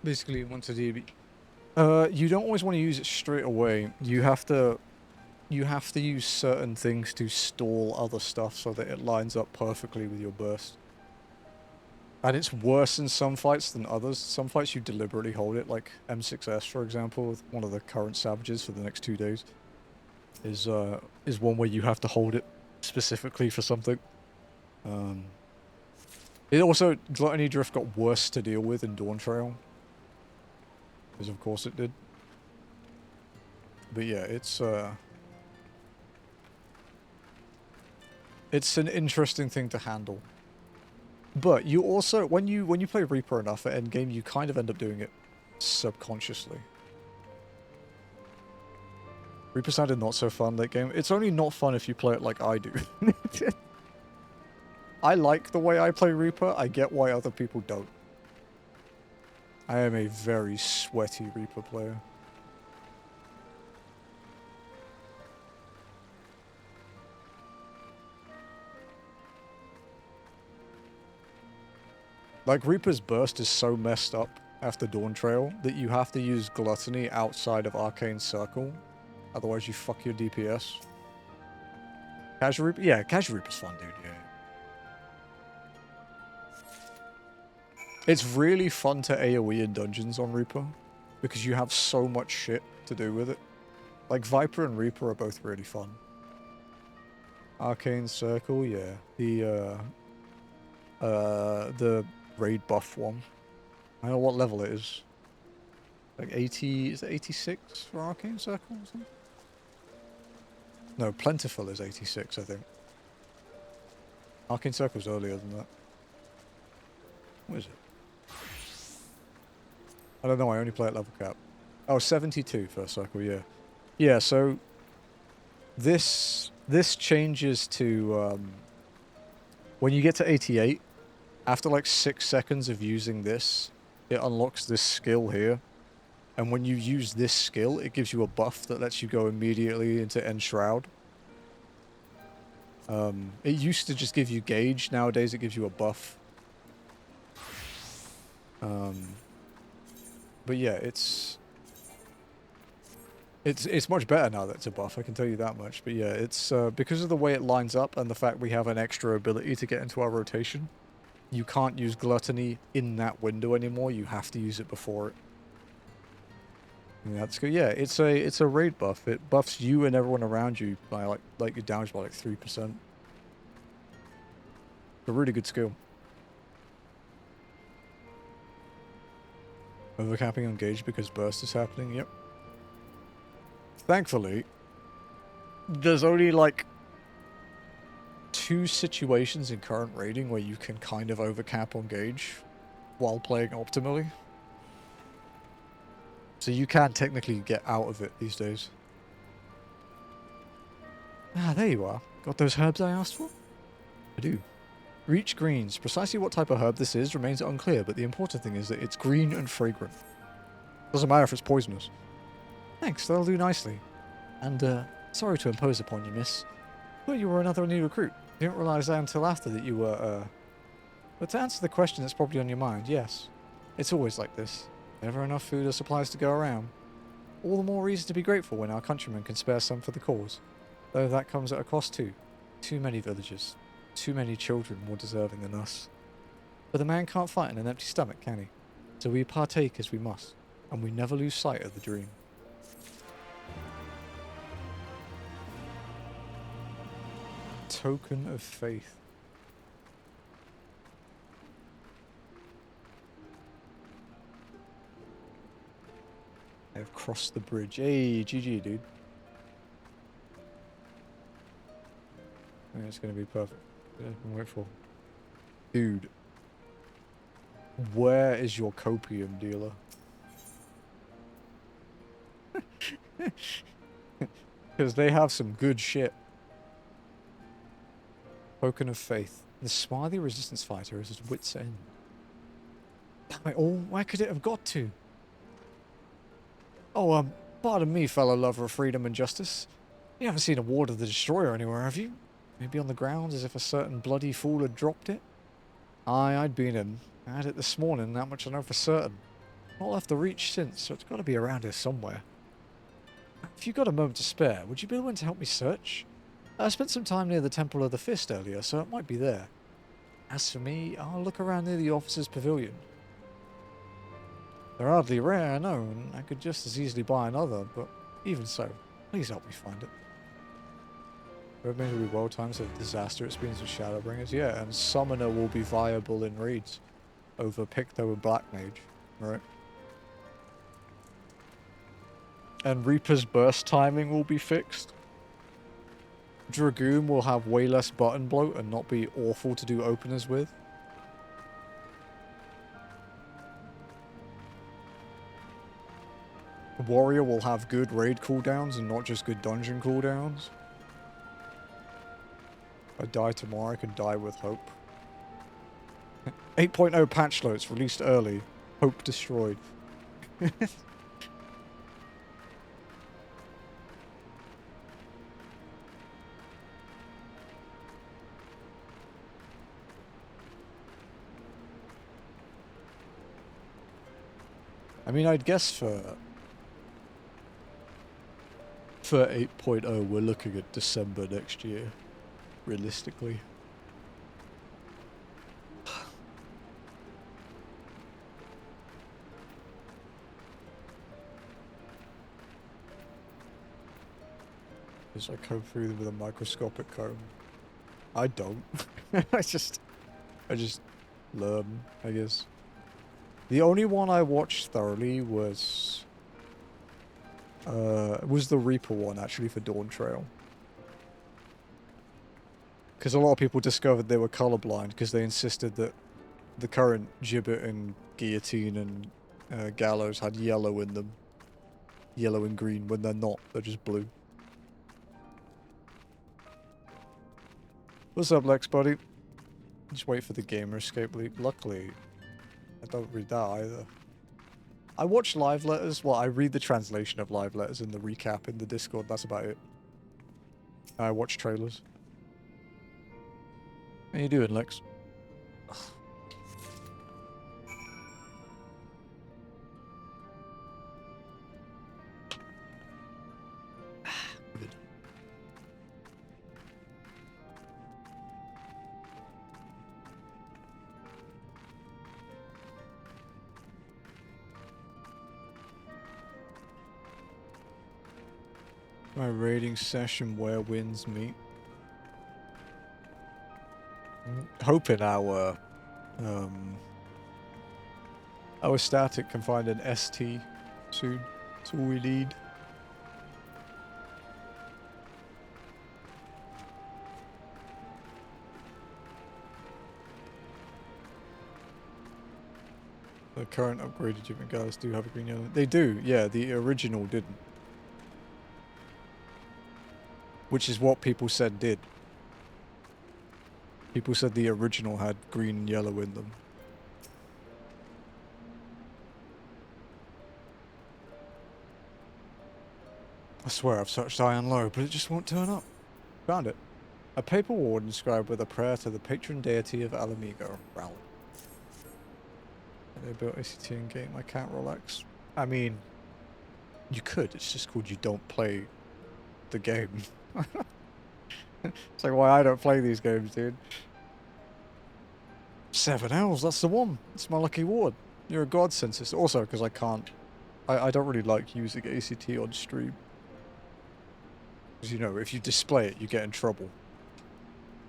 Basically, once a DB. You don't always want to use it straight away. You have to use certain things to stall other stuff so that it lines up perfectly with your burst. And it's worse in some fights than others. Some fights you deliberately hold it, like M6S, for example, with one of the current savages for the next 2 days. Is one where you have to hold it specifically for something. It also, Gluttony Drift got worse to deal with in Dawn Trail. Because of course it did. But yeah, it's an interesting thing to handle. But you also, when you play Reaper enough at endgame, you kind of end up doing it subconsciously. Reaper sounded not so fun late game. It's only not fun if you play it like I do. I like the way I play Reaper. I get why other people don't. I am a very sweaty Reaper player. Like, Reaper's Burst is so messed up after Dawn Trail that you have to use Gluttony outside of Arcane Circle. Otherwise, you fuck your DPS. Casual Reaper? Yeah, Casual Reaper's fun, dude, yeah. It's really fun to AoE in dungeons on Reaper, because you have so much shit to do with it. Like, Viper and Reaper are both really fun. Arcane Circle, yeah. The raid buff one. I don't know what level it is. Like 80, is it 86 for Arcane Circle or something? No, Plentiful is 86, I think. Arcane Circle's earlier than that. What is it? I don't know, I only play at level cap. Oh, 72 first circle, yeah. Yeah, so this changes to when you get to 88, after like 6 seconds of using this, it unlocks this skill here. And when you use this skill, it gives you a buff that lets you go immediately into End Shroud. It used to just give you gauge, nowadays it gives you a buff. But yeah, it's much better now that it's a buff, I can tell you that much. But yeah, it's because of the way it lines up and the fact we have an extra ability to get into our rotation, you can't use Gluttony in that window anymore, you have to use it before it. And that's good. Yeah, it's a raid buff. It buffs you and everyone around you by like your damage by like 3%. A really good skill. Overcapping on gauge because burst is happening, yep. Thankfully, there's only like 2 situations in current raiding where you can kind of overcap on gauge while playing optimally. So you can technically get out of it these days. Ah, there you are. Got those herbs I asked for? I do. Reach greens. Precisely what type of herb this is remains unclear, but the important thing is that it's green and fragrant. Doesn't matter if it's poisonous. Thanks, that'll do nicely. And, sorry to impose upon you, miss. Thought you were another new recruit. Didn't realize that until after that you were, But to answer the question that's probably on your mind, yes. It's always like this. Never enough food or supplies to go around. All the more reason to be grateful when our countrymen can spare some for the cause. Though that comes at a cost too. Too many villagers. Too many children more deserving than us. But the man can't fight on an empty stomach, can he? So we partake as we must. And we never lose sight of the dream. Token of faith. I've crossed the bridge. Hey, GG, dude. I think it's going to be perfect. Yeah, I can wait for. Dude. Where is your copium dealer? Because they have some good shit. Token of faith. The swarthy resistance fighter is at wit's end. Damn it all, where could it have got to? Oh, pardon me, fellow lover of freedom and justice. You haven't seen a Ward of the Destroyer anywhere, have you? Maybe on the ground, as if a certain bloody fool had dropped it? Aye, I'd been in. I had it this morning, that much I know for certain. Not left the reach since, so it's got to be around here somewhere. If you've got a moment to spare, would you be willing to help me search? I spent some time near the Temple of the Fist earlier, so it might be there. As for me, I'll look around near the officer's pavilion. They're hardly rare, I know, and I could just as easily buy another, but even so, please help me find it. Red Mage will be well times of disaster experience with Shadowbringers, yeah, and Summoner will be viable in raids over Picto and Black Mage, right? And Reaper's burst timing will be fixed. Dragoon will have way less button bloat and not be awful to do openers with. Warrior will have good raid cooldowns and not just good dungeon cooldowns. If I die tomorrow, I can die with hope. 8.0 patch notes released early. Hope destroyed. I mean, I'd guess for 8.0, we're looking at December next year, realistically. As I comb through them with a microscopic comb. I don't. I just learn, I guess. The only one I watched thoroughly was the Reaper one, actually, for Dawn Trail. Because a lot of people discovered they were colorblind because they insisted that the current Gibbet and Guillotine and Gallows had yellow in them. Yellow and green, when they're not, they're just blue. What's up, Lex, buddy? Just wait for the gamer escape leak. Luckily, I don't read that either. I watch live letters. Well, I read the translation of live letters in the recap in the Discord. That's about it. I watch trailers. How you doing, Lex? Good. My raiding session where winds meet. Hoping our static can find an ST soon. That's all we need. The current upgraded Jimmy guys do have a green yellow. They do, yeah, the original didn't. Which is what people said did. People said the original had green and yellow in them. I swear I've searched high and low, but it just won't turn up. Found it. A paper ward inscribed with a prayer to the patron deity of Alamigo, Rowling. They built ACT in game. I can't relax. I mean, you could. It's just called you don't play the game. It's like why I don't play these games, dude. 7 L's, that's the one. It's my lucky ward. You're a godsend, sister. Also, because I can't... I don't really like using ACT on stream. Because, you know, if you display it, you get in trouble.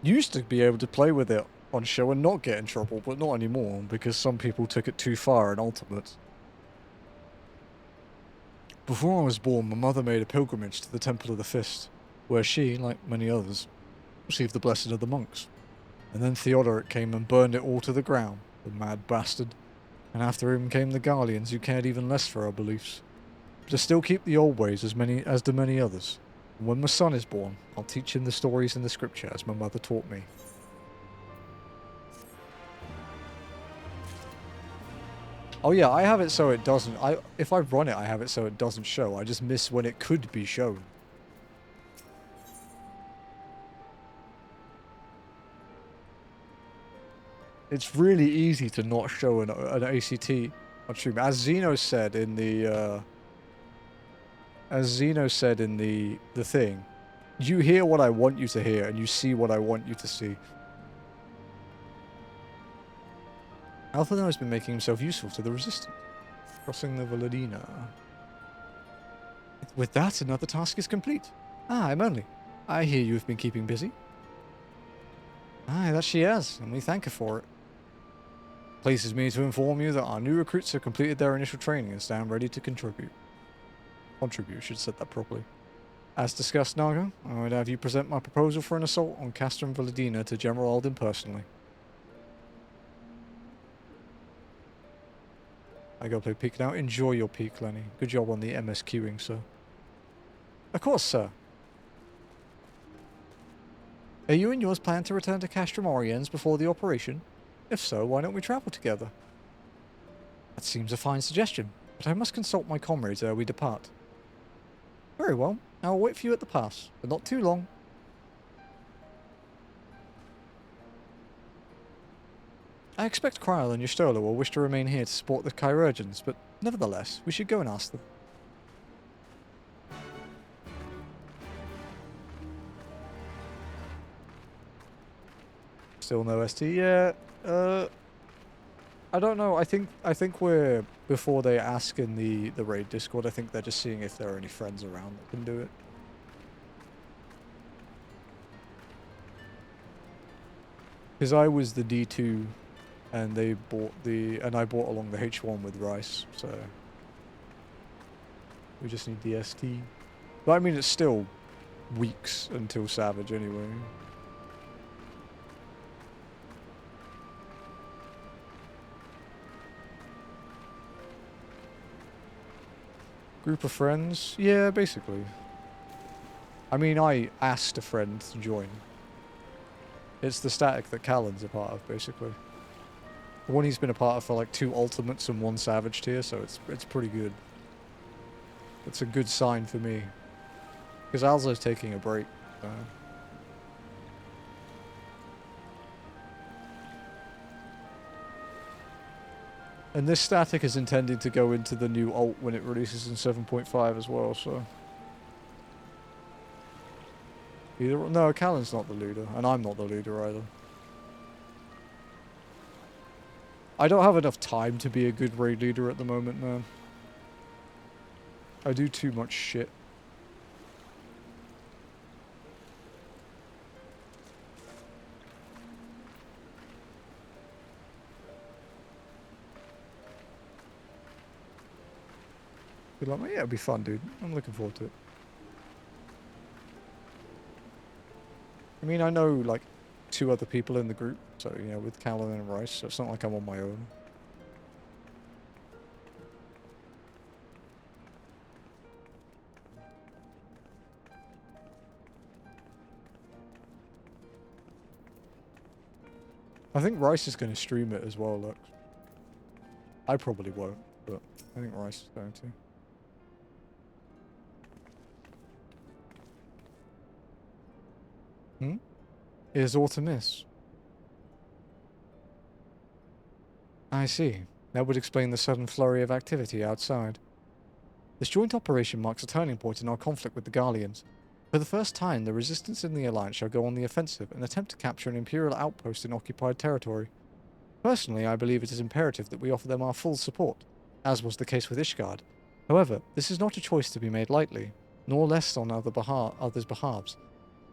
You used to be able to play with it on show and not get in trouble, but not anymore, because some people took it too far in Ultimate. Before I was born, my mother made a pilgrimage to the Temple of the Fist, where she, like many others, received the blessing of the monks. And then Theodoric came and burned it all to the ground, the mad bastard. And after him came the Garleans, who cared even less for our beliefs. But I still keep the old ways as do many others. And when my son is born, I'll teach him the stories in the scripture as my mother taught me. Oh yeah, I have it so it doesn't... if I run it, I have it so it doesn't show. I just miss when it could be shown. It's really easy to not show an ACT on stream. As Zeno said in the... the thing, you hear what I want you to hear, and you see what I want you to see. Alphino has been making himself useful to the Resistance, crossing the Valadina. With that, another task is complete. Ah, I'm only. I hear you have been keeping busy. Aye, that she has, and we thank her for it. Pleases me to inform you that our new recruits have completed their initial training and stand ready to contribute. Contribute, should have said that properly. As discussed, Naga, I would have you present my proposal for an assault on Castrum Valadina to General Alden personally. I gotta play peek now. Enjoy your peek, Lenny. Good job on the MSQing, sir. Of course, sir. Are you and yours plan to return to Castrum Oriens before the operation? If so, why don't we travel together? That seems a fine suggestion, but I must consult my comrades ere we depart. Very well. I will wait for you at the pass, but not too long. I expect Kryl and Y'shtola will wish to remain here to support the Chirurgeons, but nevertheless, we should go and ask them. Still no ST. Yeah, I don't know. I think we're before they ask in the raid Discord. I think they're just seeing if there are any friends around that can do it. Because I was the D2, and they bought and I bought along the H1 with Rice, so we just need the ST. But I mean, it's still weeks until Savage anyway. Group of friends? Yeah, basically. I mean, I asked a friend to join. It's the static that Callan's a part of, basically. The one he's been a part of for like 2 ultimates and 1 savage tier, so it's pretty good. It's a good sign for me. Because Alzo's taking a break. And this static is intending to go into the new ult when it releases in 7.5 as well, so... No, Callan's not the leader, and I'm not the leader either. I don't have enough time to be a good raid leader at the moment, man. I do too much shit. Be like, yeah, it'll be fun, dude. I'm looking forward to it. I mean, I know, like, 2 other people in the group, so, you know, with Callan and Rice, so it's not like I'm on my own. I think Rice is going to stream it as well, look. I probably won't, but I think Rice is going to. Is Autumnis? I see. That would explain the sudden flurry of activity outside. This joint operation marks a turning point in our conflict with the Garleans. For the first time, the Resistance and the Alliance shall go on the offensive and attempt to capture an Imperial outpost in occupied territory. Personally, I believe it is imperative that we offer them our full support, as was the case with Ishgard. However, this is not a choice to be made lightly, nor less on others' behalves.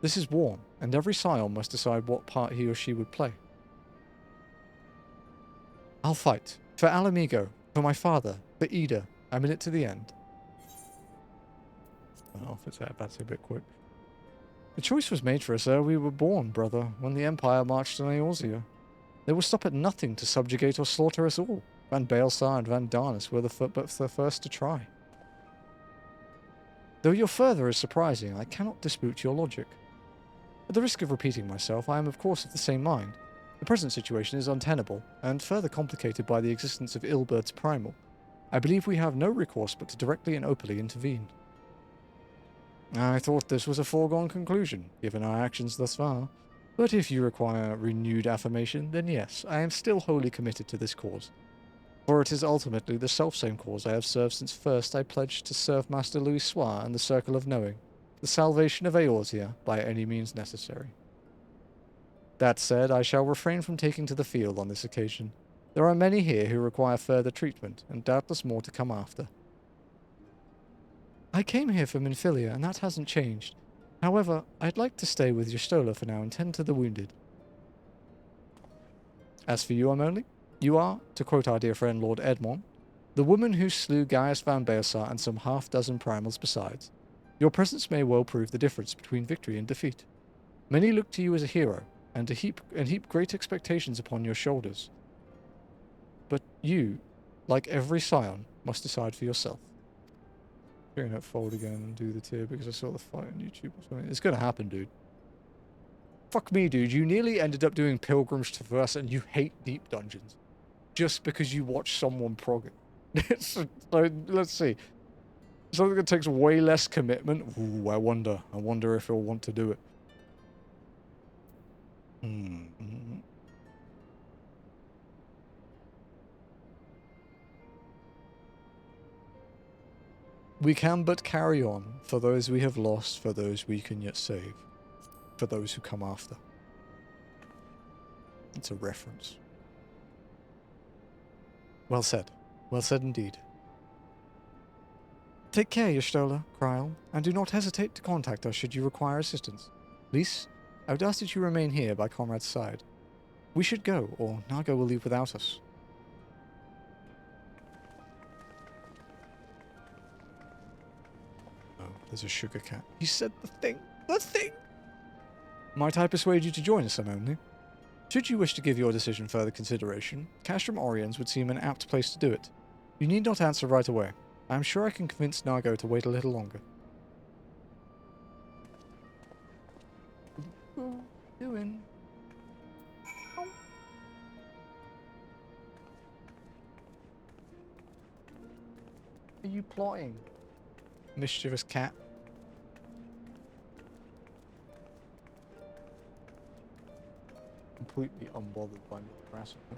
This is war, and every scion must decide what part he or she would play. I'll fight. For Alamigo, for my father, for Ida. I'm in it to the end. Oh, that's a bit quick. The choice was made for us ere we were born, brother, when the Empire marched on Eorzea. They will stop at nothing to subjugate or slaughter us all. Van Baelsar and Van Darnus were the first to try. Though your further is surprising, I cannot dispute your logic. At the risk of repeating myself, I am of course of the same mind. The present situation is untenable, and further complicated by the existence of Ilbert's Primal. I believe we have no recourse but to directly and openly intervene. I thought this was a foregone conclusion, given our actions thus far. But if you require renewed affirmation, then yes, I am still wholly committed to this cause. For it is ultimately the selfsame cause I have served since first I pledged to serve Master Louis Soir and the Circle of Knowing, the salvation of Eorzea by any means necessary. That said, I shall refrain from taking to the field on this occasion. There are many here who require further treatment, and doubtless more to come after. I came here from Minfilia, and that hasn't changed. However, I'd like to stay with Y'shtola for now and tend to the wounded. As for you, Amoli, you are, to quote our dear friend Lord Edmond, the woman who slew Gaius Van Baelsar and some half-dozen primals besides. Your presence may well prove the difference between victory and defeat. Many look to you as a hero, and heap great expectations upon your shoulders. But you, like every scion, must decide for yourself. I'm going to fold again and do the tier because I saw the fight on YouTube or something. It's going to happen, dude. Fuck me, dude. You nearly ended up doing Pilgrim's Traverse and you hate deep dungeons. Just because you watch someone prog it. So, let's see. Something that takes way less commitment. Ooh, I wonder. I wonder if he'll want to do it. We can but carry on, for those we have lost, for those we can yet save, for those who come after. It's a reference. Well said. Well said indeed. Take care, Y'shtola, Kryl, and do not hesitate to contact us should you require assistance. Lys, I would ask that you remain here by Comrade's side. We should go, or Naga will leave without us. Oh, there's a sugar cat. He said the thing. The thing! Might I persuade you to join us, only? Should you wish to give your decision further consideration, Castrum Oriens would seem an apt place to do it. You need not answer right away. I am sure I can convince Nago to wait a little longer. What are you doing? Are you plotting? Mischievous cat. Completely unbothered by me harassing him.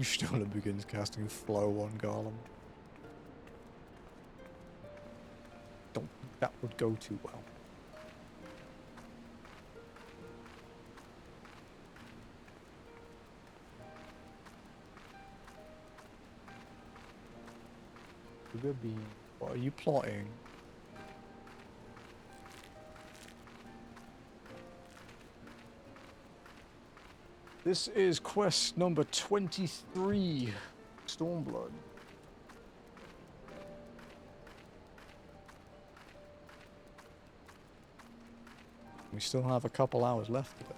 Stormblood begins casting flow on Garland. Don't think that would go too well. Sugar bean, what are you plotting? This is quest number 23, Stormblood. We still have a couple hours left of it.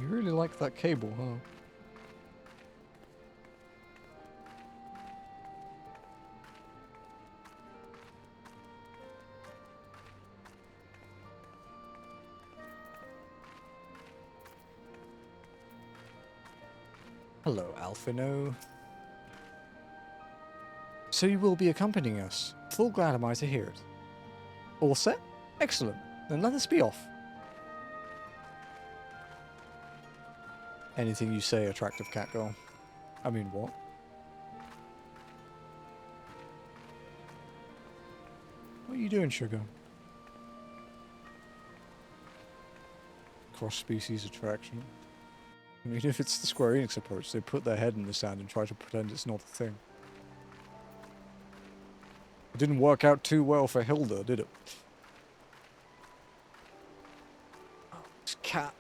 You really like that cable, huh? Hello, Alphino. So you will be accompanying us. Full glad am I to hear it. All set? Excellent. Then let us be off. Anything you say, attractive cat girl. I mean, what? What are you doing, sugar? Cross-species attraction. I mean, if it's the Square Enix approach, they put their head in the sand and try to pretend it's not a thing. It didn't work out too well for Hilda, did it? Oh, this cat.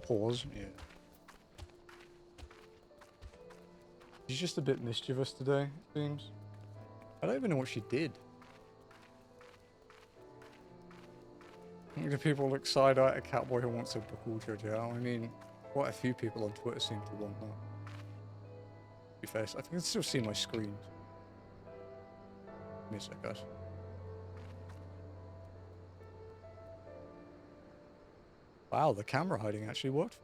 Pause, yeah. She's just a bit mischievous today, it seems. I don't even know what she did. Do people look side-eye at a cowboy who wants a buckle Jojo? I mean, quite a few people on Twitter seem to want that. To be fair, I can still see my screen. Give me a sec, guys. Wow, the camera hiding actually worked.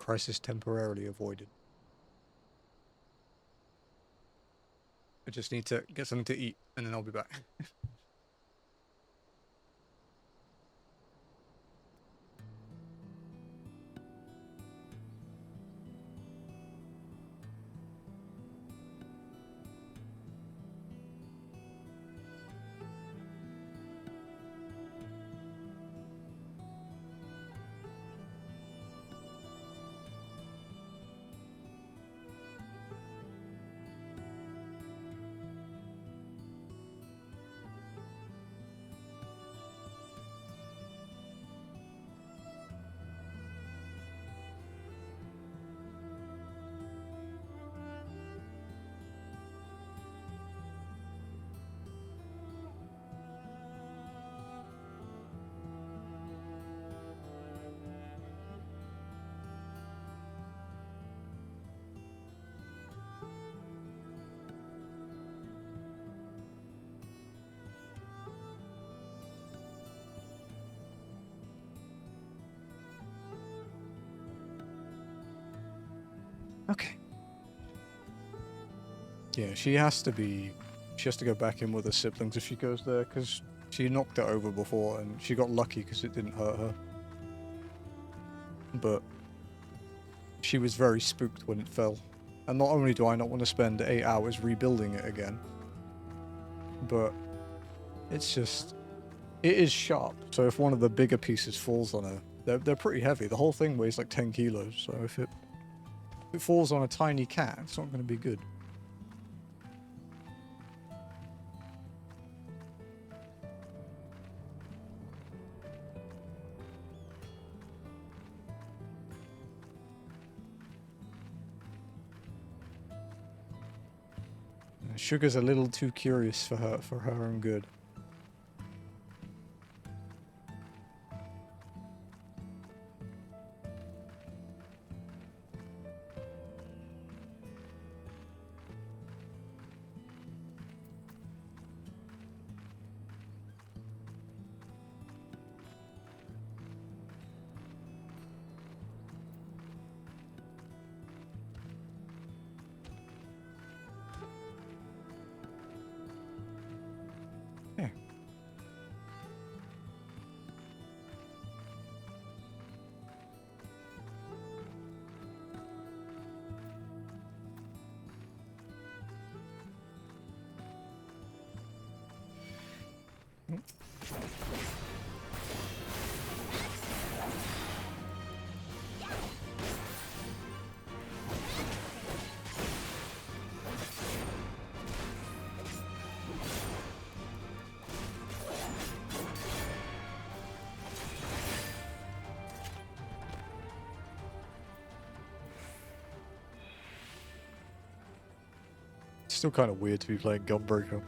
Crisis temporarily avoided. I just need to get something to eat, and then I'll be back. Okay. Yeah, she has to go back in with her siblings if she goes there, because she knocked it over before, and she got lucky because it didn't hurt her. But she was very spooked when it fell. And not only do I not want to spend 8 hours rebuilding it again, but it's just... It is sharp, so if one of the bigger pieces falls on her, they're pretty heavy. The whole thing weighs like 10 kilos, so if it falls on a tiny cat, it's not going to be good. Sugar's a little too curious for her own good. Still kind of weird to be playing Gunbreaker.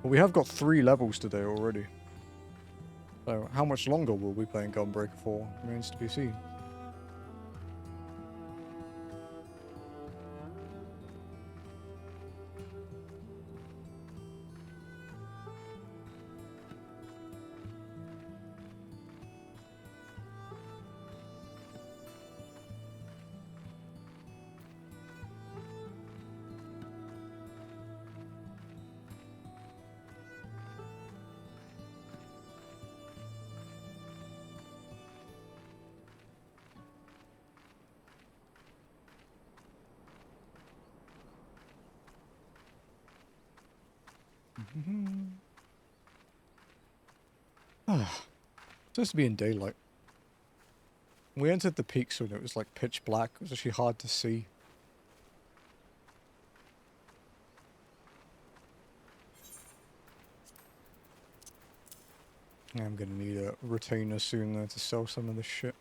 But we have got 3 levels today already. So how much longer will we be playing Gunbreaker for? Remains to be seen. It's supposed to be in daylight. We entered the peaks when it was like pitch black. It was actually hard to see. I'm gonna need a retainer soon though to sell some of this shit.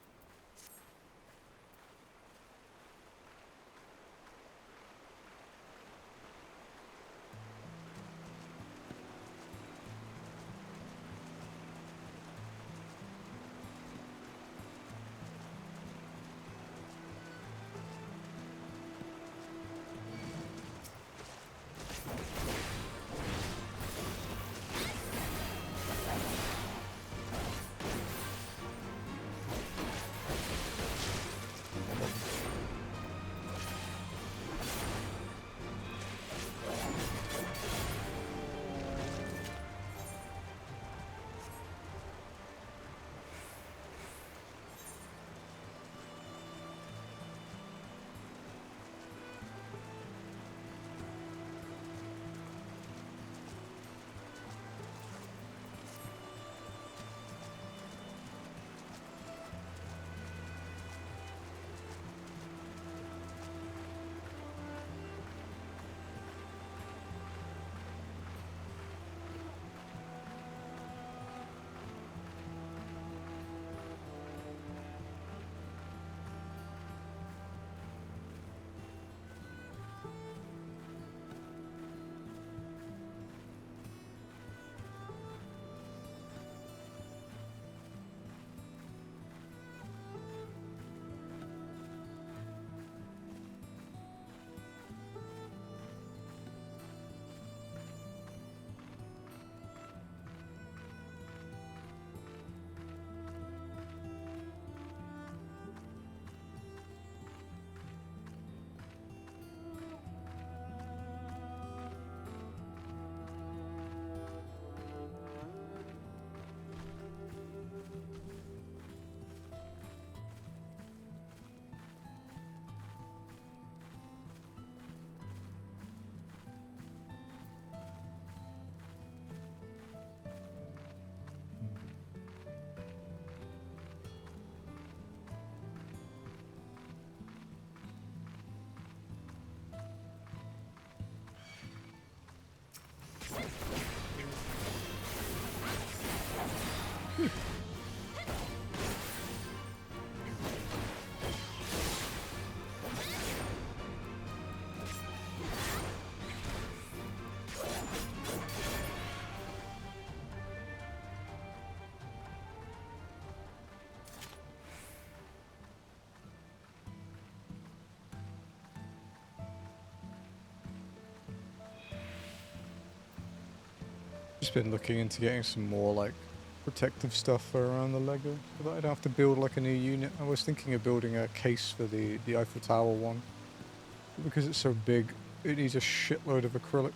Just been looking into getting some more like protective stuff around the Lego, so that I'd have to build like a new unit. I was thinking of building a case for the Eiffel Tower one, but because it's so big, it needs a shitload of acrylic.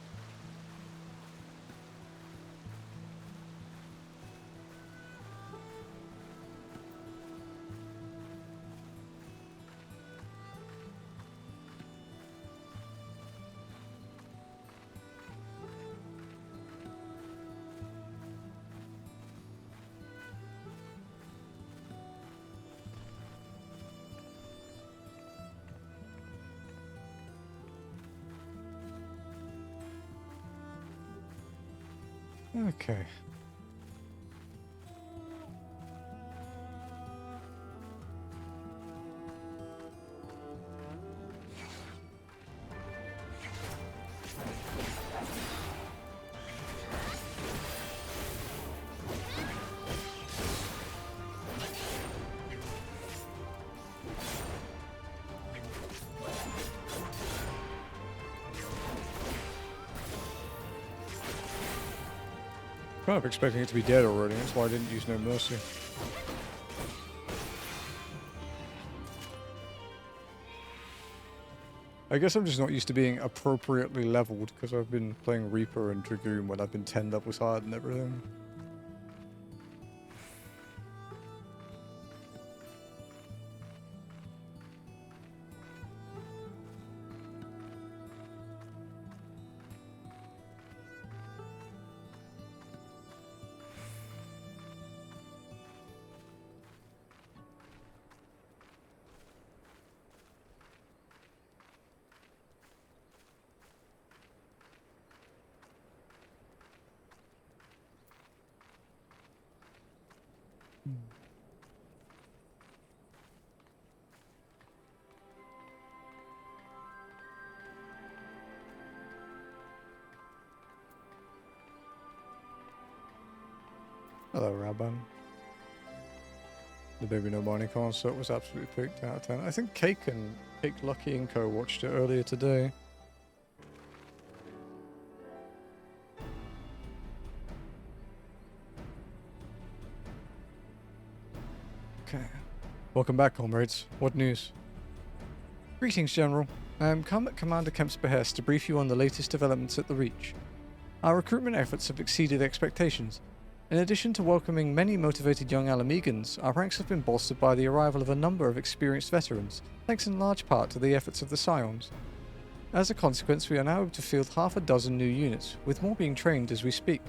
Okay. Kind of expecting it to be dead already, that's why I didn't use No Mercy. I guess I'm just not used to being appropriately leveled, because I've been playing Reaper and Dragoon when I've been 10 levels higher and everything. Hello, Rabban. The Baby No Money concert was absolutely peaked out of 10. I think Cake Lucky and Co watched it earlier today. Okay. Welcome back, comrades. What news? Greetings, General. I am come at Commander Kemp's behest to brief you on the latest developments at the Reach. Our recruitment efforts have exceeded expectations. In addition to welcoming many motivated young Alamegans, our ranks have been bolstered by the arrival of a number of experienced veterans, thanks in large part to the efforts of the Scions. As a consequence, we are now able to field half a dozen new units, with more being trained as we speak.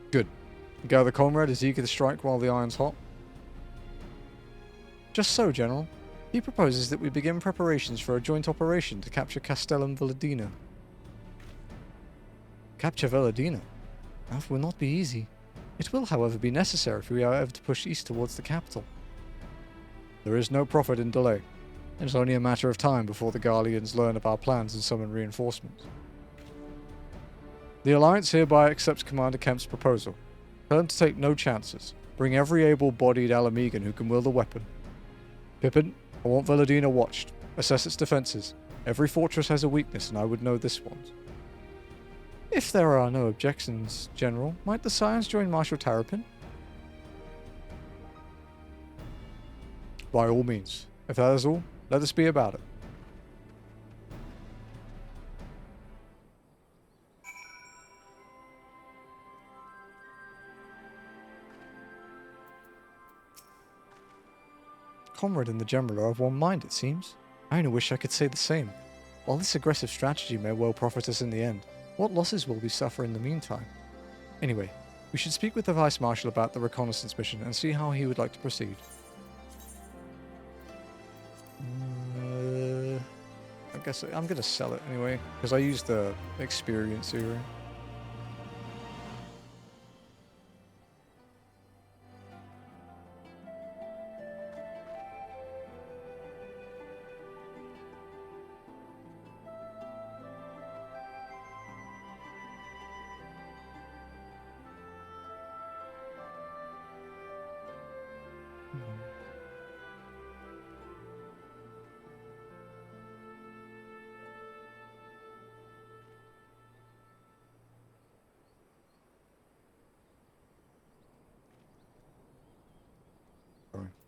Good. Gather Comrade is eager to strike while the iron's hot. Just so, General. He proposes that we begin preparations for a joint operation to capture Castellum Velladina. Capture Velladina? That will not be easy. It will, however, be necessary if we are ever to push east towards the capital. There is no profit in delay. It is only a matter of time before the Garleans learn of our plans and summon reinforcements. The Alliance hereby accepts Commander Kemp's proposal. Tell him to take no chances. Bring every able-bodied Alamegan who can wield a weapon. Pippin, I want Velladina watched. Assess its defenses. Every fortress has a weakness, and I would know this one's. If there are no objections, General, might the Scions join Marshal Terrapin? By all means. If that is all, let us be about it. Comrade and the General are of one mind, it seems. I only wish I could say the same. While this aggressive strategy may well profit us in the end, what losses will we suffer in the meantime? Anyway, we should speak with the Vice Marshal about the reconnaissance mission and see how he would like to proceed. I guess I'm going to sell it anyway, because I used the experience here.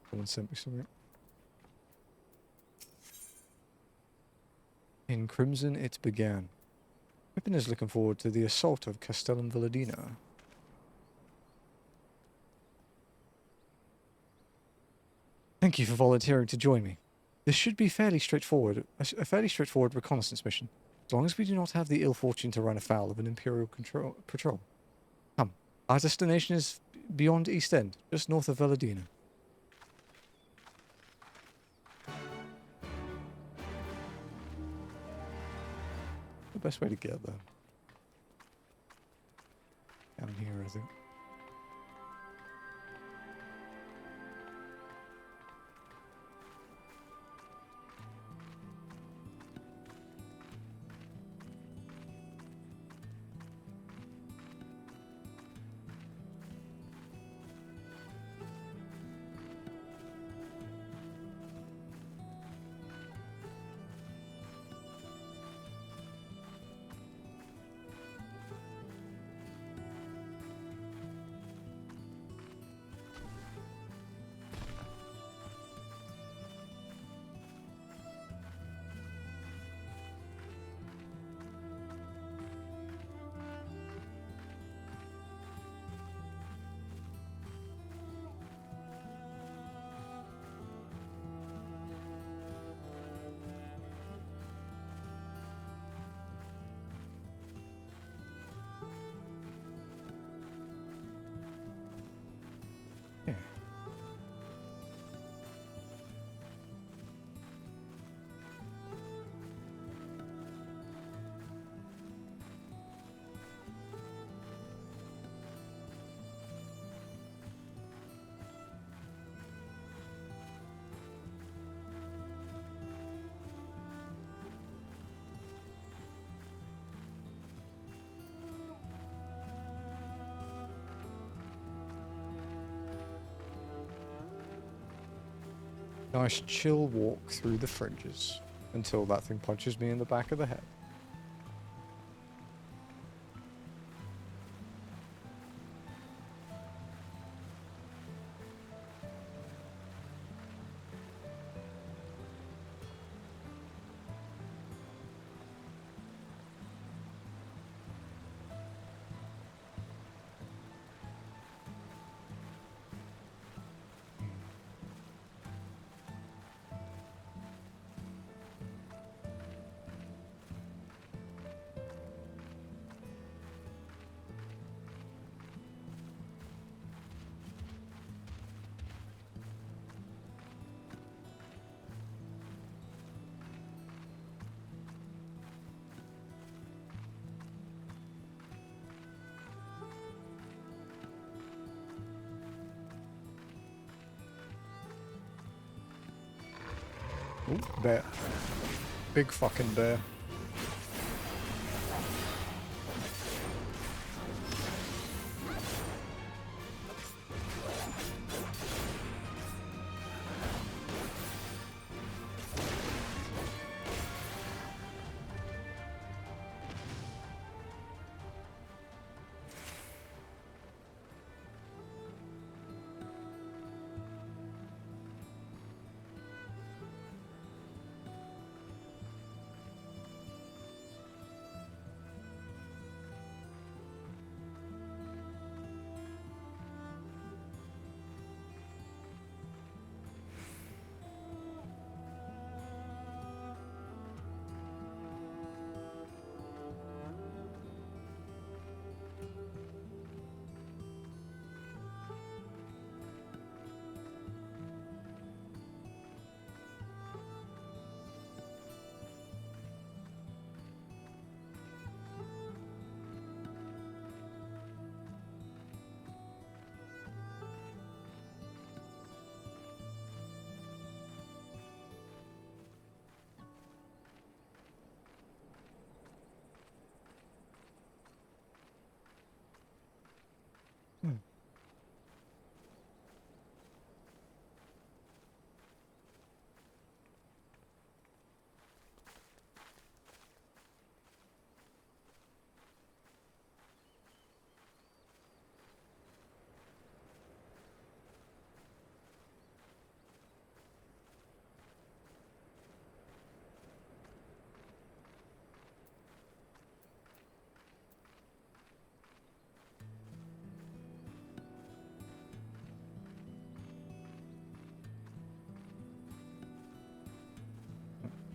Someone sent me something. In Crimson it began. Pippin is looking forward to the assault of Castellum Villadino. Thank you for volunteering to join me. This should be fairly straightforward, a fairly straightforward reconnaissance mission, as long as we do not have the ill fortune to run afoul of an Imperial patrol. Come, our destination is beyond East End, just north of Villadino. The best way to get there. Down here, I think. Nice chill walk through the Fringes until that thing punches me in the back of the head. Ooh, bear. Big fucking bear.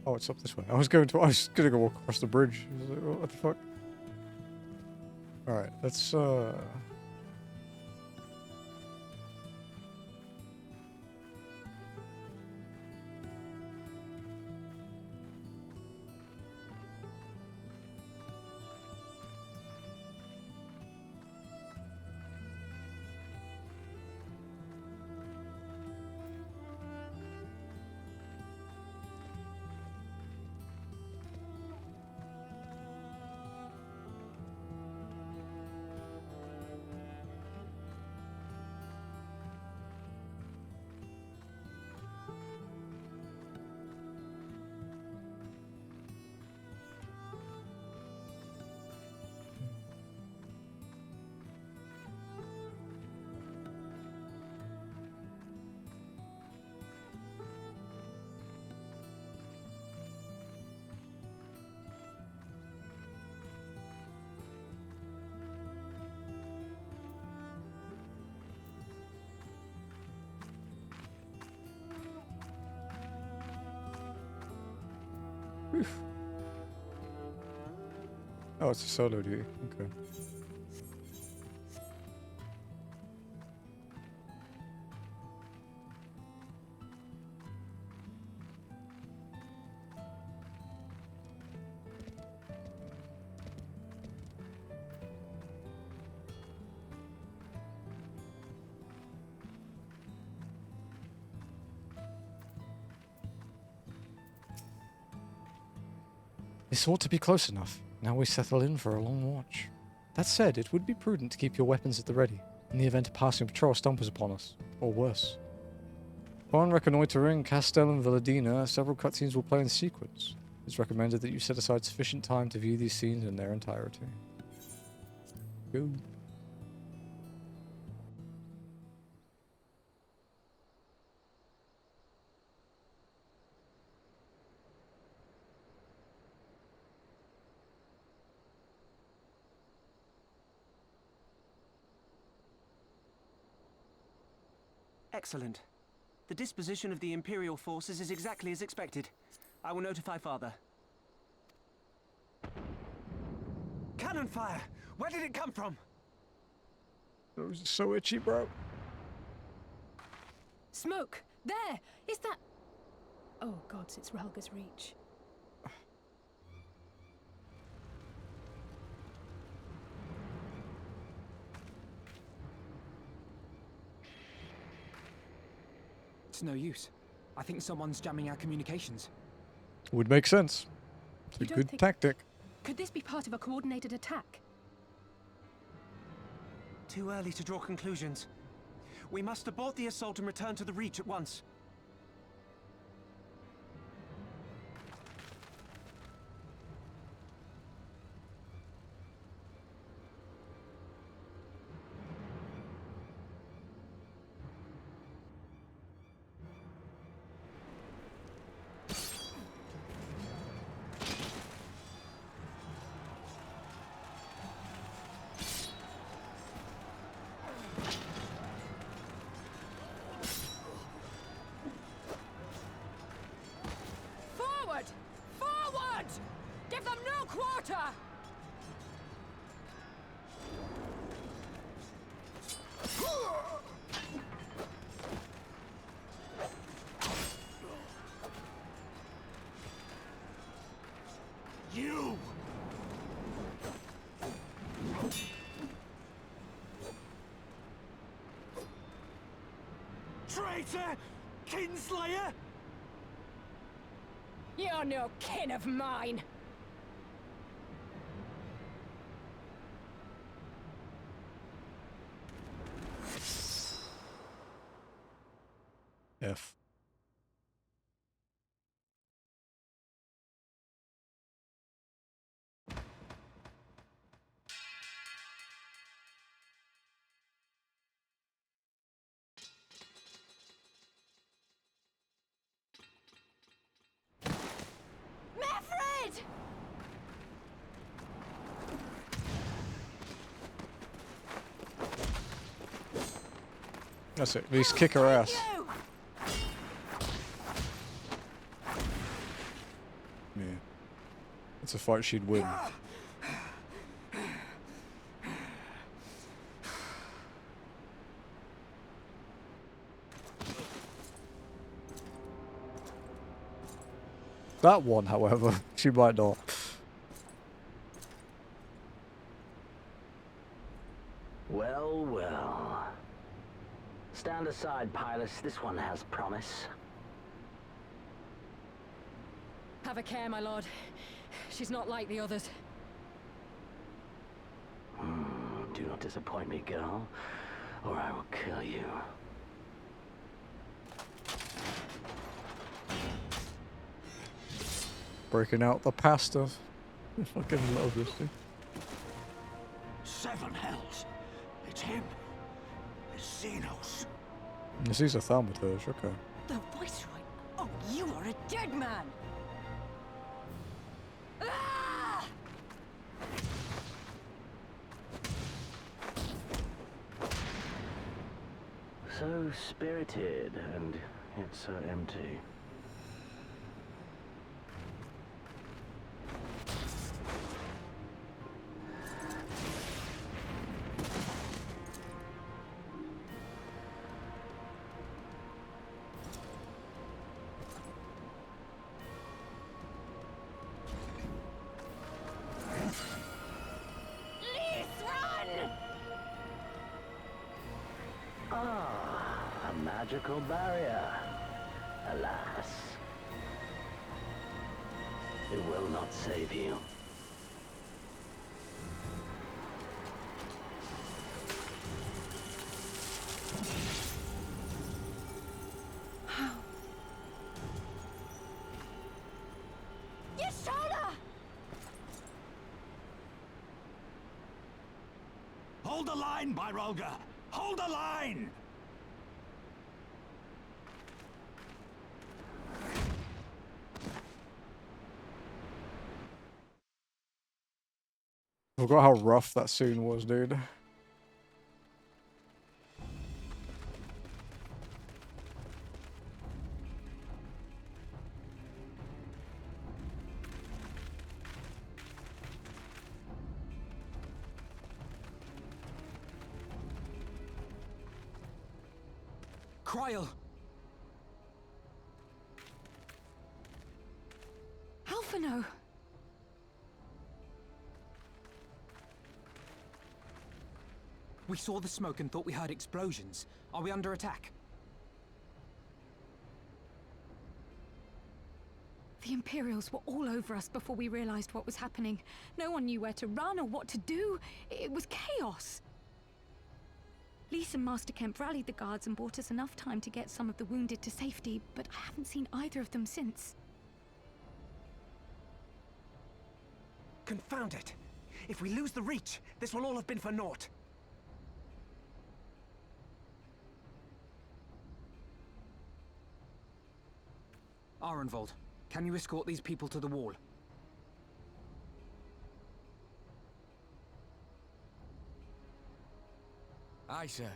Oh, it's up this way. I was gonna go walk across the bridge. I was like, what the fuck? Alright, let's Oh, it's a solo duty. Okay. This ought to be close enough. Now we settle in for a long watch. That said, it would be prudent to keep your weapons at the ready, in the event a passing patrol stumbles upon us, or worse. Upon reconnoitering Castel and Villadina, several cutscenes will play in sequence. It's recommended that you set aside sufficient time to view these scenes in their entirety. Go. Excellent. The disposition of the Imperial forces is exactly as expected. I will notify Father. Cannon fire! Where did it come from? Those are so itchy, bro. Smoke! There! Is that... Oh gods, it's Rhalga's Reach. It's no use. I think someone's jamming our communications. Would make sense. It's a good tactic. Could this be part of a coordinated attack? Too early to draw conclusions. We must abort the assault and return to the Reach at once. You! Traitor! Kinslayer! You're no kin of mine! F. That's it. At least kick her ass. It's a fight she'd win. That one, however, she might not. Well, well. Stand aside, Pylus. This one has promise. Have a care, my lord. She's not like the others. Do not disappoint me, girl, or I will kill you. Breaking out the pasta. I fucking love this thing. 7 hells. It's him. It's Xenos. This is a thaumaturge, okay. The Viceroy? Oh, you are a dead man! Ah! So spirited, and yet so empty. Magical barrier. Alas. It will not save you. How? Yashoda! Hold the line, Byrolga! Hold the line! I forgot how rough that scene was, dude. Cryle! Alphino! We saw the smoke and thought we heard explosions. Are we under attack? The Imperials were all over us before we realized what was happening. No one knew where to run or what to do. It was chaos. Lise and Master Kemp rallied the guards and bought us enough time to get some of the wounded to safety, but I haven't seen either of them since. Confound it! If we lose the Reach, this will all have been for naught. Arenvold, can you escort these people to the wall? Aye, sir.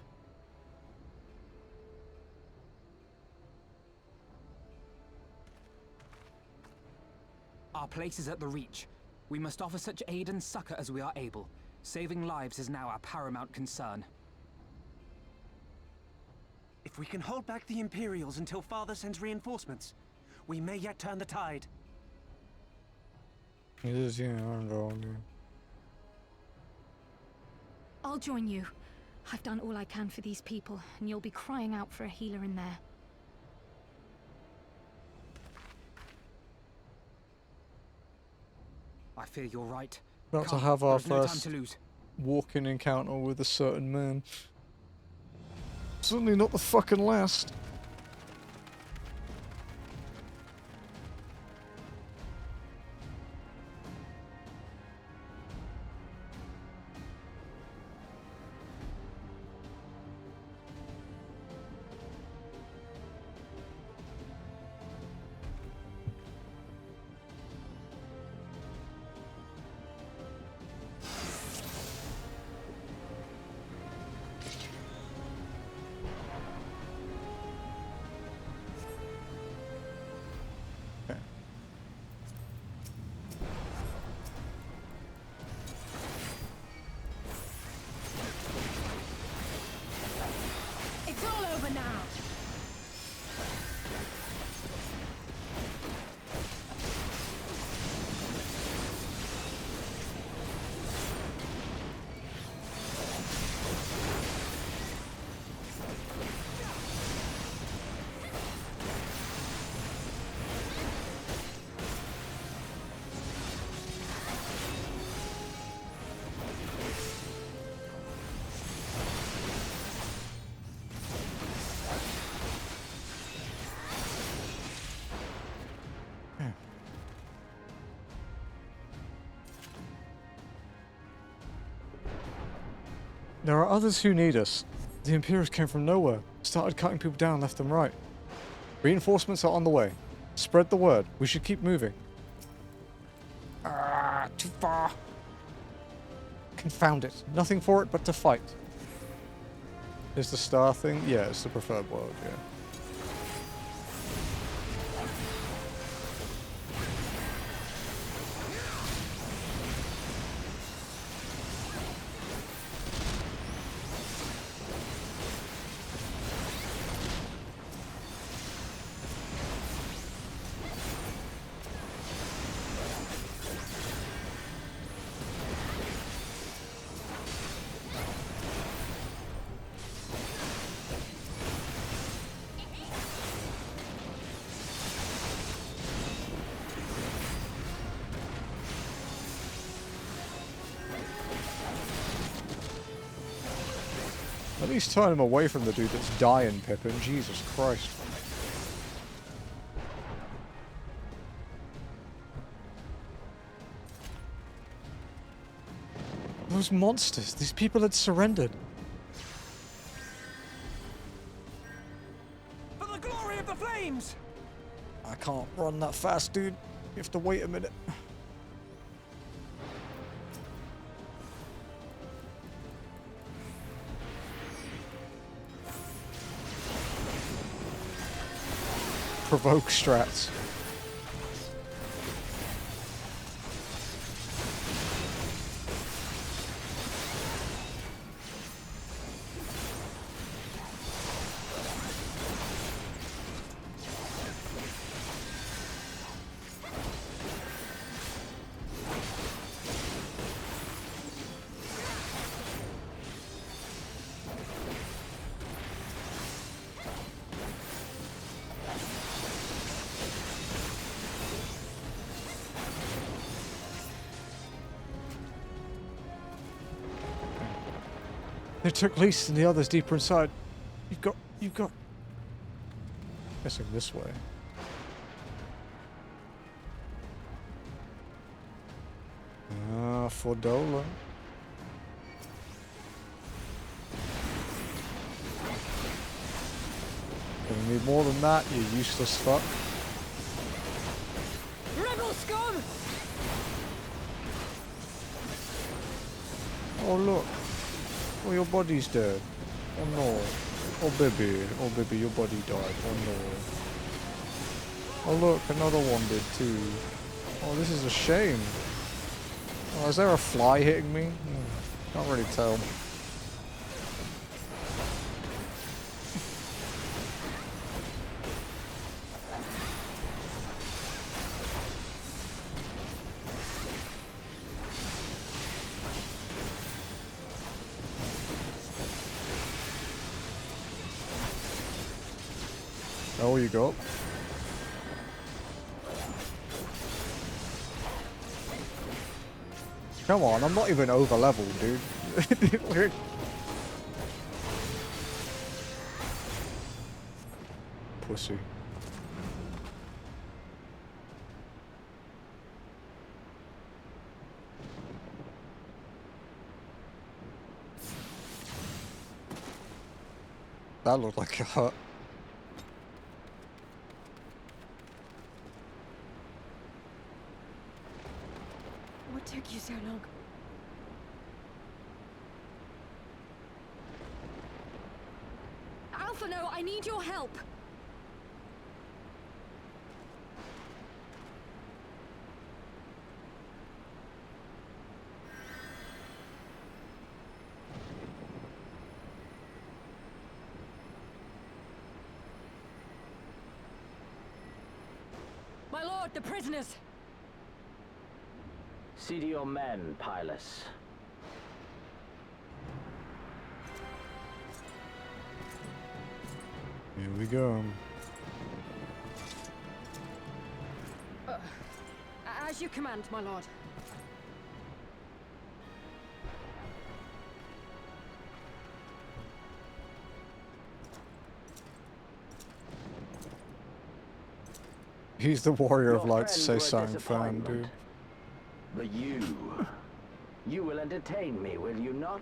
Our place is at the Reach. We must offer such aid and succor as we are able. Saving lives is now our paramount concern. If we can hold back the Imperials until Father sends reinforcements, we may yet turn the tide. It is, yeah, I'm wrong. I'll join you. I've done all I can for these people, and you'll be crying out for a healer in there. I fear you're right. About to Come, have our there's no time first to lose. walking encounter with a certain man. Certainly not the fucking last. There are others who need us. The Imperials came from nowhere, started cutting people down left and right. Reinforcements are on the way. Spread the word. We should keep moving. Ah, too far. Confound it. Nothing for it but to fight. Is the star thing? Yeah, it's the preferred world, yeah. At least turn him away from the dude that's dying, Pippin. Jesus Christ. Those monsters. These people had surrendered. For the glory of the flames! I can't run that fast, dude. You have to wait a minute. Provoke strats. They took Lise and the others deeper inside. You've got... Guessing this way. Ah, Fordola. Gonna need more than that, you useless fuck. Rebel scum! Oh look. Oh, your body's dead. Oh no. Oh baby. Oh baby, your body died. Oh no. Oh look, another one did too. Oh, this is a shame. Oh, is there a fly hitting me? Can't really tell. Oh, you go. Come on, I'm not even over leveled, dude. Pussy. That looked like a hut. What took you so long? Alpha, no, I need your help. My lord, the prisoners! See to your men, Pylus. Here we go. As you command, my lord. He's the warrior of Your light to say friends were a something fun, dude. disappointment. But you will entertain me, will you not?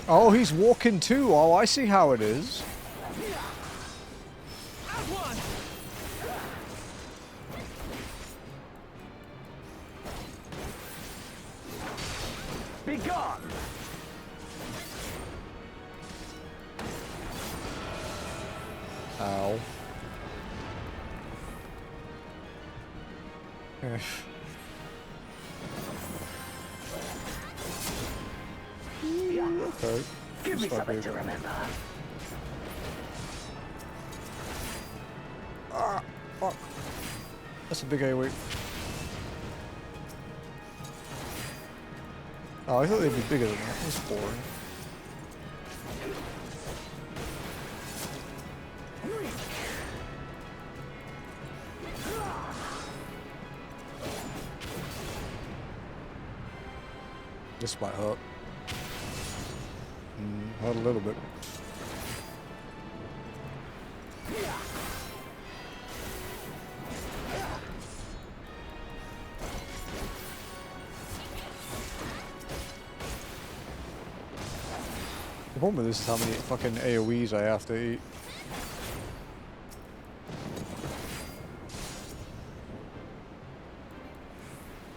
Oh, he's walking too. Oh, I see how it is. Be gone! Ow. Okay. Give me That's not something big. to remember. Ah, fuck. That's a big AoE. Oh, I thought they'd be bigger than that. That's boring. This might hurt. Hurt a little bit. The problem with this is how many fucking AoEs I have to eat.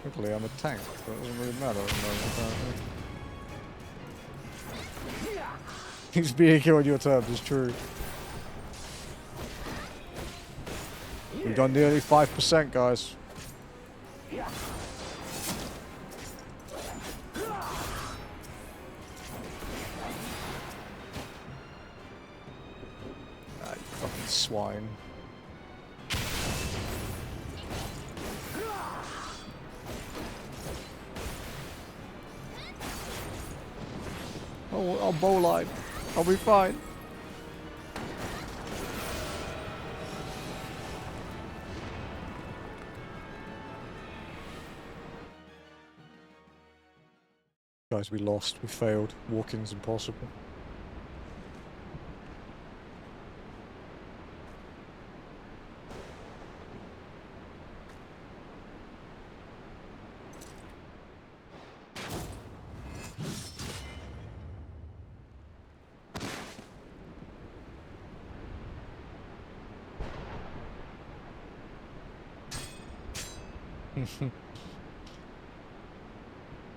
Luckily I'm a tank, so it doesn't really matter at the moment, apparently. He's being here on your terms, it's true. We've done nearly 5%, guys. Ah, you fucking swine. Oh, I'll bow line. I'll be fine. Guys, we lost. We failed. Walking's impossible.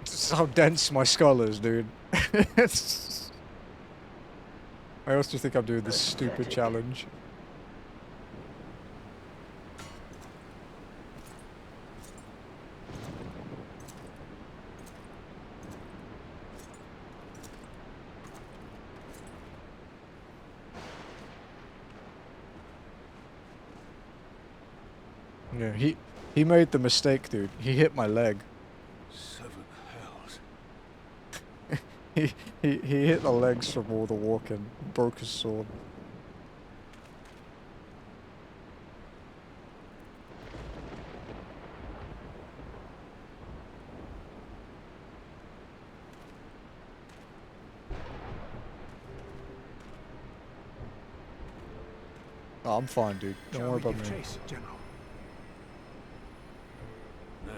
This is how dense my skull is, dude. I also think I'm doing this stupid challenge. Yeah, he made the mistake, dude. He hit my leg. 7 hells. He hit the legs from all the walking, broke his sword. Oh, I'm fine, dude. Don't worry about me. Chase, General. Nay,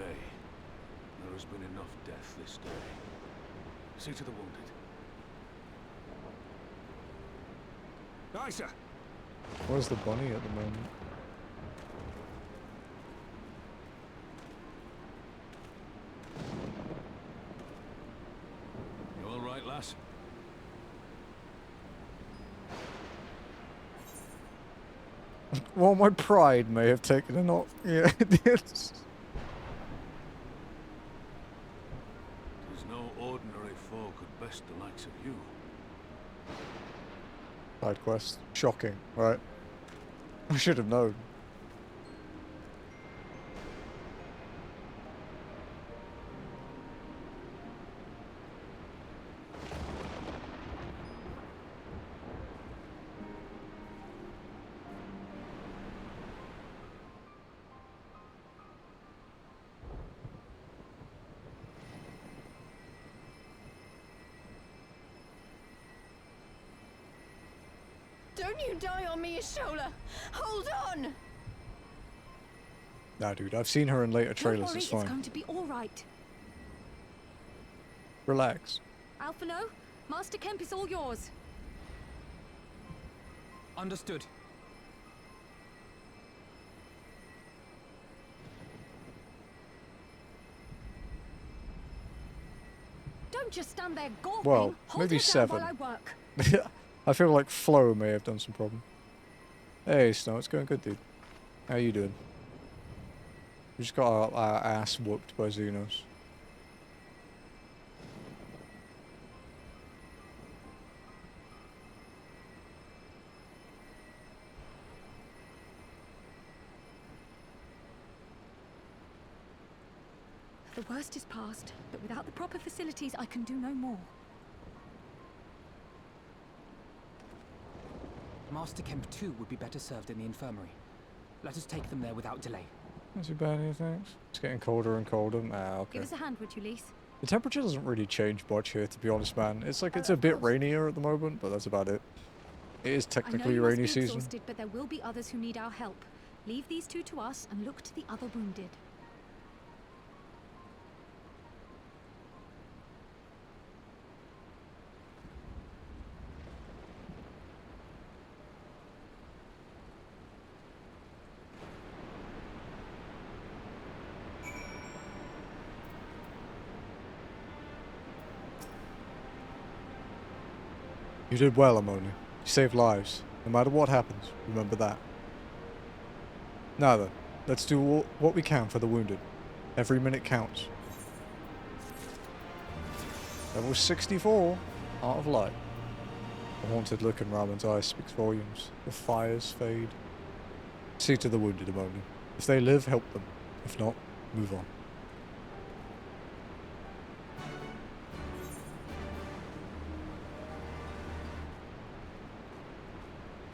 there has been enough death this day. See to the wounded. Aye, sir. Where's the bunny at the moment? You all right, lass? Well, my pride may have taken a knock. Yeah, it is. There's no ordinary foe could best the likes of you. Side quest. Shocking, right? I should have known. Don't you die on me, Ashola! Hold on! Nah, dude, I've seen her in later trailers, Don't worry, it's it's fine. going to be all right. Relax. Alphino, Master Kemp is all yours. Understood. Don't just stand there gawping. Well, Hold maybe her down 7. while I work. I feel like Flo may have done some problem. Hey, Snow, it's going good, dude. How you doing? We just got our ass whooped by Xenos. The worst is past, but without the proper facilities, I can do no more. Master Kemp too would be better served in the infirmary. Let us take them there without delay. Not too bad, any thanks. It's getting colder and colder. Ah, okay. Give us a hand, would you, Lise? The temperature doesn't really change much here, to be honest, man. It's like it's a bit rainier at the moment, but that's about it. It is technically rainy season. Exhausted, but there will be others who need our help. Leave these two to us and look to the other wounded. You did well, Amoni. You saved lives. No matter what happens, remember that. Now then, let's do what we can for the wounded. Every minute counts. Level 64. Art of Light. The haunted look in Ramon's eyes speaks volumes. The fires fade. See to the wounded, Amoni. If they live, help them. If not, move on.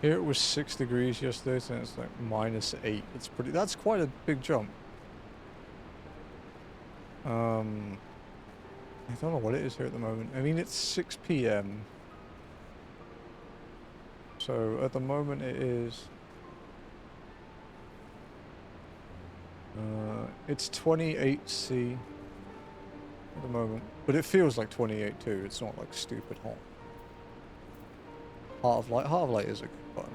Here it was 6 degrees yesterday, so it's like -8. That's quite a big jump. I don't know what it is here at the moment. I mean, it's 6 PM. So at the moment it is... it's 28 C at the moment. But it feels like 28 too. It's not like stupid hot. Heart of Light. Heart of Light is a good button.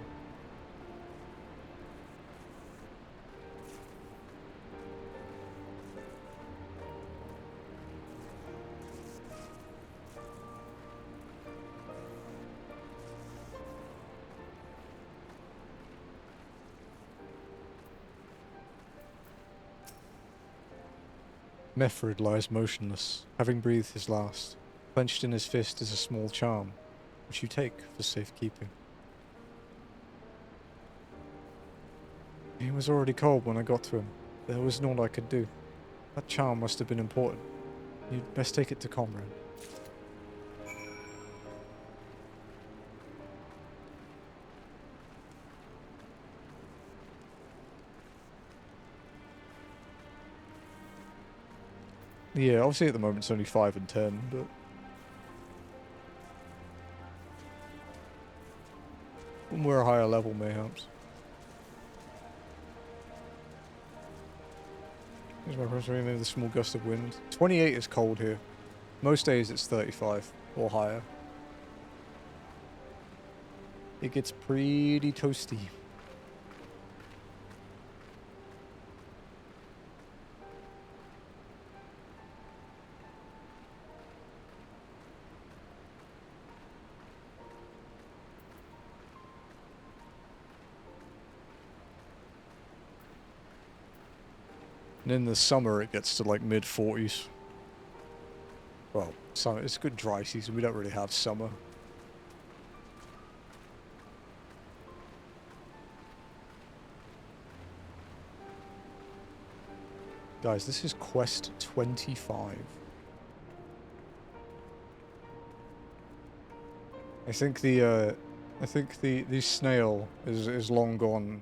Mefrid lies motionless, having breathed his last. Clenched in his fist is a small charm, which you take for safekeeping. He was already cold when I got to him. There was naught I could do. That charm must have been important. You'd best take it to Comrade. Yeah, obviously at the moment it's only 5 and 10, but... when we're a higher level, mayhaps. Here's my pressure, maybe the small gust of wind. 28 is cold here. Most days it's 35 or higher. It gets pretty toasty. And in the summer it gets to like mid-40s. Well, summer, it's a good dry season, we don't really have summer. Guys, this is quest 25. I think the snail is long gone.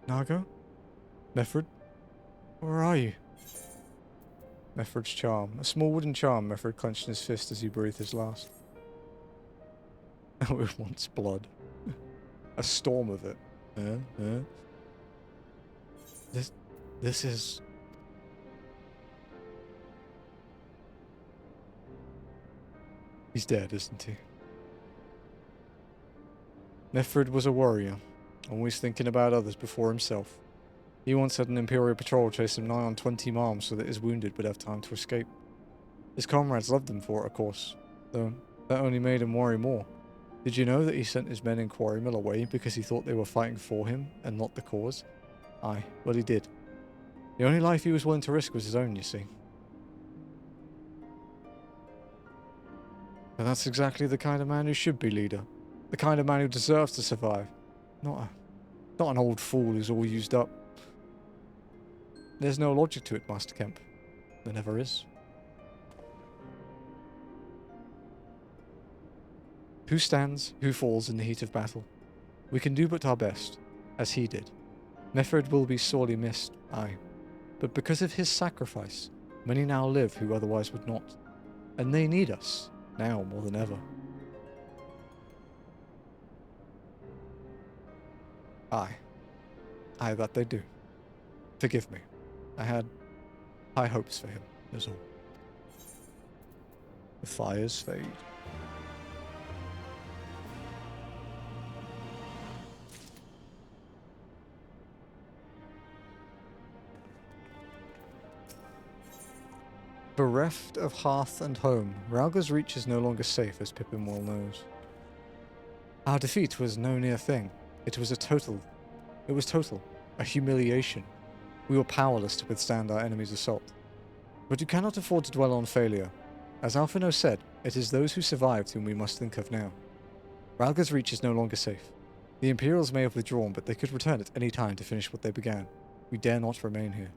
Naga? Mefrid? Where are you? Mefrid's charm. A small wooden charm Mefrid clenched in his fist as he breathed his last. Oh, it wants blood. A storm of it. This is... He's dead, isn't he? Method was a warrior, always thinking about others before himself. He once had an Imperial patrol chase him nigh on 20 miles so that his wounded would have time to escape. His comrades loved him for it, of course, though that only made him worry more. Did you know that he sent his men in Quarry Mill away because he thought they were fighting for him and not the cause? Aye, well he did. The only life he was willing to risk was his own, you see. And that's exactly the kind of man who should be leader. The kind of man who deserves to survive. Not an old fool who's all used up. There's no logic to it, Master Kemp. There never is. Who stands, who falls in the heat of battle? We can do but our best, as he did. Method will be sorely missed, aye. But because of his sacrifice, many now live who otherwise would not. And they need us, now more than ever. Aye, that they do. Forgive me. I had high hopes for him, is all. The fires fade. Bereft of hearth and home, Rhalga's reach is no longer safe, as Pippin well knows. Our defeat was no near thing. It was total, a humiliation. We were powerless to withstand our enemy's assault. But you cannot afford to dwell on failure. As Alphino said, it is those who survived whom we must think of now. Rhalga's reach is no longer safe. The Imperials may have withdrawn, but they could return at any time to finish what they began. We dare not remain here.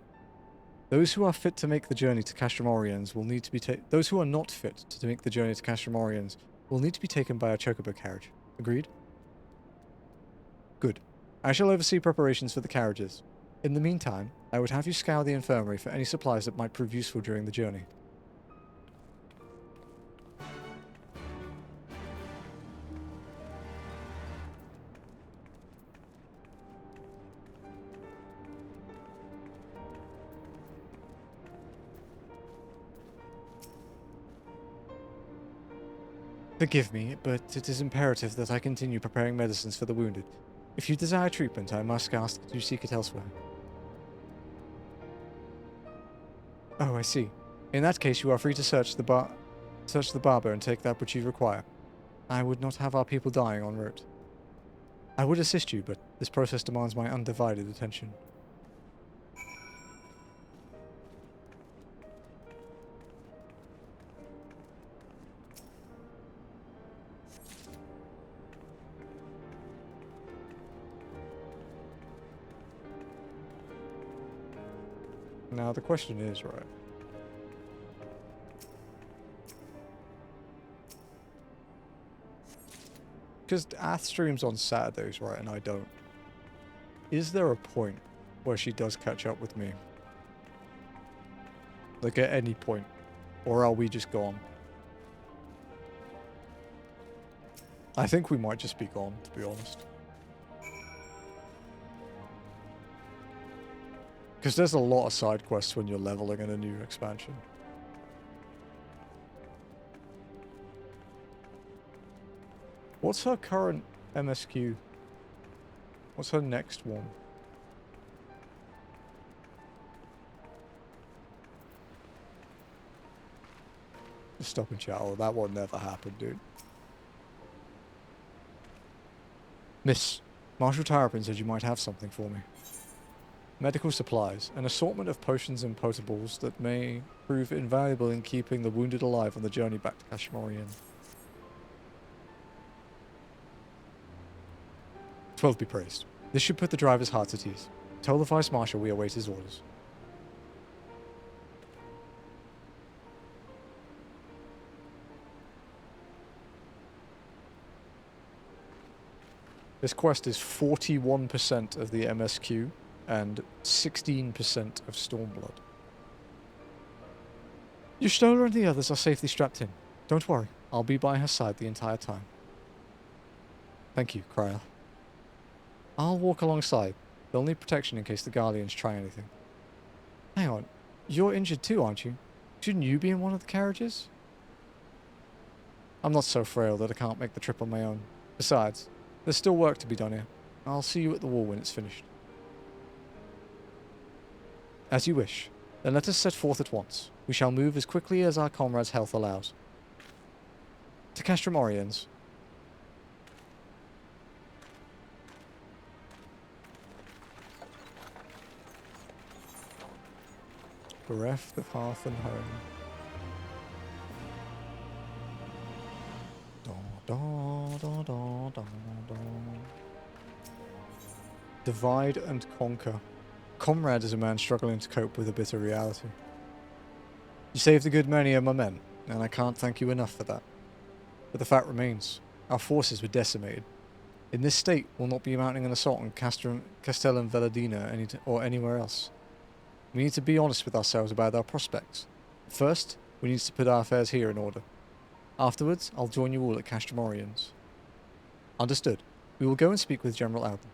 Those who are fit to make the journey to Castramorians will need to be those who are not fit to make the journey to Castramorians will need to be taken by a chocobo carriage. Agreed? Good. I shall oversee preparations for the carriages. In the meantime, I would have you scour the infirmary for any supplies that might prove useful during the journey. Forgive me, but it is imperative that I continue preparing medicines for the wounded. If you desire treatment, I must ask that you seek it elsewhere. Oh, I see. In that case, you are free to search the barber and take that which you require. I would not have our people dying en route. I would assist you, but this process demands my undivided attention. Now the question is, right? Because Ath streams on Saturdays, right, and I don't. Is there a point where she does catch up with me? Like at any point? Or are we just gone? I think we might just be gone, to be honest. Because there's a lot of side quests when you're leveling in a new expansion. What's her current MSQ? What's her next one? Just stop and chat. Oh, that one never happened, dude. Miss, Marshal Tarapin said you might have something for me. Medical supplies, an assortment of potions and potables that may prove invaluable in keeping the wounded alive on the journey back to Castramorian. 12 be praised. This should put the driver's hearts at ease. Tell the Vice Marshal we await his orders. This quest is 41% of the MSQ and 16% of Stormblood. Y'shtola and the others are safely strapped in. Don't worry, I'll be by her side the entire time. Thank you, Cryer. I'll walk alongside. They'll need protection in case the Guardians try anything. Hang on. You're injured too, aren't you? Shouldn't you be in one of the carriages? I'm not so frail that I can't make the trip on my own. Besides, there's still work to be done here. I'll see you at the wall when it's finished. As you wish. Then let us set forth at once. We shall move as quickly as our comrades' health allows. To Castrum Oriens. Bereft of hearth and home. Divide and conquer. Comrade is a man struggling to cope with a bitter reality. You saved a good many of my men, and I can't thank you enough for that. But the fact remains, our forces were decimated. In this state, we'll not be mounting an assault on Castellum Velladina or anywhere else. We need to be honest with ourselves about our prospects. First, we need to put our affairs here in order. Afterwards, I'll join you all at Castrum Oriens. Understood. We will go and speak with General Alden.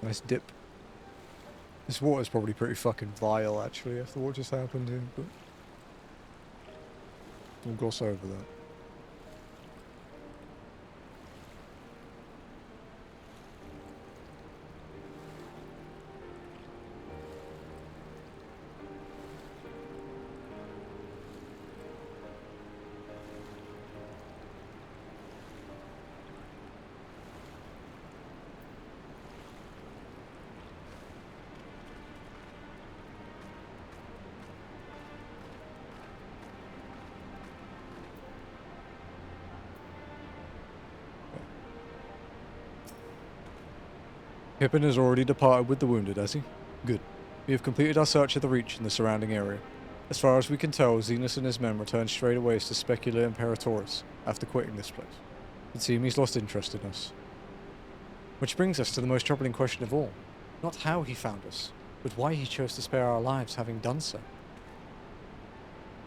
Nice dip. This water's probably pretty fucking vile, actually, after what just happened here, but we'll gloss over that. Pippin has already departed with the wounded, has he? Good. We have completed our search of the Reach and the surrounding area. As far as we can tell, Xenos and his men returned straight away to Specula Imperatoris after quitting this place. It seems he's lost interest in us. Which brings us to the most troubling question of all. Not how he found us, but why he chose to spare our lives having done so.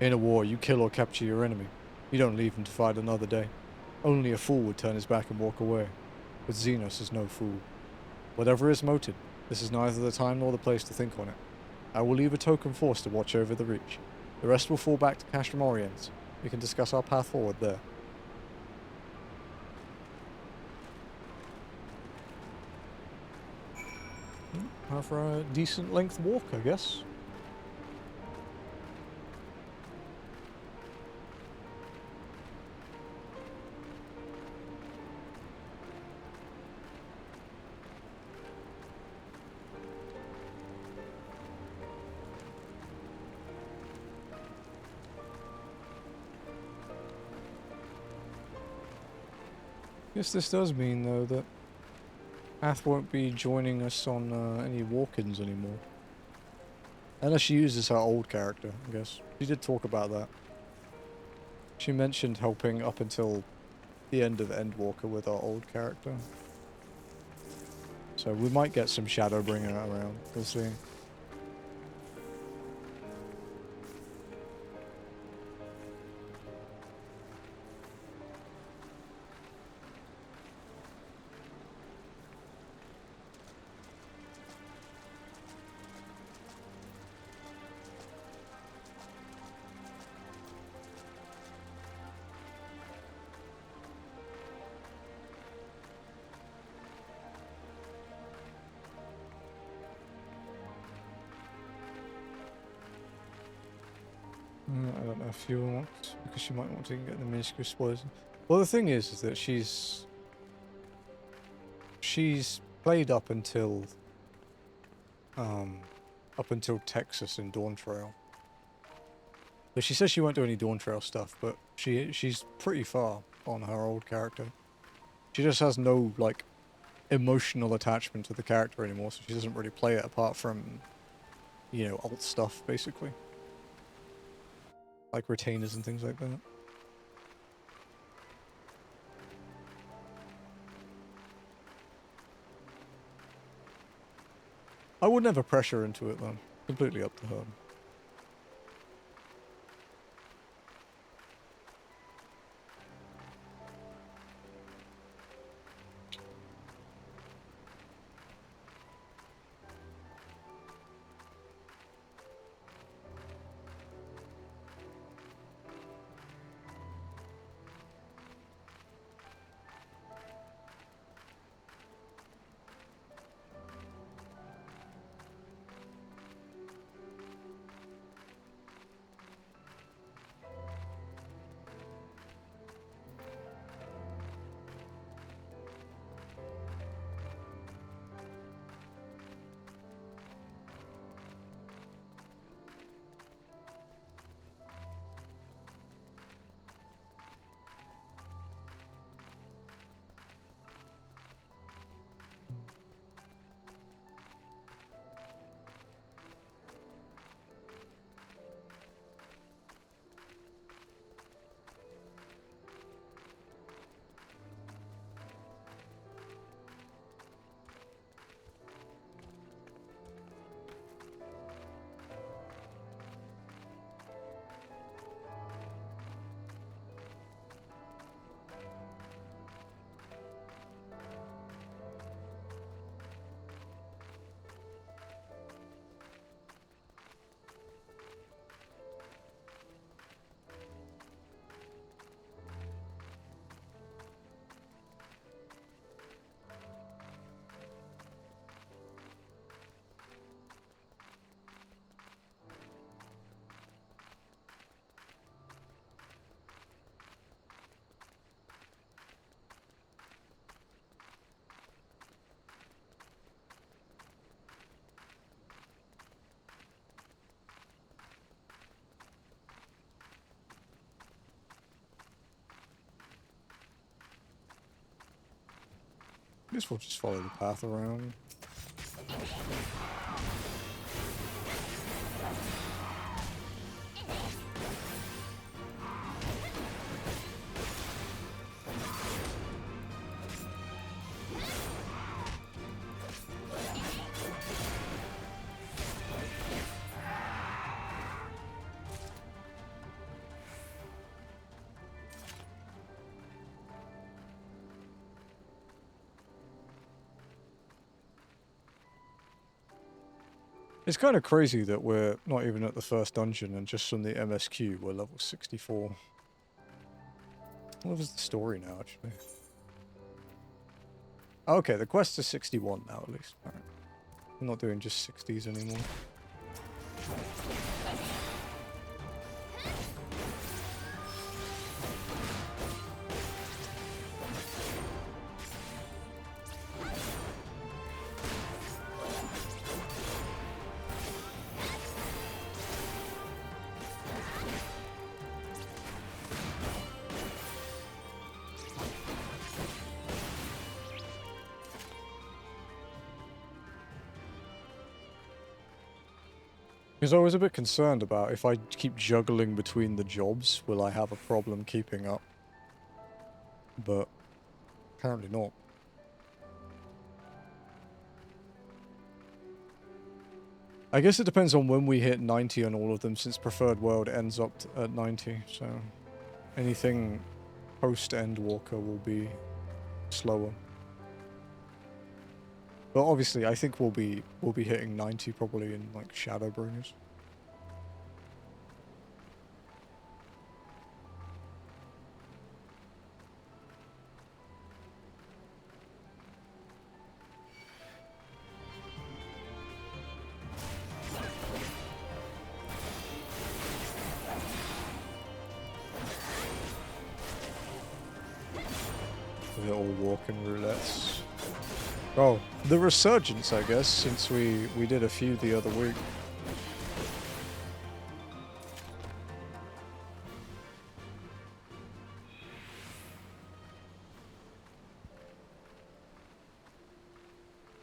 In a war, you kill or capture your enemy. You don't leave him to fight another day. Only a fool would turn his back and walk away. But Xenos is no fool. Whatever his motive, this is neither the time nor the place to think on it. I will leave a token force to watch over the Reach. The rest will fall back to Castrum Oriens. We can discuss our path forward there. Time for a decent length walk, I guess. Guess this does mean, though, that Ath won't be joining us on any walk-ins anymore. Unless she uses her old character, I guess. She did talk about that. She mentioned helping up until the end of Endwalker with our old character. So we might get some Shadowbringer around. We'll see. I don't know if you want, because she might want to get the minuscule spoilers. Well, the thing is that she's played up until up until Texas in Dawn Trail. But she says she won't do any Dawn Trail stuff, but she's pretty far on her old character. She just has no, like, emotional attachment to the character anymore, so she doesn't really play it apart from, you know, alt stuff, basically. Like retainers and things like that. I would never pressure into it, though. Completely up to her. I guess we'll just follow the path around. It's kind of crazy that we're not even at the first dungeon and just from the MSQ we're level 64. What was the story now, actually? Okay, the quest is 61 now, at least. Alright. I'm not doing just 60s anymore. Because I was a bit concerned about if I keep juggling between the jobs, will I have a problem keeping up? But apparently not. I guess it depends on when we hit 90 on all of them, since Preferred World ends up at 90, so anything post-Endwalker will be slower. But obviously, I think we'll be hitting 90 probably in like Shadowbringers. They're all walking roulettes. Oh, the resurgence, I guess, since we did a few the other week.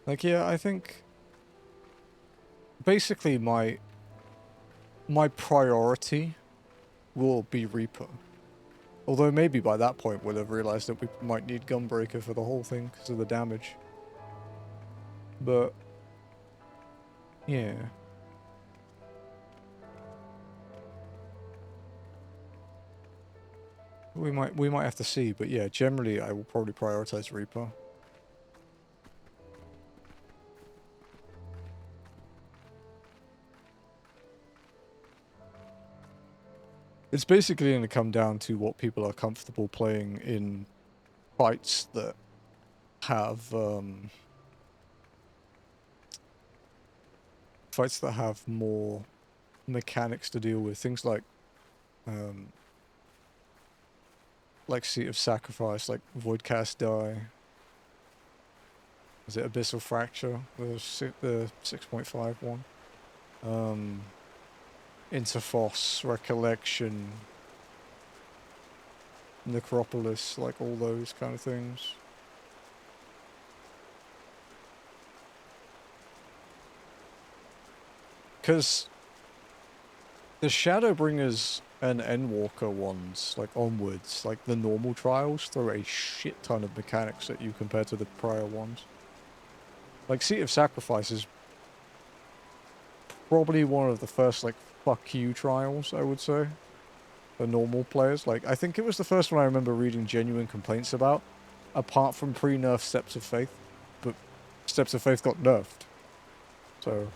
Like, yeah, I think basically my priority will be Reaper. Although maybe by that point we'll have realized that we might need Gunbreaker for the whole thing because of the damage. But yeah. We might have to see, but yeah, generally I will probably prioritize Reaper. It's basically going to come down to what people are comfortable playing in fights that have more mechanics to deal with. Things like Seat of Sacrifice, like Voidcast Die. Is it Abyssal Fracture? The 6.5 one. Interphos, Recollection, Necropolis, like all those kind of things. Because the Shadowbringers and Endwalker ones, like onwards, like the normal trials, throw a shit ton of mechanics at you compared to the prior ones. Like Seat of Sacrifice is probably one of the first, like, fuck you trials, I would say. For normal players. Like, I think it was the first one I remember reading genuine complaints about, apart from pre-nerf Steps of Faith. But Steps of Faith got nerfed. So...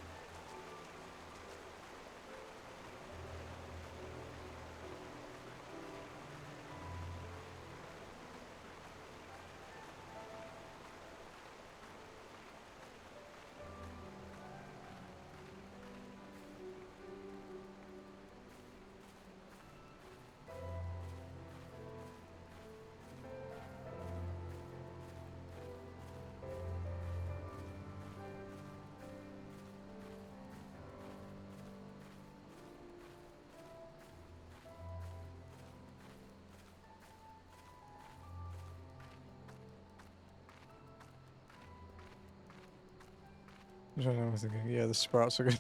I don't know, I was thinking, yeah, the Sprouts are good.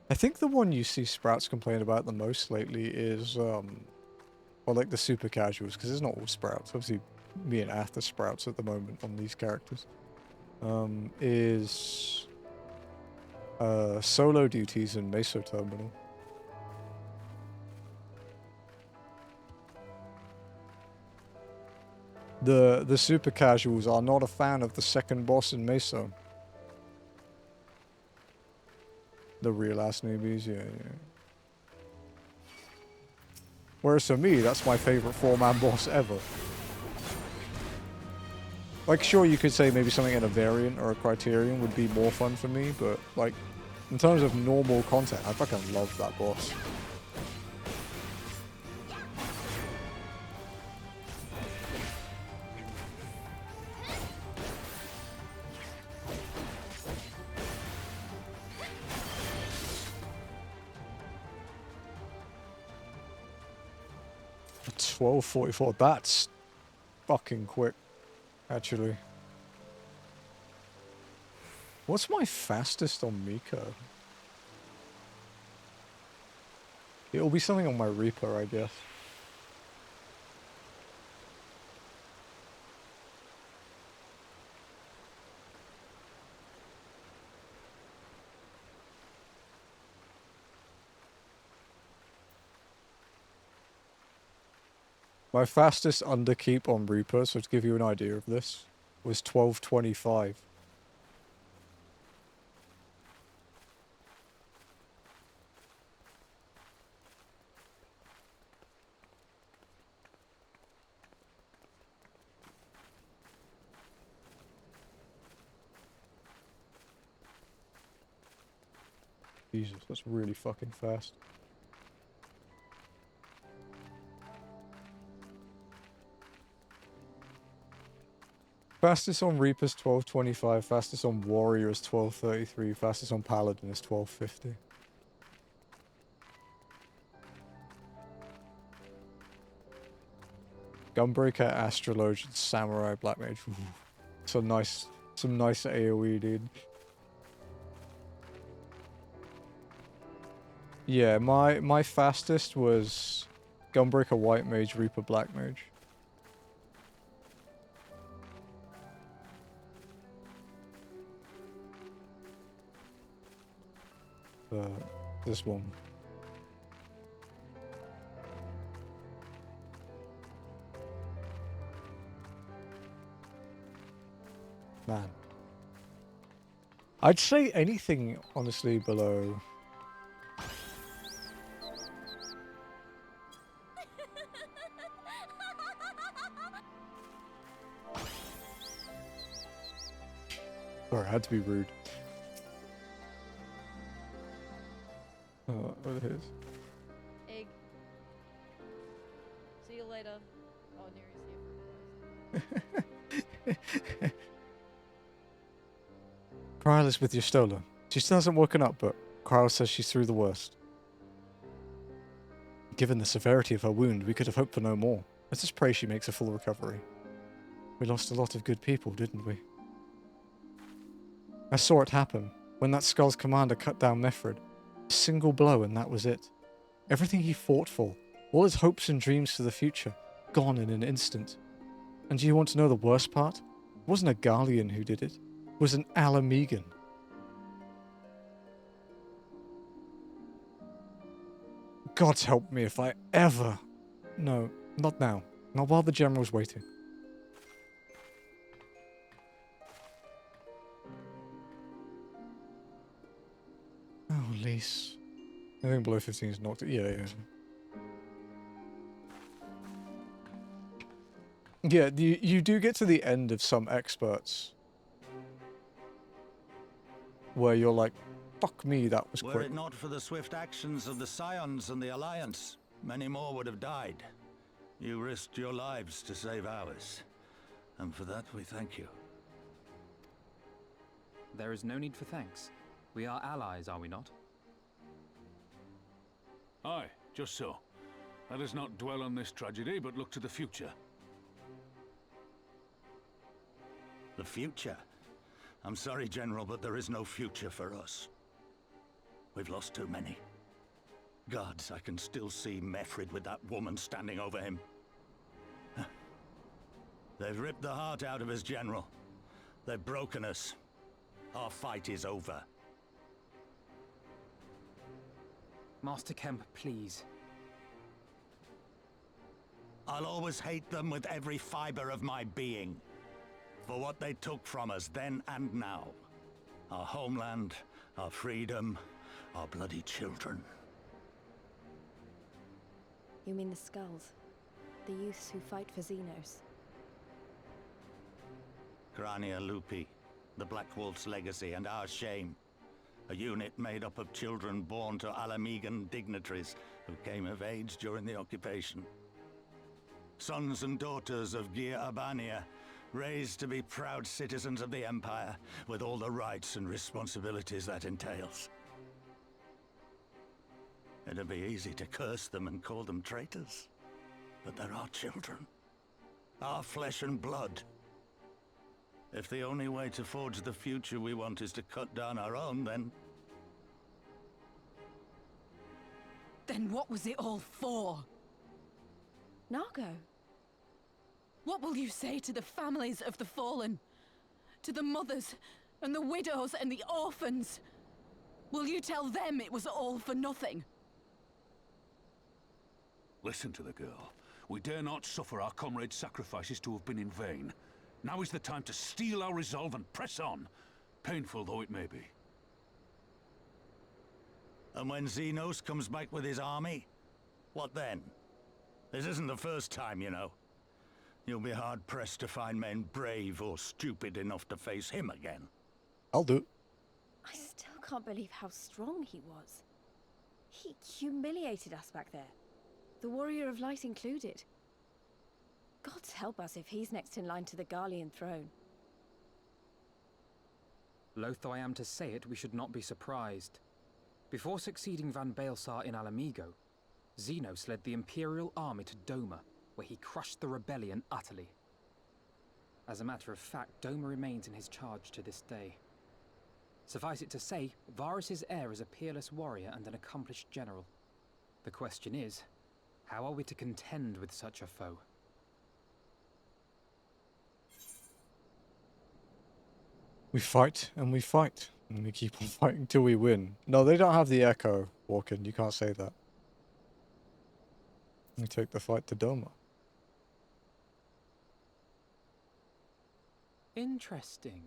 I think the one you see Sprouts complain about the most lately is, well, like the super casuals, because it's not all Sprouts. Obviously, me and Ath are Sprouts at the moment on these characters. Is solo duties in Meso Terminal. The super casuals are not a fan of the second boss in Meso. The real ass newbies, yeah. Whereas for me, that's my favorite 4-man boss ever. Like, sure, you could say maybe something in a variant or a criterion would be more fun for me, but, like, in terms of normal content, I fucking love that boss. $12.44. That's fucking quick, actually. What's my fastest on Miko? It'll be something on my Reaper, I guess. My fastest underkeep on Reaper, so to give you an idea of this, was 12.25. Jesus, that's really fucking fast. Fastest on Reaper is 12.25, fastest on Warrior is 12.33, fastest on Paladin is 12.50. Gunbreaker, Astrologian, Samurai, Black Mage. Ooh. Some nice AoE, dude. Yeah, my fastest was Gunbreaker White Mage, Reaper Black Mage. This one. Man. I'd say anything, honestly, below... Sorry, I had to be rude. What it is? Egg. See you later. Oh, Nirethia for a Kryl is with Y'shtola. She still hasn't woken up, but Kryl says she's through the worst. Given the severity of her wound, we could have hoped for no more. Let's just pray she makes a full recovery. We lost a lot of good people, didn't we? I saw it happen, when that Skull's commander cut down Mefred. A single blow and that was it. Everything he fought for, all his hopes and dreams for the future, gone in an instant. And do you want to know the worst part? It wasn't a Garlean who did it. It was an Alamegan. God help me if I ever... No, not now. Not while the General's waiting. Oh, Lise. I think below 15 is knocked. Yeah. Yeah, you do get to the end of some experts where you're like, fuck me, that was Were quick. it not for the swift actions of the Scions and the Alliance, many more would have died. You risked your lives to save ours, and for that we thank you. There is no need for thanks. We are allies, are we not? Aye, just so. Let us not dwell on this tragedy, but look to the future. The future? I'm sorry, General, but there is no future for us. We've lost too many. Gods, I can still see Mefred with that woman standing over him. They've ripped the heart out of his general. They've broken us. Our fight is over. Master Kemp, please. I'll always hate them with every fiber of my being. For what they took from us then and now. Our homeland, our freedom, our bloody children. You mean the Skulls? The youths who fight for Xenos? Grania Lupi, the Black Wolf's legacy and our shame. A unit made up of children born to Alamegan dignitaries who came of age during the occupation. Sons and daughters of Gir Abania, raised to be proud citizens of the Empire, with all the rights and responsibilities that entails. It'd be easy to curse them and call them traitors, but they're our children. Our flesh and blood. If the only way to forge the future we want is to cut down our own, then... Then what was it all for? Nargo. What will you say to the families of the fallen? To the mothers, and the widows, and the orphans? Will you tell them it was all for nothing? Listen to the girl. We dare not suffer our comrades' sacrifices to have been in vain. Now is the time to steel our resolve and press on, painful though it may be. And when Xenos comes back with his army, what then? This isn't the first time, you know. You'll be hard-pressed to find men brave or stupid enough to face him again. I'll do it. I still can't believe how strong he was. He humiliated us back there. The Warrior of Light included. Gods help us if he's next in line to the Garlean throne. Loath though I am to say it, we should not be surprised. Before succeeding Van Baelsar in Alamigo, Xenos led the Imperial army to Doma, where he crushed the rebellion utterly. As a matter of fact, Dhona remains in his charge to this day. Suffice it to say, Varys' heir is a peerless warrior and an accomplished general. The question is, how are we to contend with such a foe? We fight and we fight. And we keep on fighting till we win. No, they don't have the echo, Walken. You can't say that. We take the fight to Dhona. Interesting.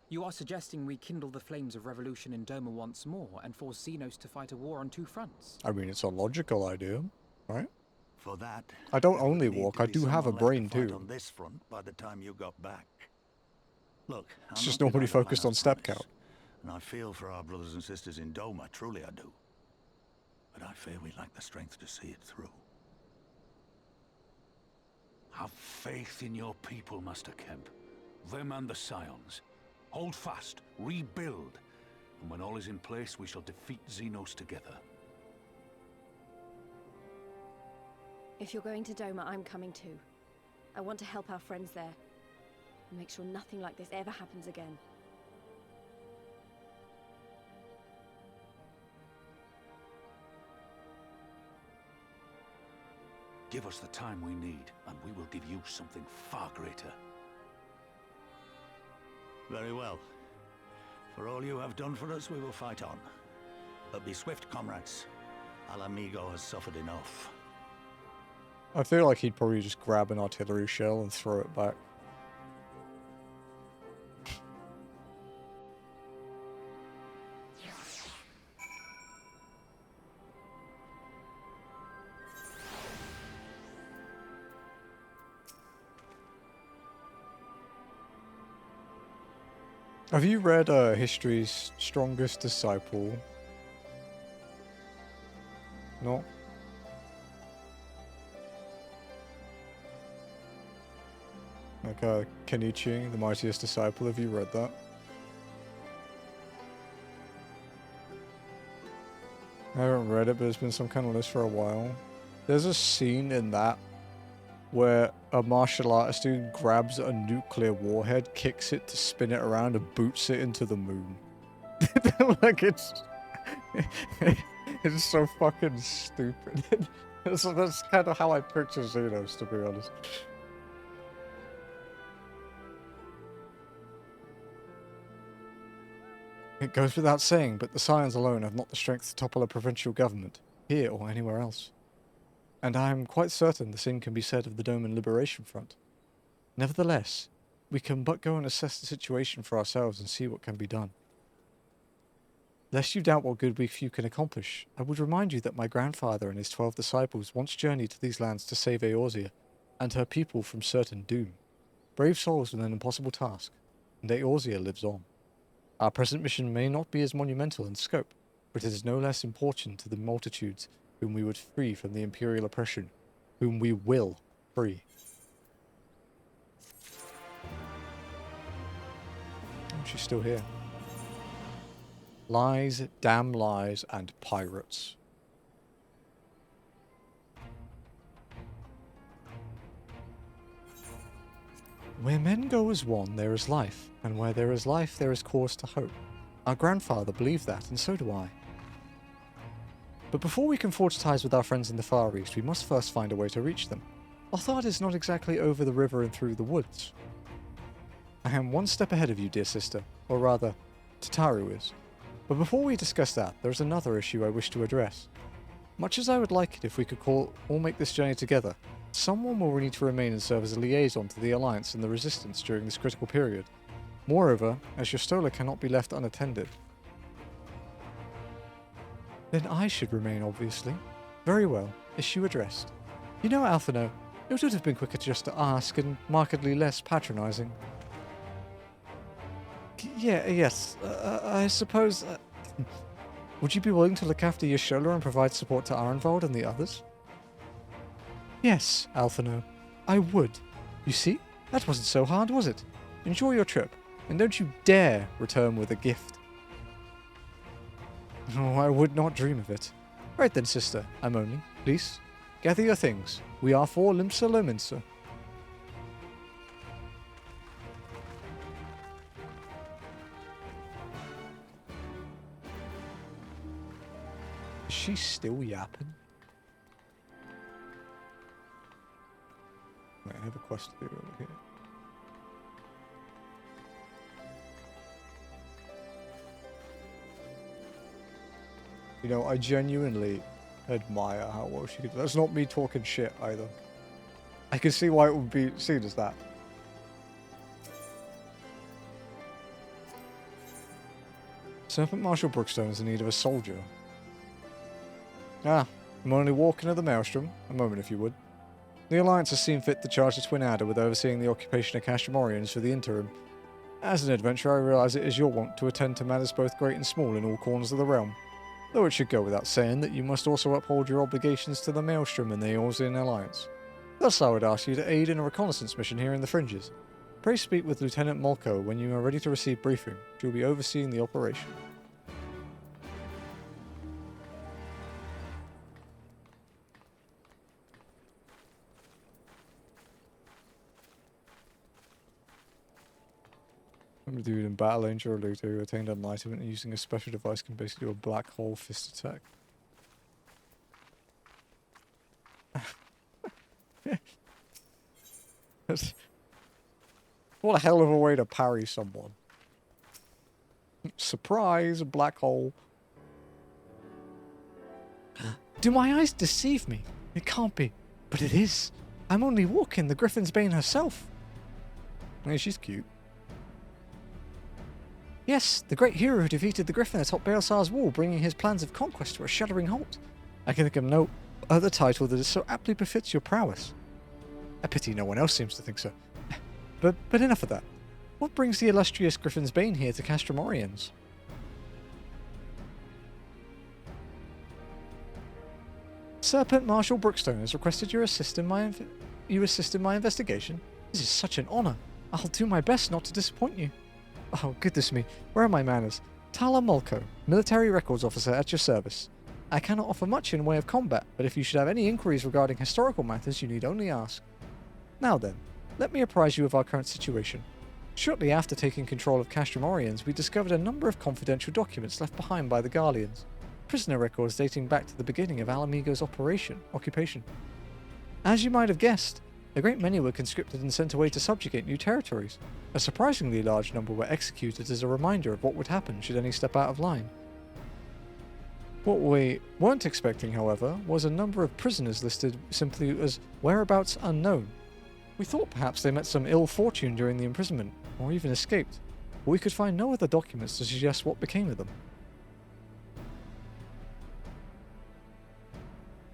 You are suggesting we kindle the flames of revolution in Dhona once more and force Xenos to fight a war on two fronts? I mean, it's a logical idea, right? For that, I don't only walk, I do have a brain too. too. On this front by the time you got back. Look, It's just nobody focused on step count. And I feel for our brothers and sisters in Dhona, truly I do. But I fear we lack the strength to see it through. Have faith in your people, Master Kemp. Them and the Scions. Hold fast, rebuild, and when all is in place, we shall defeat Xenos together. If you're going to Dhona, I'm coming too. I want to help our friends there. And make sure nothing like this ever happens again. Give us the time we need, and we will give you something far greater. Very well. For all you have done for us, we will fight on. But be swift, comrades. Al Amigo has suffered enough. I feel like he'd probably just grab an artillery shell and throw it back. Have you read History's Strongest Disciple? No? Like Kenichi, the Mightiest Disciple, have you read that? I haven't read it, but it's been some kind of list for a while. There's a scene in that where a martial artist dude grabs a nuclear warhead, kicks it to spin it around, and boots it into the moon. Like, it's so fucking stupid. So that's kind of how I picture Xenos, to be honest. It goes without saying, but the Scions alone have not the strength to topple a provincial government, here or anywhere else. And I am quite certain the same can be said of the Doman Liberation Front. Nevertheless, we can but go and assess the situation for ourselves and see what can be done. Lest you doubt what good we few can accomplish, I would remind you that my grandfather and his 12 disciples once journeyed to these lands to save Eorzea and her people from certain doom. Brave souls with an impossible task, and Eorzea lives on. Our present mission may not be as monumental in scope, but it is no less important to the multitudes whom we would free from the Imperial oppression, whom we will free. Oh, she's still here. Lies, damn lies, and pirates. Where men go as one, there is life, and where there is life, there is cause to hope. Our grandfather believed that, and so do I. But before we can forge ties with our friends in the Far East, we must first find a way to reach them. Arthad is not exactly over the river and through the woods. I am one step ahead of you, dear sister, or rather, Tataru is. But before we discuss that, there is another issue I wish to address. Much as I would like it if we could all make this journey together, someone will need to remain and serve as a liaison to the Alliance and the Resistance during this critical period. Moreover, as your Stola cannot be left unattended, then I should remain, obviously. Very well, issue addressed. You know, Alphino, it would have been quicker just to ask and markedly less patronizing. Yes, I suppose... would you be willing to look after Yashola and provide support to Arenvald and the others? Yes, Alphino, I would. You see, that wasn't so hard, was it? Enjoy your trip, and don't you dare return with a gift. Oh, I would not dream of it. Right then, sister, I'm only. Please, gather your things. We are for Limsa Lominsa. Is she still yapping? Wait, I have a quest to do over here. You know, I genuinely admire how well she could. That's not me talking shit either. I can see why it would be seen as that. Serpent Marshal Brookstone is in need of a soldier. Ah, I'm only walking at the Maelstrom. A moment, if you would. The Alliance has seen fit to charge the Twin Adder with overseeing the occupation of Castramorians for the interim. As an adventurer, I realise it is your wont to attend to matters both great and small in all corners of the realm. Though it should go without saying that you must also uphold your obligations to the Maelstrom and the Eorzean Alliance. Thus I would ask you to aid in a reconnaissance mission here in the Fringes. Pray speak with Lieutenant Molko when you are ready to receive briefing. She will be overseeing the operation. I'm a dude in Battle Angel or Luther who attained enlightenment and using a special device can basically do a black hole fist attack. What a hell of a way to parry someone. Surprise, a black hole. Do my eyes deceive me? It can't be. But it is. I'm only walking the Griffin's Bane herself. Hey, she's cute. Yes, the great hero who defeated the Griffin atop Baelsar's wall, bringing his plans of conquest to a shuddering halt. I can think of no other title that so aptly befits your prowess. A pity no one else seems to think so. But enough of that. What brings the illustrious Griffin's Bane here to Castramorians? Serpent Marshal Brookstone has requested you assist in my investigation. This is such an honour. I'll do my best not to disappoint you. Oh, goodness me, where are my manners? Tala Molko, military records officer at your service. I cannot offer much in way of combat, but if you should have any inquiries regarding historical matters, you need only ask. Now then, let me apprise you of our current situation. Shortly after taking control of Castramorians, we discovered a number of confidential documents left behind by the Garleans. Prisoner records dating back to the beginning of Alamigo's occupation. As you might have guessed, a great many were conscripted and sent away to subjugate new territories. A surprisingly large number were executed as a reminder of what would happen should any step out of line. What we weren't expecting, however, was a number of prisoners listed simply as whereabouts unknown. We thought perhaps they met some ill fortune during the imprisonment, or even escaped, but we could find no other documents to suggest what became of them.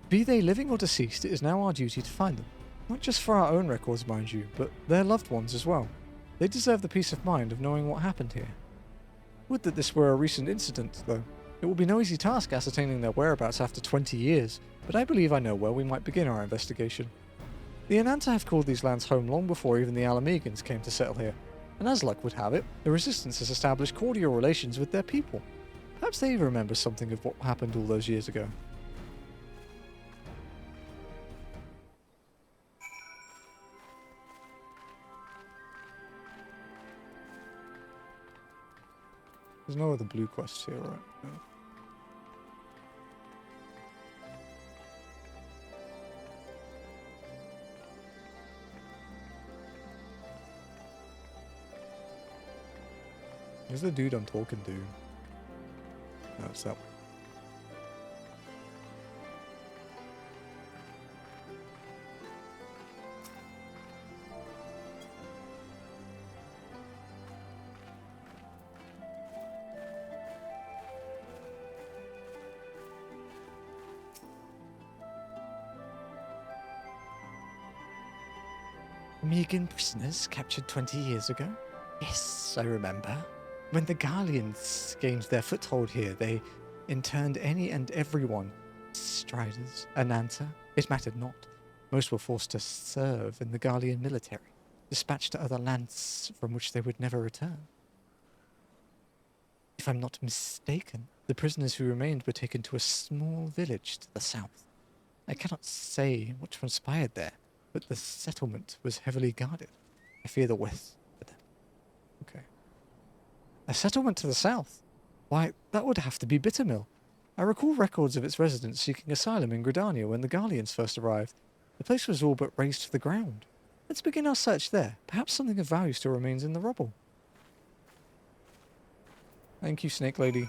Be they living or deceased, it is now our duty to find them. Not just for our own records, mind you, but their loved ones as well. They deserve the peace of mind of knowing what happened here. Would that this were a recent incident, though. It will be no easy task ascertaining their whereabouts after 20 years, but I believe I know where we might begin our investigation. The Ananta have called these lands home long before even the Alamegans came to settle here, and as luck would have it, the Resistance has established cordial relations with their people. Perhaps they remember something of what happened all those years ago. There's no other blue quests here, right? No. Where's the dude I'm talking to? No, it's that one. Megan prisoners captured 20 years ago? Yes, I remember. When the Garleans gained their foothold here, they interned any and everyone. Striders, Ananta, it mattered not. Most were forced to serve in the Garlean military, dispatched to other lands from which they would never return. If I'm not mistaken, the prisoners who remained were taken to a small village to the south. I cannot say what transpired there, but the settlement was heavily guarded. I fear the West for them. Okay. A settlement to the south? Why, that would have to be Bittermill. I recall records of its residents seeking asylum in Gridania when the Garleans first arrived. The place was all but razed to the ground. Let's begin our search there. Perhaps something of value still remains in the rubble. Thank you, Snake Lady.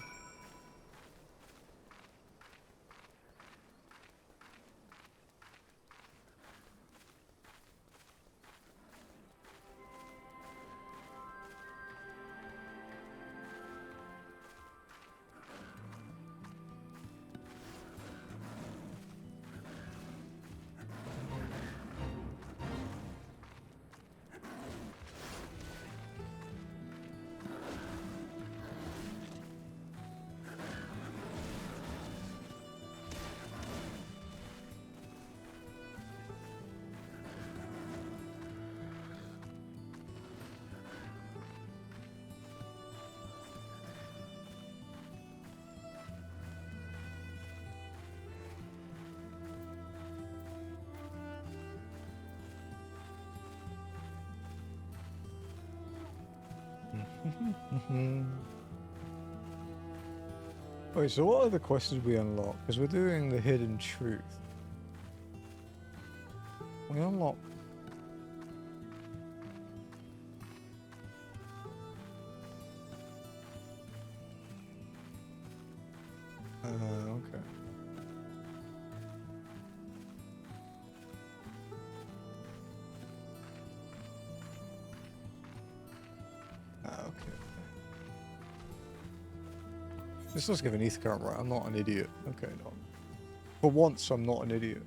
Wait, so what are the questions we unlock? Because we're doing the hidden truth. We unlock... okay. Okay. This does give an ether current, right? I'm not an idiot. Okay, no. For once, I'm not an idiot.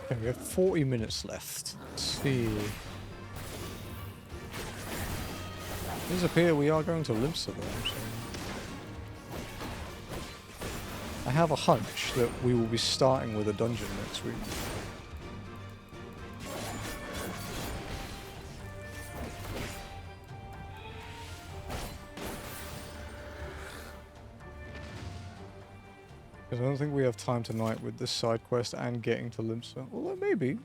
Okay, we have 40 minutes left. Let's see. It does appear we are going to Limsa though. So. I have a hunch that we will be starting with a dungeon next week. Because I don't think we have time tonight with this side quest and getting to Limsa. Although maybe.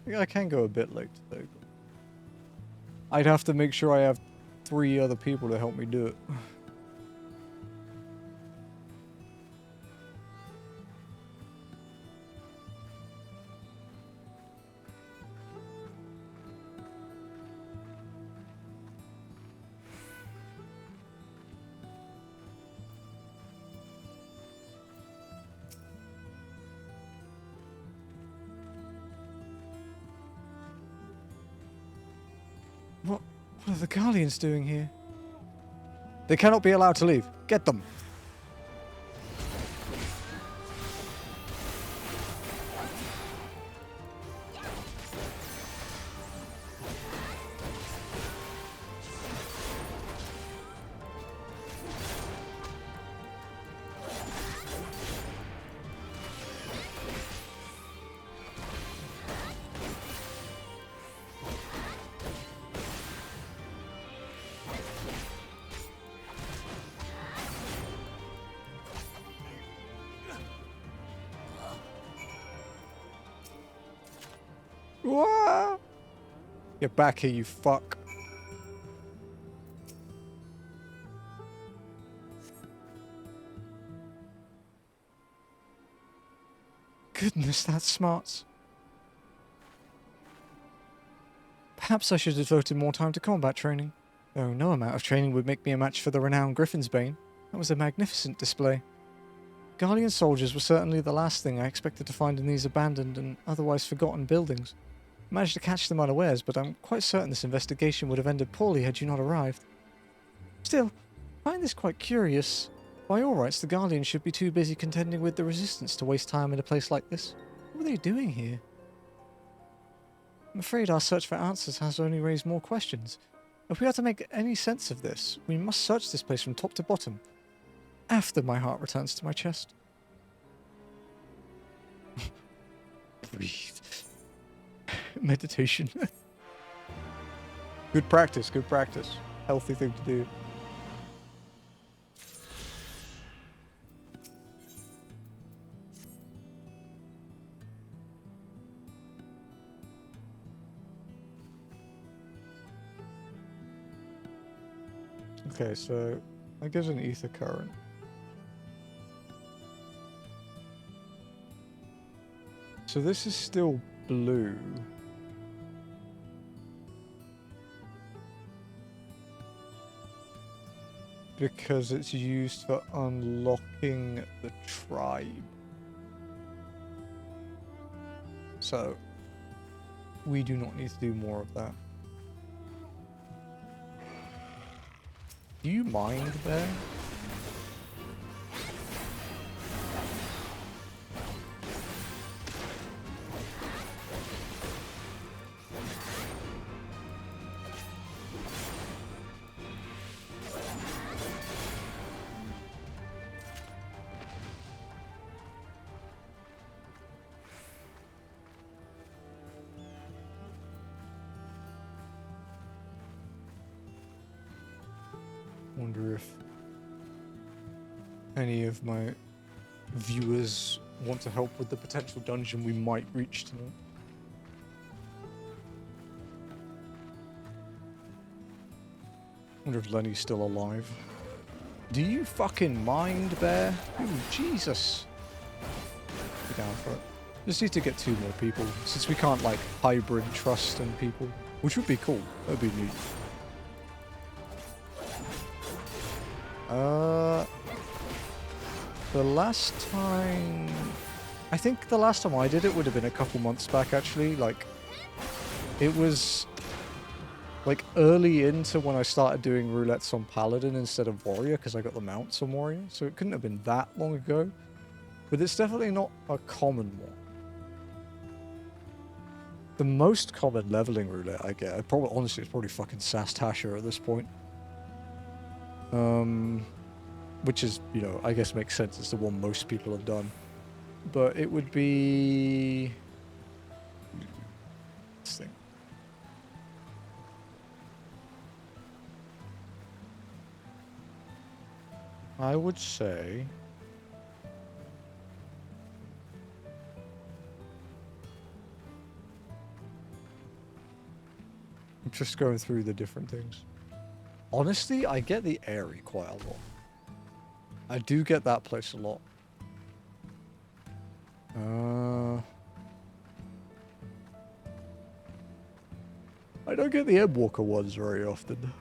Yeah, I can go a bit late today. But I'd have to make sure I have 3 other people to help me do it. What are the Garleans doing here? They cannot be allowed to leave. Get them. Wah! Get back here, you fuck. Goodness, that's smart. Perhaps I should have devoted more time to combat training. Though no amount of training would make me a match for the renowned Griffin's Bane. That was a magnificent display. Guardian soldiers were certainly the last thing I expected to find in these abandoned and otherwise forgotten buildings. Managed to catch them unawares, but I'm quite certain this investigation would have ended poorly had you not arrived. Still, I find this quite curious. By all rights, the Guardians should be too busy contending with the Resistance to waste time in a place like this. What were they doing here? I'm afraid our search for answers has only raised more questions. If we are to make any sense of this, we must search this place from top to bottom. After my heart returns to my chest. Breathe. Meditation. Good practice, good practice. Healthy thing to do. Okay, so I get an ether current. So this is still blue. Because it's used for unlocking the tribe. So we do not need to do more of that. Do you mind there? Wonder if any of my viewers want to help with the potential dungeon we might reach tonight. Wonder if Lenny's still alive. Do you fucking mind, Bear? Ooh, Jesus. Be down for it. Just need to get 2 more people, since we can't, like, hybrid trust in people. Which would be cool. That would be neat. The last time... I think the last time I did it would have been a couple months back, actually. Like, it was... like, early into when I started doing roulettes on Paladin instead of Warrior, because I got the mounts on Warrior. So it couldn't have been that long ago. But it's definitely not a common one. The most common leveling roulette I get, honestly, it's probably fucking Sastasha at this point. Which is, you know, I guess makes sense. It's the one most people have done. But it would be... This thing. I would say... I'm just going through the different things. Honestly, I get the Airy quite a lot. I do get that place a lot. I don't get the Ebwalker ones very often.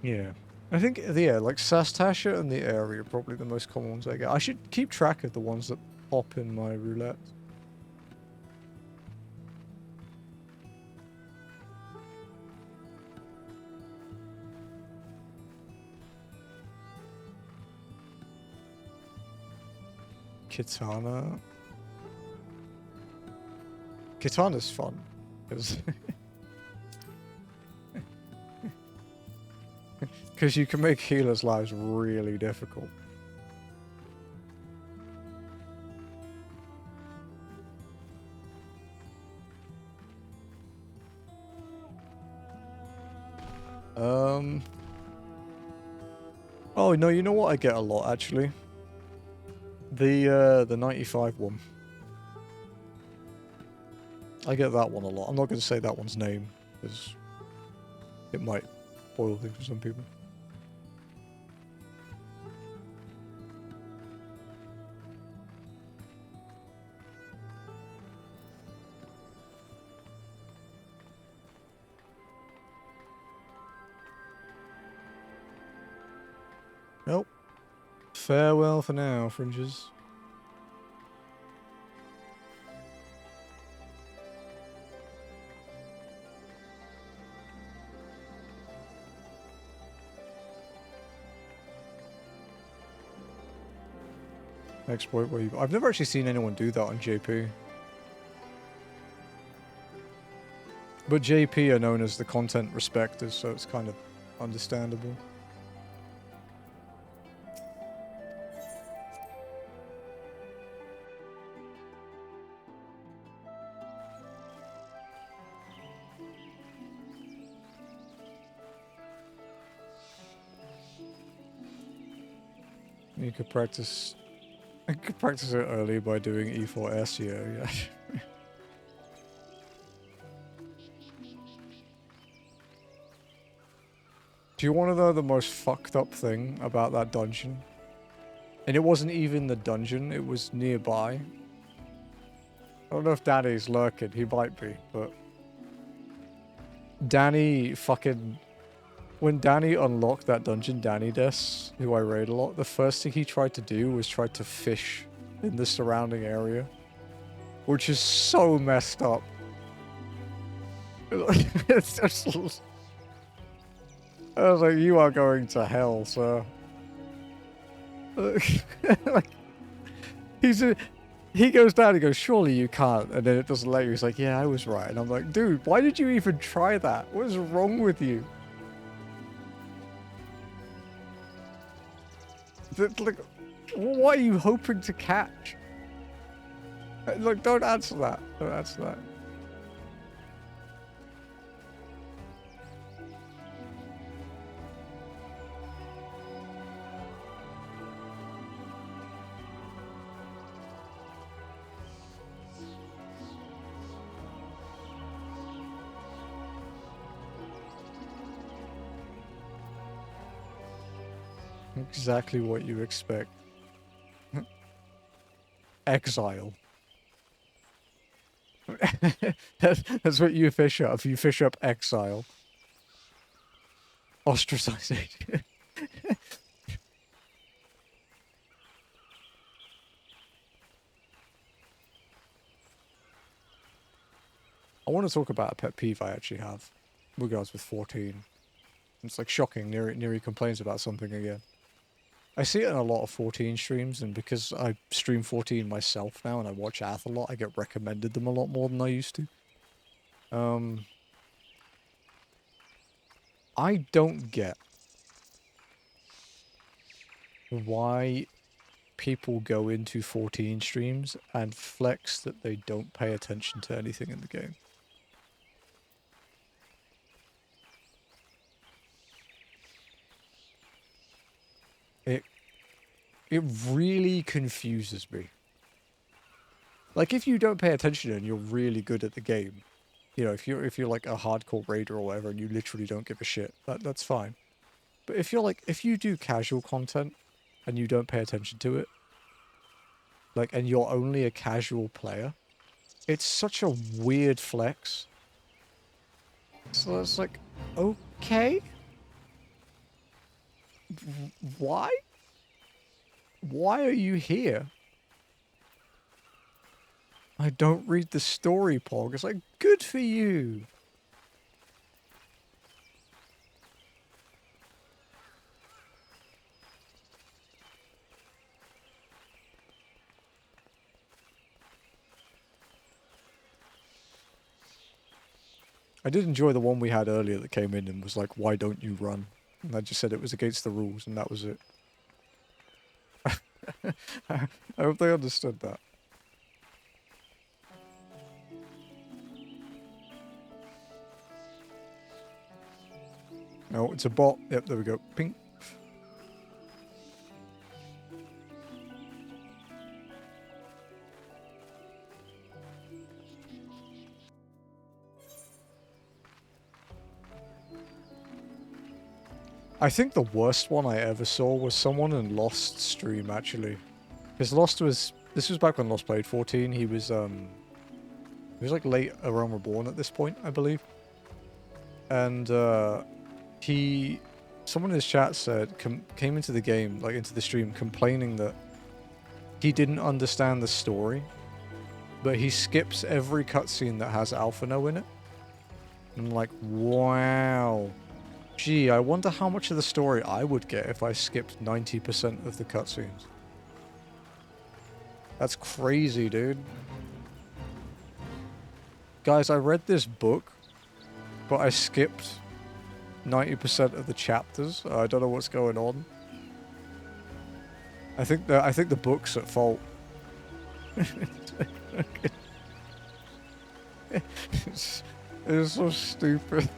Yeah. I think, yeah, like Sastasha and the Airy are probably the most common ones I get. I should keep track of the ones that pop in my roulette. Kitana. Kitana's fun. Because you can make healers' lives really difficult. Oh, no, you know what I get a lot, actually? The 95 one. I get that one a lot. I'm not going to say that one's name, because it might spoil things for some people. Nope. Farewell for now, Fringes. Exploit where you... I've never actually seen anyone do that on JP. But JP are known as the content respecters, so it's kind of understandable. You could practice... I could practice it early by doing E4S, yeah. Do you want to know the most fucked up thing about that dungeon? And it wasn't even the dungeon, it was nearby. I don't know if Danny's lurking, he might be, but... Danny fucking... When Danny unlocked that dungeon, Danny Des, who I raid a lot, the first thing he tried to do was try to fish in the surrounding area. Which is so messed up. It's just... I was like, you are going to hell, sir. Like, he goes down, he goes, surely you can't. And then it doesn't let you. He's like, yeah, I was right. And I'm like, dude, why did you even try that? What is wrong with you? Like, what are you hoping to catch? Look, don't answer that. Don't answer that. Exactly what you expect. Exile. That's what you fish up. You fish up exile. Ostracization. I want to talk about a pet peeve I actually have. Regards with 14. It's like shocking. Neri complains about something again. I see it in a lot of 14 streams, and because I stream 14 myself now and I watch Ath a lot, I get recommended them a lot more than I used to. I don't get why people go into 14 streams and flex that they don't pay attention to anything in the game. It really confuses me. Like, if you don't pay attention and you're really good at the game, you know, if you're like a hardcore raider or whatever and you literally don't give a shit, that's fine. But if you do casual content and you don't pay attention to it, like, and you're only a casual player, it's such a weird flex. So it's like, okay. Why? Why are you here? I don't read the story, Pog. It's like, good for you. I did enjoy the one we had earlier that came in and was like, why don't you run? And I just said it was against the rules, and that was it. I hope they understood that. No, it's a bot. Yep, there we go. Ping. I think the worst one I ever saw was someone in Lost stream, actually. Because Lost was... This was back when Lost played 14. He was like late A Realm Reborn at this point, I believe. And someone in his chat said, came into the game, like into the stream, complaining that he didn't understand the story, but he skips every cutscene that has Alphino in it. And I'm like, wow. Gee, I wonder how much of the story I would get if I skipped 90% of the cutscenes. That's crazy, dude. Guys, I read this book, but I skipped 90% of the chapters. I don't know what's going on. I think the book's at fault. It's so stupid.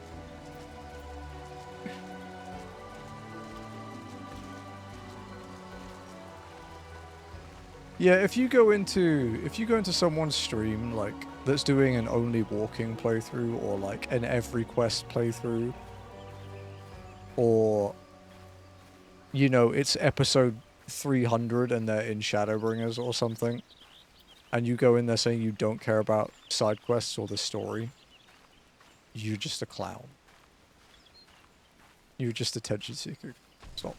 Yeah, if you go into someone's stream like that's doing an only walking playthrough or like an every quest playthrough, or you know, it's episode 300 and they're in Shadowbringers or something, and you go in there saying you don't care about side quests or the story, you're just a clown. You're just attention seeker. Stop.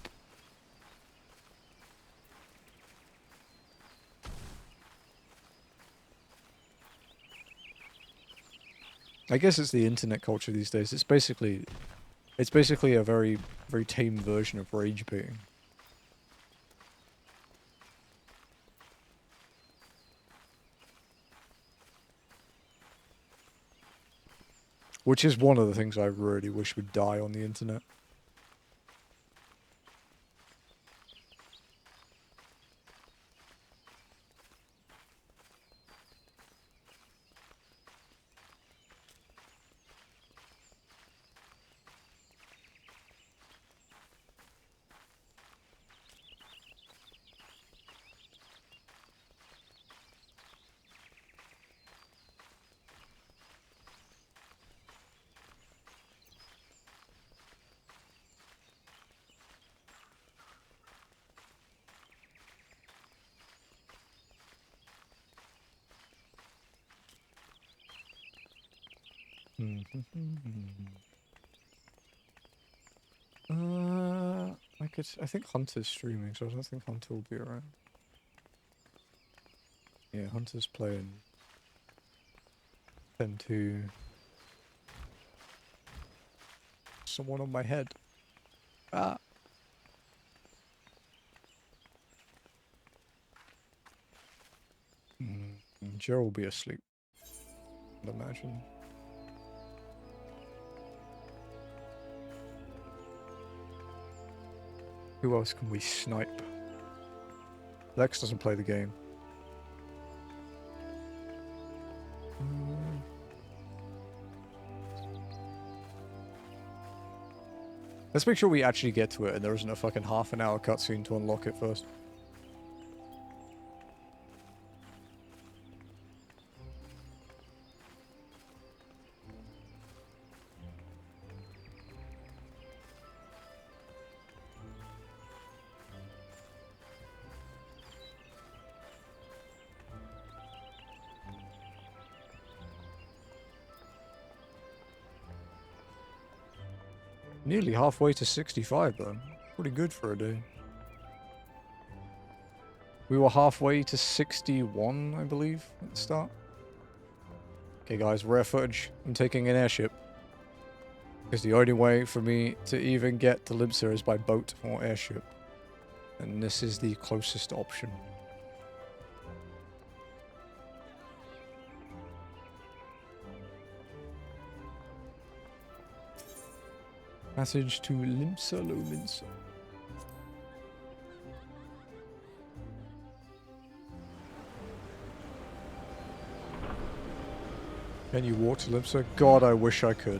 I guess it's the internet culture these days. It's basically a very, very tame version of rage baiting. Which is one of the things I really wish would die on the internet. I think Hunter's streaming, so I don't think Hunter will be around. Yeah, Hunter's playing 10-2. Someone on my head. Ah. Joe will be asleep, I'd imagine. Who else can we snipe? Lex doesn't play the game. Let's make sure we actually get to it and there isn't a fucking half-an-hour cutscene to unlock it first. Nearly halfway to 65 though. Pretty good for a day. We were halfway to 61, I believe, at the start. Okay guys, rare footage. I'm taking an airship. Because the only way for me to even get to Limsa is by boat or airship. And this is the closest option. Passage to Limsa Lominsa. Can you walk to Limsa? God, I wish I could.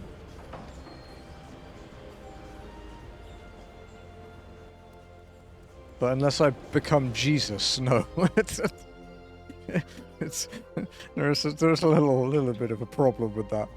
But unless I become Jesus, no. There's a little bit of a problem with that.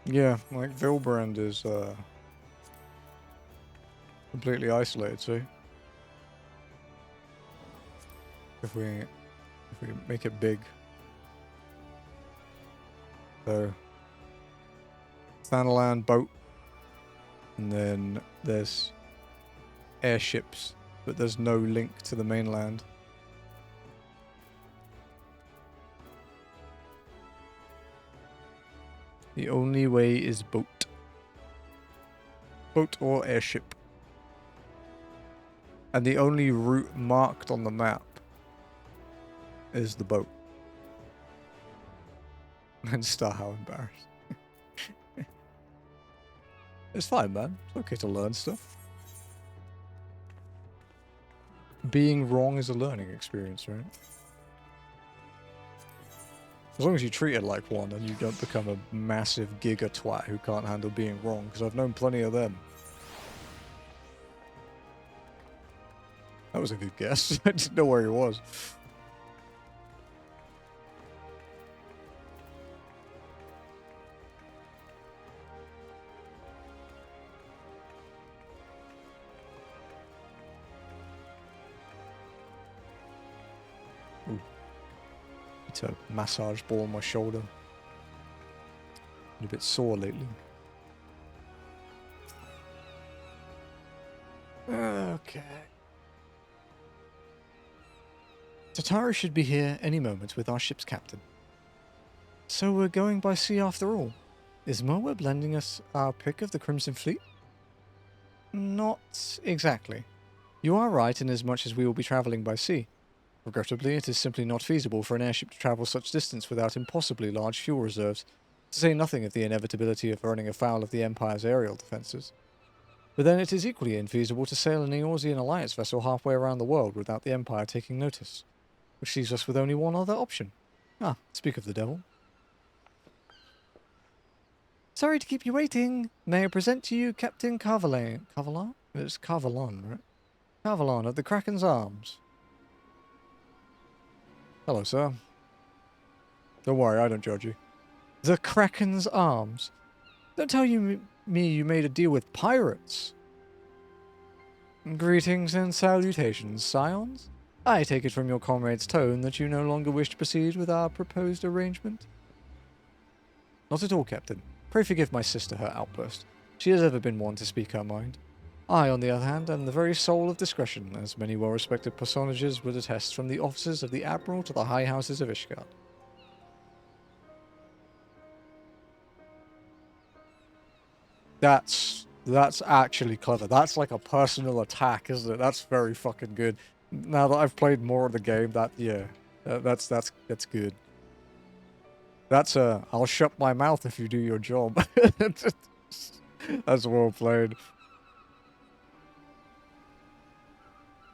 Yeah, like Vilbrand is completely isolated, see? If we make it big. So Thanalan boat. And then there's airships, but there's no link to the mainland. The only way is boat. Boat or airship. And the only route marked on the map is the boat. And Star, how embarrassed. It's fine, man. It's okay to learn stuff. Being wrong is a learning experience, right? As long as you treat it like one and you don't become a massive giga twat who can't handle being wrong, because I've known plenty of them. That was a good guess. I didn't know where he was. To massage ball on my shoulder. Been a bit sore lately. Okay. Tatara should be here any moment with our ship's captain. So we're going by sea after all. Is Moab lending us our pick of the Crimson Fleet? Not exactly. You are right in as much as we will be travelling by sea. Regrettably, it is simply not feasible for an airship to travel such distance without impossibly large fuel reserves, to say nothing of the inevitability of running afoul of the Empire's aerial defences. But then it is equally infeasible to sail an Eorzean Alliance vessel halfway around the world without the Empire taking notice, which leaves us with only one other option. Ah, speak of the devil. Sorry to keep you waiting. May I present to you Captain Carvalhan? Carvalhan? It's Carvalhan, right? Carvalhan of the Kraken's Arms. Hello, sir. Don't worry, I don't judge you. The Kraken's Arms. Don't tell me you made a deal with pirates. Greetings and salutations, scions. I take it from your comrade's tone that you no longer wish to proceed with our proposed arrangement. Not at all, Captain. Pray forgive my sister her outburst. She has ever been one to speak her mind. I, on the other hand, am the very soul of discretion, as many well-respected personages would attest, from the officers of the Admiral to the High Houses of Ishgard. That's actually clever. That's like a personal attack, isn't it? That's very fucking good. Now that I've played more of the game, that's good. That's I'll shut my mouth if you do your job. That's well played.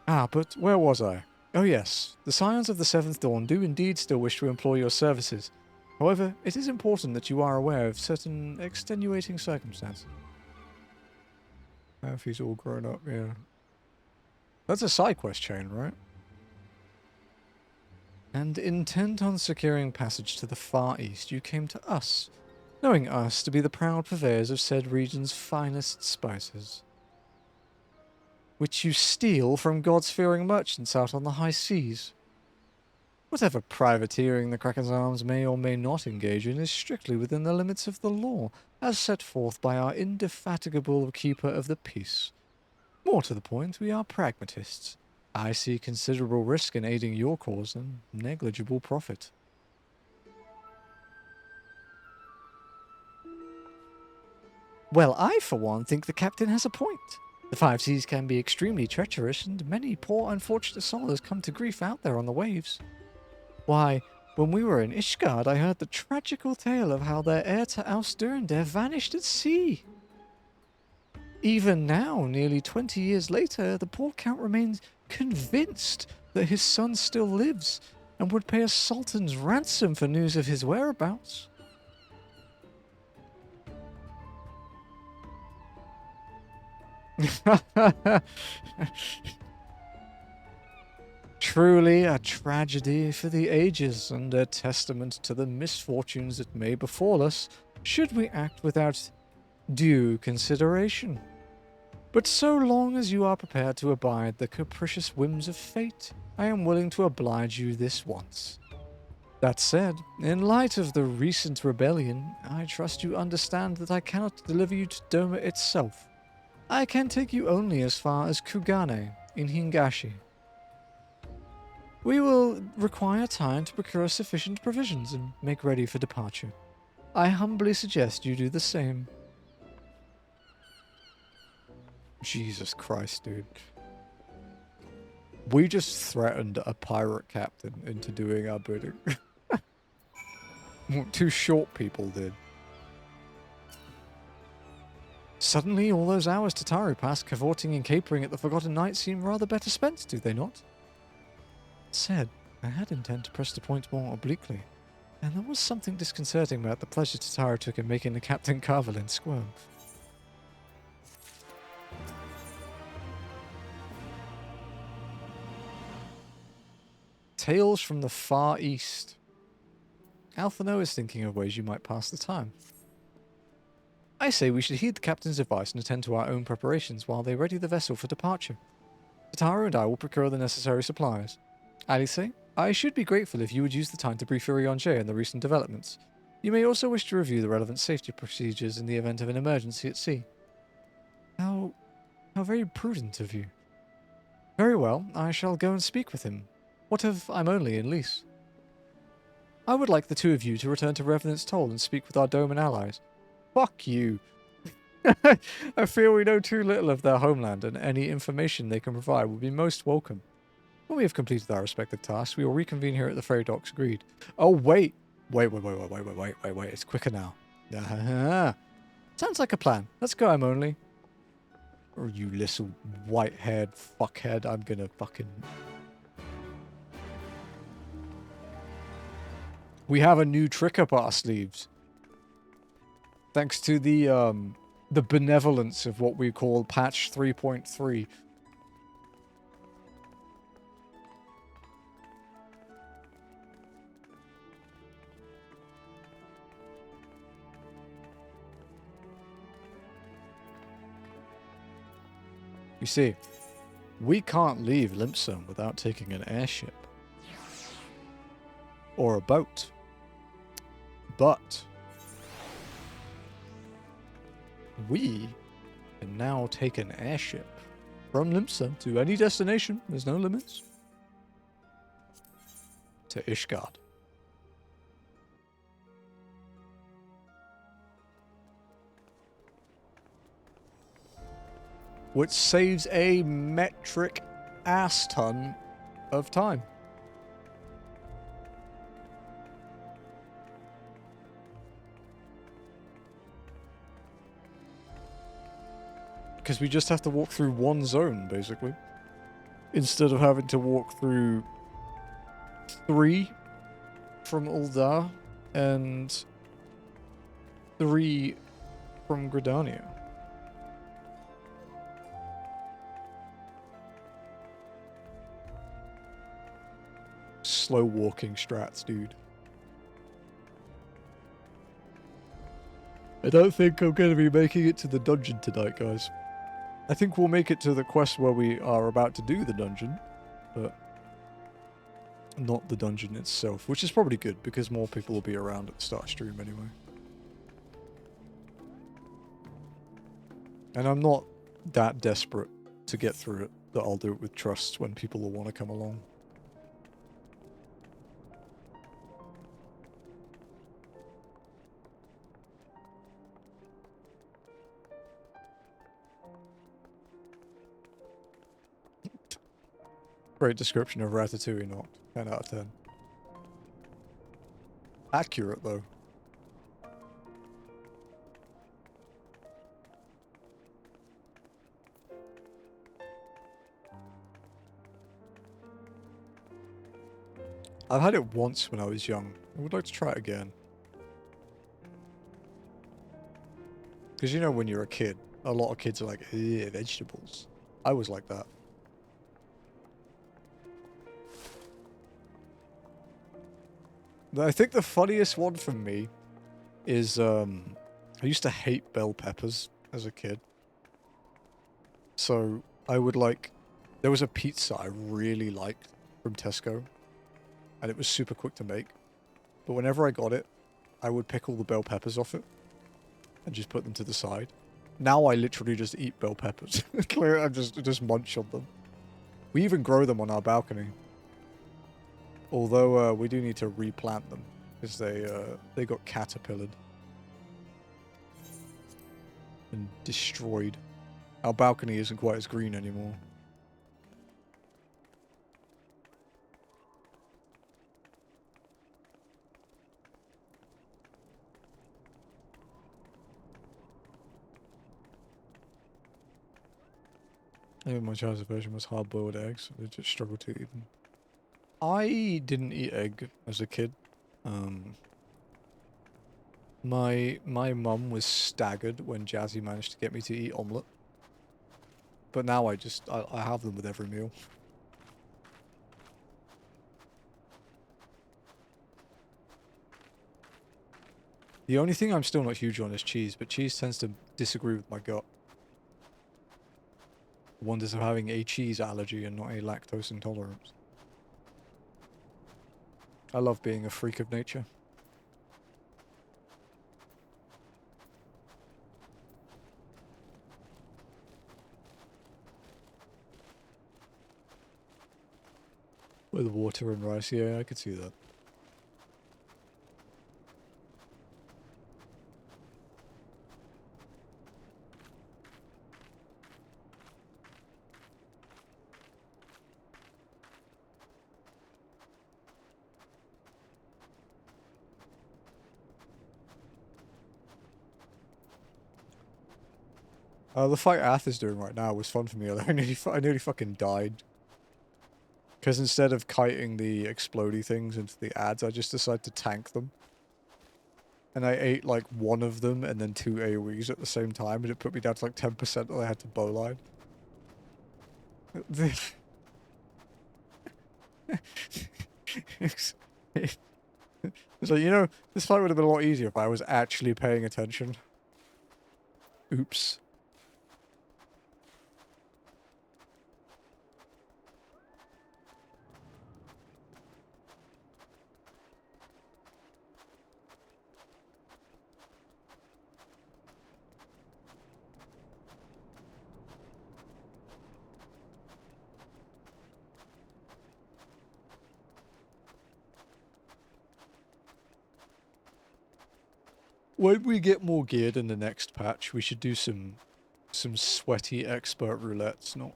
Ah, but where was I? Oh yes, the Scions of the Seventh Dawn do indeed still wish to employ your services. However, it is important that you are aware of certain extenuating circumstances. If he's all grown up, yeah. That's a side quest chain, right? And intent on securing passage to the Far East, you came to us, knowing us to be the proud purveyors of said region's finest spices, which you steal from gods-fearing merchants out on the high seas. Whatever privateering the Kraken's Arms may or may not engage in is strictly within the limits of the law, as set forth by our indefatigable keeper of the peace. More to the point, we are pragmatists. I see considerable risk in aiding your cause and negligible profit. Well, I, for one, think the captain has a point. The five seas can be extremely treacherous, and many poor unfortunate souls come to grief out there on the waves. Why, when we were in Ishgard, I heard the tragical tale of how their heir to Ausdurndare vanished at sea. Even now, nearly 20 years later, the poor count remains convinced that his son still lives, and would pay a sultan's ransom for news of his whereabouts. Truly a tragedy for the ages, and a testament to the misfortunes that may befall us, should we act without due consideration. But so long as you are prepared to abide the capricious whims of fate, I am willing to oblige you this once. That said, in light of the recent rebellion, I trust you understand that I cannot deliver you to Doma itself. I can take you only as far as Kugane, in Hingashi. We will require time to procure sufficient provisions and make ready for departure. I humbly suggest you do the same. Jesus Christ, dude. We just threatened a pirate captain into doing our bidding. What two short people did. Suddenly, all those hours Tataru passed cavorting and capering at the Forgotten Night seem rather better spent, do they not? Said, I had intent to press the point more obliquely, and there was something disconcerting about the pleasure Tataru took in making the Captain Carvelin squirm. Tales from the Far East. Alphino is thinking of ways you might pass the time. I say we should heed the captain's advice and attend to our own preparations while they ready the vessel for departure. Tataru and I will procure the necessary supplies. Alice, I should be grateful if you would use the time to brief Urianger on the recent developments. You may also wish to review the relevant safety procedures in the event of an emergency at sea. How very prudent of you. Very well, I shall go and speak with him. What if I'm only in lease? I would like the two of you to return to Revenant's Toll and speak with our Doman allies. Fuck you. I feel we know too little of their homeland, and any information they can provide will be most welcome. When we have completed our respective tasks, we will reconvene here at the ferry docks. Agreed. Oh, wait. Wait. It's quicker now. Sounds like a plan. Let's go, I'm only. Or you little white-haired fuckhead. I'm gonna fucking... We have a new trick up our sleeves. Thanks to the benevolence of what we call patch 3.3. You see, we can't leave Limpstone without taking an airship. Or a boat. But we can now take an airship from Limpstone to any destination, there's no limits, to Ishgard. Which saves a metric ass ton of time. Because we just have to walk through one zone, basically. Instead of having to walk through 3 from Uldar and 3 from Gridania. Slow walking strats, dude. I don't think I'm going to be making it to the dungeon tonight, guys. I think we'll make it to the quest where we are about to do the dungeon, but not the dungeon itself, which is probably good because more people will be around at the start of stream anyway. And I'm not that desperate to get through it that I'll do it with trust when people will want to come along. Great description of Ratatouille, not 10 out of 10. Accurate, though. I've had it once when I was young. I would like to try it again. Because you know when you're a kid, a lot of kids are like, ew, vegetables. I was like that. I think the funniest one for me is, I used to hate bell peppers as a kid. So, I would there was a pizza I really liked from Tesco. And it was super quick to make. but whenever I got it, I would pick all the bell peppers off it and just put them to the side. Now I literally just eat bell peppers. I just munch on them. We even grow them on our balcony. Although we do need to replant them because they got caterpillared and destroyed. Our balcony isn't quite as green anymore. Even my childhood version was hard-boiled eggs. I just struggled to eat them. I didn't eat egg as a kid. My mum was staggered when Jazzy managed to get me to eat omelette. But now I have them with every meal. The only thing I'm still not huge on is cheese, but cheese tends to disagree with my gut. Wonders of having a cheese allergy and not a lactose intolerance. I love being a freak of nature. With water and rice, yeah, I could see that. The fight Ath is doing right now was fun for me. I nearly fucking died. Because instead of kiting the explodey things into the ads, I just decided to tank them. And I ate like one of them and then 2 AoEs at the same time, and it put me down to like 10% that I had to bowline. It's like, you know, this fight would have been a lot easier if I was actually paying attention. Oops. When we get more geared in the next patch, we should do some sweaty expert roulettes. Not.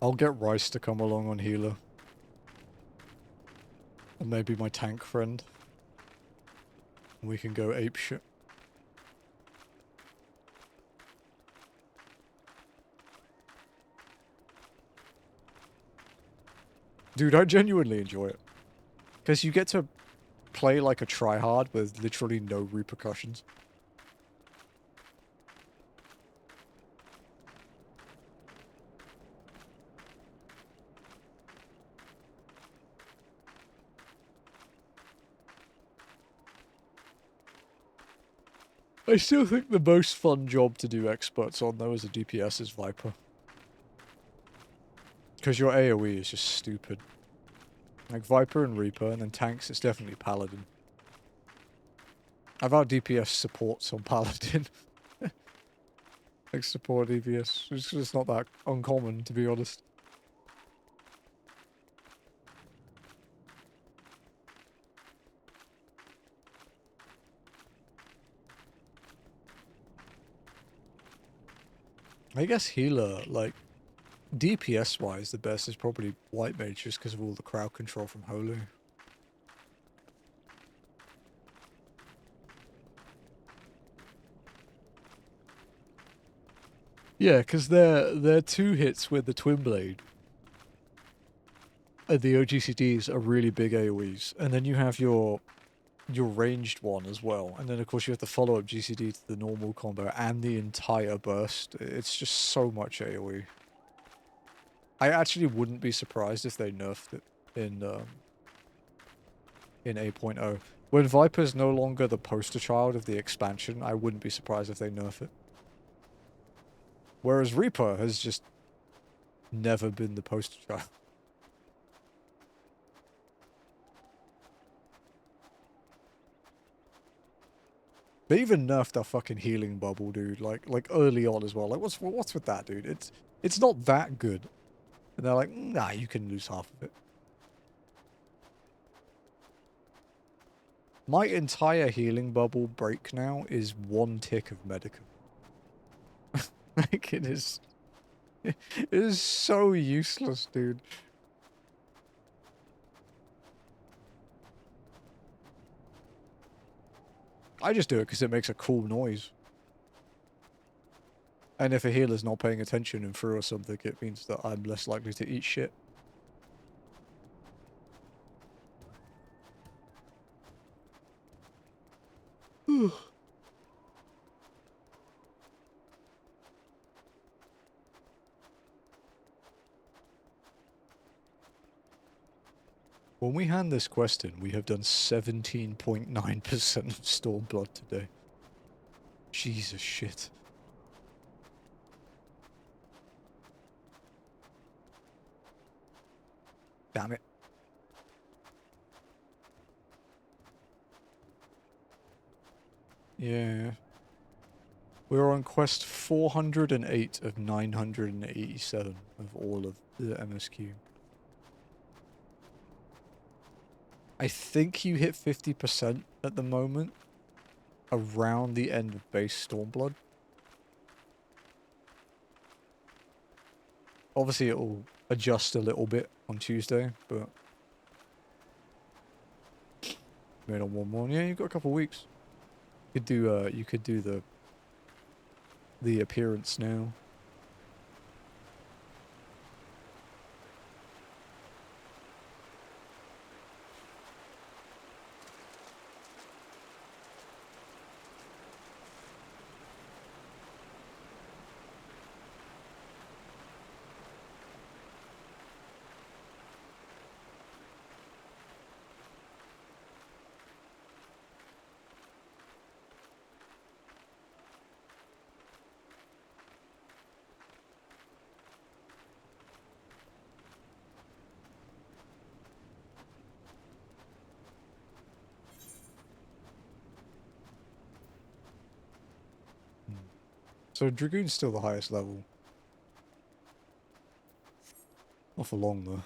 I'll get Rice to come along on healer. And maybe my tank friend. And we can go apeshit. Dude, I genuinely enjoy it. Because you get to play like a tryhard with literally no repercussions. I still think the most fun job to do experts on though as a DPS is Viper. Because your AoE is just stupid. Like Viper and Reaper, and then tanks, it's definitely Paladin. I've had DPS supports on Paladin. Like support DPS. It's just not that uncommon, to be honest. I guess healer, like, DPS-wise, the best is probably White Mage just because of all the crowd control from Holy. Yeah, because their 2 hits with the Twin Blade and the OGCDs are really big AoEs, and then you have your ranged one as well, and then of course you have the follow-up GCD to the normal combo and the entire burst. It's just so much AoE. I actually wouldn't be surprised if they nerfed it in 8.0. When Viper's no longer the poster child of the expansion, I wouldn't be surprised if they nerf it. Whereas Reaper has just never been the poster child. They even nerfed that fucking healing bubble, dude. Like early on as well. Like, what's with that, dude? It's not that good. And they're like, nah, you can lose half of it. My entire healing bubble break now is 1 tick of medicum. Like, it is so useless, dude. I just do it because it makes a cool noise. And if a healer's not paying attention and through or something, it means that I'm less likely to eat shit. When we hand this quest in, we have done 17.9% of Stormblood today. Jesus shit. Damn it. Yeah. We're on quest 408 of 987 of all of the MSQ. I think you hit 50% at the moment around the end of base Stormblood. Obviously it will adjust a little bit on Tuesday, but made on 1-1. Yeah, you've got a couple of weeks. You could do the appearance now. So Dragoon's still the highest level. Not for long though.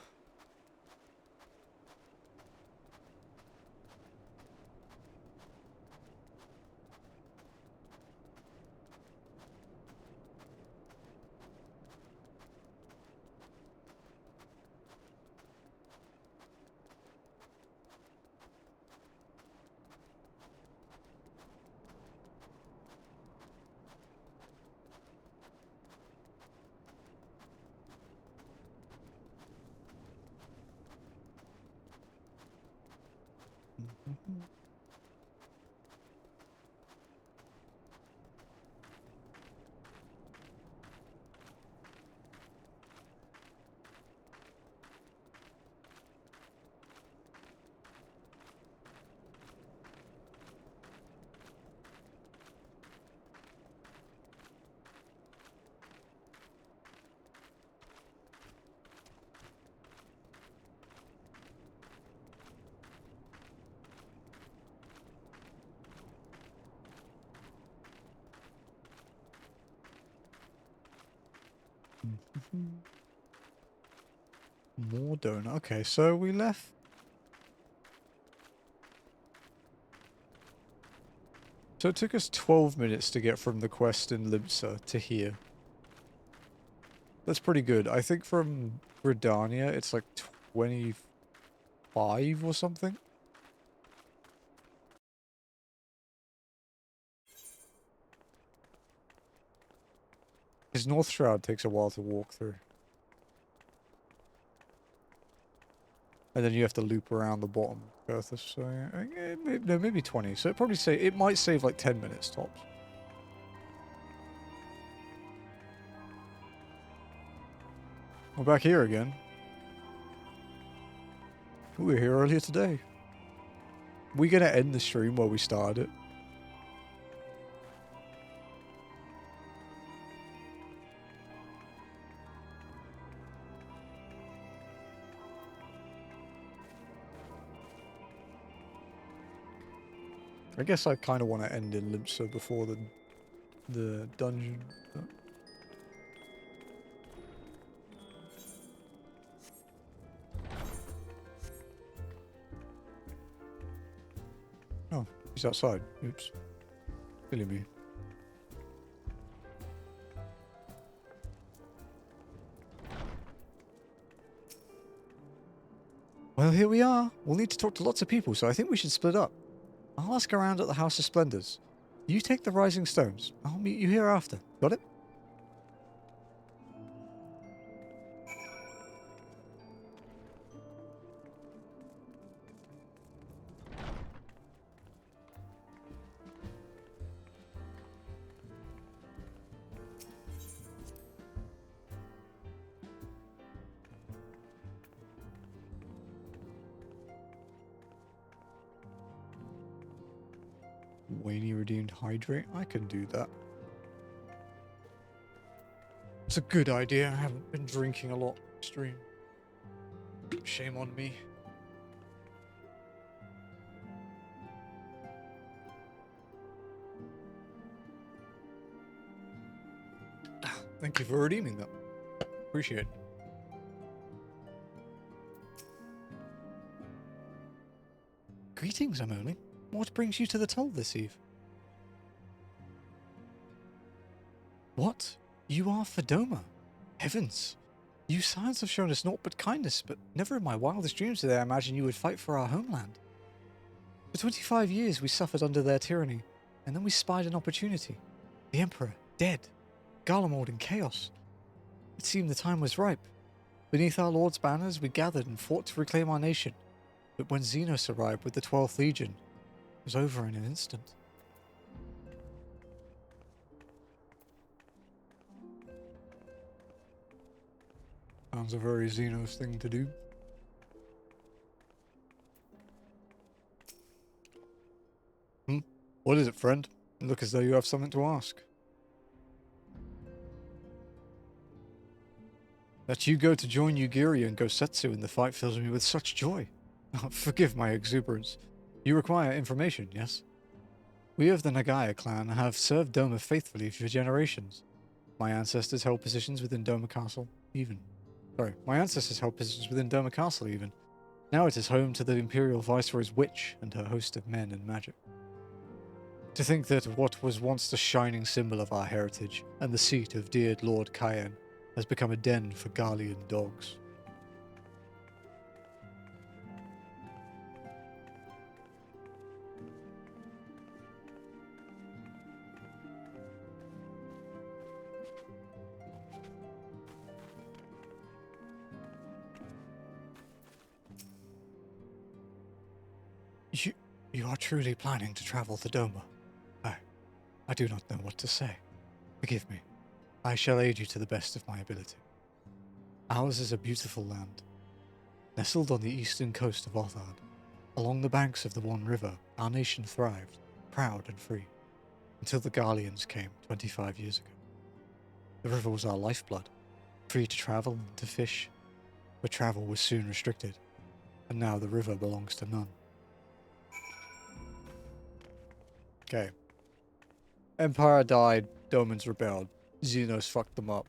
Mor Dhona. Okay, so we left. So it took us 12 minutes to get from the quest in Limsa to here. That's pretty good. I think from Redania it's like 25 or something. Because North Shroud takes a while to walk through. And then you have to loop around the bottom of Earth, so yeah, no, maybe 20. So it might save like 10 minutes tops. We're back here again. We were here earlier today. We're gonna end the stream where we started it. I guess I kind of want to end in Limpsa before the dungeon. Oh, he's outside. Oops. Silly me. Well, here we are. We'll need to talk to lots of people, so I think we should split up. I'll ask around at the House of Splendors. You take the Rising Stones. I'll meet you here after. Got it? Wayne redeemed hydrate. I can do that. It's a good idea. I haven't been drinking a lot stream. Shame on me. Thank you for redeeming that. Appreciate it. Greetings, Amoli. What brings you to the toll this eve? What? You are Fedoma? Heavens! You scions have shown us naught but kindness, but never in my wildest dreams did I imagine you would fight for our homeland. For 25 years we suffered under their tyranny, and then we spied an opportunity. The Emperor, dead. Garlemald in chaos. It seemed the time was ripe. Beneath our Lord's banners we gathered and fought to reclaim our nation. But when Xenos arrived with the 12th Legion, it was over in an instant. Sounds a very Xenos thing to do. What is it, friend? You look as though you have something to ask. That you go to join Yugiri and Gosetsu in the fight fills me with such joy. Forgive my exuberance. You require information, yes? We of the Nagaya clan have served Doma faithfully for generations. My ancestors held positions within Doma Castle, even. Now it is home to the Imperial Viceroy's witch and her host of men and magic. To think that what was once the shining symbol of our heritage and the seat of dear Lord Cayenne has become a den for Garlean dogs. You are truly planning to travel to Doma? I do not know what to say. Forgive me. I shall aid you to the best of my ability. Ours is a beautiful land. Nestled on the eastern coast of Othard, along the banks of the One River, our nation thrived, proud and free, until the Garleans came 25 years ago. The river was our lifeblood, free to travel and to fish, but travel was soon restricted, and now the river belongs to none. Okay. Empire died, Domans rebelled. Xenos fucked them up.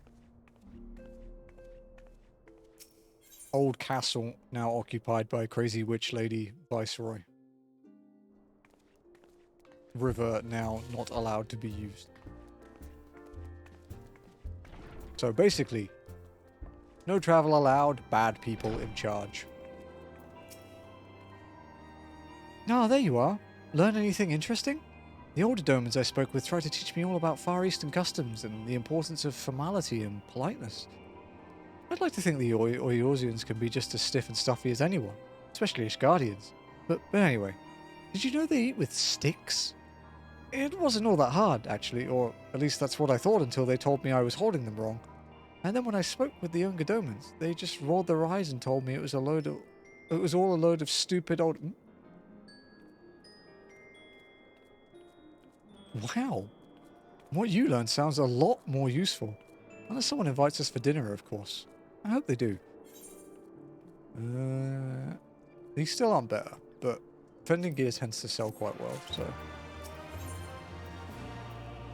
Old castle now occupied by crazy witch lady Viceroy. River now not allowed to be used. So basically, no travel allowed, bad people in charge. Ah, there you are. Learn anything interesting? The older Domans I spoke with tried to teach me all about Far Eastern customs and the importance of formality and politeness. I'd like to think the Eorzeans can be just as stiff and stuffy as anyone, especially Ishgardians. But anyway, did you know they eat with sticks? It wasn't all that hard, actually, or at least that's what I thought until they told me I was holding them wrong. And then when I spoke with the younger Domans, they just rolled their eyes and told me it was all a load of stupid old... Wow. What you learned sounds a lot more useful. Unless someone invites us for dinner, of course. I hope they do. These still aren't better, but Defending gear tends to sell quite well, so.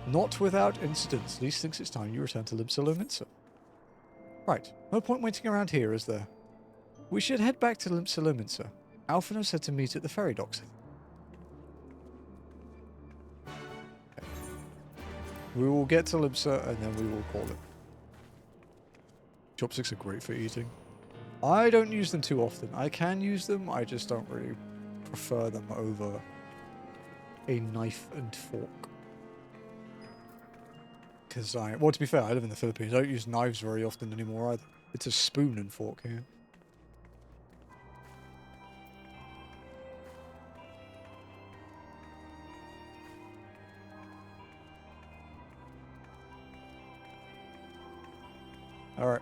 Not without incidents. Lise thinks it's time you return to Limsa. Right. No point waiting around here, is there? We should head back to Limsa. Alphino said to meet at the ferry docks. Okay. We will get to Limsa and then we will call it. Chopsticks are great for eating. I don't use them too often. I can use them, I just don't really prefer them over a knife and fork. Because well, to be fair, I live in the Philippines. I don't use knives very often anymore either. It's a spoon and fork here. Alright.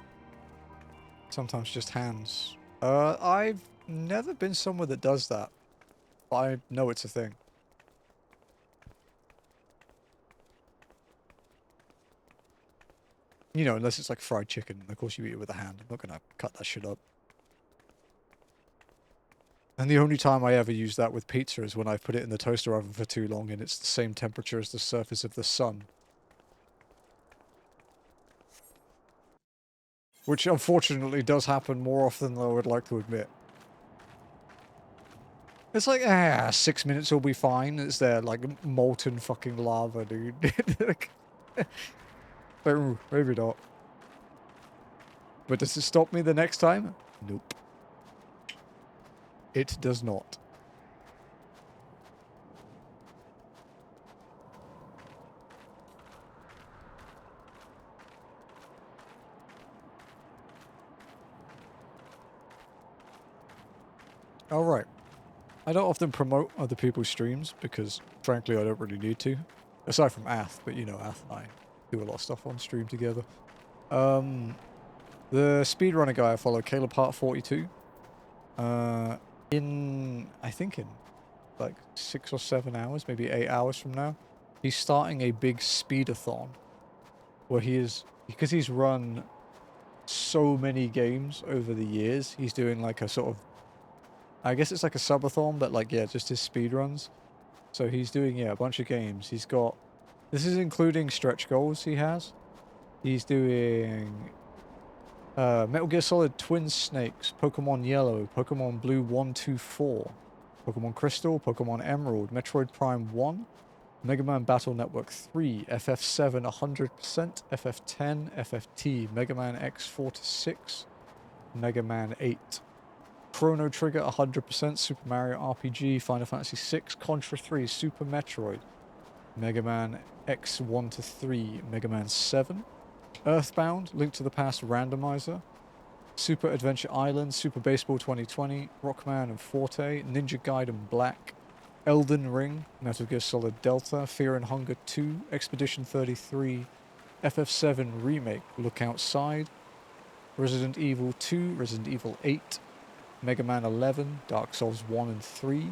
Sometimes just hands. I've never been somewhere that does that. But I know it's a thing. You know, unless it's like fried chicken. Of course you eat it with a hand. I'm not gonna cut that shit up. And the only time I ever use that with pizza is when I've put it in the toaster oven for too long and it's the same temperature as the surface of the sun. Which unfortunately does happen more often than I would like to admit. It's like, 6 minutes will be fine. It's there, like, molten fucking lava, dude. Oh, maybe not. But does it stop me the next time? Nope. It does not. Alright. I don't often promote other people's streams because, frankly, I don't really need to. Aside from Ath, but you know, Ath and I do a lot of stuff on stream together. The speedrunner guy I follow, Caleb Hart 42, I think in like 6 or 7 hours, maybe 8 hours from now, he's starting a big speedathon where because he's run so many games over the years, he's doing like a sort of, I guess it's like a subathon, but like, yeah, just his speedruns. So he's doing, yeah, a bunch of games. He's got, this is including stretch goals he has. He's doing Metal Gear Solid Twin Snakes, Pokemon Yellow, Pokemon Blue 124, Pokemon Crystal, Pokemon Emerald, Metroid Prime 1, Mega Man Battle Network 3, FF7 100%, FF10, FFT, Mega Man X 4-6, Mega Man 8. Chrono Trigger 100%, Super Mario RPG, Final Fantasy 6, Contra 3, Super Metroid, Mega Man X 1-3, Mega Man 7, Earthbound, Link to the Past Randomizer, Super Adventure Island, Super Baseball 2020, Rockman and Forte, Ninja Gaiden Black, Elden Ring, Metal Gear Solid Delta, Fear and Hunger 2, Expedition 33, FF7 Remake, Look Outside, Resident Evil 2, Resident Evil 8, Mega Man 11, Dark Souls 1 and 3,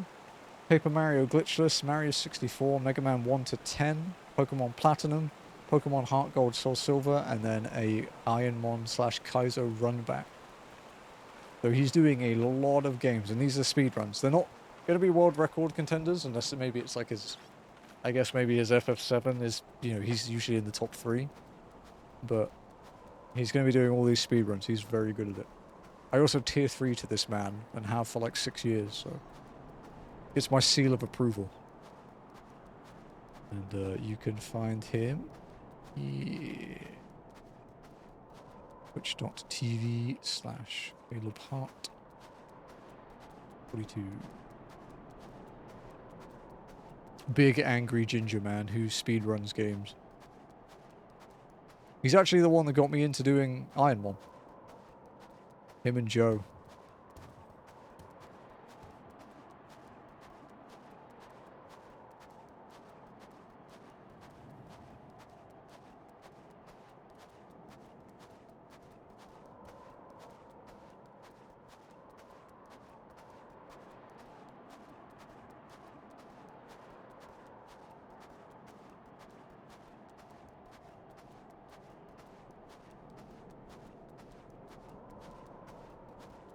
Paper Mario Glitchless, Mario 64, Mega Man 1-10, Pokemon Platinum, Pokemon Heart Gold Soul Silver, and then a Ironmon/Kaizo runback. So he's doing a lot of games, and these are speedruns. They're not going to be world record contenders, unless maybe it's like his, I guess maybe his FF7 is, you know, he's usually in the top 3. But he's going to be doing all these speedruns. He's very good at it. I also tier 3 to this man, and have for like 6 years, so it's my seal of approval. And you can find him, yeah, twitch.tv/CalebHart42. Big angry ginger man who speedruns games. He's actually the one that got me into doing Ironmon. Him and Joe.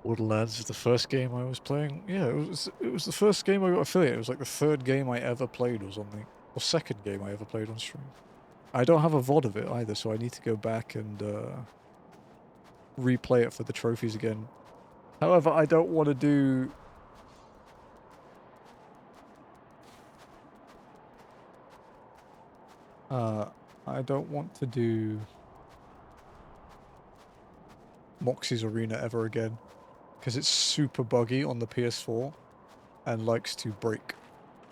Borderlands is the first game I was playing. Yeah, it was the first game I got affiliated. It was like the third game I ever played or something. Or second game I ever played on stream. I don't have a VOD of it either, so I need to go back and replay it for the trophies again. However, I don't want to do... I don't want to do Moxie's Arena ever again. Because it's super buggy on the PS4 and likes to break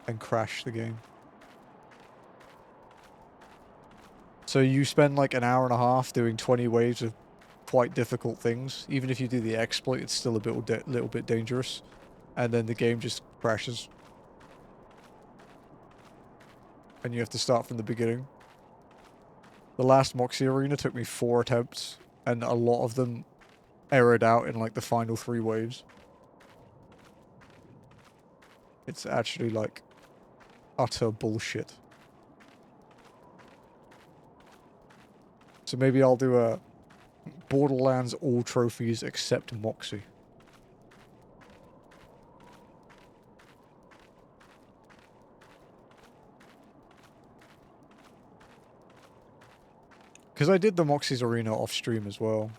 and crash the game. So you spend like an hour and a half doing 20 waves of quite difficult things. Even if you do the exploit, it's still a little bit dangerous. And then the game just crashes. And you have to start from the beginning. The last Moxie Arena took me 4 attempts, and a lot of them errored out in like the final 3 waves. It's actually like utter bullshit. So maybe I'll do a Borderlands all trophies except Moxie. Because I did the Moxie's Arena off stream as well.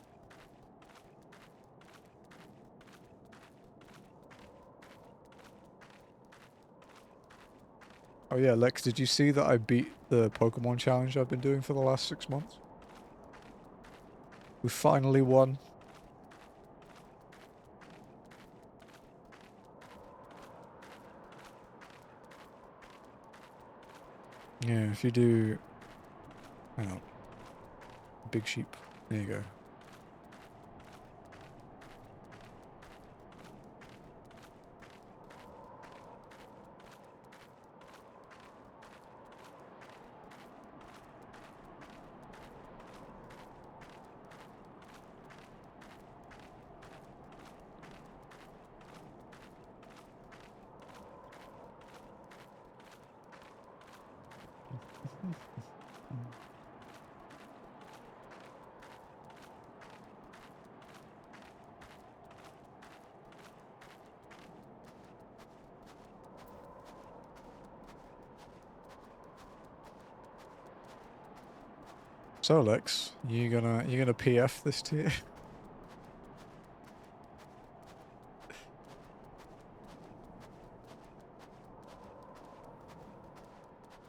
Oh yeah, Lex, did you see that I beat the Pokemon challenge I've been doing for the last 6 months? We finally won. Yeah, if you do... Hang on. Big sheep. There you go. So Lex, you gonna PF this tier?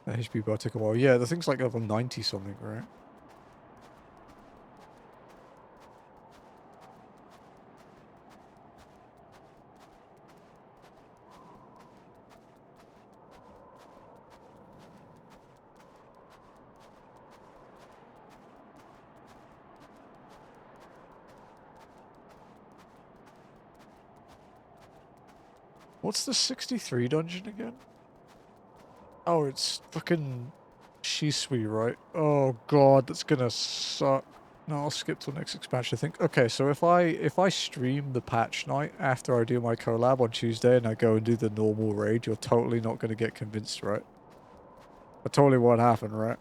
The HP bar took a while. Yeah, the thing's like level 90 something, right? What's the 63 dungeon again? Oh, it's fucking Shisui, right? Oh god, that's gonna suck. No, I'll skip till next expansion, I think. Okay, so if I stream the patch night after I do my collab on Tuesday and I go and do the normal raid, you're totally not gonna get convinced, right? That totally won't happen, right?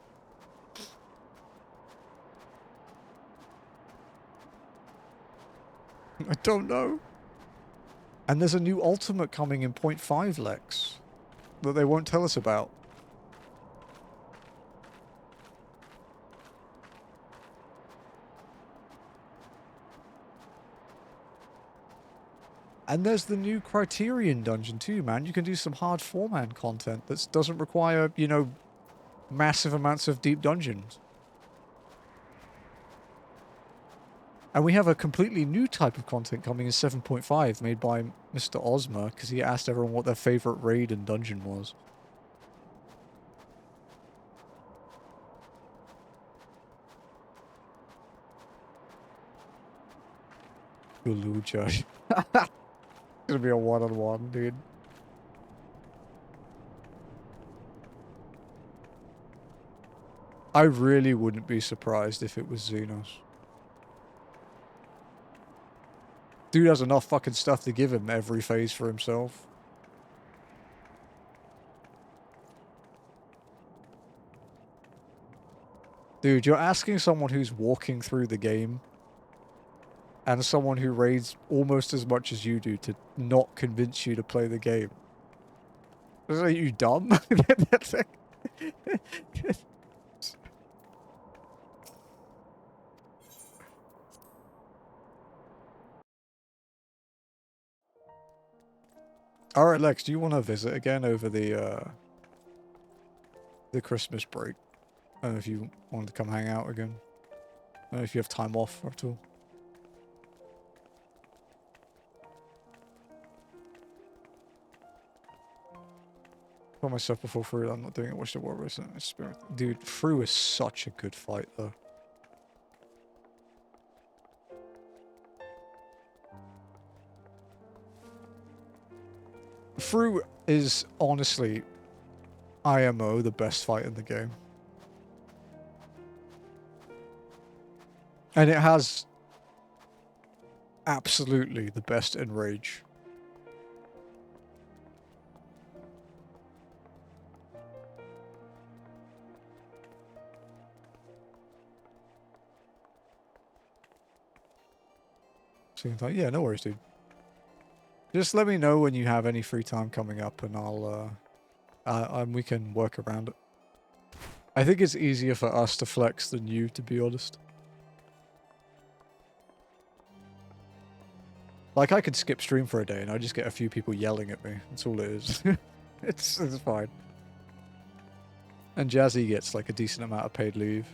I don't know. And there's a new ultimate coming in 0.5, Lex, that they won't tell us about. And there's the new Criterion dungeon too, man. You can do some hard 4-man content that doesn't require, you know, massive amounts of deep dungeons. And we have a completely new type of content coming in 7.5 made by Mr. Ozma, because he asked everyone what their favorite raid and dungeon was. Guluja. It's gonna be a one-on-one, dude. I really wouldn't be surprised if it was Xenos. Dude has enough fucking stuff to give him every phase for himself. Dude, you're asking someone who's walking through the game and someone who raids almost as much as you do to not convince you to play the game. Are you dumb? That's like... Alright, Lex, do you want to visit again over the Christmas break? I don't know if you wanted to come hang out again. I don't know if you have time off at all. For myself before Fru, I'm not doing it. Watch the war race. Spirit. Dude, Fru is such a good fight, though. Fru is honestly, IMO, the best fight in the game. And it has absolutely the best enrage. So you're like, yeah, no worries, dude. Just let me know when you have any free time coming up, and we can work around it. I think it's easier for us to flex than you, to be honest. Like, I could skip stream for a day and I just get a few people yelling at me. That's all it is. It's fine. And Jazzy gets like a decent amount of paid leave.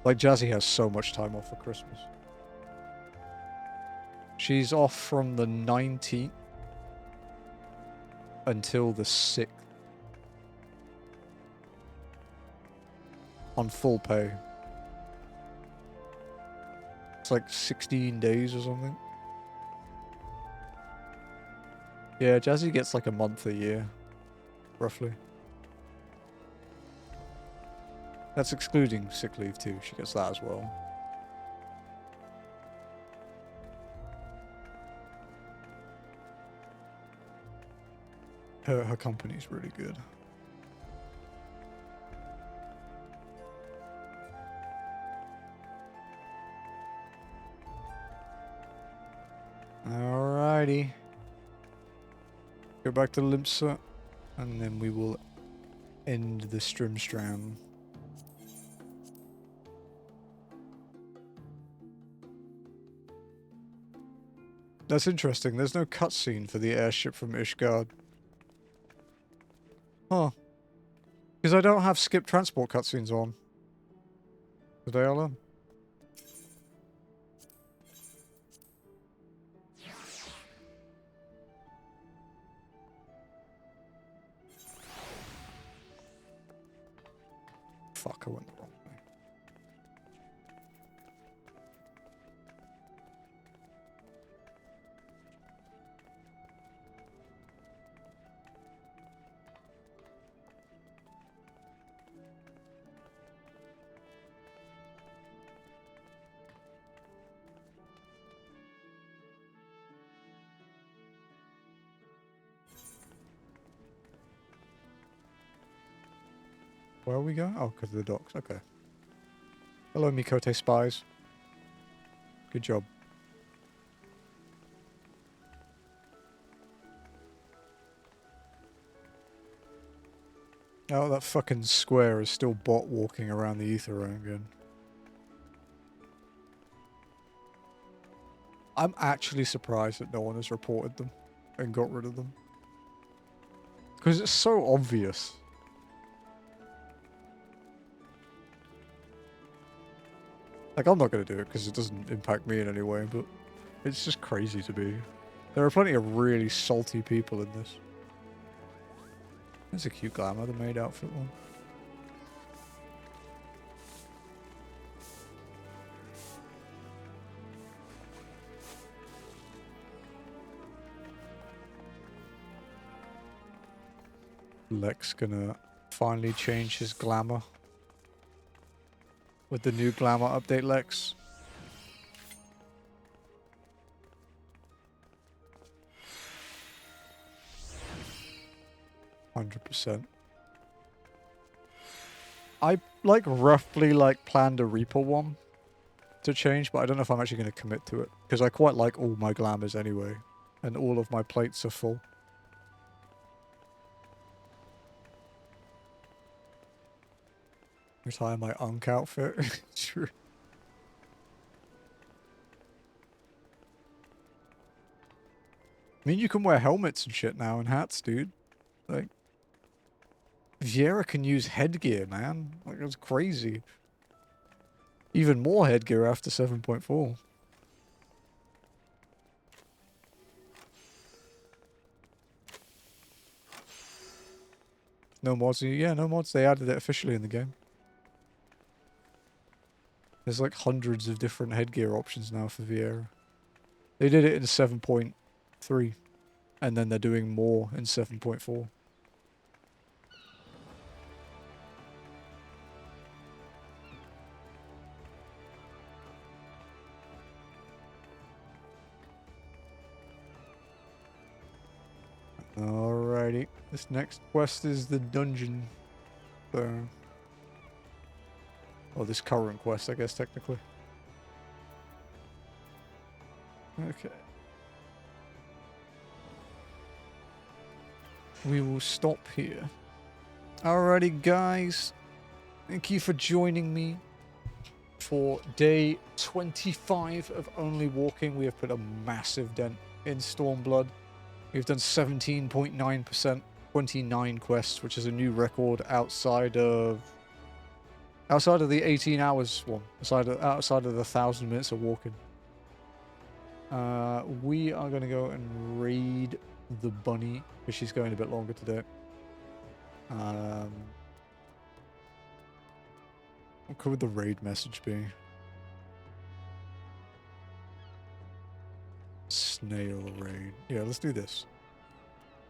Like, Jazzy has so much time off for Christmas. She's off from the 19th until the 6th. On full pay. It's like 16 days or something. Yeah, Jazzy gets like a month a year, roughly. That's excluding sick leave too. She gets that as well. Her company's really good. Alrighty. Go back to Limpsa, and then we will end the Strimstram. That's interesting. There's no cutscene for the airship from Ishgard. Huh. Because I don't have skip transport cutscenes on. Did I all? Fuck, I went the wrong way. Where are we going? Oh, because of the docks. Okay. Hello, Mikote spies. Good job. Oh, that fucking square is still bot walking around the ether again. I'm actually surprised that no one has reported them and got rid of them. Because it's so obvious. Like, I'm not going to do it because it doesn't impact me in any way, but it's just crazy to me. There are plenty of really salty people in this. There's a cute glamour, the maid outfit one. Lex gonna finally change his glamour. With the new glamour update, Lex. 100%. I like roughly like planned a Reaper one to change, but I don't know if I'm actually going to commit to it because I quite like all my glamours anyway, and all of my plates are full. Retire my Unk outfit. True. I mean, you can wear helmets and shit now and hats, dude. Like, Viera can use headgear, man. Like, that's crazy. Even more headgear after 7.4. No mods? Yeah, no mods. They added it officially in the game. There's like hundreds of different headgear options now for Viera. They did it in 7.3. And then they're doing more in 7.4. Alrighty. This next quest is the dungeon. Or this current quest, I guess, technically. Okay. We will stop here. Alrighty, guys. Thank you for joining me for day 25 of Only Walking. We have put a massive dent in Stormblood. We've done 17.9%, 29 quests, which is a new record outside of the 18 hours one, outside of the 1,000 minutes of walking. We are going to go and raid the bunny, because she's going a bit longer today. What could the raid message be? Snail raid. Yeah, let's do this.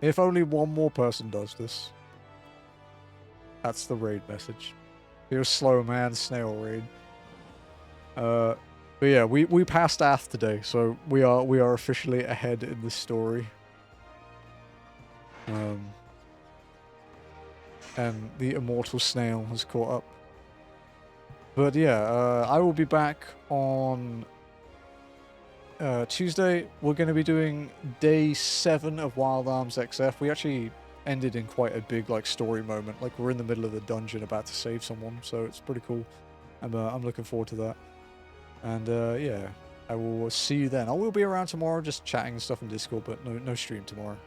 If only one more person does this. That's the raid message. You're slow, man. Snail raid. But yeah, we passed Ath today, so we are officially ahead in this story. And the immortal snail has caught up. But yeah, I will be back on Tuesday. We're going to be doing day 7 of Wild Arms XF. We actually ended in quite a big like story moment. Like we're in the middle of the dungeon about to save someone, so it's pretty cool. I'm looking forward to that. And yeah, I will see you then. I will be around tomorrow, just chatting and stuff in Discord, but no stream tomorrow.